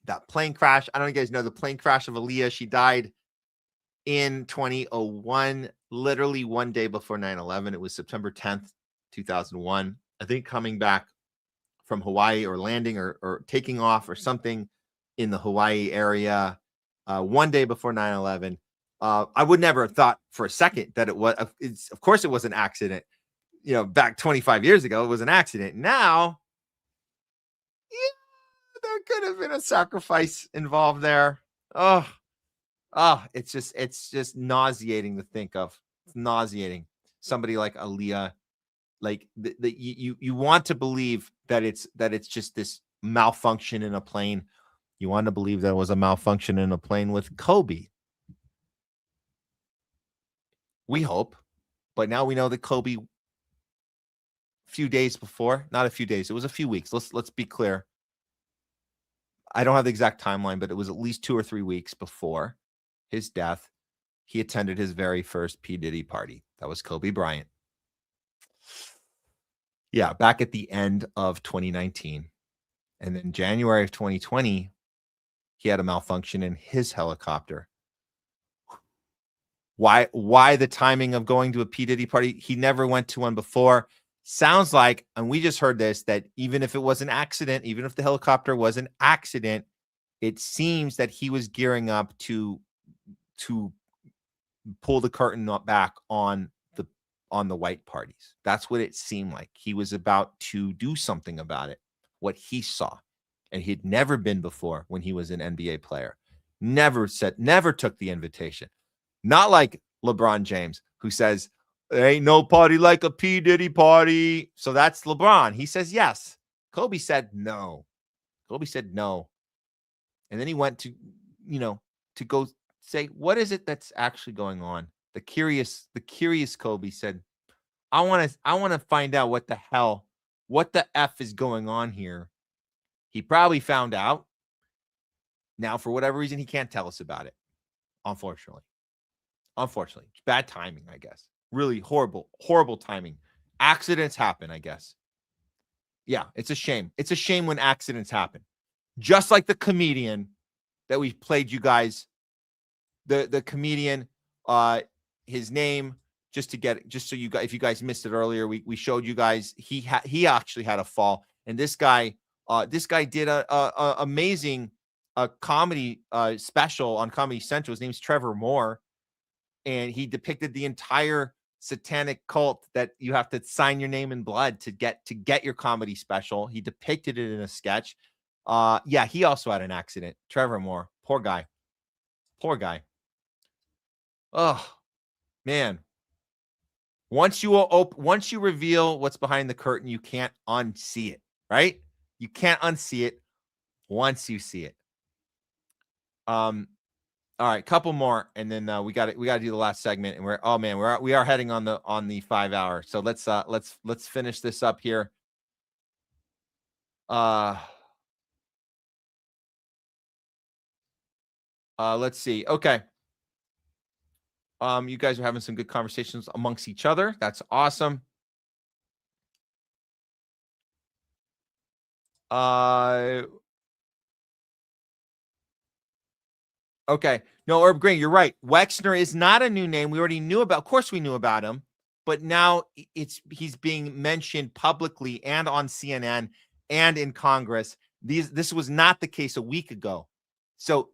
that plane crash. I don't know if you guys know the plane crash of Aaliyah. She died in 2001, literally one day before 9/11. It was September 10th, 2001. I think coming back from Hawaii or landing or taking off or something in the Hawaii area one day before 9/11. I would never have thought for a second that it was, of course it was an accident. You know, back 25 years ago, it was an accident. Now, yeah, there could have been a sacrifice involved there. Oh, it's just nauseating to think of. It's nauseating. Somebody like Aaliyah, like you want to believe that it's just this malfunction in a plane. You want to believe there was a malfunction in a plane with Kobe. We hope, but now we know that Kobe, a few days before, not a few days, it was a few weeks. Let's be clear. I don't have the exact timeline, but it was at least 2 or 3 weeks before his death. He attended his very first P. Diddy party. That was Kobe Bryant. Yeah, back at the end of 2019. And then January of 2020, he had a malfunction in his helicopter. Why the timing of going to a P. Diddy party? He never went to one before. Sounds like, and we just heard this, that even if it was an accident, even if the helicopter was an accident, it seems that he was gearing up to pull the curtain back on the white parties. That's what it seemed like. He was about to do something about it, what he saw. And he'd never been before when he was an NBA player. Never took the invitation. Not like LeBron James, who says, there ain't no party like a P. Diddy party. So that's LeBron. He says yes. Kobe said no. And then he went to go say, what is it that's actually going on? The curious Kobe said, I want to find out what the F is going on here. He probably found out. Now, for whatever reason, he can't tell us about it. Unfortunately. It's bad timing, I guess. Really horrible timing. Accidents happen, I guess. Yeah, it's a shame. It's a shame when accidents happen. Just like the comedian that we played you guys. The comedian, his name, just so you guys, if you guys missed it earlier, we showed you guys he actually had a fall, and this guy did a amazing comedy special on Comedy Central. His name's Trevor Moore, and he depicted the entire satanic cult that you have to sign your name in blood to get your comedy special. He depicted it in a sketch. Yeah, he also had an accident. Trevor Moore, poor guy. Oh man. Once you reveal what's behind the curtain, you can't unsee it, right? You can't unsee it once you see it. All right, couple more, and then we got to do the last segment, and we are heading on the 5 hour. So let's finish this up here. Let's see. Okay. You guys are having some good conversations amongst each other. That's awesome. Okay. No, Herb Green, you're right. Wexner is not a new name. We already knew about, of course we knew about him, but now he's being mentioned publicly and on CNN and in Congress. This was not the case a week ago. So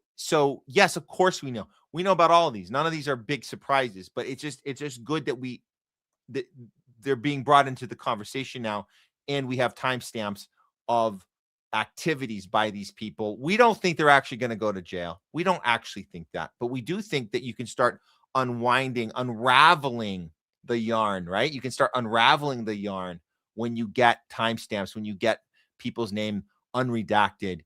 yes, of course we know. We know about all of these. None of these are big surprises, but it's just good that they're being brought into the conversation now, and we have timestamps of activities by these people. We don't think they're actually going to go to jail. We don't actually think that, but we do think that you can start unraveling the yarn, right? You can start unraveling the yarn when you get timestamps, when you get people's name unredacted.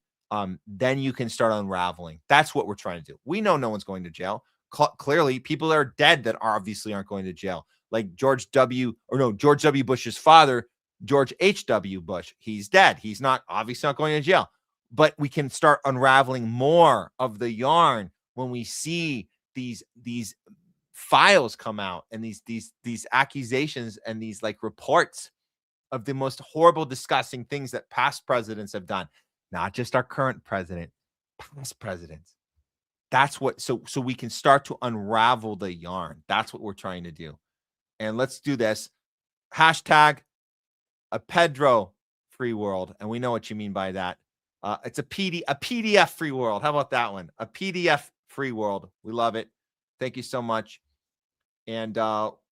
Then you can start unraveling. That's what we're trying to do. We know no one's going to jail. Clearly, people are dead that obviously aren't going to jail. Like George W. Bush's father, George H.W. Bush. He's dead. He's obviously not going to jail. But we can start unraveling more of the yarn when we see these files come out and these accusations and these like reports of the most horrible, disgusting things that past presidents have done, not just our current president, past presidents. That's what, so we can start to unravel the yarn. That's what we're trying to do. And let's do this. Hashtag a Pedro free world. And we know what you mean by that. It's a PDF free world. How about that one? A PDF free world. We love it. Thank you so much. And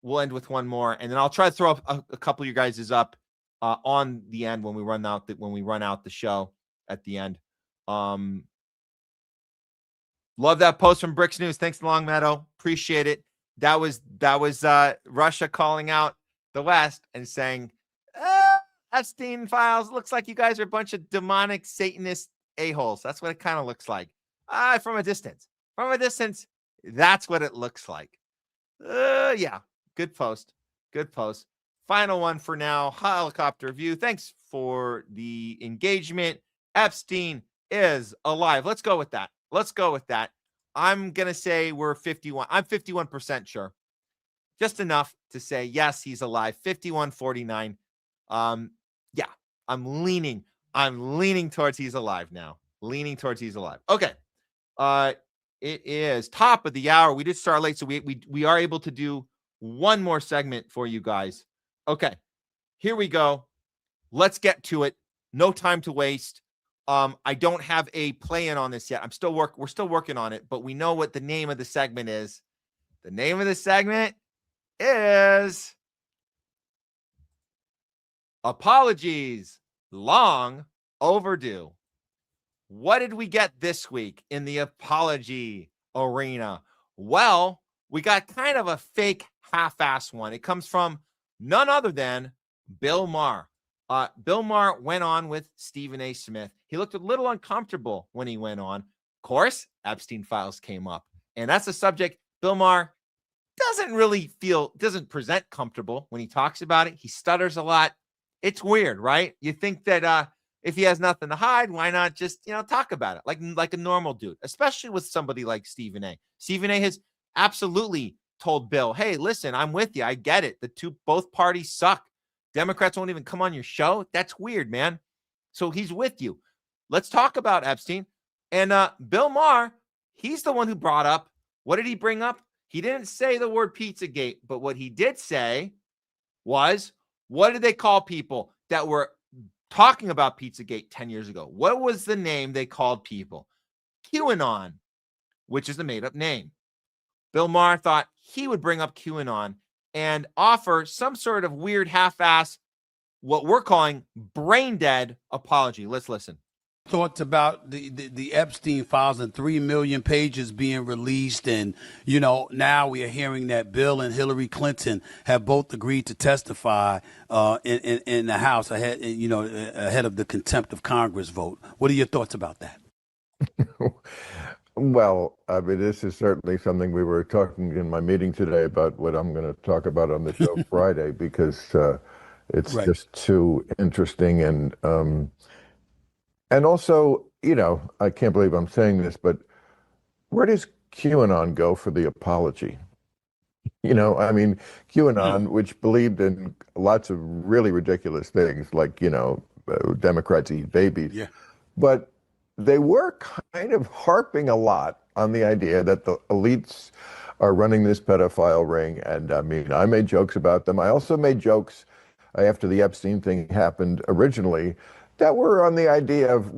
we'll end with one more. And then I'll try to throw up a couple of you guys' up on the end when we run out the show at the end. Love that post from Bricks News. Thanks, Long Meadow. Appreciate it. That was Russia calling out the West and saying, Epstein files, looks like you guys are a bunch of demonic Satanist a-holes. That's what it kind of looks like. From a distance. From a distance, that's what it looks like. Yeah, good post. Good post. Final one for now. Helicopter view. Thanks for the engagement. Epstein is alive. Let's go with that. Let's go with that. I'm going to say we're 51. I'm 51% sure. Just enough to say, yes, he's alive. 51-49. Yeah, I'm leaning towards he's alive now. Leaning towards he's alive. Okay. It is top of the hour. We did start late, so we are able to do one more segment for you guys. Okay. Here we go. Let's get to it. No time to waste. I don't have a play-in on this yet. We're still working on it, but we know what the name of the segment is. The name of the segment is Apologies Long Overdue. What did we get this week in the apology arena? Well, we got kind of a fake half-ass one. It comes from none other than Bill Maher. Bill Maher went on with Stephen A. Smith. He looked a little uncomfortable when he went on. Of course, Epstein files came up. And that's a subject Bill Maher doesn't present comfortable when he talks about it. He stutters a lot. It's weird, right? You think that if he has nothing to hide, why not just, talk about it like a normal dude, especially with somebody like Stephen A. Stephen A. has absolutely told Bill, hey, listen, I'm with you. I get it. Both parties suck. Democrats won't even come on your show. That's weird, man. So he's with you. Let's talk about Epstein. And Bill Maher, he's the one who brought up, what did he bring up? He didn't say the word Pizzagate, but what he did say was, what did they call people that were talking about Pizzagate 10 years ago? What was the name they called people? QAnon, which is a made-up name. Bill Maher thought he would bring up QAnon and offer some sort of weird half-ass, what we're calling brain-dead apology. Let's listen. Thoughts about the Epstein files and 3 million pages being released, and now we are hearing that Bill and Hillary Clinton have both agreed to testify in the House ahead of the contempt of Congress vote. What are your thoughts about that? Well, I mean, this is certainly something we were talking in my meeting today about what I'm going to talk about on the show Friday, because it's just too interesting. And also, I can't believe I'm saying this, but where does QAnon go for the apology? QAnon, which believed in lots of really ridiculous things like, Democrats eat babies. Yeah. But they were kind of harping a lot on the idea that the elites are running this pedophile ring. And I made jokes about them. I also made jokes after the Epstein thing happened originally that were on the idea of,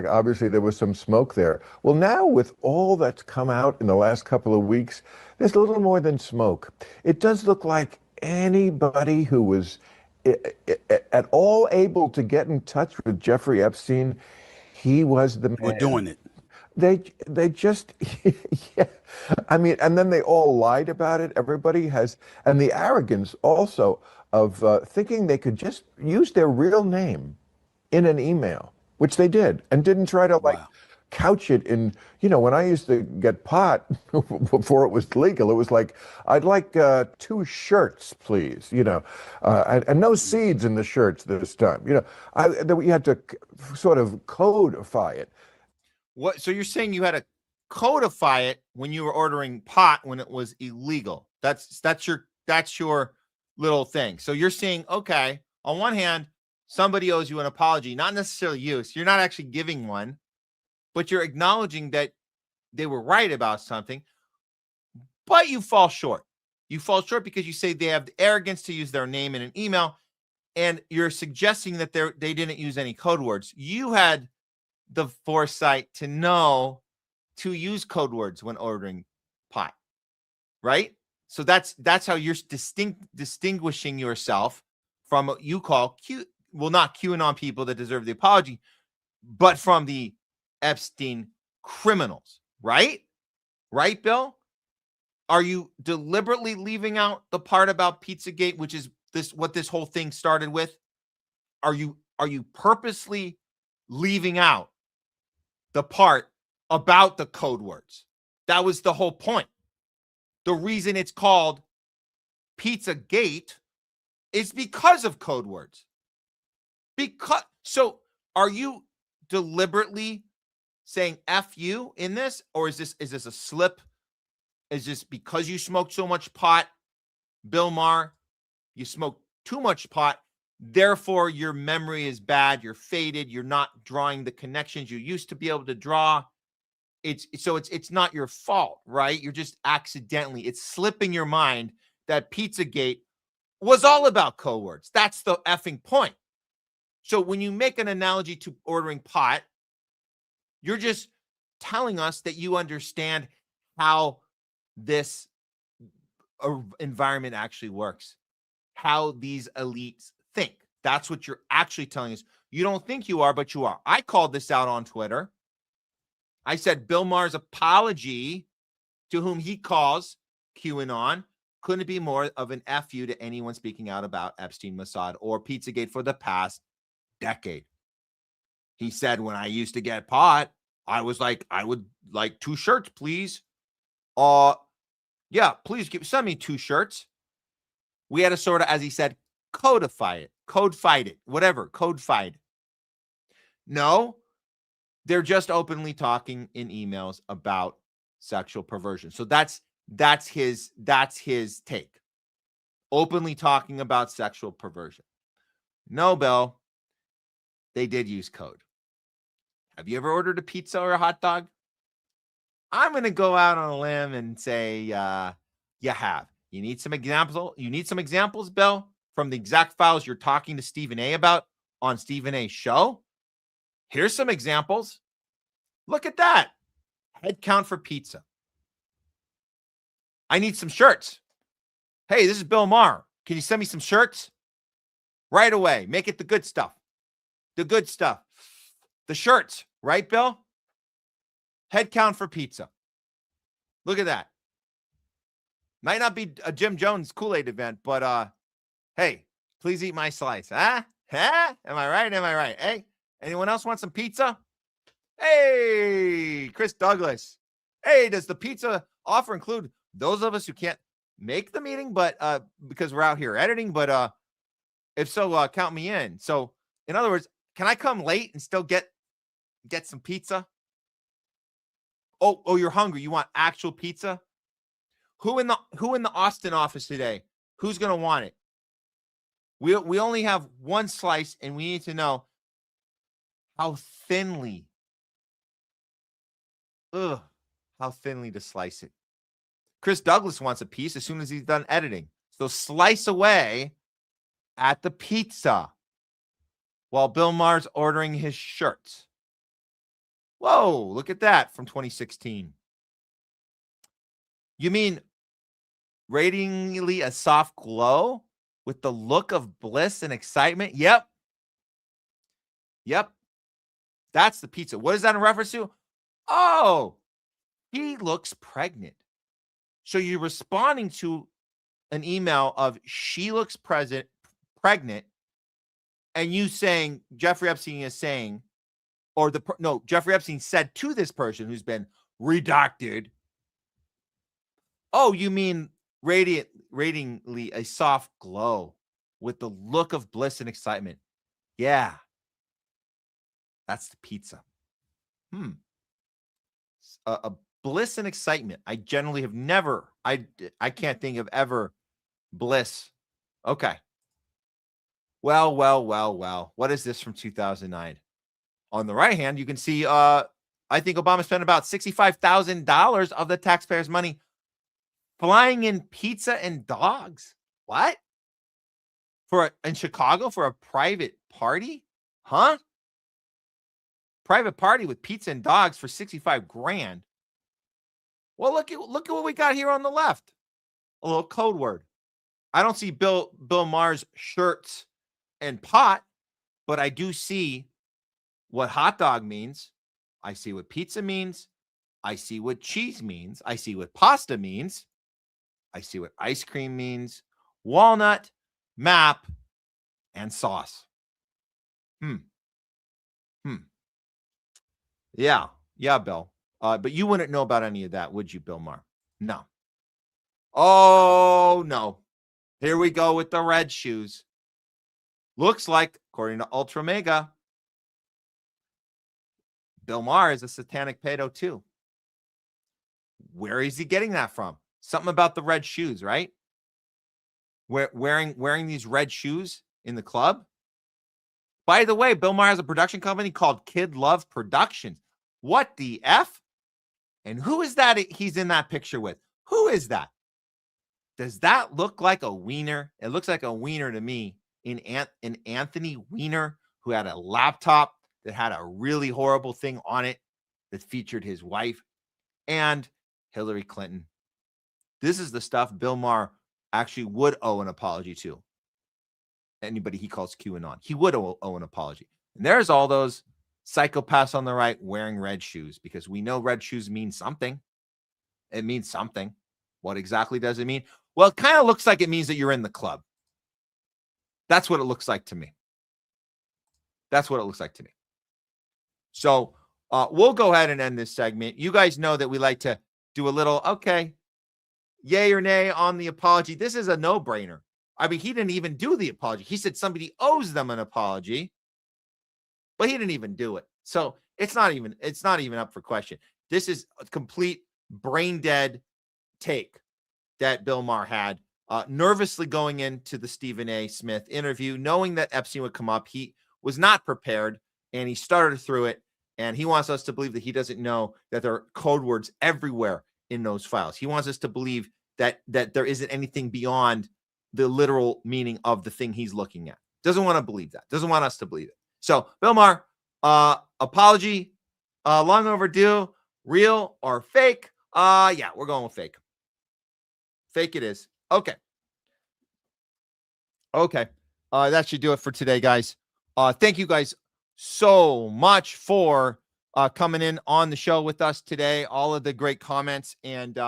obviously there was some smoke there. Well, now with all that's come out in the last couple of weeks, there's a little more than smoke. It does look like anybody who was at all able to get in touch with Jeffrey Epstein, he was the man. We're doing it. They just, yeah. And then they all lied about it. Everybody has, and the arrogance also of thinking they could just use their real name in an email, which they did, and didn't try to couch it in, when I used to get pot before it was legal, it was like, I'd like 2 shirts, please, and no seeds in the shirts this time. You had to sort of codify it. What? So you're saying you had to codify it when you were ordering pot when it was illegal. That's your little thing. So you're saying, okay, on one hand, somebody owes you an apology, not necessarily you. So you're not actually giving one, but you're acknowledging that they were right about something, but you fall short. You fall short because you say they have the arrogance to use their name in an email, and you're suggesting that they didn't use any code words. You had the foresight to know to use code words when ordering pot, right? So that's how you're distinguishing yourself from what you call not QAnon people that deserve the apology, but from the Epstein criminals, right? Right, Bill? Are you deliberately leaving out the part about Pizzagate, which is what this whole thing started with? Are you purposely leaving out the part about the code words? That was the whole point. The reason it's called Pizzagate is because of code words. So are you deliberately saying F you in this, or is this a slip? Is this because you smoked so much pot, Bill Maher? You smoked too much pot, therefore your memory is bad, you're faded, you're not drawing the connections you used to be able to draw. It's not your fault, right? You're just accidentally, it's slipping your mind that Pizzagate was all about code words. That's the effing point. So when you make an analogy to ordering pot, you're just telling us that you understand how this environment actually works, how these elites think. That's what you're actually telling us. You don't think you are, but you are. I called this out on Twitter. I said Bill Maher's apology to whom he calls QAnon couldn't be more of an FU to anyone speaking out about Epstein, Mossad, or Pizzagate for the past decade. He said, when I used to get pot, I was like, I would like 2 shirts, please. Yeah, please send me 2 shirts. We had to sort of, as he said, codified it, whatever, codified. No, they're just openly talking in emails about sexual perversion. So that's his take. Openly talking about sexual perversion. No, Bill, they did use code. Have you ever ordered a pizza or a hot dog? I'm going to go out on a limb and say you have. You need some examples. You need some examples, Bill, from the exact files you're talking to Stephen A about on Stephen A's show. Here's some examples. Look at that. Head count for pizza. I need some shirts. Hey, this is Bill Maher. Can you send me some shirts? Right away. Make it the good stuff. The good stuff. The shirts. Right, Bill? Head count for pizza. Look at that. Might not be a Jim Jones Kool-Aid event, but hey, please eat my slice. Huh? Huh? Am I right? Am I right? Hey, anyone else want some pizza? Hey, Chris Douglas. Hey, does the pizza offer include those of us who can't make the meeting, but because we're out here editing, but if so, count me in. So, in other words, can I come late and still get some pizza? Oh, you're hungry. You want actual pizza? Who in the Austin office today? Who's going to want it? We only have 1 slice, and we need to know how thinly to slice it. Chris Douglas wants a piece as soon as he's done editing. So slice away at the pizza while Bill Maher's ordering his shirts. Whoa, look at that from 2016. You mean radiantly a soft glow with the look of bliss and excitement? Yep. That's the pizza. What is that in reference to? Oh, he looks pregnant. So you're responding to an email of she looks pregnant, and you saying Jeffrey Epstein is saying, Jeffrey Epstein said to this person who's been redacted, oh, you mean radiantly a soft glow with the look of bliss and excitement. Yeah. That's the pizza. A bliss and excitement. I generally have never, I can't think of ever bliss. Okay. Well. What is this from 2009? On the right hand, you can see, I think Obama spent about $65,000 of the taxpayers' money flying in pizza and dogs. What? In Chicago for a private party? Huh? Private party with pizza and dogs for 65 grand. Well, look at what we got here on the left. A little code word. I don't see Bill Maher's shirts and pot, but I do see what hot dog means. I see what pizza means. I see what cheese means. I see what pasta means. I see what ice cream means. Walnut, map, and sauce. Yeah, Bill. But you wouldn't know about any of that, would you, Bill Maher? No. Oh, no. Here we go with the red shoes. Looks like, according to Ultra Mega, Bill Maher is a satanic pedo too. Where is he getting that from? Something about the red shoes, right? Wearing these red shoes in the club. By the way, Bill Maher has a production company called Kid Love Productions. What the F? And who is that he's in that picture with? Who is that? Does that look like a wiener? It looks like a wiener to me. In Anthony Weiner, who had a laptop that had a really horrible thing on it that featured his wife and Hillary Clinton. This is the stuff Bill Maher actually would owe an apology to. Anybody he calls QAnon. He would owe an apology. And there's all those psychopaths on the right wearing red shoes, because we know red shoes mean something. It means something. What exactly does it mean? Well, it kind of looks like it means that you're in the club. That's what it looks like to me. That's what it looks like to me. So we'll go ahead and end this segment. You guys know that we like to do a little, okay, yay or nay on the apology. This is a no-brainer. I mean, he didn't even do the apology. He said somebody owes them an apology, but he didn't even do it. So it's not even up for question. This is a complete brain dead take that Bill Maher had. Nervously going into the Stephen A. Smith interview, knowing that Epstein would come up. He was not prepared, and he started through it, and he wants us to believe that he doesn't know that there are code words everywhere in those files. He wants us to believe that there isn't anything beyond the literal meaning of the thing he's looking at. Doesn't want to believe that. Doesn't want us to believe it. So, Bill Maher, apology, long overdue, real or fake? Yeah, we're going with fake. Fake it is. Okay. That should do it for today, guys. Thank you guys so much for coming in on the show with us today. All of the great comments and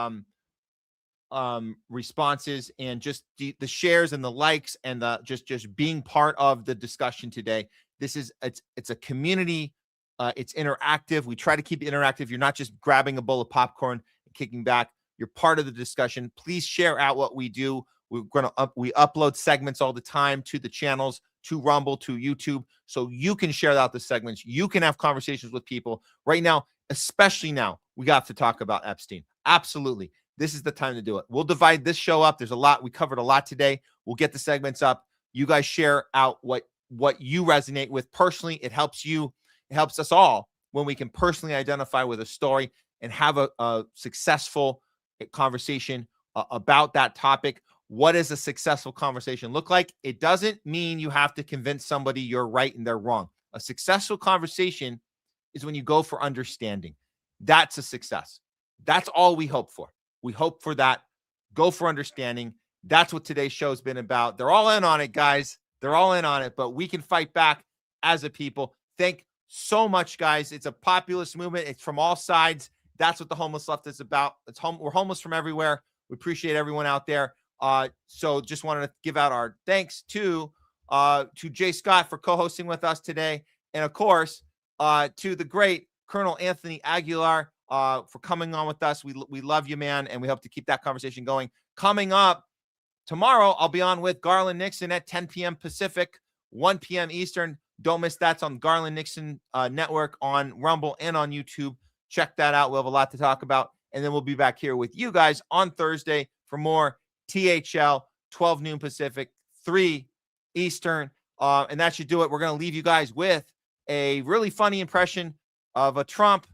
responses, and just the shares and the likes, and the just being part of the discussion today. It's a community. It's interactive. We try to keep it interactive. You're not just grabbing a bowl of popcorn and kicking back. You're part of the discussion. Please share out what we do. We upload segments all the time to the channels, to Rumble, to YouTube, so you can share out the segments. You can have conversations with people right now, especially now. We got to talk about Epstein. Absolutely. This is the time to do it. We'll divide this show up. There's a lot. We covered a lot today. We'll get the segments up. You guys share out what you resonate with personally. It helps you. It helps us all when we can personally identify with a story and have a successful conversation about that topic. What does a successful conversation look like? It doesn't mean you have to convince somebody you're right and they're wrong. A successful conversation is when you go for understanding. That's a success. That's all we hope for. We hope for that. Go for understanding. That's what today's show's been about. They're all in on it, guys. They're all in on it, but we can fight back as a people. Thank so much, guys. It's a populist movement. It's from all sides. That's what the homeless left is about. We're homeless from everywhere. We appreciate everyone out there. So just wanted to give out our thanks to Jay Scott for co-hosting with us today. And of course, to the great Col Anthony Aguilar for coming on with us. We love you, man. And we hope to keep that conversation going. Coming up tomorrow, I'll be on with Garland Nixon at 10 p.m. Pacific, 1 p.m. Eastern. Don't miss that. It's on Garland Nixon Network on Rumble and on YouTube. Check that out. We'll have a lot to talk about. And then we'll be back here with you guys on Thursday for more THL, 12 noon Pacific, 3 Eastern. And that should do it. We're going to leave you guys with a really funny impression of a Trump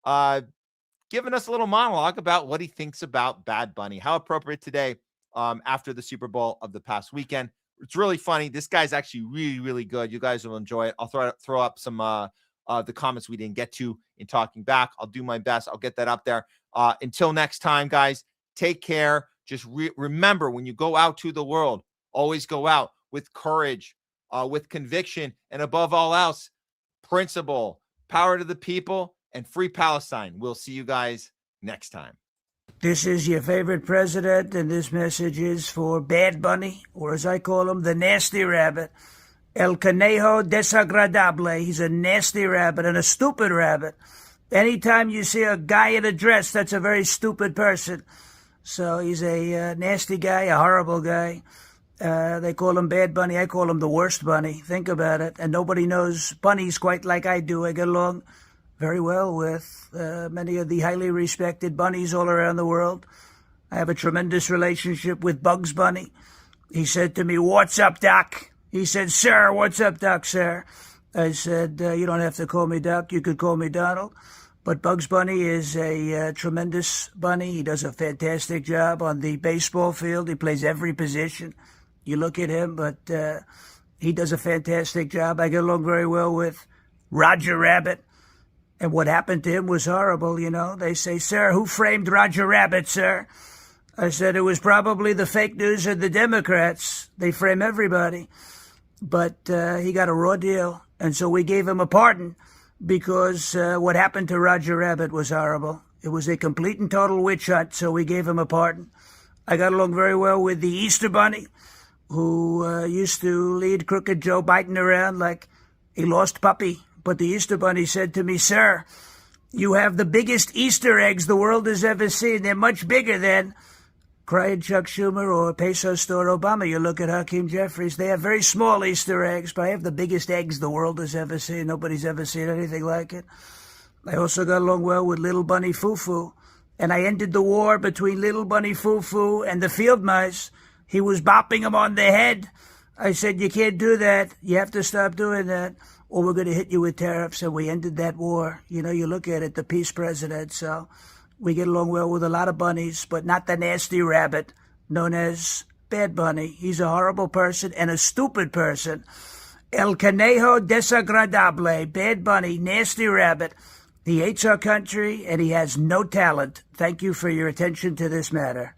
giving us a little monologue about what he thinks about Bad Bunny. How appropriate today after the Super Bowl of the past weekend. It's really funny. This guy's actually really, really good. You guys will enjoy it. I'll throw up some the comments we didn't get to in talking back. I'll do my best. I'll get that up there. Until next time, guys, take care. Just remember, when you go out to the world, always go out with courage, with conviction, and above all else, principle, power to the people, and free Palestine. We'll see you guys next time. This is your favorite president, and this message is for Bad Bunny, or as I call him, the nasty rabbit. El Conejo Desagradable. He's a nasty rabbit and a stupid rabbit. Anytime you see a guy in a dress, that's a very stupid person. So he's a nasty guy, a horrible guy. They call him Bad Bunny. I call him the worst bunny. Think about it. And nobody knows bunnies quite like I do. I get along very well with many of the highly respected bunnies all around the world. I have a tremendous relationship with Bugs Bunny. He said to me, "What's up, Doc?" He said, "Sir, what's up, Doc, sir?" I said, "You don't have to call me Doc. You could call me Donald." But Bugs Bunny is a tremendous bunny. He does a fantastic job on the baseball field. He plays every position. You look at him, but he does a fantastic job. I get along very well with Roger Rabbit. And what happened to him was horrible, you know. They say, "Sir, who framed Roger Rabbit, sir?" I said, "It was probably the fake news and the Democrats. They frame everybody." But he got a raw deal. And so we gave him a pardon because what happened to Roger Rabbit was horrible. It was a complete and total witch hunt, so we gave him a pardon. I got along very well with the Easter Bunny, who used to lead crooked Joe Biden around like a lost puppy. But the Easter Bunny said to me, "Sir, you have the biggest Easter eggs the world has ever seen. They're much bigger than," cried Chuck Schumer or Peso Store Obama. You look at Hakeem Jeffries, they have very small Easter eggs, but I have the biggest eggs the world has ever seen. Nobody's ever seen anything like it. I also got along well with Little Bunny Foo-Foo, and I ended the war between Little Bunny Foo-Foo and the field mice. He was bopping him on the head. I said, "You can't do that. You have to stop doing that, or we're going to hit you with tariffs," and we ended that war. You know, you look at it, the peace president. So we get along well with a lot of bunnies, but not the nasty rabbit known as Bad Bunny. He's a horrible person and a stupid person. El Conejo Desagradable, Bad Bunny, nasty rabbit. He hates our country and he has no talent. Thank you for your attention to this matter.